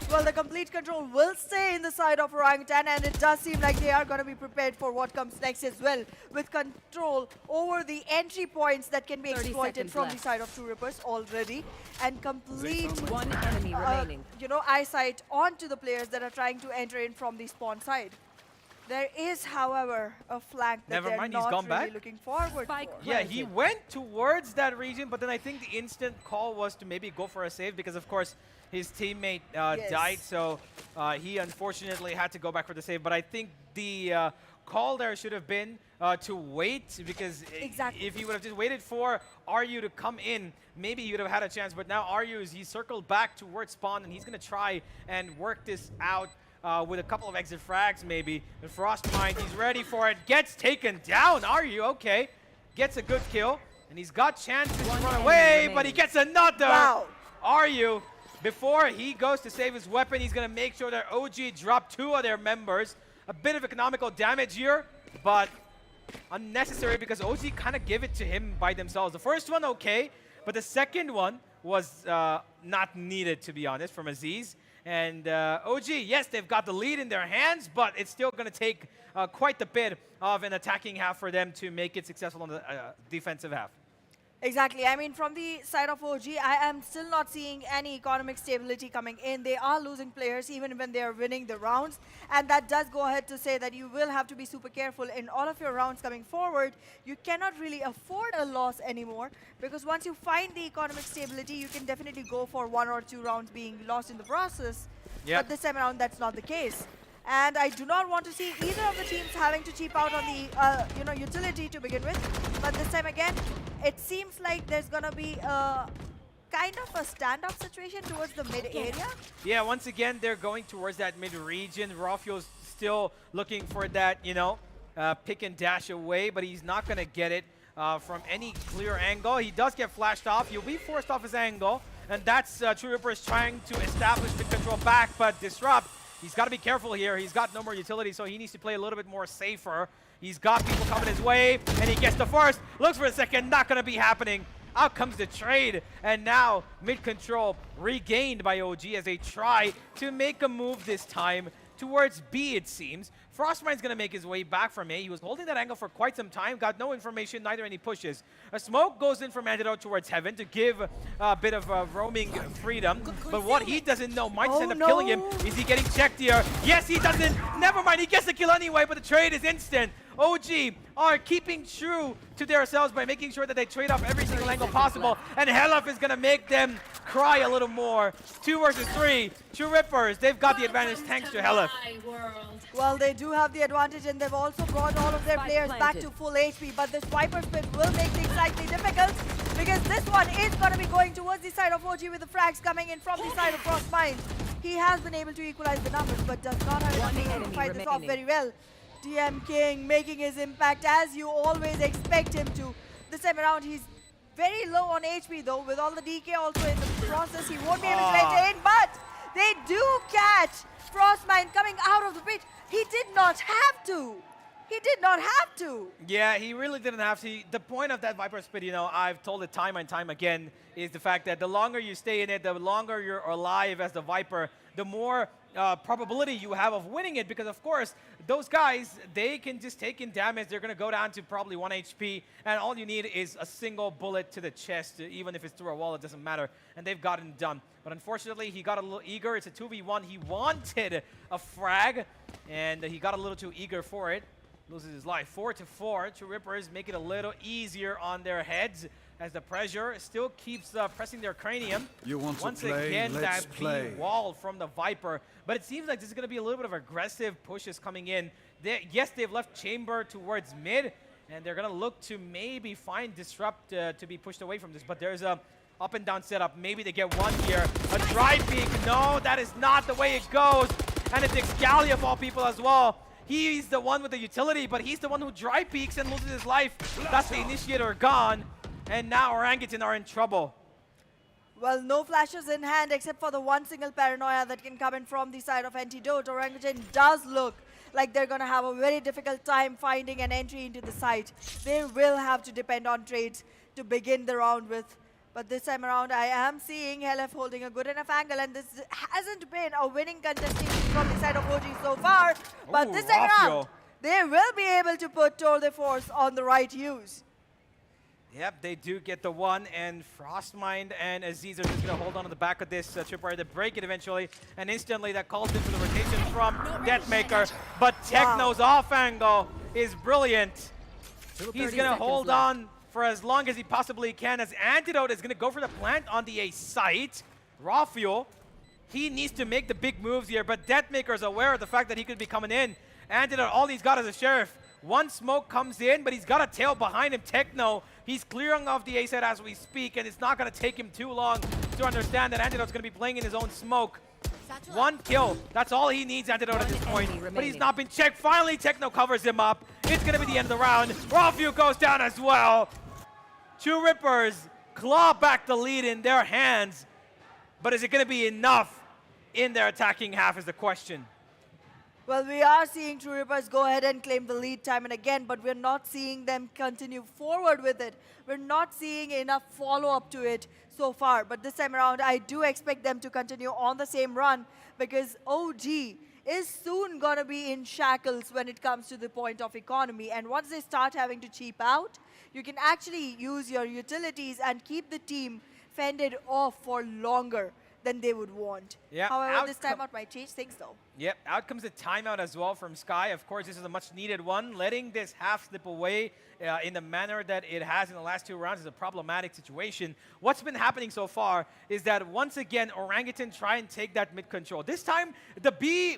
Well, the complete control will stay in the side of Orangutan, and it does seem like they are going to be prepared for what comes next as well, with control over the entry points that can be exploited from the side of True Rippers already, and complete One enemy remaining. eyesight onto the players that are trying to enter in from the spawn side. There is, however, a flank that Never they're mind, he's not gone really back. looking forward for. Yeah, he went towards that region, but then I think the instant call was to maybe go for a save because, of course, his teammate died, so he unfortunately had to go back for the save. But I think the call there should have been to wait, because if he would have just waited for RU to come in, maybe he would have had a chance. But now he's circled back towards spawn, and he's going to try and work this out with a couple of exit frags maybe. And Frostmind, he's ready for it. Gets taken down. RU, okay. Gets a good kill. And he's got chances to run away, but he gets another. Wow. RU, before he goes to save his weapon, he's going to make sure that OG drop 2 of their members. A bit of economical damage here, but unnecessary because OG kind of give it to him by themselves. The first one, okay, but the second one was not needed, to be honest, from Aziz. And OG, yes, they've got the lead in their hands, but it's still going to take quite a bit of an attacking half for them to make it successful on the defensive half. Exactly. I mean, from the side of OG, I am still not seeing any economic stability coming in. They are losing players even when they are winning the rounds. And that does go ahead to say that you will have to be super careful in all of your rounds coming forward. You cannot really afford a loss anymore, because once you find the economic stability, you can definitely go for 1 or 2 rounds being lost in the process. Yep. But this time around, that's not the case. And I do not want to see either of the teams having to cheap out on the utility to begin with. But this time again, it seems like there's gonna be a kind of a standoff situation towards the mid area. Yeah, once again, they're going towards that mid region. Rafio's still looking for that, pick and dash away, but he's not gonna get it from any clear angle. He does get flashed off. He'll be forced off his angle, and that's True Rippers trying to establish the control back, but Disrupt, he's got to be careful here. He's got no more utility, so he needs to play a little bit more safer. He's got people coming his way, and he gets the first. Looks for a second, not going to be happening. Out comes the trade, and now mid-control regained by OG as they try to make a move this time towards B, it seems. Frostmind's going to make his way back from A. He was holding that angle for quite some time, got no information, neither any pushes. A smoke goes in from Antidote towards Heaven to give a bit of roaming freedom. But what he doesn't know might just end up killing him. Is he getting checked here? Yes, he doesn't. Never mind, he gets the kill anyway, but the trade is instant. OG are keeping true to themselves by making sure that they trade off every single angle possible, and Helef is going to make them cry a little more. 2 versus 3. True Rippers, they've got the advantage thanks to Helef. Well, they do have the advantage, and they've also brought all of their players back to full HP, but this Viper Spin will make things slightly difficult, because this one is going to be going towards the side of OG with the frags coming in from the side of Frostmind. He has been able to equalize the numbers, but does not have enough to fight this off very well. DM King making his impact as you always expect him to. This time around, he's very low on HP though, with all the DK also in the process. He won't be able to maintain, but they do catch Frostmind coming out of the pit. He did not have to. He did not have to. Yeah, he really didn't have to. The point of that Viper Spit, you know, I've told it time and time again, is the fact that the longer you stay in it, the longer you're alive as the Viper, the more probability you have of winning it, because of course those guys, they can just take in damage. They're going to go down to probably 1 HP, and all you need is a single bullet to the chest. Even if it's through a wall, it doesn't matter, and they've gotten done. But unfortunately, he got a little eager. It's a 2v1. He wanted a frag, and he got a little too eager for it. Loses his life. 4-4. True Rippers make it a little easier on their heads as the pressure still keeps pressing their cranium. You want Once to play? again, Let's that play. B wall from the Viper. But it seems like this is going to be a little bit of aggressive pushes coming in. Yes, they've left Chamber towards mid, and they're going to look to maybe find Disrupt to be pushed away from this. But there's a up and down setup. Maybe they get one here. A dry peek. No, that is not the way it goes. And it's Excalia of all people as well. He's the one with the utility, but he's the one who dry peeks and loses his life. That's the initiator gone. And now Orangutan are in trouble. Well, no flashes in hand except for the one single paranoia that can come in from the side of Antidote. Orangutan does look like they're going to have a very difficult time finding an entry into the site. They will have to depend on trades to begin the round with. But this time around, I am seeing Helef holding a good enough angle, and this hasn't been a winning contesting from the side of OG so far. But this time around, they will be able to put Tour de Force on the right use. Yep, they do get the one, and Frostmind and Aziz are just going to hold on to the back of this tripwire to break it eventually, and instantly that calls in for the rotation from Deathmaker. But Techno's off angle is brilliant. He's going to hold on for as long as he possibly can, as Antidote is going to go for the plant on the A site. Raw Fuel, he needs to make the big moves here, but Deathmaker is aware of the fact that he could be coming in. Antidote, all he's got is a Sheriff. One smoke comes in, but he's got a tail behind him. Techno, he's clearing off the A side as we speak, and it's not going to take him too long to understand that Antidote's going to be playing in his own smoke. One kill, that's all he needs, Antidote, at this point. But he's not been checked. Finally, Techno covers him up. It's going to be the end of the round. Raw Fuel goes down as well. True Rippers claw back the lead in their hands, but is it going to be enough in their attacking half is the question. Well, we are seeing True Rippers go ahead and claim the lead time and again, but we're not seeing them continue forward with it. We're not seeing enough follow-up to it so far, but this time around, I do expect them to continue on the same run, because OG is soon going to be in shackles when it comes to the point of economy, and once they start having to cheap out, you can actually use your utilities and keep the team fended off for longer than they would want. Yeah, however, this timeout might change things though. Yep, out comes a timeout as well from Sky. Of course, this is a much needed one. Letting this half slip away in the manner that it has in the last 2 rounds is a problematic situation. What's been happening so far is that once again, Orangutan try and take that mid control. This time, the B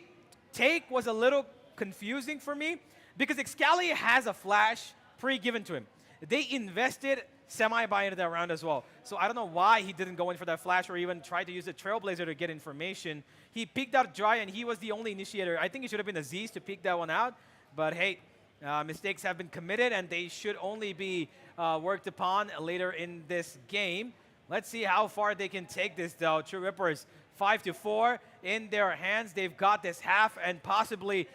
take was a little confusing for me because Excalia has a flash pre-given to him. They invested semi-buy into that round as well. So I don't know why he didn't go in for that flash or even try to use the Trailblazer to get information. He peeked out dry, and he was the only initiator. I think it should have been Aziz to peek that one out. But hey, mistakes have been committed, and they should only be worked upon later in this game. Let's see how far they can take this, though. True Rippers, 5-4 in their hands. They've got this half and possibly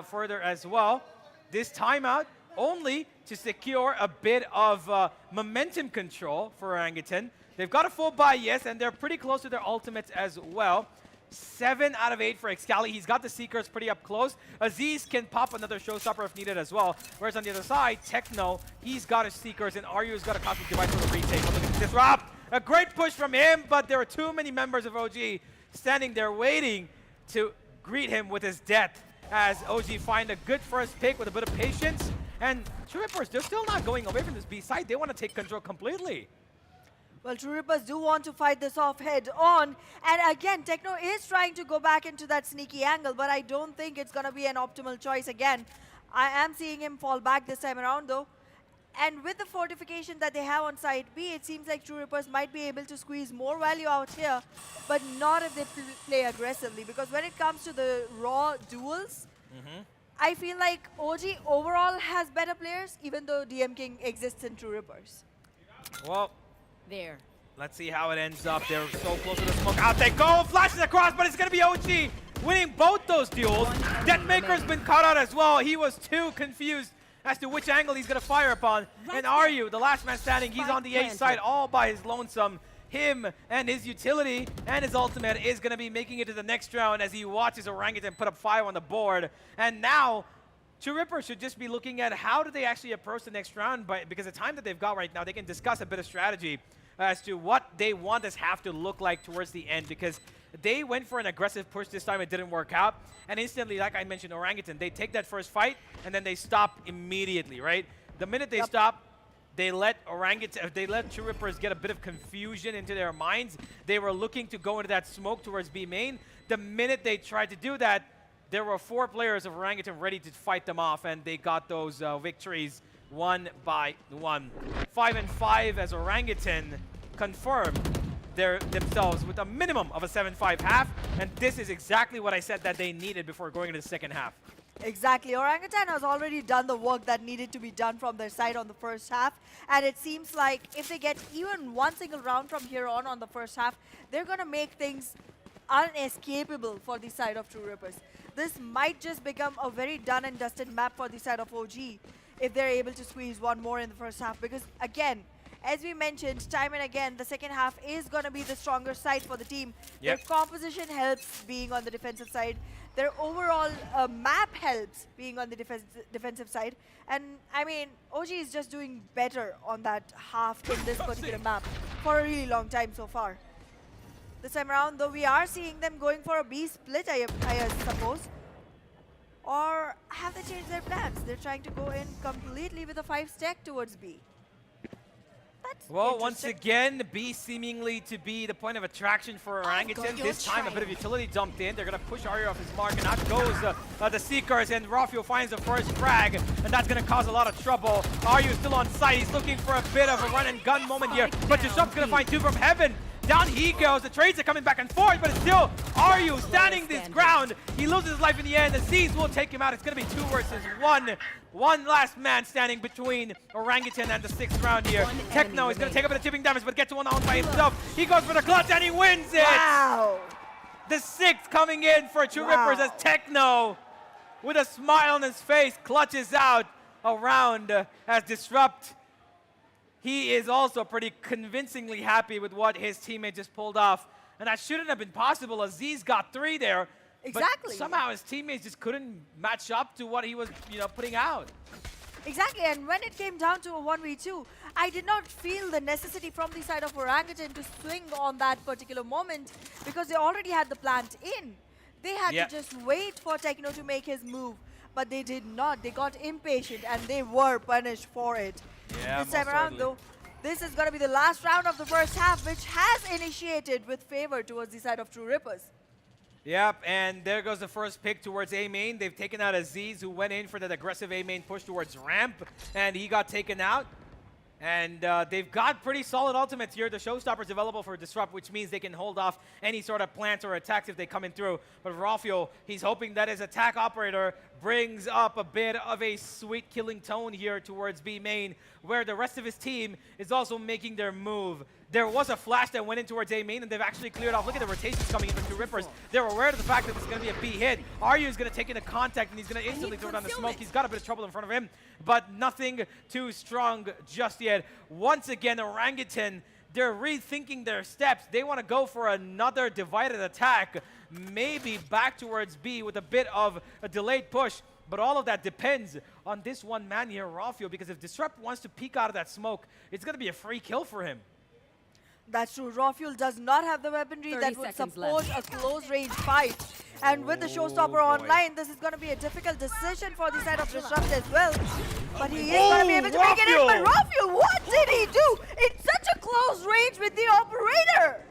further as well. This timeout only to secure a bit of momentum control for Orangutan. They've got a full buy, yes, and they're pretty close to their ultimates as well. 7 out of 8 for Excali. He's got the Seekers pretty up close. Aziz can pop another showstopper if needed as well. Whereas on the other side, Techno, he's got his Seekers, and Aryu's got a Cosmic Device for the retake. But look at this Disrupt! A great push from him, but there were too many members of OG standing there waiting to greet him with his death, as OG find a good first pick with a bit of patience. And True Rippers, they're still not going away from this B side. They want to take control completely. Well, True Rippers do want to fight this off head on. And again, Techno is trying to go back into that sneaky angle, but I don't think it's going to be an optimal choice again. I am seeing him fall back this time around, though. And with the fortification that they have on side B, it seems like True Rippers might be able to squeeze more value out here, but not if they play aggressively. Because when it comes to the raw duels, I feel like OG overall has better players, even though DM King exists in True Rippers. Well, there. Let's see how it ends up. They're so close to the smoke. Out they go. Flashes across, but it's going to be OG winning both those duels. Deathmaker's been caught out as well. He was too confused as to which angle he's going to fire upon. And Aryu, the last man standing, he's on the A side all by his lonesome. Him and his utility and his ultimate is going to be making it to the next round as he watches Orangutan put up 5 on the board. And now, True Rippers should just be looking at how do they actually approach the next round, because the time that they've got right now, they can discuss a bit of strategy as to what they want this half to look like towards the end, because they went for an aggressive push this time. It didn't work out. And instantly, like I mentioned, Orangutan, they take that first fight, and then they stop immediately, right? The minute they stop, they let True Rippers get a bit of confusion into their minds. They were looking to go into that smoke towards B main. The minute they tried to do that, there were 4 players of Orangutan ready to fight them off, and they got those victories 1 by 1. 5 and 5 as Orangutan confirmed themselves with a minimum of a 7-5 half, and this is exactly what I said that they needed before going into the second half. Exactly. Orangutan has already done the work that needed to be done from their side on the first half, and it seems like if they get even one single round from here on the first half, they're going to make things unescapable for the side of True Rippers. This might just become a very done and dusted map for the side of OG if they're able to squeeze one more in the first half, because again, as we mentioned time and again, the second half is going to be the stronger side for the team. Their composition helps being on the defensive side. Their overall map helps being on the defensive side. And I mean, OG is just doing better on that half in this particular map for a really long time so far. This time around, though, we are seeing them going for a B split, I suppose. Or have they changed their plans? They're trying to go in completely with a 5-stack towards B. Well, once again, B seemingly to be the point of attraction for Orangutan. This time, a bit of utility dumped in. They're going to push Aryu off his mark, and out goes the Seekers, and Rafio finds the first frag, and that's going to cause a lot of trouble. Aryu still on site. He's looking for a bit of a run-and-gun moment here, but Jashup's going to find 2 from heaven. Down he goes. The trades are coming back and forth, but it's still Aryu standing this ground. He loses his life in the end. The Seas will take him out. It's going to be 2 versus 1. One last man standing between Orangutan and the 6th round here. Techno is going to take a bit of tipping damage, but gets one out by himself. He goes for the clutch and he wins it! Wow! The 6th coming in for True Rippers as Techno, with a smile on his face, clutches out a round as Disrupt. He is also pretty convincingly happy with what his teammate just pulled off. And that shouldn't have been possible. Aziz got 3 there. Exactly. But somehow his teammates just couldn't match up to what he was, putting out. Exactly, and when it came down to a 1v2, I did not feel the necessity from the side of Orangutan to swing on that particular moment because they already had the plant in. They had to just wait for Techno to make his move, but they did not. They got impatient and they were punished for it. Yeah, this time around, though, this is going to be the last round of the first half, which has initiated with favor towards the side of True Rippers. Yep, and there goes the first pick towards A main. They've taken out Aziz, who went in for that aggressive A main push towards ramp, and he got taken out. And they've got pretty solid ultimates here. The showstopper's available for Disrupt, which means they can hold off any sort of plants or attacks if they come in through. But Rafio, he's hoping that his attack operator brings up a bit of a sweet killing tone here towards B main, where the rest of his team is also making their move. There was a flash that went in towards A main, and they've actually cleared off. Look at the rotations coming in from True Rippers. They're aware of the fact that this is going to be a B hit. Aryu is going to take into contact, and he's going to instantly throw down the smoke. He's got a bit of trouble in front of him, but nothing too strong just yet. Once again, Orangutan They're rethinking their steps. They want to go for another divided attack, maybe back towards B with a bit of a delayed push. But all of that depends on this one man here, Rafio, because if Disrupt wants to peek out of that smoke, it's going to be a free kill for him. That's true. Rawfuel does not have the weaponry 30 that would seconds support a close range fight. And with the Showstopper online, this is going to be a difficult decision for the side of Disrupt as well. But he is going to be able to make it in. But Rawfuel, what did he do? In such a close range with the operator.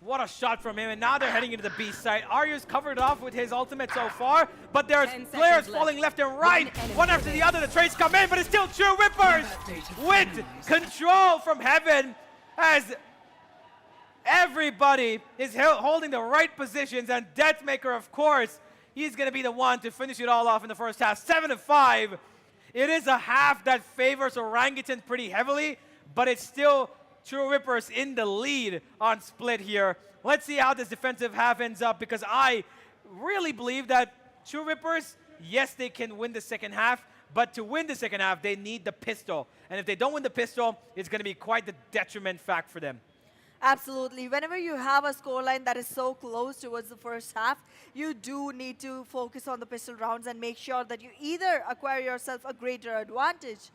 What a shot from him, and now they're heading into the B site. Aryu's covered off with his ultimate so far, but there's players falling left and right, one after the other. The trades come in, but it's still True Rippers with control from heaven as everybody is holding the right positions, and Deathmaker, of course, he's going to be the one to finish it all off in the first half. 7-5. It is a half that favors Orangutan pretty heavily, but it's still True Rippers in the lead on split here. Let's see how this defensive half ends up, because I really believe that True Rippers, yes, they can win the second half, but to win the second half, they need the pistol. And if they don't win the pistol, it's going to be quite the detriment fact for them. Absolutely. Whenever you have a scoreline that is so close towards the first half, you do need to focus on the pistol rounds and make sure that you either acquire yourself a greater advantage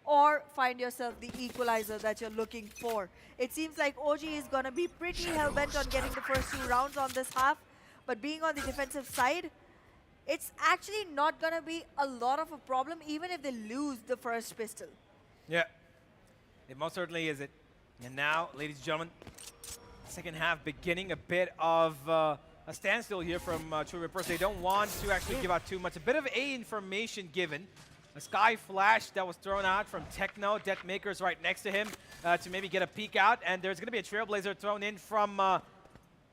or find yourself the equalizer that you're looking for. It seems like OG is going to be pretty hell-bent on getting the first 2 rounds on this half, but being on the defensive side, it's actually not going to be a lot of a problem even if they lose the first pistol. Yeah, it most certainly is it. And now, ladies and gentlemen, second half beginning, a bit of a standstill here from True Rippers. They don't want to actually give out too much. A bit of A information given. A Sky Flash that was thrown out from Techno. Deathmaker's right next to him to maybe get a peek out. And there's going to be a Trailblazer thrown in from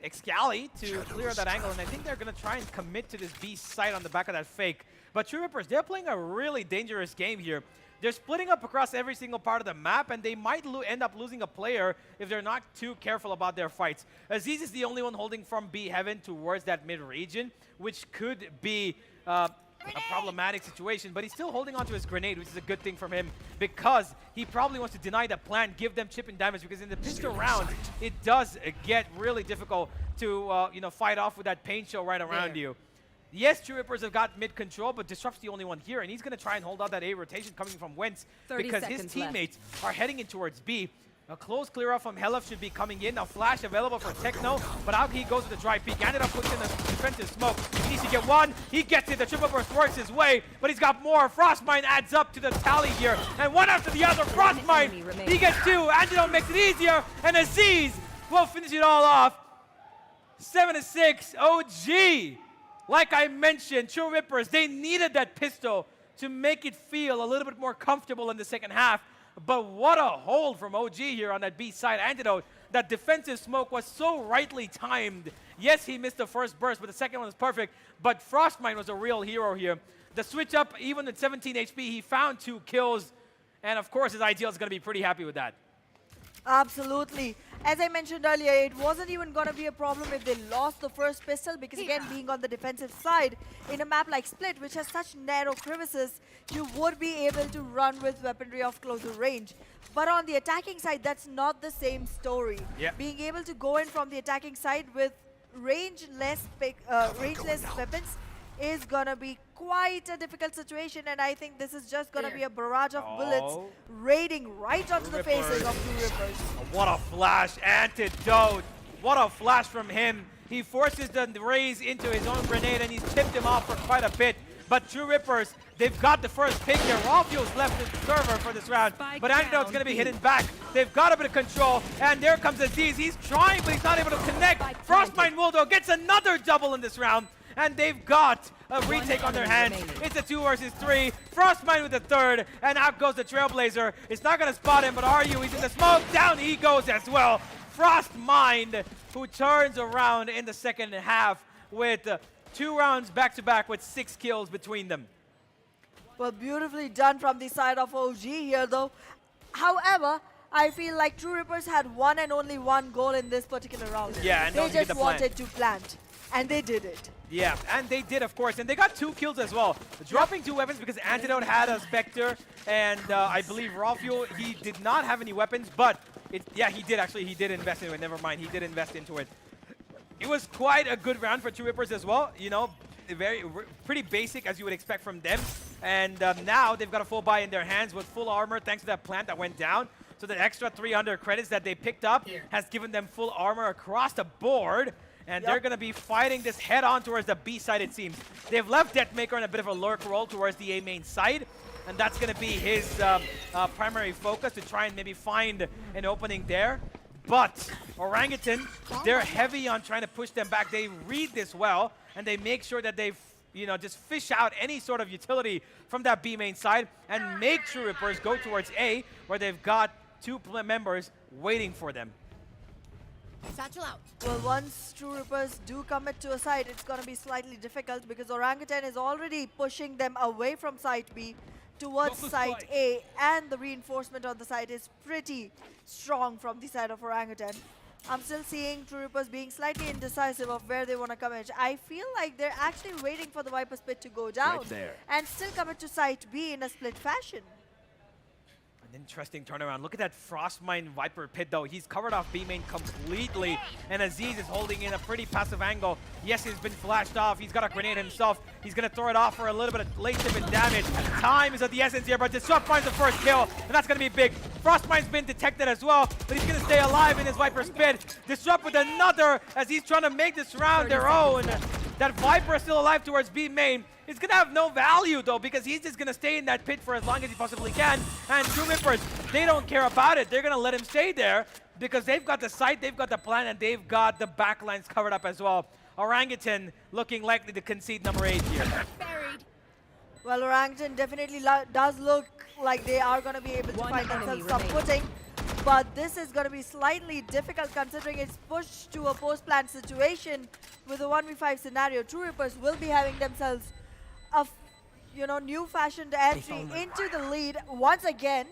Excali to clear that angle. And I think they're going to try and commit to this B site on the back of that fake. But True Rippers, they're playing a really dangerous game here. They're splitting up across every single part of the map, and they might end up losing a player if they're not too careful about their fights. Aziz is the only one holding from B Heaven towards that mid-region, which could be a problematic situation, but he's still holding onto his grenade, which is a good thing from him, because he probably wants to deny the plan, give them chip and damage, because in the pistol round, it does get really difficult to fight off with that paint show right around you. Yes, True Rippers have got mid control, but Disrupt's the only one here, and he's going to try and hold out that A rotation coming from Wentz, because his teammates are heading in towards B. A close clear off from Helef should be coming in. A flash available for Techno, but out he goes with the dry peek. Ended up puts in the defensive smoke. He needs to get one. He gets it. The triple burst works his way, but he's got more. Frostmine adds up to the tally here, and one after the other. Frostmine, he gets 2. Antidote makes it easier, and Aziz will finish it all off. 7-6. OG. Like I mentioned, True Rippers, they needed that pistol to make it feel a little bit more comfortable in the second half. But what a hold from OG here on that B side. Antidote, that defensive smoke was so rightly timed. Yes, he missed the first burst, but the second one was perfect. But Frostmine was a real hero here. The switch up, even at 17 HP, he found 2 kills. And of course, his ideal is going to be pretty happy with that. Absolutely. As I mentioned earlier, it wasn't even going to be a problem if they lost the first pistol, because again, being on the defensive side, in a map like Split, which has such narrow crevices, you would be able to run with weaponry of closer range. But on the attacking side, that's not the same story. Yeah. Being able to go in from the attacking side with rangeless weapons is going to be quite a difficult situation, and I think this is just going to be a barrage of bullets raiding right onto the faces of True Rippers. What a flash, Antidote. What a flash from him. He forces the raise into his own grenade, and he's tipped him off for quite a bit. But True Rippers, they've got the first pick here. Rawfuel's left the server for this round, but Antidote's going to be hidden back. They've got a bit of control, and there comes Aziz. He's trying, but he's not able to connect. Frostmine Wildo gets another double in this round, and they've got a retake on their hands. It's a 2 versus 3. Frostmine with the third, and out goes the Trailblazer. It's not going to spot him, but Ryu, he's in the smoke. Down he goes as well. Frostmine, who turns around in the second half with 2 rounds back-to-back with 6 kills between them. Well, beautifully done from the side of OG here, though. However, I feel like True Rippers had one and only one goal in this particular round. Yeah, and they don't get just the plan. wanted to plant, and they did it. Yeah, and they did, of course, and they got 2 kills as well. Dropping 2 weapons because Antidote had a Spectre, and I believe Rawfuel, he did not have any weapons, but Yeah, he did actually. He did invest into it. Never mind. He did invest into it. It was quite a good round for True Rippers as well. You know, pretty basic as you would expect from them. And now they've got a full buy in their hands with full armor thanks to that plant that went down. So the extra 300 credits that they picked up has given them full armor across the board. And they're going to be fighting this head-on towards the B side, it seems. They've left Deathmaker in a bit of a lurk role towards the A main side. And that's going to be his primary focus, to try and maybe find an opening there. But Orangutan, they're heavy on trying to push them back. They read this well, and they make sure that they just fish out any sort of utility from that B main side and make True Rippers go towards A, where they've got 2 members waiting for them. Satchel out. Well, once True Rippers do commit to a site, it's going to be slightly difficult because Orangutan is already pushing them away from site B towards site A, and the reinforcement on the site is pretty strong from the side of Orangutan. I'm still seeing True Rippers being slightly indecisive of where they want to commit. I feel like they're actually waiting for the Viper's Pit to go down and still commit to site B in a split fashion. An interesting turnaround. Look at that Frostmine Viper Pit, though. He's covered off B main completely, and Aziz is holding in a pretty passive angle. Yes, he's been flashed off. He's got a grenade himself. He's going to throw it off for a little bit of late tip and damage. Time is of the essence here, but Disrupt finds the first kill, and that's going to be big. Frostmine's been detected as well, but he's going to stay alive in his Viper's Pit. Disrupt with another as he's trying to make this round their own. That Viper is still alive towards B main. It's going to have no value, though, because he's just going to stay in that pit for as long as he possibly can. And True Rippers, they don't care about it. They're going to let him stay there because they've got the site, they've got the plan, and they've got the backlines covered up as well. Orangutan looking likely to concede number 8 here. Buried. Well, Orangutan definitely does look like they are going to be able to find themselves some footing. But this is going to be slightly difficult considering it's pushed to a post-plant situation with a 1v5 scenario. True Rippers will be having themselves a new-fashioned entry into the lead once again.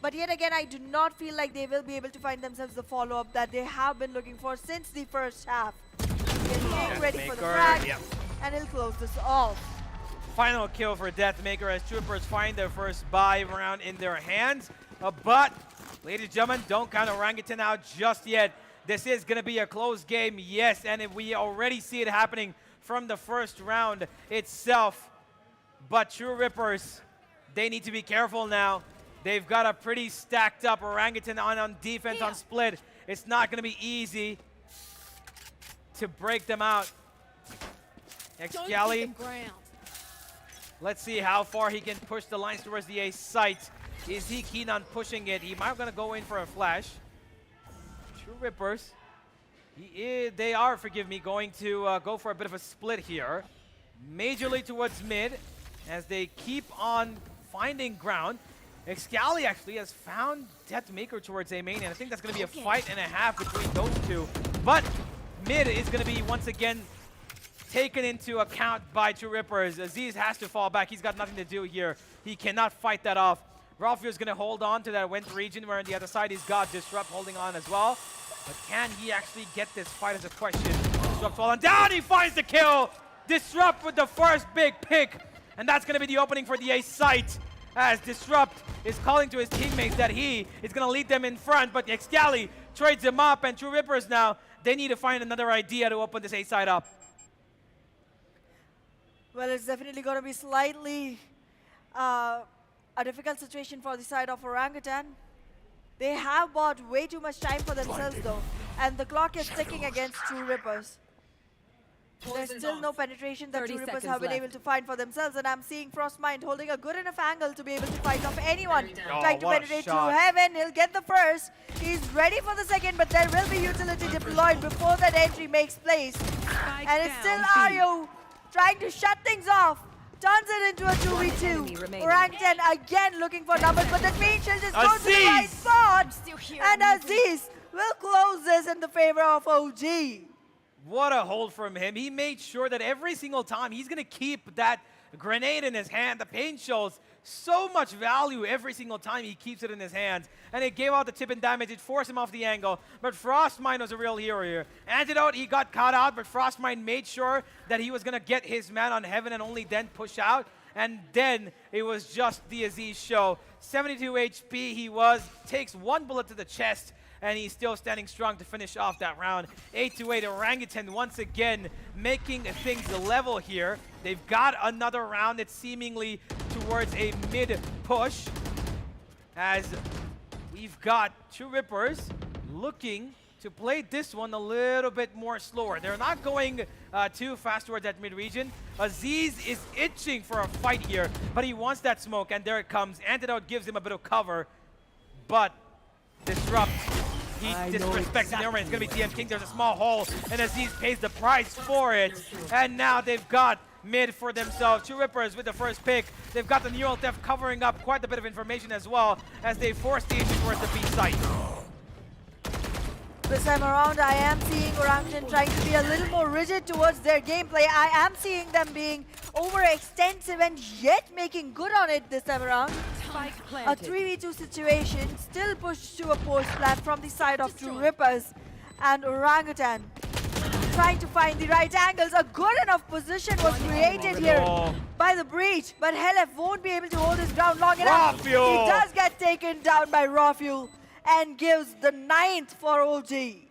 But yet again, I do not feel like they will be able to find themselves the follow-up that they have been looking for since the first half. Getting ready for the frag, and he'll close this off. Final kill for Deathmaker as True Rippers find their first buy round in their hands. But, ladies and gentlemen, don't count Orangutan out just yet. This is going to be a close game, yes, and we already see it happening from the first round itself. But True Rippers, they need to be careful now. They've got a pretty stacked up Orangutan on defense on split. It's not going to be easy to break them out. Excali, let's see how far he can push the lines towards the A site. Is he keen on pushing it? He might going to go in for a flash. True Rippers, they are, forgive me, going to go for a bit of a split here. Majorly towards mid as they keep on finding ground. Excali actually has found Deathmaker towards A main, and I think that's going to be a fight and a half between those two. But mid is going to be once again taken into account by True Rippers. Aziz has to fall back. He's got nothing to do here. He cannot fight that off. Ralphio is going to hold on to that Went region, where on the other side he's got Disrupt holding on as well. But can he actually get this fight is a question. Disrupt falling down. He finds the kill. Disrupt with the first big pick. And that's going to be the opening for the A site, as Disrupt is calling to his teammates that he is going to lead them in front. But Excali trades him up, and True Rippers now, they need to find another idea to open this A site up. Well, it's definitely going to be slightly a difficult situation for the side of Orangutan. They have bought way too much time for themselves, though, and the clock is ticking against True Rippers. There's still no penetration that True Rippers have been able to find for themselves, and I'm seeing Frostmind holding a good enough angle to be able to fight off anyone trying to penetrate through heaven. He'll get the first. He's ready for the second, but there will be utility deployed before that entry makes place. And it's still Aryo trying to shut things off. Turns it into a 2v2. Orangutan again looking for numbers, but the main shield just goes to the right spot. And Aziz will close this in the favor of OG. What a hold from him. He made sure that every single time he's going to keep that grenade in his hand. The pain shows so much value every single time he keeps it in his hands. And it gave out the tip and damage. It forced him off the angle. But Frostmine was a real hero here. Antidote, he got caught out, but Frostmine made sure that he was going to get his man on heaven and only then push out. And then it was just the Aziz show. 72 HP he was, takes one bullet to the chest. and he's still standing strong to finish off that round. 8-8, Orangutan once again making things level here. They've got another round that's seemingly towards a mid-push, as we've got True Rippers looking to play this one a little bit more slower. They're not going too fast towards that mid-region. Aziz is itching for a fight here, but he wants that smoke, and there it comes. Antidote gives him a bit of cover, but Disrupt, he disrespects the environment. It's going to be TM King. There's a small hole, and Aziz pays the price for it. And now they've got mid for themselves. True Rippers with the first pick. They've got the neural theft covering up quite a bit of information as well, as they force the engine towards the B site. This time around, I am seeing Orangutan trying to be a little more rigid towards their gameplay. I am seeing them being overextensive and yet making good on it this time around. A 3v2 situation, still pushed to a post plant from the side of True Rippers. And Orangutan trying to find the right angles. A good enough position was created here by the breach, but Helef won't be able to hold his ground long enough. He does get taken down by Raw Fuel and gives the 9th for OG.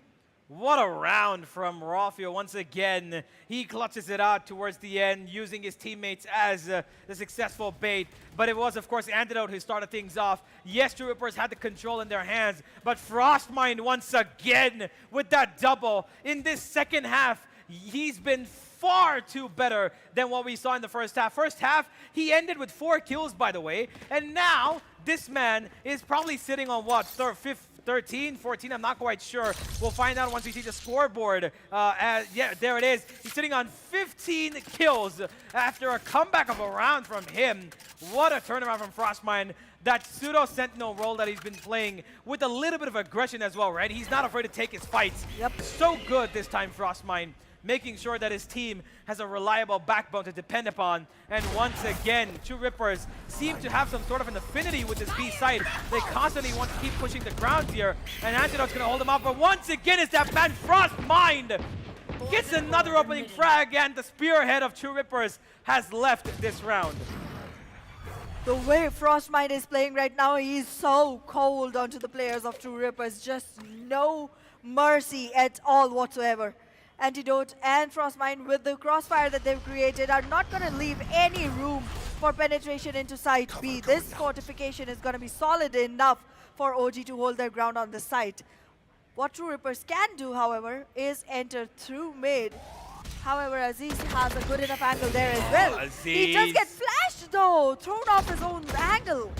What a round from Rafael. Once again, he clutches it out towards the end, using his teammates as the successful bait. But it was, of course, Antidote who started things off. Yes, True Rippers had the control in their hands, but Frostmind once again with that double. In this second half, he's been far too better than what we saw in the first half. First half, he ended with 4 kills, by the way. And now, this man is probably sitting on what, 13, 14, I'm not quite sure. We'll find out once we see the scoreboard. Yeah, there it is. He's sitting on 15 kills after a comeback of a round from him. What a turnaround from Frostmind. That pseudo-sentinel role that he's been playing with a little bit of aggression as well, right? He's not afraid to take his fights. Yep. So good this time, Frostmind, making sure that his team has a reliable backbone to depend upon. And once again, True Rippers seem to have some sort of an affinity with this B site. They constantly want to keep pushing the ground here, and Antidote's going to hold them up. But once again, it's that man Frostmind gets another opening frag, and the spearhead of True Rippers has left this round. The way Frostmind is playing right now, he's so cold onto the players of True Rippers. Just no mercy at all whatsoever. Antidote and Frostmind, with the crossfire that they've created, are not going to leave any room for penetration into site B. This fortification is going to be solid enough for OG to hold their ground on this site. What True Rippers can do, however, is enter through mid. However, Aziz has a good enough angle there as well. He does get flashed though, thrown off his own angle.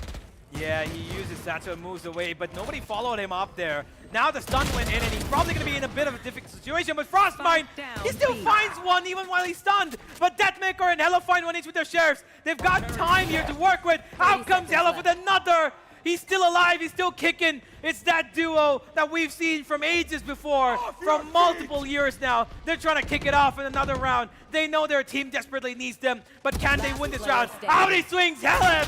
Yeah, he uses that to moves away, but nobody followed him up there. Now the stun went in, and he's probably going to be in a bit of a difficult situation, but Frostmind, he still finds one even while he's stunned. But Deathmaker and Hello find one each with their sheriffs. They've got time here to work with. Out comes Hello with another. He's still alive, he's still kicking. It's that duo that we've seen from ages before, from multiple years now. They're trying to kick it off in another round. They know their team desperately needs them, but can they win this round? Out he swings, Hello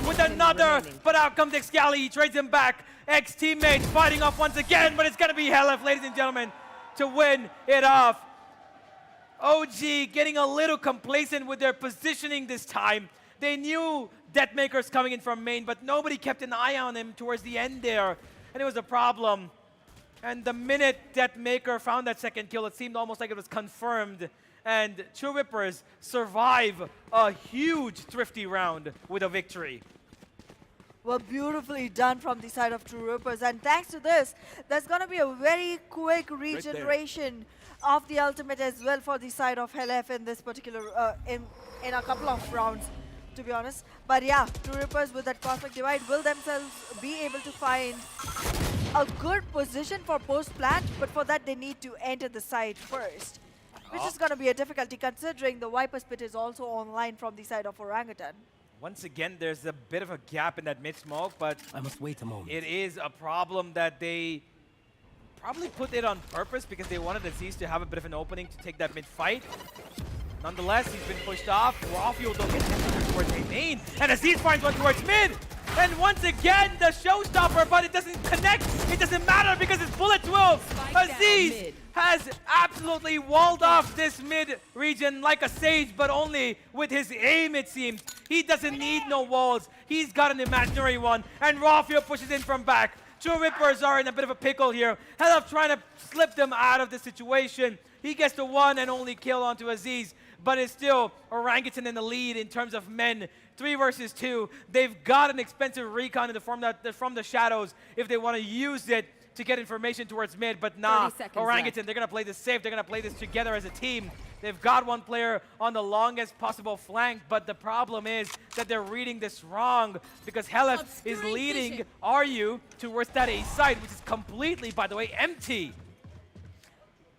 with another, but out comes Excali, he trades him back. Ex-teammates fighting off once again, but it's gonna be Helef, ladies and gentlemen, to win it off. OG getting a little complacent with their positioning this time. They knew Deathmaker's coming in from main, but nobody kept an eye on him towards the end there, and it was a problem. And the minute Deathmaker found that second kill, it seemed almost like it was confirmed, and True Rippers survive a huge thrifty round with a victory. Well, beautifully done from the side of True Rippers, and thanks to this, there's going to be a very quick regeneration of the ultimate as well for the side of Helef in this particular, in a couple of rounds, to be honest. But yeah, True Rippers with that Cosmic Divide will themselves be able to find a good position for post-plant, but for that they need to enter the site first, which is going to be a difficulty considering the Viper's Pit is also online from the side of Orangutan. Once again, there's a bit of a gap in that mid-smoke, but I must wait a moment. It is a problem that they probably put it on purpose because they wanted Aziz to have a bit of an opening to take that mid-fight. Nonetheless, he's been pushed off. Rafael don't get towards a main, and Aziz finds one towards mid. And once again, the showstopper, but it doesn't connect. It doesn't matter because it's bullet 12. Aziz has absolutely walled off this mid region like a sage, but only with his aim, it seems. He doesn't need no walls. He's got an imaginary one, and Rafael pushes in from back. True Rippers are in a bit of a pickle here. Helef trying to slip them out of the situation. He gets the one and only kill onto Aziz, but it's still Orangutan in the lead in terms of men. 3 versus 2. They've got an expensive recon in the from the shadows if they want to use it to get information towards mid, but nah, Orangutan, they're going to play this safe. They're going to play this together as a team. They've got one player on the longest possible flank, but the problem is that they're reading this wrong because Helef is leading RU towards that A site, which is completely, by the way, empty.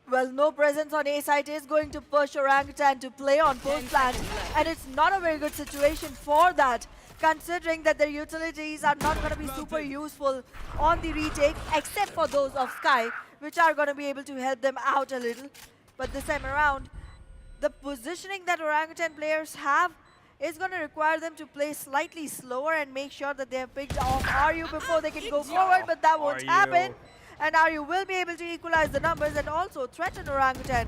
Well, no presence on A site is going to push Orangutan to play on post plant, and it's not a very good situation for that, considering that their utilities are not going to be super useful on the retake, except for those of Sky, which are going to be able to help them out a little. But this time around, the positioning that Orangutan players have is going to require them to play slightly slower and make sure that they have picked off RU before they can go forward, but that won't happen. And RU will be able to equalize the numbers and also threaten Orangutan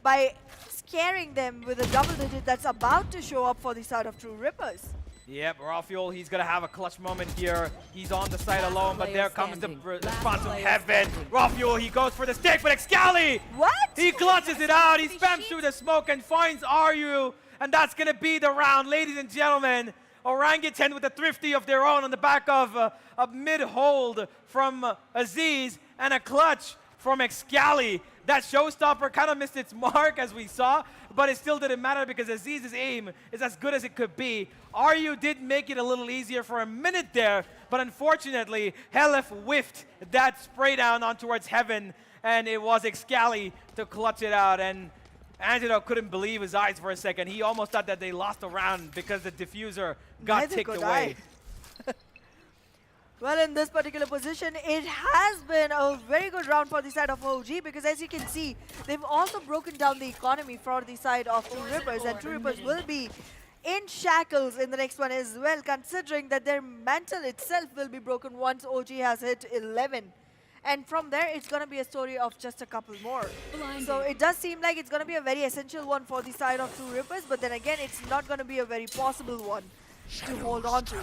by scaring them with a double digit that's about to show up for the side of True Rippers. Yep, Rafiol, he's going to have a clutch moment here. He's on the side alone, but there comes the response from Heaven. Rafiol, he goes for the stick, but Excali! What? He clutches it out. He spams through the smoke and finds RU, and that's going to be the round. Ladies and gentlemen, Orangutan with a thrifty of their own on the back of a mid-hold from Aziz and a clutch from Excali. That showstopper kind of missed its mark, as we saw, but it still didn't matter because Aziz's aim is as good as it could be. RU did make it a little easier for a minute there, but unfortunately, Helef whiffed that spray down on towards Heaven, and it was Excali to clutch it out. And Angelo couldn't believe his eyes for a second. He almost thought that they lost a round because the diffuser got ticked away. Well, in this particular position, it has been a very good round for the side of OG because as you can see, they've also broken down the economy for the side of True Rippers, and True Rippers will be in shackles in the next one as well, considering that their mantle itself will be broken once OG has hit 11. And from there, it's going to be a story of just a couple more. So it does seem like it's going to be a very essential one for the side of True Rippers, but then again, it's not going to be a very possible one to hold on to.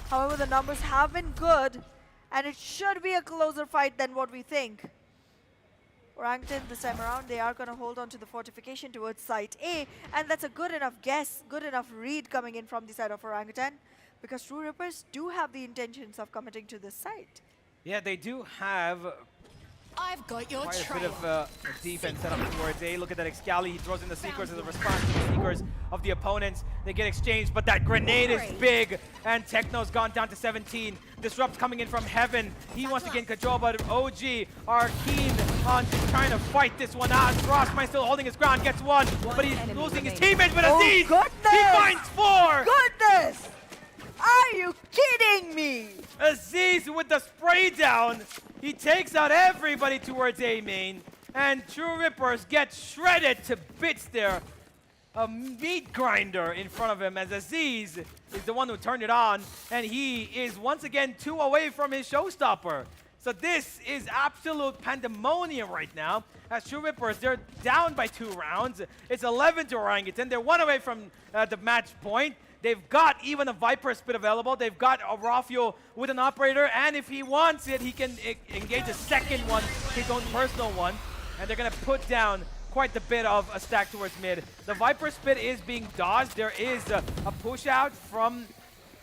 However, the numbers have been good, and it should be a closer fight than what we think. Orangutan, this time around, they are going to hold on to the fortification towards site A, and that's a good enough guess, good enough read coming in from the side of Orangutan, because True Rippers do have the intentions of committing to this site. Yeah, they do have I've got your quite trail. a bit of a defense set up towards A. Look at that Excali. He throws in the Seekers as a response to the Seekers of the opponents. They get exchanged, but that grenade is big, and Techno's gone down to 17. Disrupt coming in from Heaven. He wants to gain control, but OG are keen on trying to fight this one out. Frostmine still holding his ground, gets one, but he's losing his teammates, but Aziz, he finds 4! Goodness! Are you kidding me? Aziz with the spray down. He takes out everybody towards A main, and True Rippers get shredded to bits there. A meat grinder in front of him as Aziz is the one who turned it on, and he is once again 2 away from his showstopper. So this is absolute pandemonium right now. As True Rippers, they're down by 2 rounds. It's 11 to Orangutan. They're 1 away from the match point. They've got even a Viper Spit available. They've got a Rafiol with an operator, and if he wants it, he can engage a second one, his own personal one, and they're going to put down quite a bit of a stack towards mid. The Viper Spit is being dodged. There is a push out from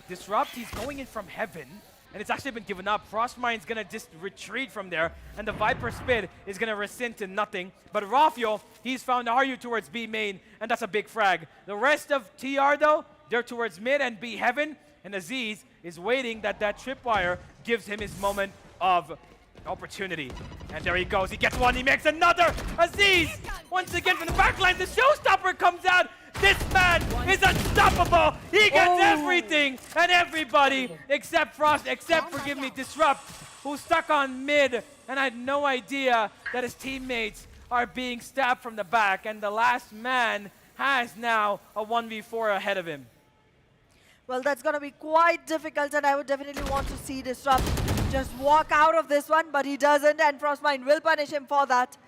Disrupt. He's going in from Heaven, and it's actually been given up. Frostmine's going to just retreat from there, and the Viper Spit is going to rescind to nothing. But Rafiol, he's found RU towards B main, and that's a big frag. The rest of TR, though, they're towards mid and B Heaven, and Aziz is waiting that tripwire gives him his moment of opportunity. And there he goes, he gets one, he makes another! Aziz, once again from the backline, the showstopper comes out! This man is unstoppable! He gets everything and everybody except forgive me, Disrupt, who's stuck on mid and had no idea that his teammates are being stabbed from the back, and the last man has now a 1v4 ahead of him. Well, that's going to be quite difficult, and I would definitely want to see Disrupt just walk out of this one, but he doesn't, and Frostmine will punish him for that.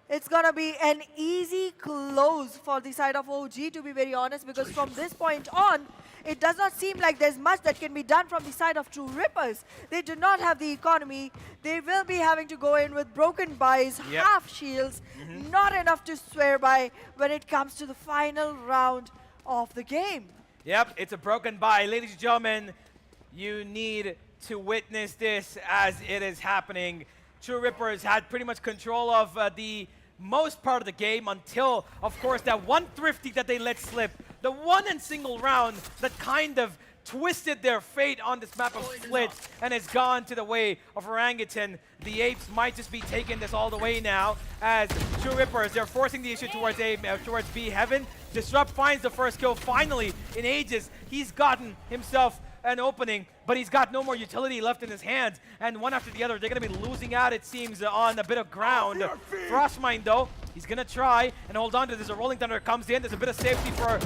It's going to be an easy close for the side of OG, to be very honest, because from this point on, it does not seem like there's much that can be done from the side of True Rippers. They do not have the economy. They will be having to go in with broken buys, half shields, not enough to swear by when it comes to the final round of the game. Yep, it's a broken buy. Ladies and gentlemen, you need to witness this as it is happening. True Rippers had pretty much control of the most part of the game until, of course, that one thrifty that they let slip. The one and single round that kind of twisted their fate on this map of Split and has gone to the way of Orangutan. The Apes might just be taking this all the way now as True Rippers, they're forcing the issue towards B Heaven. Disrupt finds the first kill finally in ages. He's gotten himself an opening, but he's got no more utility left in his hands. And one after the other, they're going to be losing out, it seems, on a bit of ground. Frostmine, though, he's going to try and hold on to this. A Rolling Thunder comes in. There's a bit of safety for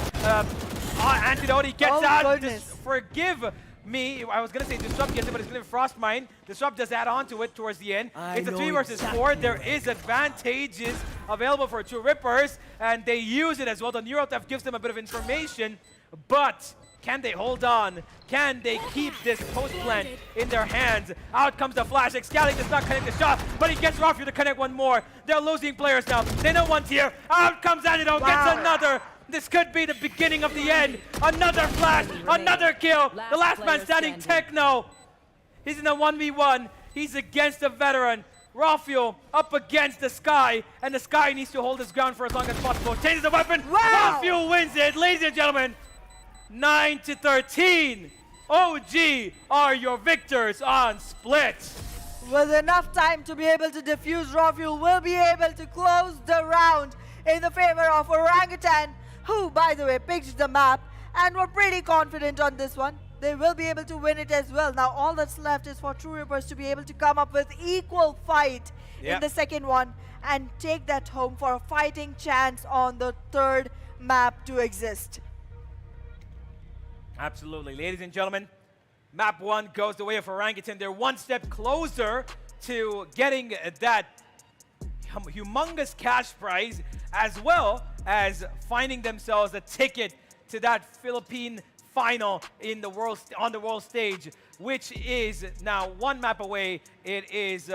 Antidote. He gets out. Forgive me. I was going to say Disrupt gets it, but it's going to be Frostmine. Disrupt does add on to it towards the end. It's a 3 versus 4. There is advantages available for True Rippers, and they use it as well. The Neural Theft gives them a bit of information, but can they hold on? Can they keep this post plant in their hands? Out comes the flash. Excalibur does not connect the shot, but he gets Rafu to connect one more. They're losing players now. They know one's here. Out comes Antidote, gets another. This could be the beginning of the end. Another flash, another kill. The last man standing, Techno. He's in a 1v1. He's against the veteran. Rafuel up against the Sky, and the Sky needs to hold his ground for as long as possible. Changes the weapon. Rafuel wins it, ladies and gentlemen. 9-13. OG are your victors on Split. With enough time to be able to defuse, Rafuel will be able to close the round in the favor of Orangutan, who, by the way, picked the map and were pretty confident on this one. They will be able to win it as well. Now, all that's left is for True Rippers to be able to come up with equal fight in the second one and take that home for a fighting chance on the third map to exist. Absolutely. Ladies and gentlemen, map 1 goes the way of Orangutan. They're one step closer to getting that humongous cash prize, as well as finding themselves a ticket to that Philippine final in the on the world stage, which is now one map away. It is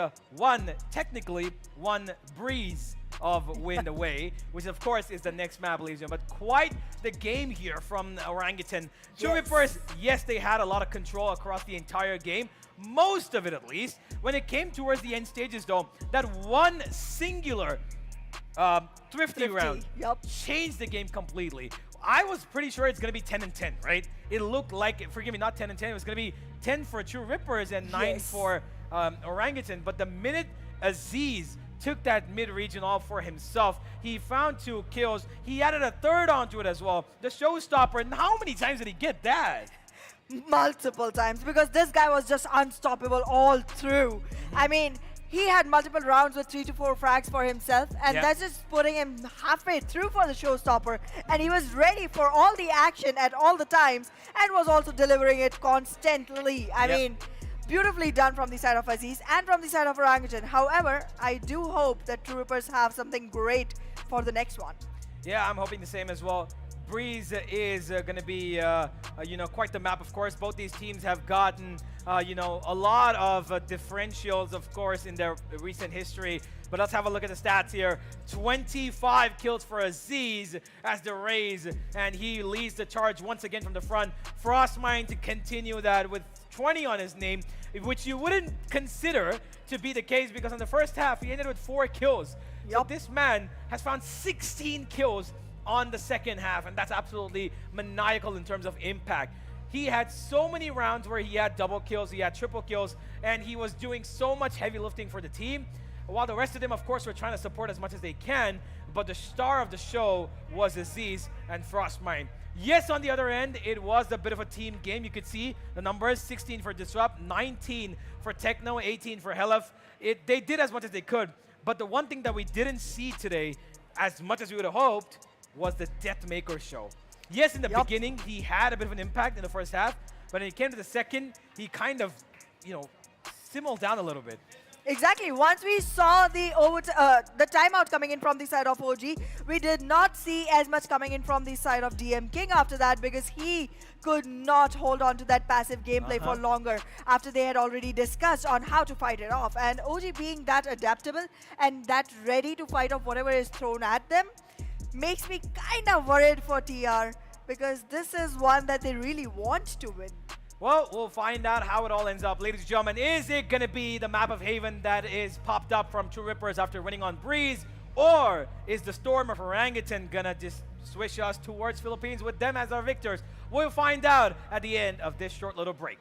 technically one breeze of wind away, which of course is the next map, ladies and gentlemen. But quite the game here from Orangutan. True Rippers, yes, they had a lot of control across the entire game, most of it at least. When it came towards the end stages, though, that one singular thrifty round changed the game completely. I was pretty sure it's going to be 10-10, right? It looked like, forgive me, not 10-10. It was going to be 10 for True Rippers and 9 for Orangutan. But the minute Aziz took that mid-region all for himself, he found 2 kills. He added a third onto it as well. The showstopper, and how many times did he get that? Multiple times, because this guy was just unstoppable all through. I mean, he had multiple rounds with 3 to 4 frags for himself, and that's just putting him halfway through for the showstopper. And he was ready for all the action at all the times, and was also delivering it constantly. I mean, beautifully done from the side of Aziz and from the side of Orangutan. However, I do hope that True Rippers have something great for the next one. Yeah, I'm hoping the same as well. Breeze is going to be, quite the map, of course. Both these teams have gotten, a lot of differentials, of course, in their recent history. But let's have a look at the stats here. 25 kills for Aziz as the Rays, and he leads the charge once again from the front. Frostmine to continue that with 20 on his name, which you wouldn't consider to be the case because in the first half, he ended with 4 kills. So this man has found 16 kills on the second half, and that's absolutely maniacal in terms of impact. He had so many rounds where he had double kills, he had triple kills, and he was doing so much heavy lifting for the team, while the rest of them, of course, were trying to support as much as they can, but the star of the show was Aziz and Frostmine. Yes, on the other end, it was a bit of a team game. You could see the numbers, 16 for Disrupt, 19 for Techno, 18 for Helef. They did as much as they could, but the one thing that we didn't see today, as much as we would have hoped, was the Deathmaker show. Yes, in the beginning, he had a bit of an impact in the first half, but when it came to the second, he kind of, simmered down a little bit. Exactly. Once we saw the timeout coming in from the side of OG, we did not see as much coming in from the side of DM King after that, because he could not hold on to that passive gameplay for longer after they had already discussed on how to fight it off. And OG being that adaptable and that ready to fight off whatever is thrown at them makes me kind of worried for TR, because this is one that they really want to win. Well, we'll find out how it all ends up. Ladies and gentlemen, is it going to be the map of Haven that is popped up from True Rippers after winning on Breeze? Or is the Storm of Orangutan going to just swish us towards Philippines with them as our victors? We'll find out at the end of this short little break.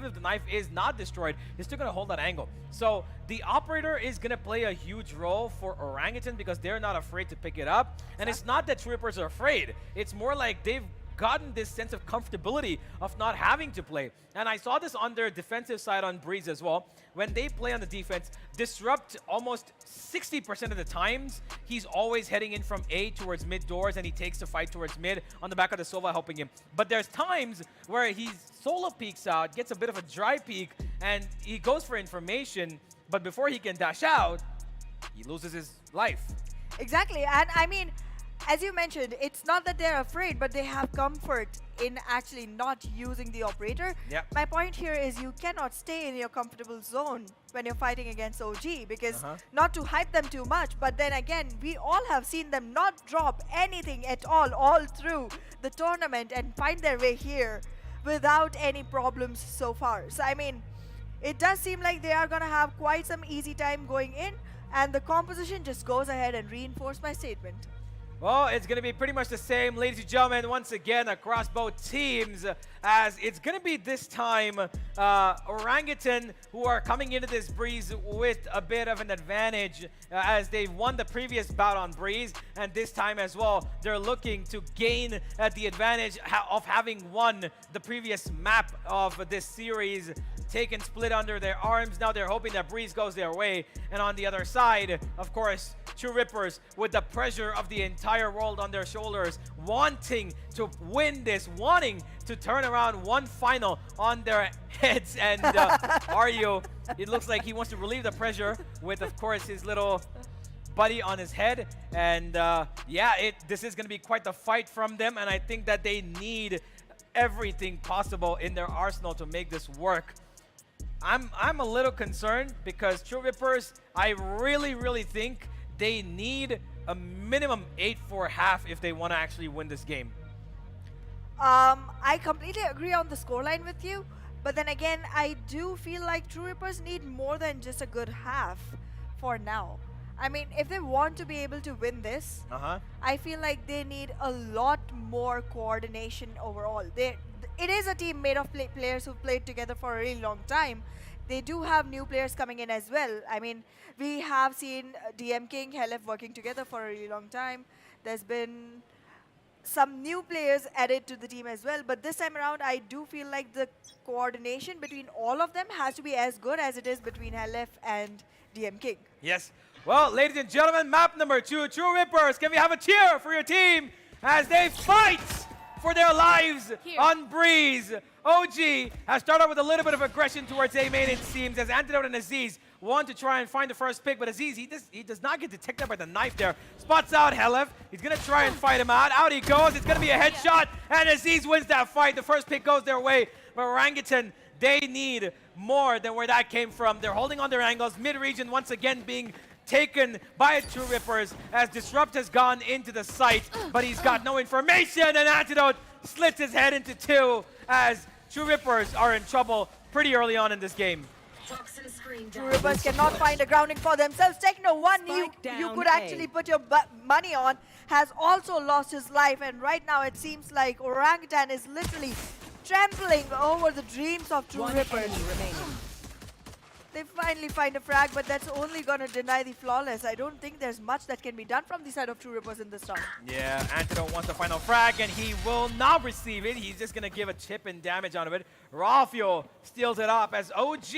even if the knife is not destroyed, he's still going to hold that angle. So the operator is going to play a huge role for Orangutan because they're not afraid to pick it up. And it's not that True Rippers are afraid. It's more like they've gotten this sense of comfortability of not having to play. And I saw this on their defensive side on Breeze as well. When they play on the defense, Disrupt almost 60% of the times, he's always heading in from A towards mid doors, and he takes the fight towards mid on the back of the Sova helping him. But there's times where he solo peeks out, gets a bit of a dry peek, and he goes for information, but before he can dash out, he loses his life. Exactly, and I mean, as you mentioned, it's not that they're afraid, but they have comfort in actually not using the operator. Yep. My point here is you cannot stay in your comfortable zone when you're fighting against OG because not to hype them too much, but then again, we all have seen them not drop anything at all through the tournament and find their way here without any problems so far. So I mean, it does seem like they are going to have quite some easy time going in, and the composition just goes ahead and reinforces my statement. Well, it's going to be pretty much the same, ladies and gentlemen, once again across both teams, as it's going to be this time Orangutan, who are coming into this Breeze with a bit of an advantage as they've won the previous bout on Breeze, and this time as well, they're looking to gain the advantage of having won the previous map of this series, taken split under their arms. Now they're hoping that Breeze goes their way, and on the other side, of course, True Rippers with the pressure of the entire world on their shoulders, wanting to win this, wanting to turn around one final on their heads. And Aryo, it looks like he wants to relieve the pressure with, of course, his little buddy on his head. And yeah, this is going to be quite the fight from them, and I think that they need everything possible in their arsenal to make this work. I'm a little concerned because True Rippers, I really think they need a minimum 8-4 half if they want to actually win this game. I completely agree on the scoreline with you, but then again, I do feel like True Rippers need more than just a good half for now. I mean, if they want to be able to win this, I feel like they need a lot more coordination overall. It is a team made of players who've played together for a really long time. They do have new players coming in as well. I mean, we have seen DM King, Helef working together for a really long time. There's been some new players added to the team as well. But this time around, I do feel like the coordination between all of them has to be as good as it is between Helef and DM King. Yes. Well, ladies and gentlemen, map number 2, True Rippers. Can we have a cheer for your team as they fight for their lives on Breeze? OG has started with a little bit of aggression towards A main, it seems, as Antidote and Aziz want to try and find the first pick, but Aziz, he does not get detected by the knife there. Spots out Helef. He's going to try and fight him out. Out he goes. It's going to be a headshot, and Aziz wins that fight. The first pick goes their way, but Orangutan, they need more than where that came from. They're holding on their angles. Mid-region once again being taken by True Rippers as Disrupt has gone into the site, but he's got no information, and Antidote slits his head into two as True Rippers are in trouble pretty early on in this game. True Rippers cannot find a grounding for themselves. Techno, one you could actually put your money on, has also lost his life, and right now it seems like Orangutan is literally trampling over the dreams of True Rippers. They finally find a frag, but that's only going to deny the flawless. I don't think there's much that can be done from the side of True Rippers in this round. Yeah, Antidote wants the final frag, and he will not receive it. He's just going to give a chip and damage out of it. Rafio steals it up as OG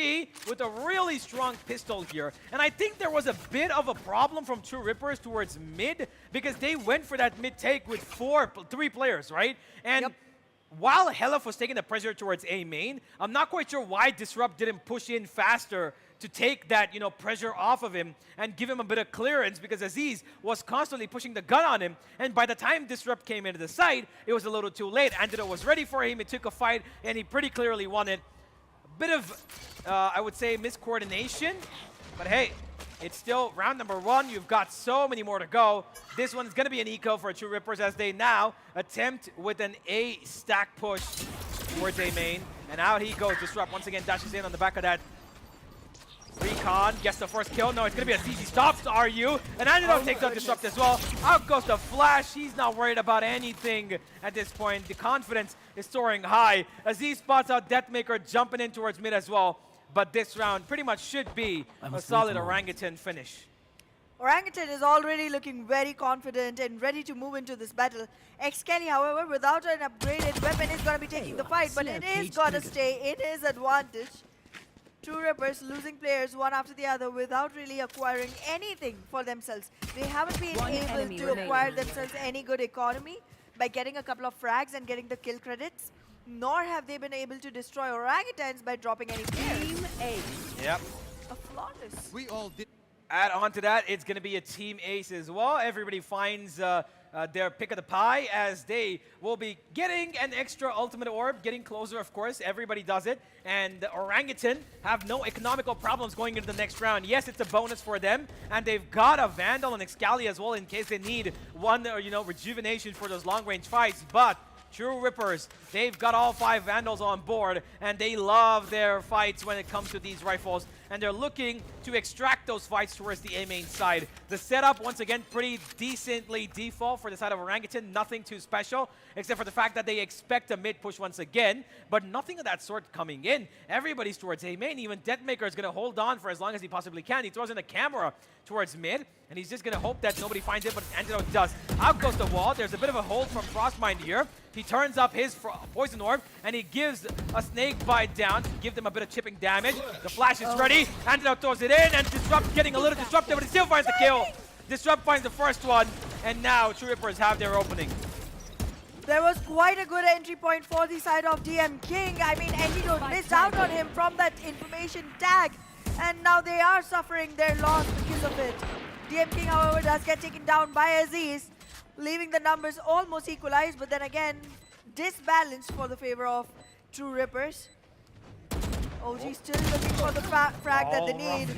with a really strong pistol here. And I think there was a bit of a problem from True Rippers towards mid because they went for that mid take with three players, right? And while Helef was taking the pressure towards A main, I'm not quite sure why Disrupt didn't push in faster to take that, pressure off of him and give him a bit of clearance because Aziz was constantly pushing the gun on him. And by the time Disrupt came into the site, it was a little too late. Antidote was ready for him. It took a fight, and he pretty clearly won it. A bit of, I would say, miscoordination. But hey, it's still round number 1. You've got so many more to go. This one's going to be an eco for True Rippers as they now attempt with an A stack push towards A main. And out he goes. Disrupt once again dashes in on the back of that Recon gets the first kill. No, it's going to be a easy stops RU. And Antidote takes out Disrupt as well. Out goes the Flash. He's not worried about anything at this point. The confidence is soaring high. Aziz spots out Deathmaker jumping in towards mid as well. But this round pretty much should be a solid Orangutan finish. Orangutan is already looking very confident and ready to move into this battle. X-Kelly, however, without an upgraded weapon, is going to be taking the fight, but it is going to stay in his advantage. True Rippers losing players one after the other without really acquiring anything for themselves. They haven't been able to acquire themselves any good economy by getting a couple of frags and getting the kill credits, nor have they been able to destroy orangutans by dropping any players. Team A. Yep. A flawless. We all did. Add on to that, it's going to be a team ace as well. Everybody finds their pick of the pie as they will be getting an extra ultimate orb, getting closer, of course. Everybody does it. And the Orangutan have no economical problems going into the next round. Yes, it's a bonus for them. And they've got a Vandal and Excali as well in case they need one, rejuvenation for those long-range fights. But True Rippers, they've got all 5 Vandals on board, and they love their fights when it comes to these rifles, and they're looking to extract those fights towards the A main side. The setup, once again, pretty decently default for the side of Orangutan, nothing too special, except for the fact that they expect a mid push once again, but nothing of that sort coming in. Everybody's towards A main, even Deathmaker is going to hold on for as long as he possibly can. He throws in a camera towards mid, and he's just going to hope that nobody finds it, but Antidote does. Out goes the wall. There's a bit of a hold from Frostmind here. He turns up his Poison Orb, and he gives a Snake Bite down to give them a bit of chipping damage. The Flash is ready. Antidote throws it in, and Disrupt getting a little disrupted, but he still finds the kill. Disrupt finds the first one, and now True Rippers have their opening. There was quite a good entry point for the side of DM King. I mean, Antidote missed out on him from that information tag, and now they are suffering their loss because of it. DM King, however, does get taken down by Aziz, leaving the numbers almost equalized, but then again, disbalanced for the favor of True Rippers. OG still looking for the frag that they need.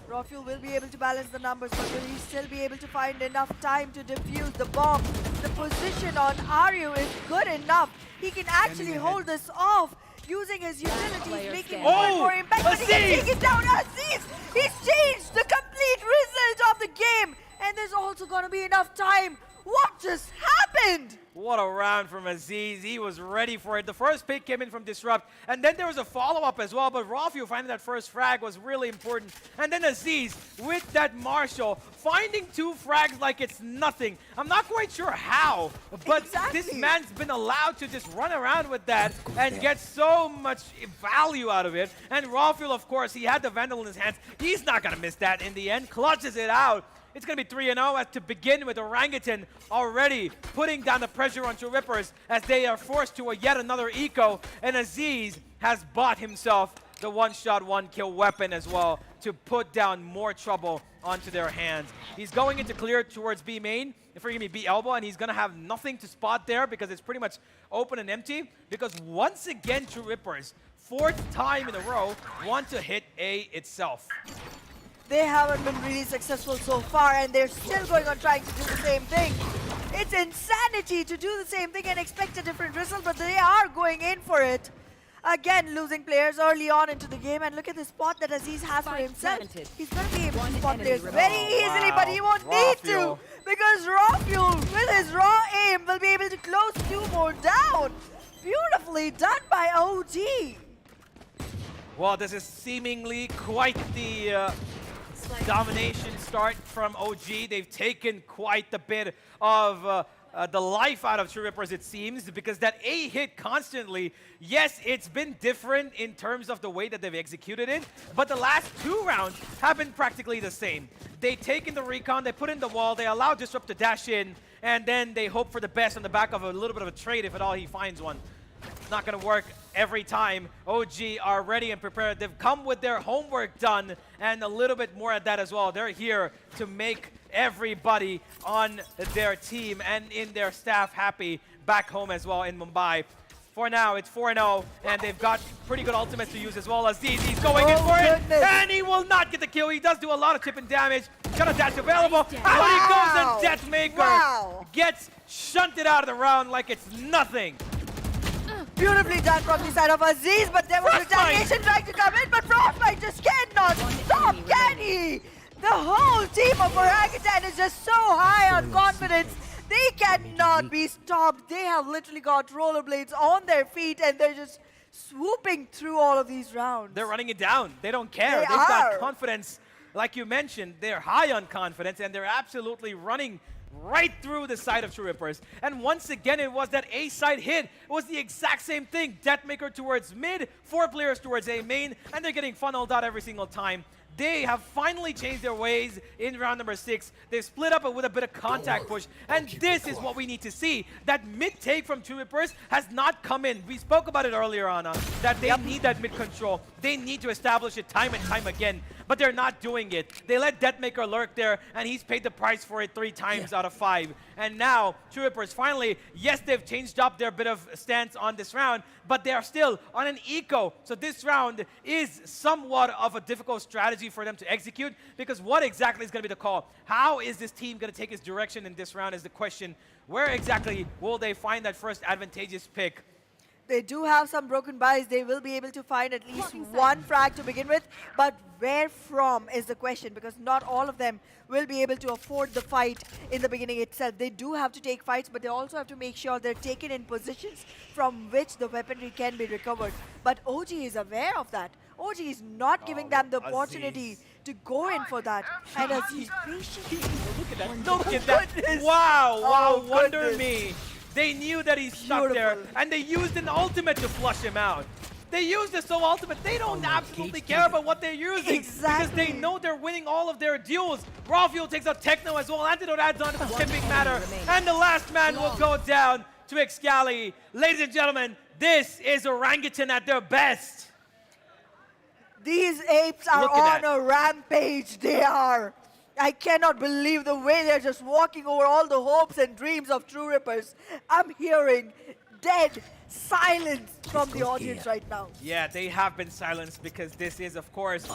Rafuel will be able to balance the numbers, but will he still be able to find enough time to defuse the bomb? The position on Aryu is good enough. He can actually hold this off using his utilities, making more impact. But he can take it down. Aziz! He's changed the complete result of the game. And there's also going to be enough time. What just happened? What a round from Aziz. He was ready for it. The first pick came in from Disrupt, and then there was a follow-up as well, but Rafu finding that first frag was really important. And then Aziz, with that Marshall, finding 2 frags like it's nothing. I'm not quite sure how, but this man's been allowed to just run around with that and get so much value out of it. And Rafu, of course, he had the Vandal in his hands. He's not going to miss that in the end. Clutches it out. It's going to be 3-0 as to begin with Orangutan already putting down the pressure on True Rippers as they are forced to yet another eco. And Aziz has bought himself the one-shot, one-kill weapon as well to put down more trouble onto their hands. He's going into clear towards B main, forgive me, B elbow, and he's going to have nothing to spot there because it's pretty much open and empty. Because once again, True Rippers, 4th time in a row, want to hit A itself. They haven't been really successful so far, and they're still going on trying to do the same thing. It's insanity to do the same thing and expect a different result, but they are going in for it. Again, losing players early on into the game, and look at the spot that Aziz has for himself. He's going to be able to spot players very easily, but he won't need to, because Rafuel, with his raw aim, will be able to close 2 more down. Beautifully done by OG. Well, this is seemingly quite the domination start from OG. They've taken quite a bit of the life out of True Rippers, it seems, because that A hit constantly, yes, it's been different in terms of the way that they've executed it, but the last 2 rounds have been practically the same. They take in the recon, they put in the wall, they allow Disrupt to dash in, and then they hope for the best on the back of a little bit of a trade if at all he finds one. It's not going to work every time. OG are ready and prepared. They've come with their homework done and a little bit more at that as well. They're here to make everybody on their team and in their staff happy back home as well in Mumbai. For now, it's 4-0, and they've got pretty good ultimates to use as well. Aziz, he's going in for it, and he will not get the kill. He does do a lot of chip and damage. Got a dash available. Out he goes, and Deathmaker gets shunted out of the round like it's nothing. Beautifully done from the side of Aziz, but there was retaliation trying to come in, but Frostbite just cannot stop, can he? The whole team of Orangutan is just so high on confidence. They cannot be stopped. They have literally got rollerblades on their feet and they're just swooping through all of these rounds. They're running it down. They don't care. They've got confidence. Like you mentioned, they're high on confidence and they're absolutely running right through the side of True Rippers. And once again, it was that A side hit. It was the exact same thing. Deathmaker towards mid, 4 players towards A main, and they're getting funneled out every single time. They have finally changed their ways in round number 6. They've split up with a bit of contact push. And this is what we need to see. That mid take from True Rippers has not come in. We spoke about it earlier on, that they need that mid control. They need to establish it time and time again. But they're not doing it. They let Deathmaker lurk there, and he's paid the price for it 3 times out of 5. And now, True Rippers finally, yes, they've changed up their bit of stance on this round, but they are still on an eco. So this round is somewhat of a difficult strategy for them to execute, because what exactly is going to be the call? How is this team going to take its direction in this round is the question. Where exactly will they find that first advantageous pick? They do have some broken buys. They will be able to find at least one frag to begin with. But where from is the question, because not all of them will be able to afford the fight in the beginning itself. They do have to take fights, but they also have to make sure they're taken in positions from which the weaponry can be recovered. But OG is aware of that. OG is not giving them the opportunity to go in for that. And Aziz patiently. Look at that. Look at that. Wow. Wow. Wonder me. They knew that he's stuck there, and they used an ultimate to flush him out. They used the soul ultimate. They don't absolutely care about what they're using. Because they know they're winning all of their duels. Raw Fuel takes out Techno as well. Antidote adds on to the tipping matter. And the last man will go down to Excali. Ladies and gentlemen, this is Orangutan at their best. These apes are on a rampage. They are. I cannot believe the way they're just walking over all the hopes and dreams of True Rippers. I'm hearing dead silence from the audience right now. Yeah, they have been silenced because this is, of course,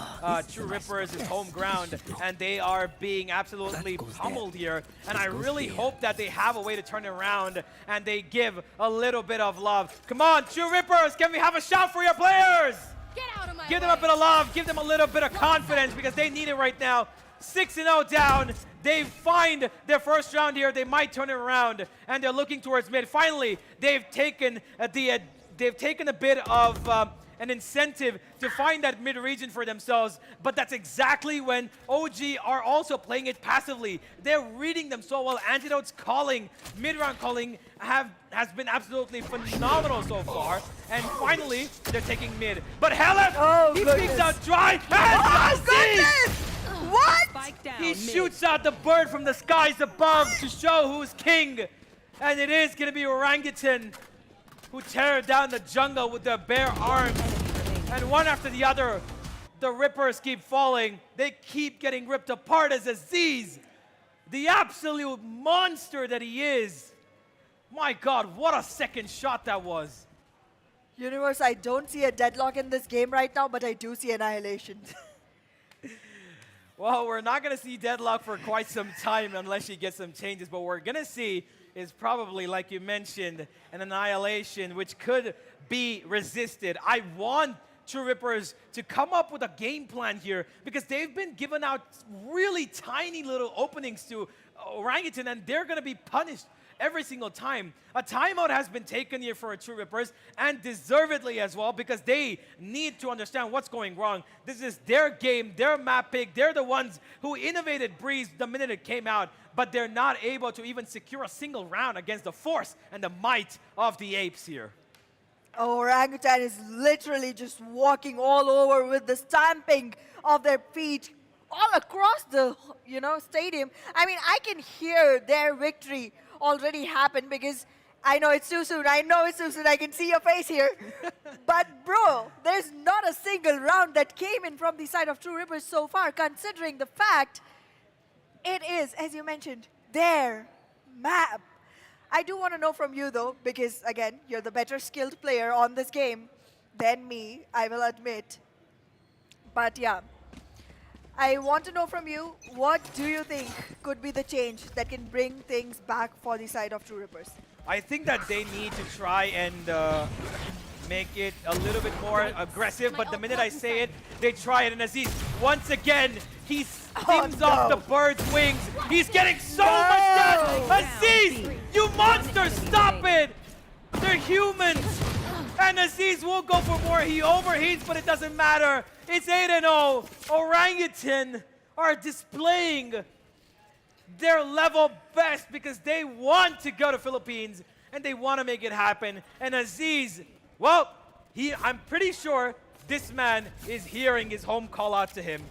True Rippers' home ground, and they are being absolutely pummeled here. And I really hope that they have a way to turn it around and they give a little bit of love. Come on, True Rippers, can we have a shout for your players? Get out of my Give them a bit of love, give them a little bit of confidence because they need it right now. 6-0 down. They find their first round here. They might turn it around, and they're looking towards mid. Finally, they've taken a bit of an incentive to find that mid region for themselves. But that's exactly when OG are also playing it passively. They're reading them so well. Antidote's calling, mid-round calling, has been absolutely phenomenal so far. And finally, they're taking mid. But Helen, he peeks out dry. Oh, goodness! What? He shoots out the bird from the skies above to show who's king. And it is going to be Orangutan who tear down the jungle with their bare arms. And one after the other, the Rippers keep falling. They keep getting ripped apart as Aziz, the absolute monster that he is. My God, what a second shot that was. Universe, I don't see a deadlock in this game right now, but I do see annihilation. Well, we're not going to see deadlock for quite some time unless she gets some changes. But what we're going to see is probably, like you mentioned, an annihilation, which could be resisted. I want True Rippers to come up with a game plan here because they've been given out really tiny little openings to Orangutan, and they're going to be punished every single time. A timeout has been taken here for True Rippers, and deservedly as well, because they need to understand what's going wrong. This is their game, their map pick. They're the ones who innovated Breeze the minute it came out, but they're not able to even secure a single round against the force and the might of the apes here. Orangutan is literally just walking all over with the stamping of their feet all across the, stadium. I mean, I can hear their victory already happen because I know it's too soon. I know it's too soon. I can see your face here. But bro, there's not a single round that came in from the side of True Rippers so far, considering the fact it is, as you mentioned, their map. I do want to know from you though, because again, you're the better skilled player on this game than me, I will admit. But yeah, I want to know from you, what do you think could be the change that can bring things back for the side of True Rippers? I think that they need to try and make it a little bit more aggressive, but the minute I say it, they try it. And Aziz, once again, he steams off the bird's wings. He's getting so much damage. Aziz, you monster, stop it! They're humans. And Aziz will go for more. He overheats, but it doesn't matter. It's 8-0. Orangutan are displaying their level best because they want to go to Philippines and they want to make it happen. And Aziz, well, I'm pretty sure this man is hearing his home call out to him.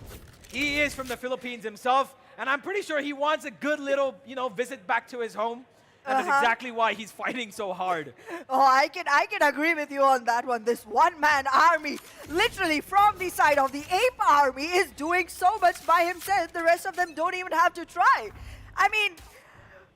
He is from the Philippines himself, and I'm pretty sure he wants a good little, visit back to his home. And that's exactly why he's fighting so hard. Oh, I can agree with you on that one. This one-man army, literally from the side of the Ape army, is doing so much by himself. The rest of them don't even have to try. I mean,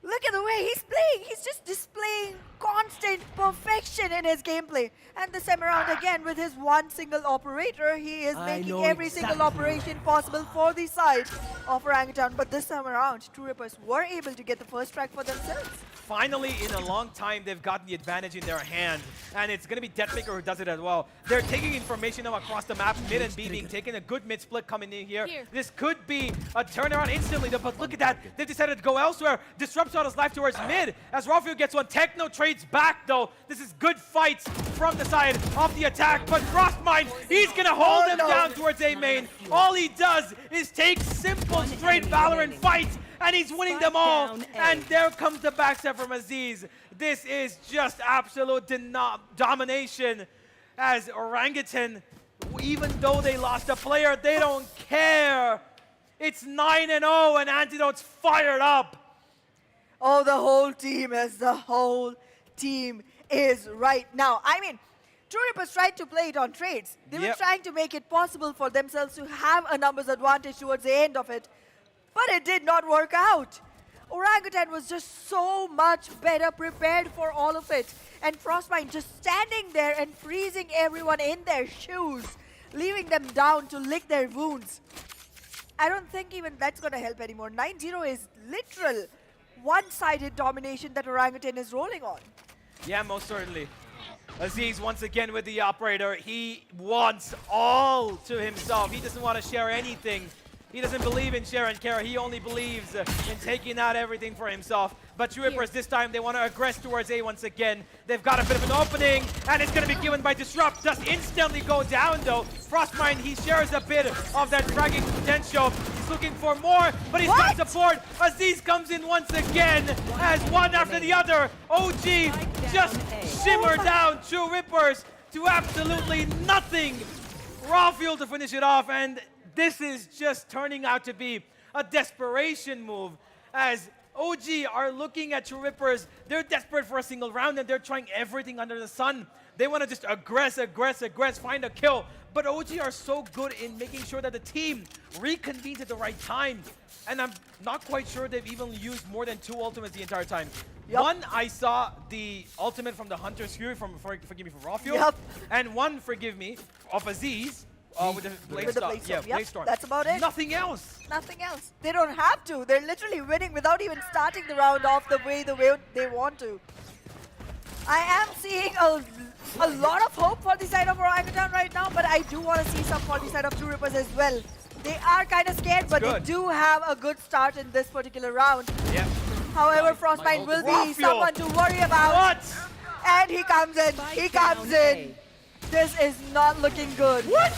look at the way he's playing. He's just displaying constant perfection in his gameplay. And this time around again with his one single operator, he is making every single operation possible for the side of Orangutan. But this time around, True Rippers were able to get the first strike for themselves. Finally, in a long time, they've gotten the advantage in their hand. And it's going to be Deathmaker who does it as well. They're taking information now across the map, mid and B being taken. A good mid split coming in here. This could be a turnaround instantly. But look at that. They've decided to go elsewhere. Disrupts out his life towards mid. As Rafael gets one. Techno trades back, though. This is good fights from the side of the attack. But Frostmind, he's going to hold him down towards A main. All he does is take simple, straight Valorant fights. And he's winning them all. And there comes the backstab from Aziz. This is just absolute domination. As Orangutan, even though they lost a player, they don't care. It's 9-0 and Antidote's fired up. Oh, the whole team is right now. I mean, True Rippers tried to play it on trades. They were trying to make it possible for themselves to have a numbers advantage towards the end of it. But it did not work out. Orangutan was just so much better prepared for all of it. And Frostmind just standing there and freezing everyone in their shoes, leaving them down to lick their wounds. I don't think even that's going to help anymore. 9-0 is literal one-sided domination that Orangutan is rolling on. Yeah, most certainly. Aziz once again with the operator. He wants all to himself. He doesn't want to share anything. He doesn't believe in share and care. He only believes in taking out everything for himself. But True Rippers this time, they want to aggress towards A once again. They've got a bit of an opening, and it's going to be given by Disrupt. Does instantly go down, though. Frostmind, he shares a bit of that fragging potential. He's looking for more, but he's got support. Aziz comes in once again as one after the other. OG just shimmer down True Rippers to absolutely nothing. Rafael to finish it off, and this is just turning out to be a desperation move as OG are looking at True Rippers. They're desperate for a single round and they're trying everything under the sun. They want to just aggress, find a kill. But OG are so good in making sure that the team reconvenes at the right time. And I'm not quite sure they've even used more than 2 ultimates the entire time. One, I saw the ultimate from the Hunter Skewer from, forgive me, from Rafael. And one, forgive me, of Aziz. With the Blade Storm. Yeah, Blade Storm. That's about it. Nothing else. Nothing else. They don't have to. They're literally winning without even starting the round off the way they want to. I am seeing a lot of hope for the side of Orangutan right now, but I do want to see some for the side of True Rippers as well. They are kind of scared, but they do have a good start in this particular round. Yep. However, Frostmind will be someone to worry about. What? And he comes in. He comes in. This is not looking good. What?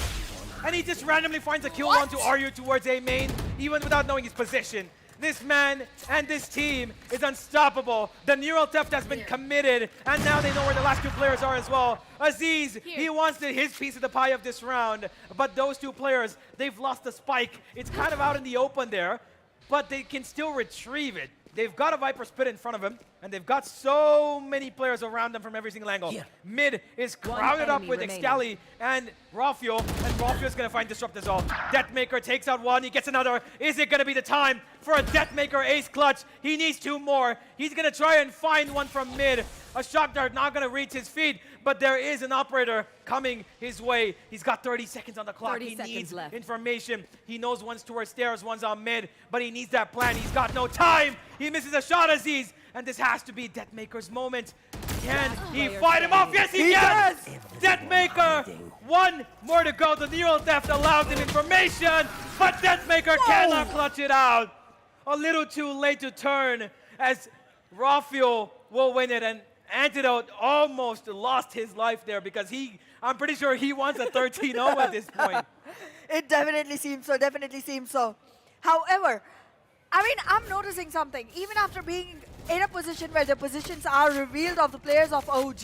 And he just randomly finds a kill onto Aryu towards A main, even without knowing his position. This man and this team is unstoppable. The neural theft has been committed, and now they know where the last 2 players are as well. Aziz, he wants his piece of the pie of this round, but those 2 players, they've lost the spike. It's kind of out in the open there, but they can still retrieve it. They've got a Viper Spit in front of him, and they've got so many players around them from every single angle. Mid is crowded up with Excali and Rafael, and Rafael's going to find Disrupt as well. Deathmaker takes out one, he gets another. Is it going to be the time for a Deathmaker ace clutch? He needs 2 more. He's going to try and find one from mid. A shock dart not going to reach his feet, but there is an operator coming his way. He's got 30 seconds on the clock. He needs information. He knows one's towards stairs, one's on mid, but he needs that plan. He's got no time. He misses a shot, Aziz, and this has to be Deathmaker's moment. Can he fight him off? Yes, he can! Deathmaker! One more to go. The neural theft allows him information, but Deathmaker cannot clutch it out. A little too late to turn as Rafael will win it, and Antidote almost lost his life there because I'm pretty sure he wants a 13-0 at this point. It definitely seems so, definitely seems so. However, I mean, I'm noticing something. Even after being in a position where the positions are revealed of the players of OG,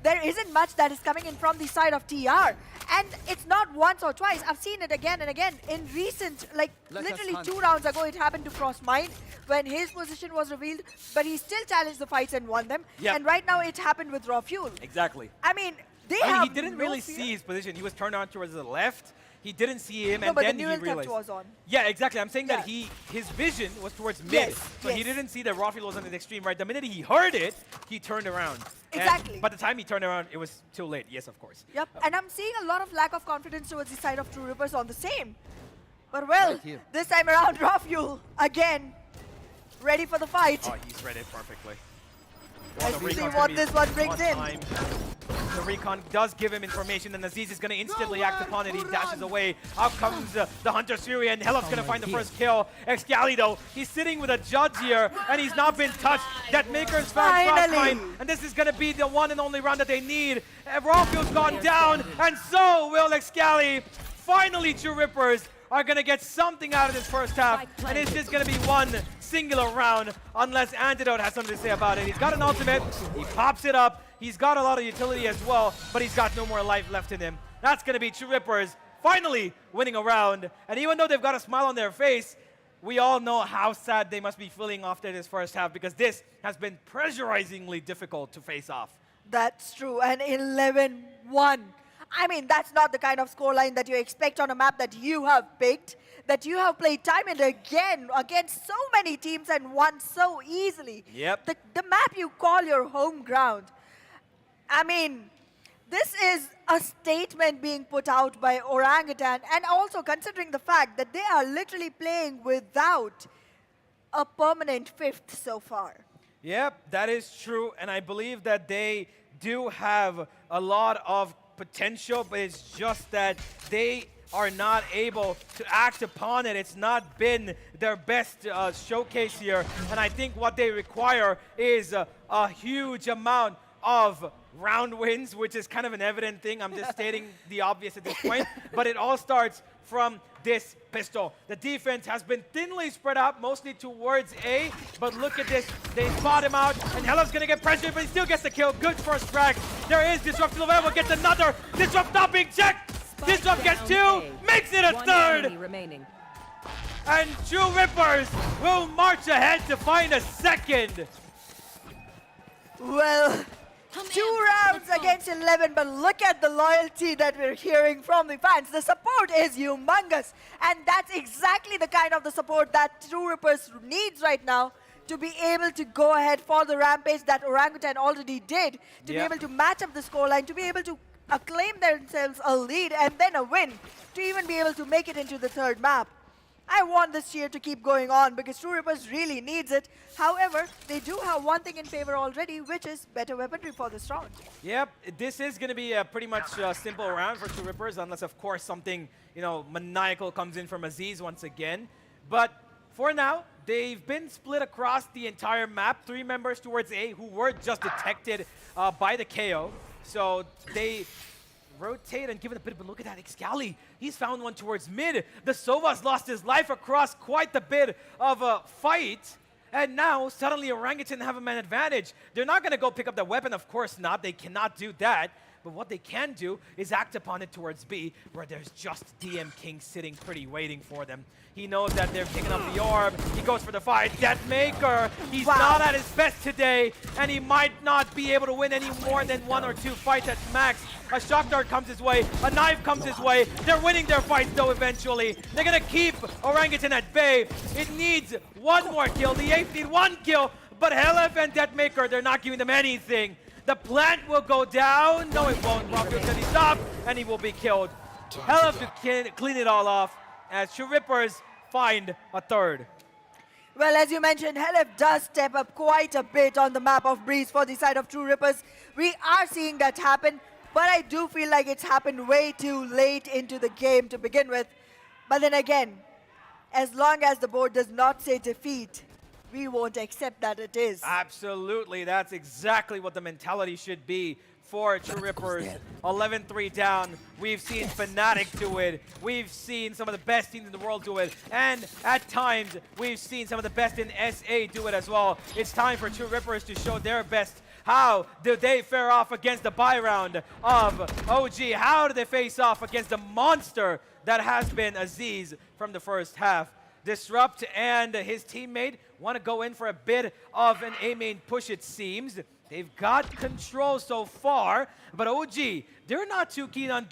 there isn't much that is coming in from the side of TR. And it's not once or twice. I've seen it again and again. In recent, like literally 2 rounds ago, it happened to Cross Mind when his position was revealed, but he still challenged the fights and won them. And right now, it happened with Raw Fuel. Exactly. I mean, he didn't really see his position. He was turned on towards the left. He didn't see him, and but then the he realized. was on. Yeah, exactly. I'm saying that his vision was towards mid, so he yes. didn't see that Rafael was on the extreme right. The minute he heard it, he turned around. Exactly. And by the time he turned around, it was too late. Yes, of course. Yep, and I'm seeing a lot of lack of confidence towards the side of True Rippers on the same. But well, this time around, Rafael again ready for the fight. Oh, he's read it perfectly. Let's see what this one brings in. The recon does give him information, and Aziz is going to instantly act upon it. He dashes away. Out comes the Hunter Fury, and Helop's going to find the first kill. Excali, though, he's sitting with a judge here, and he's not been touched. Deathmaker's found Crossmine, and this is going to be the one and only round that they need. Rafael's gone down, and so will Excali. Finally, True Rippers are going to get something out of this first half, and it's just going to be one singular round unless Antidote has something to say about it. He's got an ultimate, he pops it up, he's got a lot of utility as well, but he's got no more life left in him. That's going to be True Rippers finally winning a round, and even though they've got a smile on their face, we all know how sad they must be feeling after this first half because this has been pressurizingly difficult to face off. That's true, and 11-1. I mean, that's not the kind of scoreline that you expect on a map that you have picked, that you have played time and again against so many teams and won so easily. Yep. The map you call your home ground. I mean, this is a statement being put out by Orangutan, and also considering the fact that they are literally playing without a permanent fifth so far. Yep, that is true, and I believe that they do have a lot of potential, but it's just that they are not able to act upon it. It's not been their best showcase here, and I think what they require is a huge amount of round wins, which is kind of an evident thing. I'm just stating the obvious at this point, but it all starts from this pistol. The defense has been thinly spread out, mostly towards A, but look at this. They spot him out, and Hello's gonna get pressured, but he still gets the kill. Good first frag. There is Disrupt. Silverwell gets another. Disrupt not being checked. Disrupt gets 2, makes it a third. And True Rippers will march ahead to find a second. Well, 2 rounds against 11, but look at the loyalty that we're hearing from the fans. The support is humongous, and that's exactly the kind of the support that True Rippers needs right now to be able to go ahead for the rampage that Orangutan already did, to be able to match up the scoreline, to be able to acclaim themselves a lead and then a win, to even be able to make it into the 3rd map. I want this cheer to keep going on because True Rippers really needs it. However, they do have one thing in favor already, which is better weaponry for this round. Yep, this is going to be a pretty much simple round for True Rippers, unless, of course, something maniacal comes in from Aziz once again. But for now, they've been split across the entire map. 3 members towards A who were just detected by the KO. So they rotate and give it a bit of a look at that. Excali, he's found one towards mid. The Sova's lost his life across quite a bit of a fight. And now, suddenly, Orangutan have a man advantage. They're not going to go pick up the weapon, of course not. They cannot do that. But what they can do is act upon it towards B, where there's just DM King sitting pretty waiting for them. He knows that they're picking up the orb. He goes for the fight. Deathmaker, he's not at his best today, and he might not be able to win any more than 1 or 2 fights at max. A shock dart comes his way. A knife comes his way. They're winning their fights, though, eventually. They're going to keep Orangutan at bay. It needs 1 more kill. The Apes need 1 kill, but Helef and Deathmaker, they're not giving them anything. The plant will go down. No, it won't. Rafael's going to stop, and he will be killed. Helef to clean it all off as True Rippers find a 3rd. Well, as you mentioned, Helef does step up quite a bit on the map of Breeze for the side of True Rippers. We are seeing that happen, but I do feel like it's happened way too late into the game to begin with. But then again, as long as the board does not say defeat, we won't accept that it is. Absolutely, that's exactly what the mentality should be for True Rippers. 11-3 down. We've seen Fnatic do it. We've seen some of the best teams in the world do it. And at times, we've seen some of the best in SA do it as well. It's time for True Rippers to show their best. How do they fare off against the buy round of OG? How do they face off against the monster that has been Aziz from the first half? Disrupt and his teammate want to go in for a bit of an A-main push, it seems. They've got control so far, but OG, they're not too keen on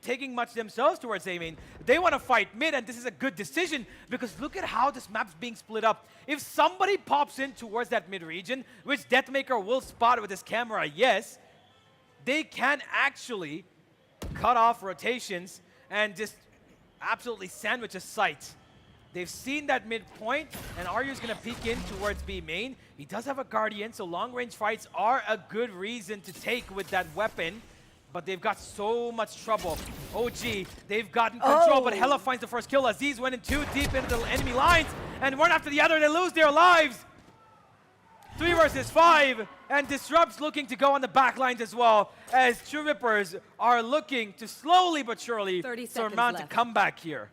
taking much themselves towards A-main. They want to fight mid, and this is a good decision because look at how this map's being split up. If somebody pops in towards that mid region, which Deathmaker will spot with his camera, yes, they can actually cut off rotations and just absolutely sandwich a site. They've seen that midpoint, and Aryu's going to peek in towards B main. He does have a Guardian, so long-range fights are a good reason to take with that weapon, but they've got so much trouble. OG, they've gotten control, but Hela finds the first kill. Aziz went in too deep into the enemy lines, and one after the other, they lose their lives. 3 versus 5, and Disrupt's looking to go on the back lines as well, as True Rippers are looking to slowly but surely surmount a comeback here.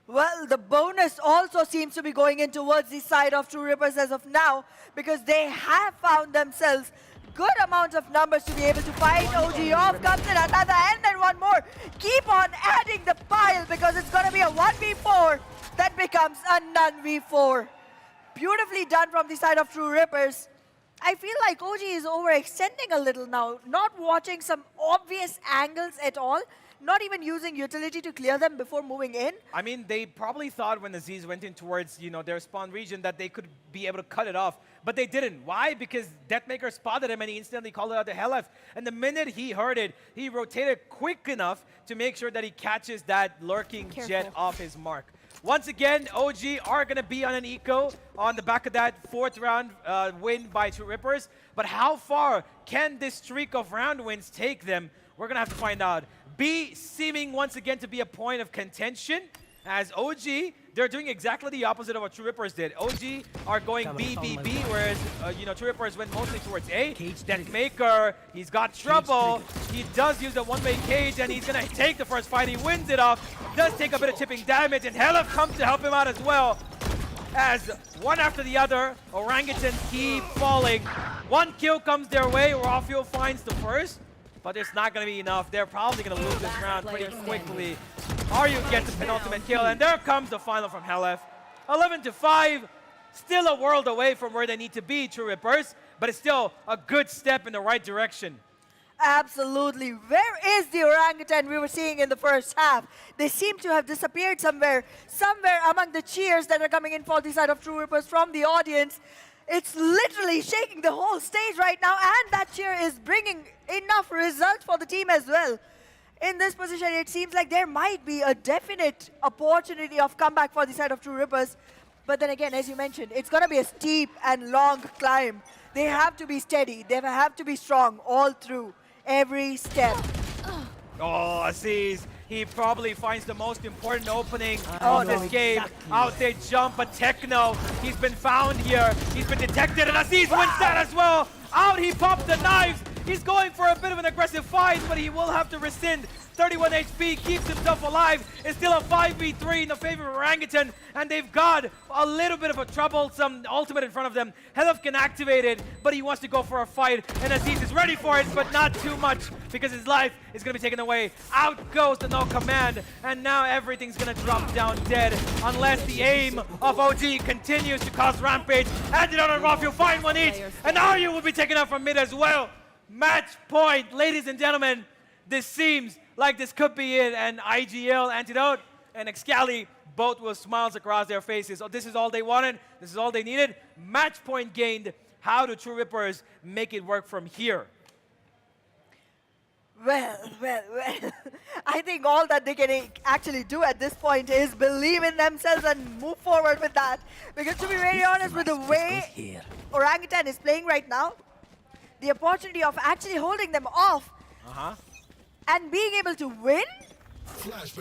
Well, the bonus also seems to be going in towards the side of True Rippers as of now, because they have found themselves good amount of numbers to be able to fight OG off. Comes in another, and then one more. Keep on adding the pile, because it's going to be a 1v4 that becomes a none v4. Beautifully done from the side of True Rippers. I feel like OG is overextending a little now, not watching some obvious angles at all. Not even using utility to clear them before moving in. I mean, they probably thought when Aziz went in towards, their spawn region that they could be able to cut it off, but they didn't. Why? Because Deathmaker spotted him and he instantly called it out to Helef. And the minute he heard it, he rotated quick enough to make sure that he catches that lurking jet off his mark. Once again, OG are going to be on an eco on the back of that 4th round win by True Rippers. But how far can this streak of round wins take them? We're going to have to find out. B seeming once again to be a point of contention, as OG, they're doing exactly the opposite of what True Rippers did. OG are going B, B, B, whereas, True Rippers went mostly towards A. Deathmaker, he's got trouble. He does use the one-way cage, and he's going to take the first fight. He wins it off, does take a bit of tipping damage, and Helef comes to help him out as well. As one after the other, Orangutans keep falling. 1 kill comes their way, Rafael finds the first. But it's not going to be enough. They're probably going to lose this round pretty quickly. Aryu gets the penultimate kill, and there comes the final from Helef. 11-5, still a world away from where they need to be, True Rippers, but it's still a good step in the right direction. Absolutely. Where is the orangutan we were seeing in the first half? They seem to have disappeared somewhere among the cheers that are coming in for the side of True Rippers from the audience. It's literally shaking the whole stage right now, and that cheer is bringing enough results for the team as well. In this position, it seems like there might be a definite opportunity of comeback for the side of True Rippers. But then again, as you mentioned, it's going to be a steep and long climb. They have to be steady. They have to be strong all through, every step. Oh, Aziz, he probably finds the most important opening of this game. Out they jump, but Techno, he's been found here. He's been detected, and Aziz wins that as well. Out he pops the knives. He's going for a bit of an aggressive fight, but he will have to rescind. 31 HP, keeps himself alive. It's still a 5v3 in the favor of Orangutan, and they've got a little bit of a troublesome ultimate in front of them. Helef can activate it, but he wants to go for a fight, and Aziz is ready for it, but not too much, because his life is going to be taken away. Out goes the no command, and now everything's going to drop down dead, unless the aim of OG continues to cause rampage. And it on Rafael, find one each, and Aryu will be taken out from mid as well. Match point, ladies and gentlemen. This seems like this could be it, and IGL, Antidote, and Excali, both with smiles across their faces. So this is all they wanted, this is all they needed. Match point gained. How do True Rippers make it work from here? Well. I think all that they can actually do at this point is believe in themselves and move forward with that. Because to be very honest, with the way Orangutan is playing right now, the opportunity of actually holding them off and being able to win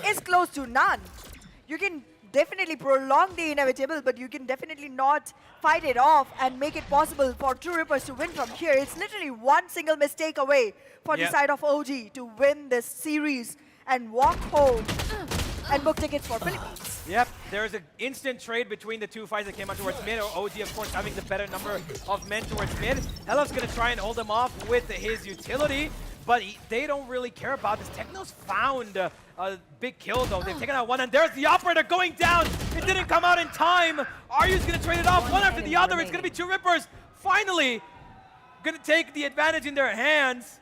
is close to none. You can definitely prolong the inevitable, but you can definitely not fight it off and make it possible for True Rippers to win from here. It's literally one single mistake away for the side of OG to win this series and walk home and book tickets for Philippines. Yep, there's an instant trade between the two fights that came out towards mid. OG, of course, having the better number of men towards mid. Hello's going to try and hold them off with his utility, but they don't really care about this. Techno's found a big kill, though. They've taken out one, and there's the operator going down. It didn't come out in time. Aryu's going to trade it off one after the other. It's going to be True Rippers finally going to take the advantage in their hands.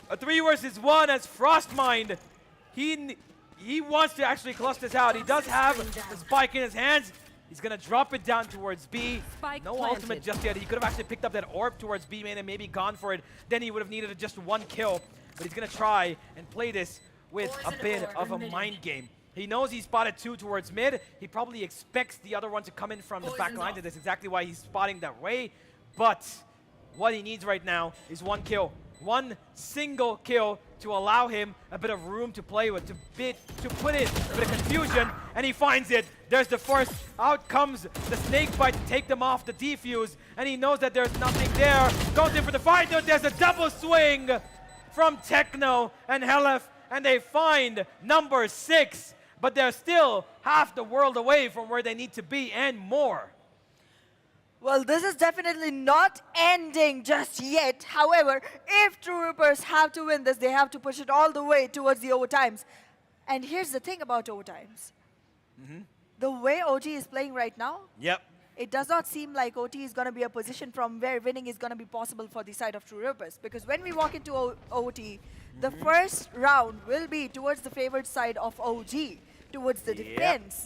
A 3 versus 1 as Frostmind. He wants to actually clutch this out. He does have the spike in his hands. He's going to drop it down towards B. No ultimate just yet. He could have actually picked up that orb towards B main and maybe gone for it. Then he would have needed just 1 kill. But he's going to try and play this with a bit of a mind game. He knows he spotted 2 towards mid. He probably expects the other one to come in from the back line. That's exactly why he's spotting that way. But what he needs right now is 1 kill. 1 single kill to allow him a bit of room to play with, to put in a bit of confusion, and he finds it. There's the first. Out comes the snake bite to take them off the defuse, and he knows that there's nothing there. Goes in for the fight. There's a double swing from Techno and Helef, and they find number 6, but they're still half the world away from where they need to be and more. Well, this is definitely not ending just yet. However, if True Rippers have to win this, they have to push it all the way towards the overtimes. And here's the thing about overtimes. The way OG is playing right now, it does not seem like OT is going to be a position from where winning is going to be possible for the side of True Rippers. Because when we walk into OT, the first round will be towards the favored side of OG, towards the defense.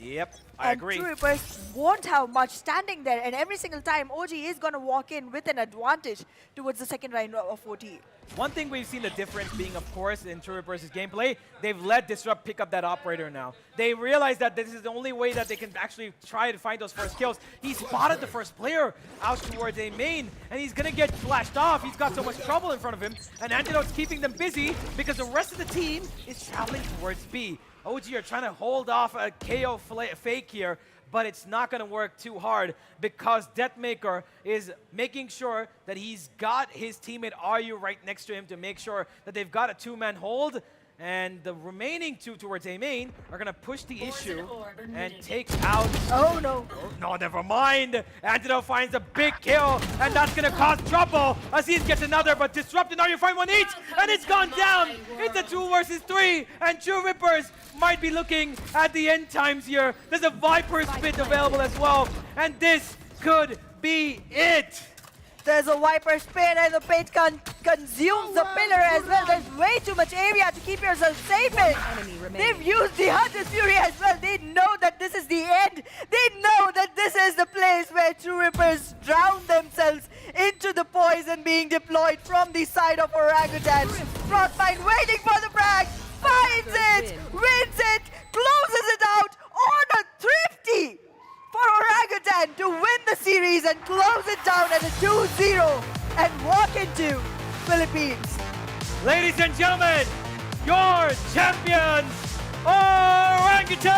I agree. And True Rippers won't have much standing there, and every single time OG is going to walk in with an advantage towards the second round of OT. One thing we've seen the difference being, of course, in True Rippers' gameplay, they've let Disrupt pick up that operator now. They realize that this is the only way that they can actually try to find those first kills. He spotted the first player out towards a main, and he's going to get flashed off. He's got so much trouble in front of him, and Antidote's keeping them busy because the rest of the team is traveling towards B. OG are trying to hold off a KO fake here, but it's not going to work too hard because Deathmaker is making sure that he's got his teammate Ryu right next to him to make sure that they've got a 2-man hold. And the remaining 2 towards A main are going to push the issue and take out... Oh, no. Oh, no, never mind. Antidote finds a big kill, and that's going to cause trouble. Aziz gets another, but Disrupt and Aryu find one each, and it's gone down. It's a 2 versus 3, and True Rippers might be looking at the end times here. There's a Viper's Pit available as well, and this could be it. There's a Viper's Pit, and the pit consumes the pillar as well. There's way too much area to keep yourself safe in. They've used the Hunter's Fury as well. They know that this is the end. They know that this is the place where True Rippers drown themselves into the poison being deployed from the side of Orangutan. Frostmind waiting for the frag, finds it, wins it, closes it out on a thrifty for Orangutan to win the series and close it down at a 2-0 and walk into Philippines. Ladies and gentlemen, your champions, Orangutan!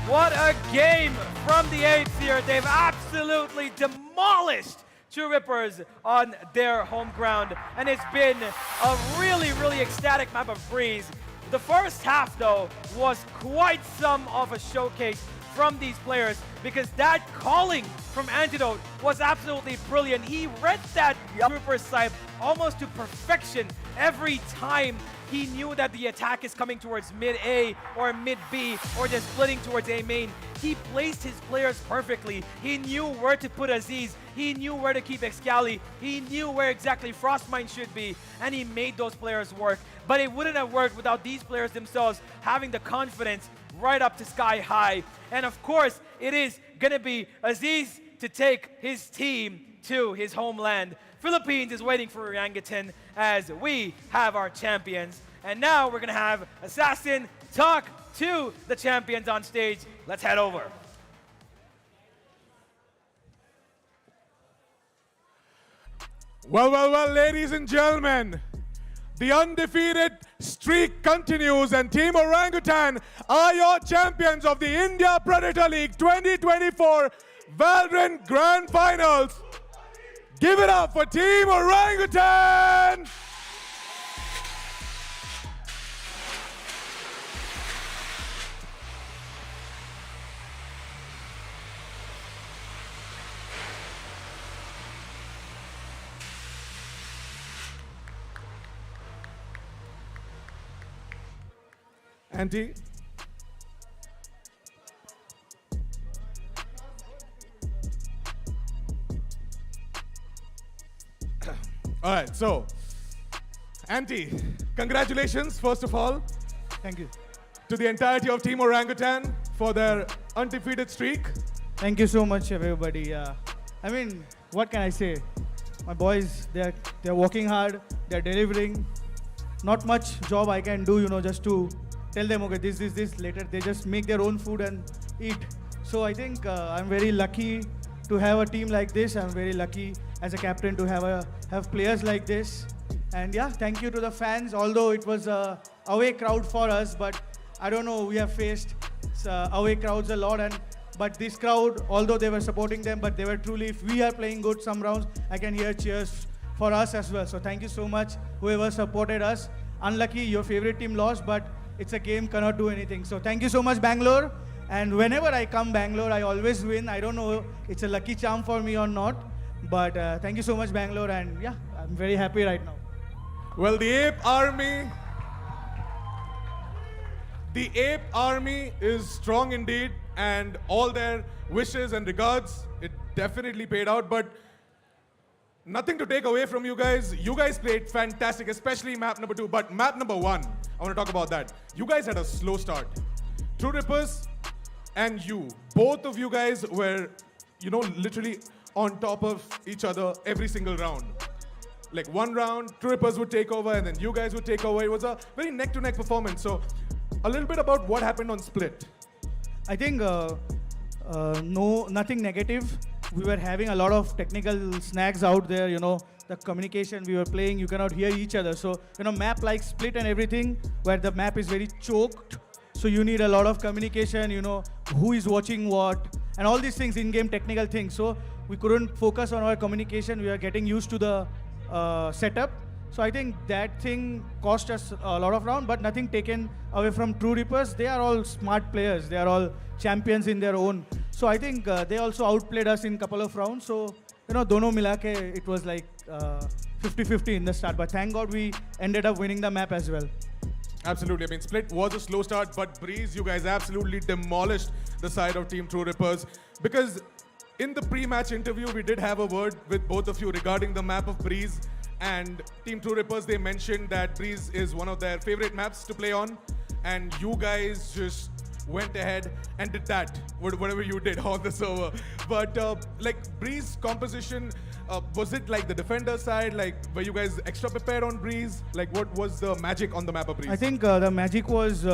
What a game from the 8th here. They've absolutely demolished True Rippers on their home ground, and it's been a really, really ecstatic map of Breeze. The first half, though, was quite some of a showcase from these players because that calling from Antidote was absolutely brilliant. He read that Trooper's side almost to perfection every time he knew that the attack is coming towards mid-A or mid-B or just splitting towards A main. He placed his players perfectly. He knew where to put Aziz. He knew where to keep Excali. He knew where exactly Frostmind should be, and he made those players work. But it wouldn't have worked without these players themselves having the confidence right up to sky high. And of course, it is going to be Aziz to take his team to his homeland. Philippines is waiting for Orangutan as we have our champions. And now we're going to have Assassin talk to the champions on stage. Let's head over. Well, ladies and gentlemen, the undefeated streak continues, and Team Orangutan are your champions of the India Predator League 2024 Valorant Grand Finals. Give it up for Team Orangutan! Auntie? All right, so, Auntie, congratulations, first of all. Thank you. To the entirety of Team Orangutan for their undefeated streak. Thank you so much, everybody. I mean, what can I say? My boys, they're working hard, they're delivering. Not much job I can do, just to tell them, okay, this, later. They just make their own food and eat. So I think I'm very lucky to have a team like this. I'm very lucky as a captain to have players like this. And yeah, thank you to the fans, although it was a away crowd for us, but I don't know, we have faced away crowds a lot, but this crowd, although they were supporting them, but they were truly, if we are playing good some rounds, I can hear cheers for us as well. So thank you so much, whoever supported us. Unlucky, your favorite team lost, but it's a game, cannot do anything. So thank you so much, Bangalore. And whenever I come Bangalore, I always win. I don't know it's a lucky charm for me or not, but thank you so much, Bangalore. And yeah, I'm very happy right now. Well, the Ape Army is strong indeed, and all their wishes and regards, it definitely paid out, but nothing to take away from you guys. You guys played fantastic, especially map number 2, but map number 1, I want to talk about that. You guys had a slow start. True Rippers and you, both of you guys were, literally on top of each other every single round. Like one round, True Rippers would take over, and then you guys would take over. It was a very neck-to-neck performance. So, a little bit about what happened on Split. I think nothing negative. We were having a lot of technical snags out there, the communication we were playing, you cannot hear each other. So, map like Split and everything, where the map is very choked. So you need a lot of communication, who is watching what, and all these things, in-game technical things. So we couldn't focus on our communication. We are getting used to the setup. So I think that thing cost us a lot of round, but nothing taken away from True Reapers. They are all smart players. They are all champions in their own. So I think they also outplayed us in a couple of rounds. So, dono mila ke, it was like 50-50 in the start. But thank God we ended up winning the map as well. Absolutely. I mean, Split was a slow start, but Breeze, you guys absolutely demolished the side of Team True Rippers. Because in the pre-match interview, we did have a word with both of you regarding the map of Breeze. And Team True Rippers, they mentioned that Breeze is one of their favorite maps to play on. And you guys just went ahead and did that, whatever you did on the server. But like Breeze composition, was it like the defender side? Like, were you guys extra prepared on Breeze? Like, what was the magic on the map of Breeze? I think the magic was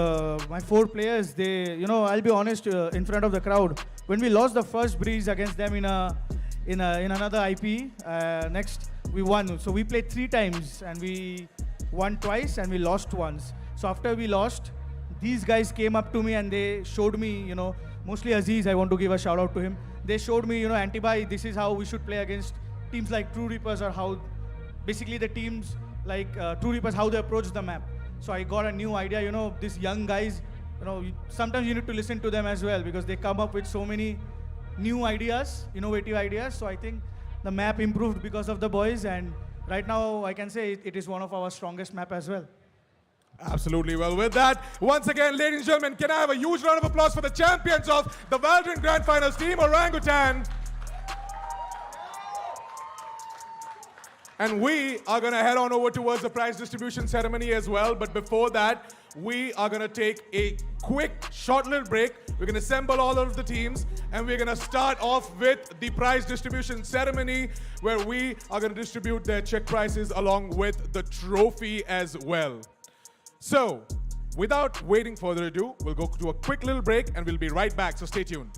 my 4 players. They, I'll be honest, in front of the crowd, when we lost the first Breeze against them in another IP, next we won. So we played 3 times and we won twice and we lost once. So after we lost, these guys came up to me and they showed me, mostly Aziz, I want to give a shout out to him. They showed me, Anti-Buy, this is how we should play against teams like True Reapers, or how basically the teams like True Reapers, how they approach the map. So I got a new idea, these young guys, sometimes you need to listen to them as well, because they come up with so many new ideas, innovative ideas. So I think the map improved because of the boys, and right now I can say it is one of our strongest map as well. Absolutely. Well, with that, once again, ladies and gentlemen, can I have a huge round of applause for the champions of the Valorant Grand Finals, Team Orangutan. And we are going to head on over towards the prize distribution ceremony as well. But before that, we are going to take a quick, short little break. We're going to assemble all of the teams, and we're going to start off with the prize distribution ceremony, where we are going to distribute their check prizes along with the trophy as well. So, without waiting further ado, we'll go to a quick little break, and we'll be right back. So stay tuned.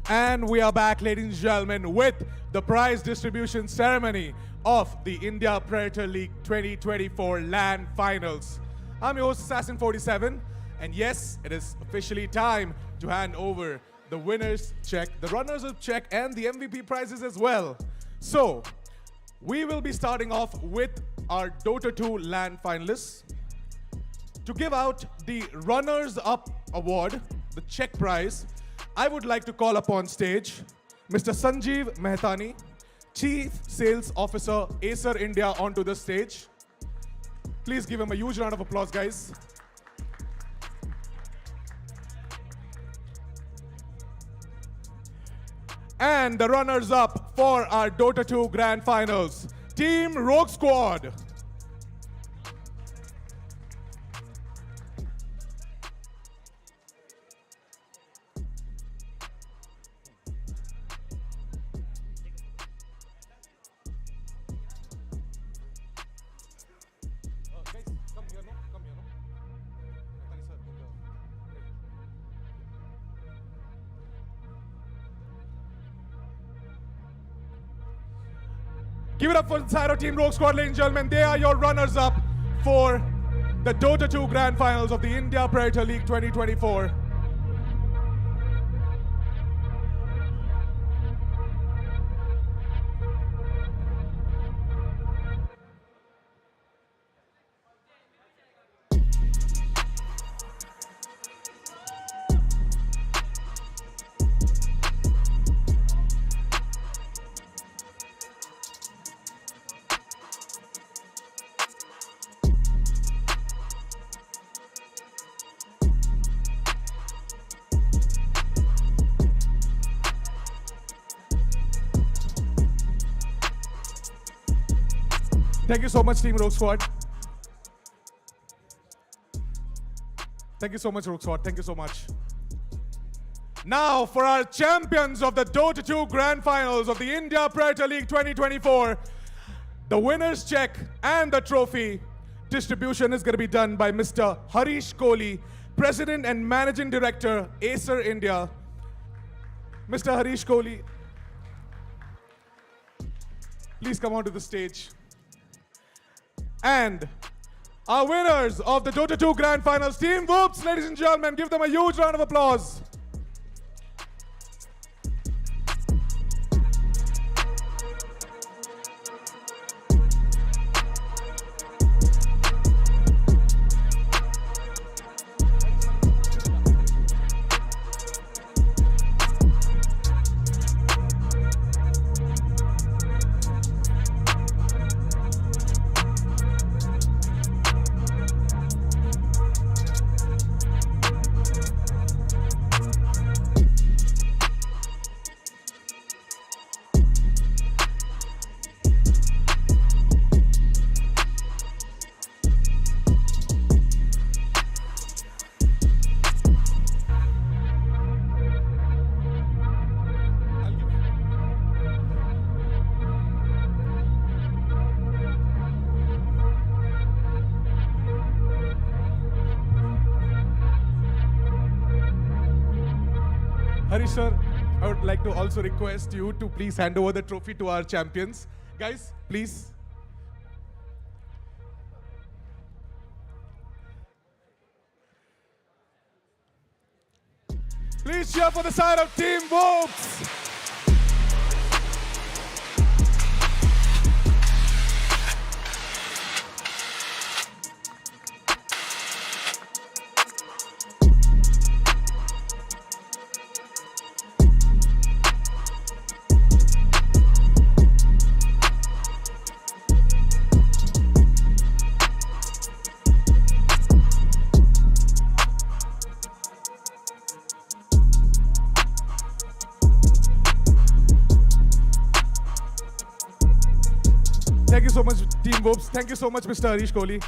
And we are back, ladies and gentlemen, with the prize distribution ceremony of the India Predator League 2024 LAN Finals. I'm your host, Assassin47, and yes, it is officially time to hand over the winners check, the runners-up check, and the MVP prizes as well. So, we will be starting off with our Dota 2 LAN finalists. To give out the runners-up award, the check prize, I would like to call upon stage Mr. Sanjeev Mehtani, Chief Sales Officer, Acer India, onto the stage. Please give him a huge round of applause, guys. And the runners-up for our Dota 2 Grand Finals, Team Rogue Squad. Give it up for the Cyro Team Rogue Squad, ladies and gentlemen. They are your runners-up for the Dota 2 Grand Finals of the India Predator League 2024. Thank you so much, Team Rogue Squad. Thank you so much, Rogue Squad. Thank you so much. Now, for our champions of the Dota 2 Grand Finals of the India Predator League 2024, the winner's check and the trophy distribution is going to be done by Mr. Harish Kohli, President and Managing Director, Acer India. Mr. Harish Kohli, please come onto the stage. And our winners of the Dota 2 Grand Finals, Team Whoops, ladies and gentlemen, give them a huge round of applause. Harish sir, I would like to also request you to please hand over the trophy to our champions. Guys, please. Please cheer for the side of Team Whoops. Thank you so much, Team Whoops. Thank you so much, Mr. Harish Kohli.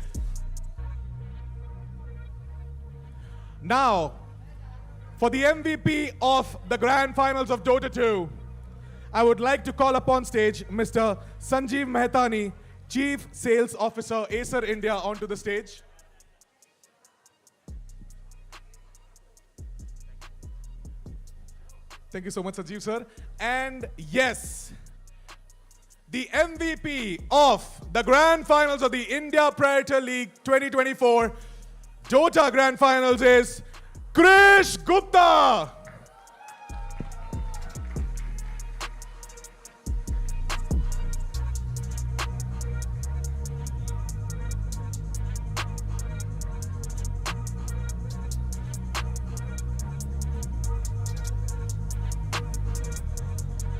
Now, for the MVP of the Grand Finals of Dota 2, I would like to call upon stage Mr. Sanjeev Mehtani, Chief Sales Officer, Acer India, onto the stage. Thank you so much, Sanjeev sir. And yes, the MVP of the Grand Finals of the India Predator League 2024 Dota Grand Finals is Krish Gupta.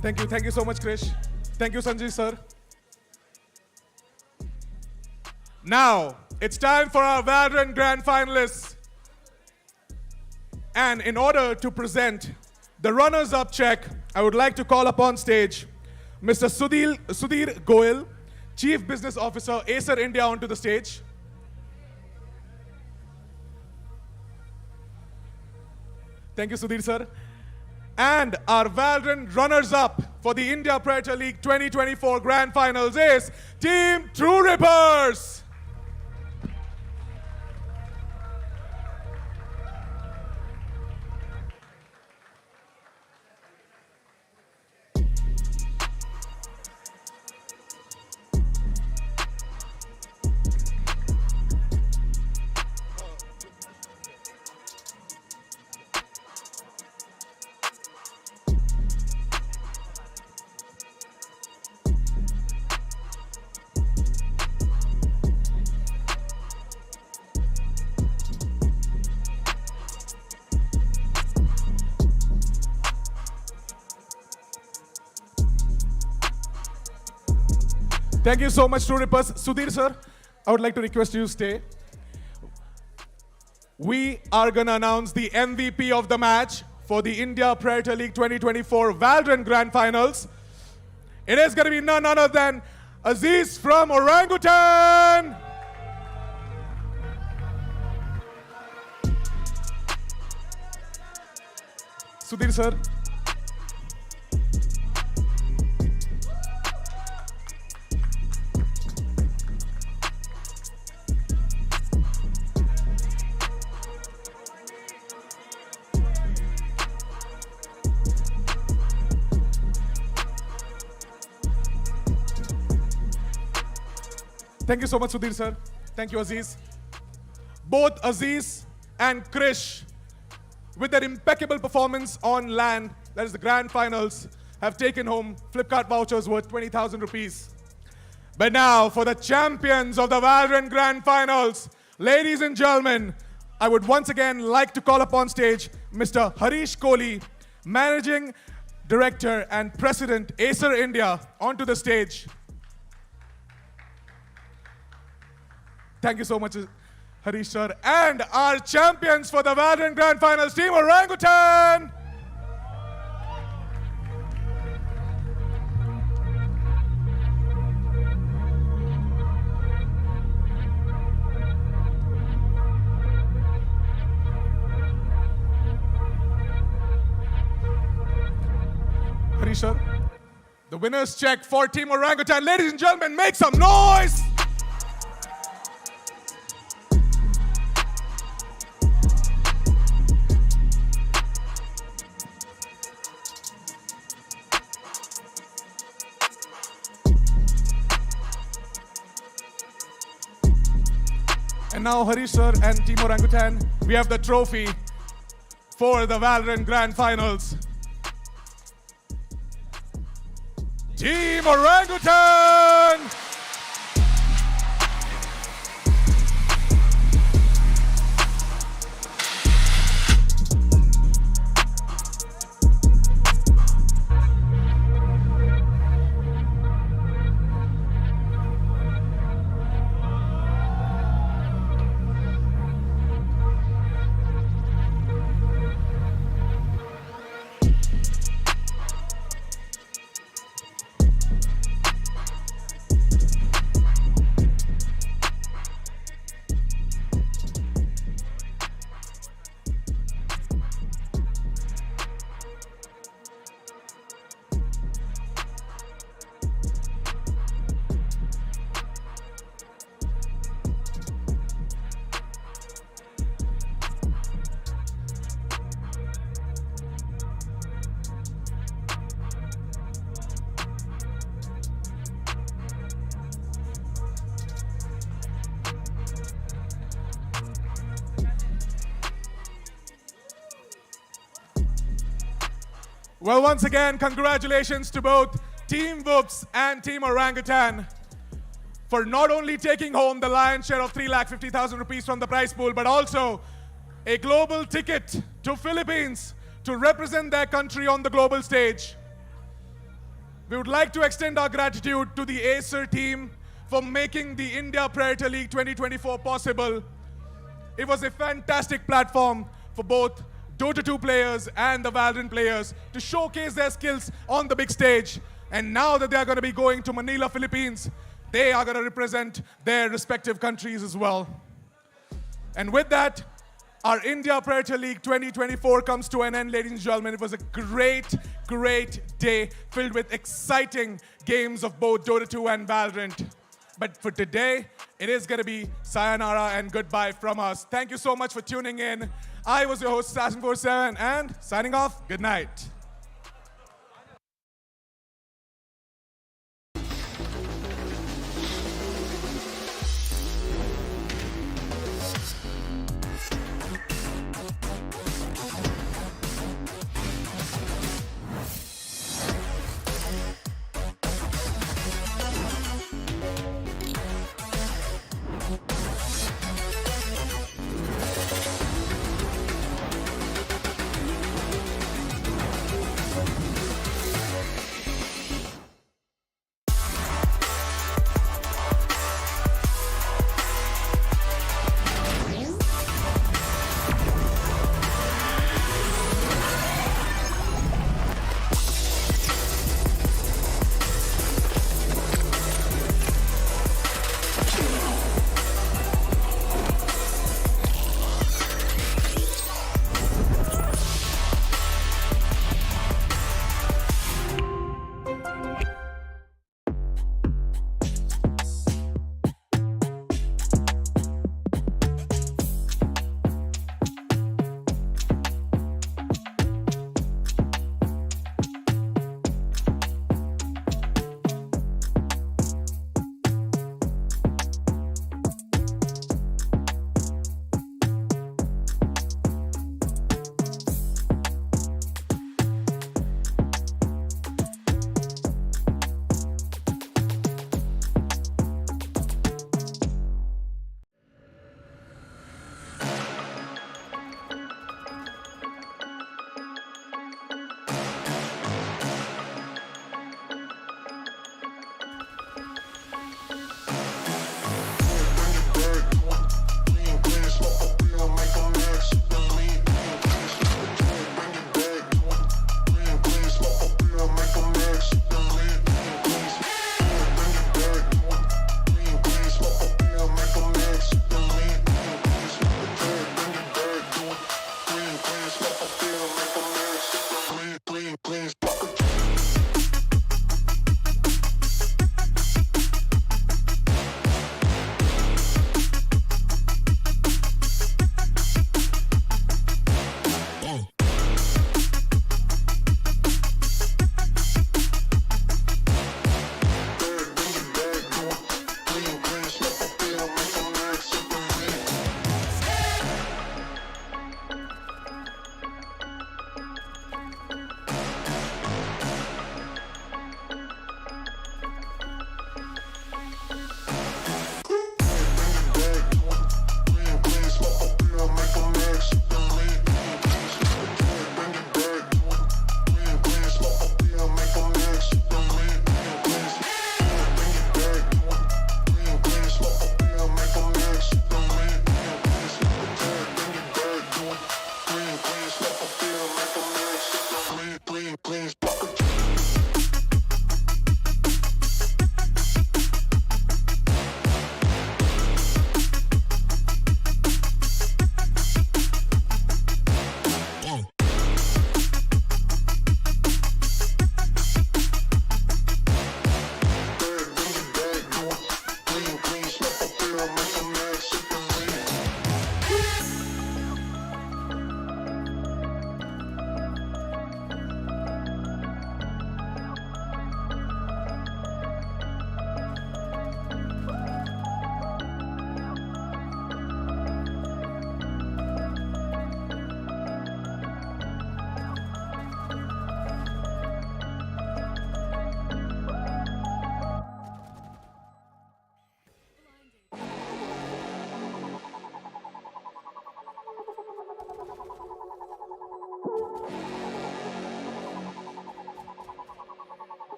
Thank you so much, Krish. Thank you, Sanjay sir. Now, it's time for our Valerant Grand Finalists. And in order to present the runners-up check, I would like to call upon stage Mr. Sudhir Goyal, Chief Business Officer, Acer India, onto the stage. Thank you, Sudhir sir. And our Valorant runners-up for the India Predator League 2024 Grand Finals is Team True Rippers. Thank you so much, True Rippers. Sudhir sir, I would like to request you to stay. We are going to announce the MVP of the match for the India Predator League 2024 Valorant Grand Finals. It is going to be none other than Aziz from Orangutan. Sudhir sir. Thank you so much, Sudhir sir. Thank you, Aziz. Both Aziz and Krish, with their impeccable performance on LAN, that is the Grand Finals, have taken home Flipkart vouchers worth 20,000 rupees. But now, for the champions of the Valorant Grand Finals, ladies and gentlemen, I would once again like to call upon stage Mr. Harish Kohli, Managing Director and President, Acer India, onto the stage. Thank you so much, Harish sir. And our champions for the Valorant Grand Finals, Team Orangutan. Harish sir, the winners check for Team Orangutan. Ladies and gentlemen, make some noise. And now Harish sir and Team Orangutan, we have the trophy for the Valorant Grand Finals. Team Orangutan! Well, once again, congratulations to both Team Whoops and Team Orangutan for not only taking home the lion's share of 3,50,000 rupees from the prize pool, but also a global ticket to Philippines to represent their country on the global stage. We would like to extend our gratitude to the Acer team for making the India Predator League 2024 possible. It was a fantastic platform for both Dota 2 players and the Valorant players to showcase their skills on the big stage. And now that they are going to be going to Manila, Philippines, they are going to represent their respective countries as well. And with that, our India Predator League 2024 comes to an end, ladies and gentlemen. It was a great, great day filled with exciting games of both Dota 2 and Valorant. But for today, it is going to be sayonara and goodbye from us. Thank you so much for tuning in. I was your host, Assassin47, and signing off, good night.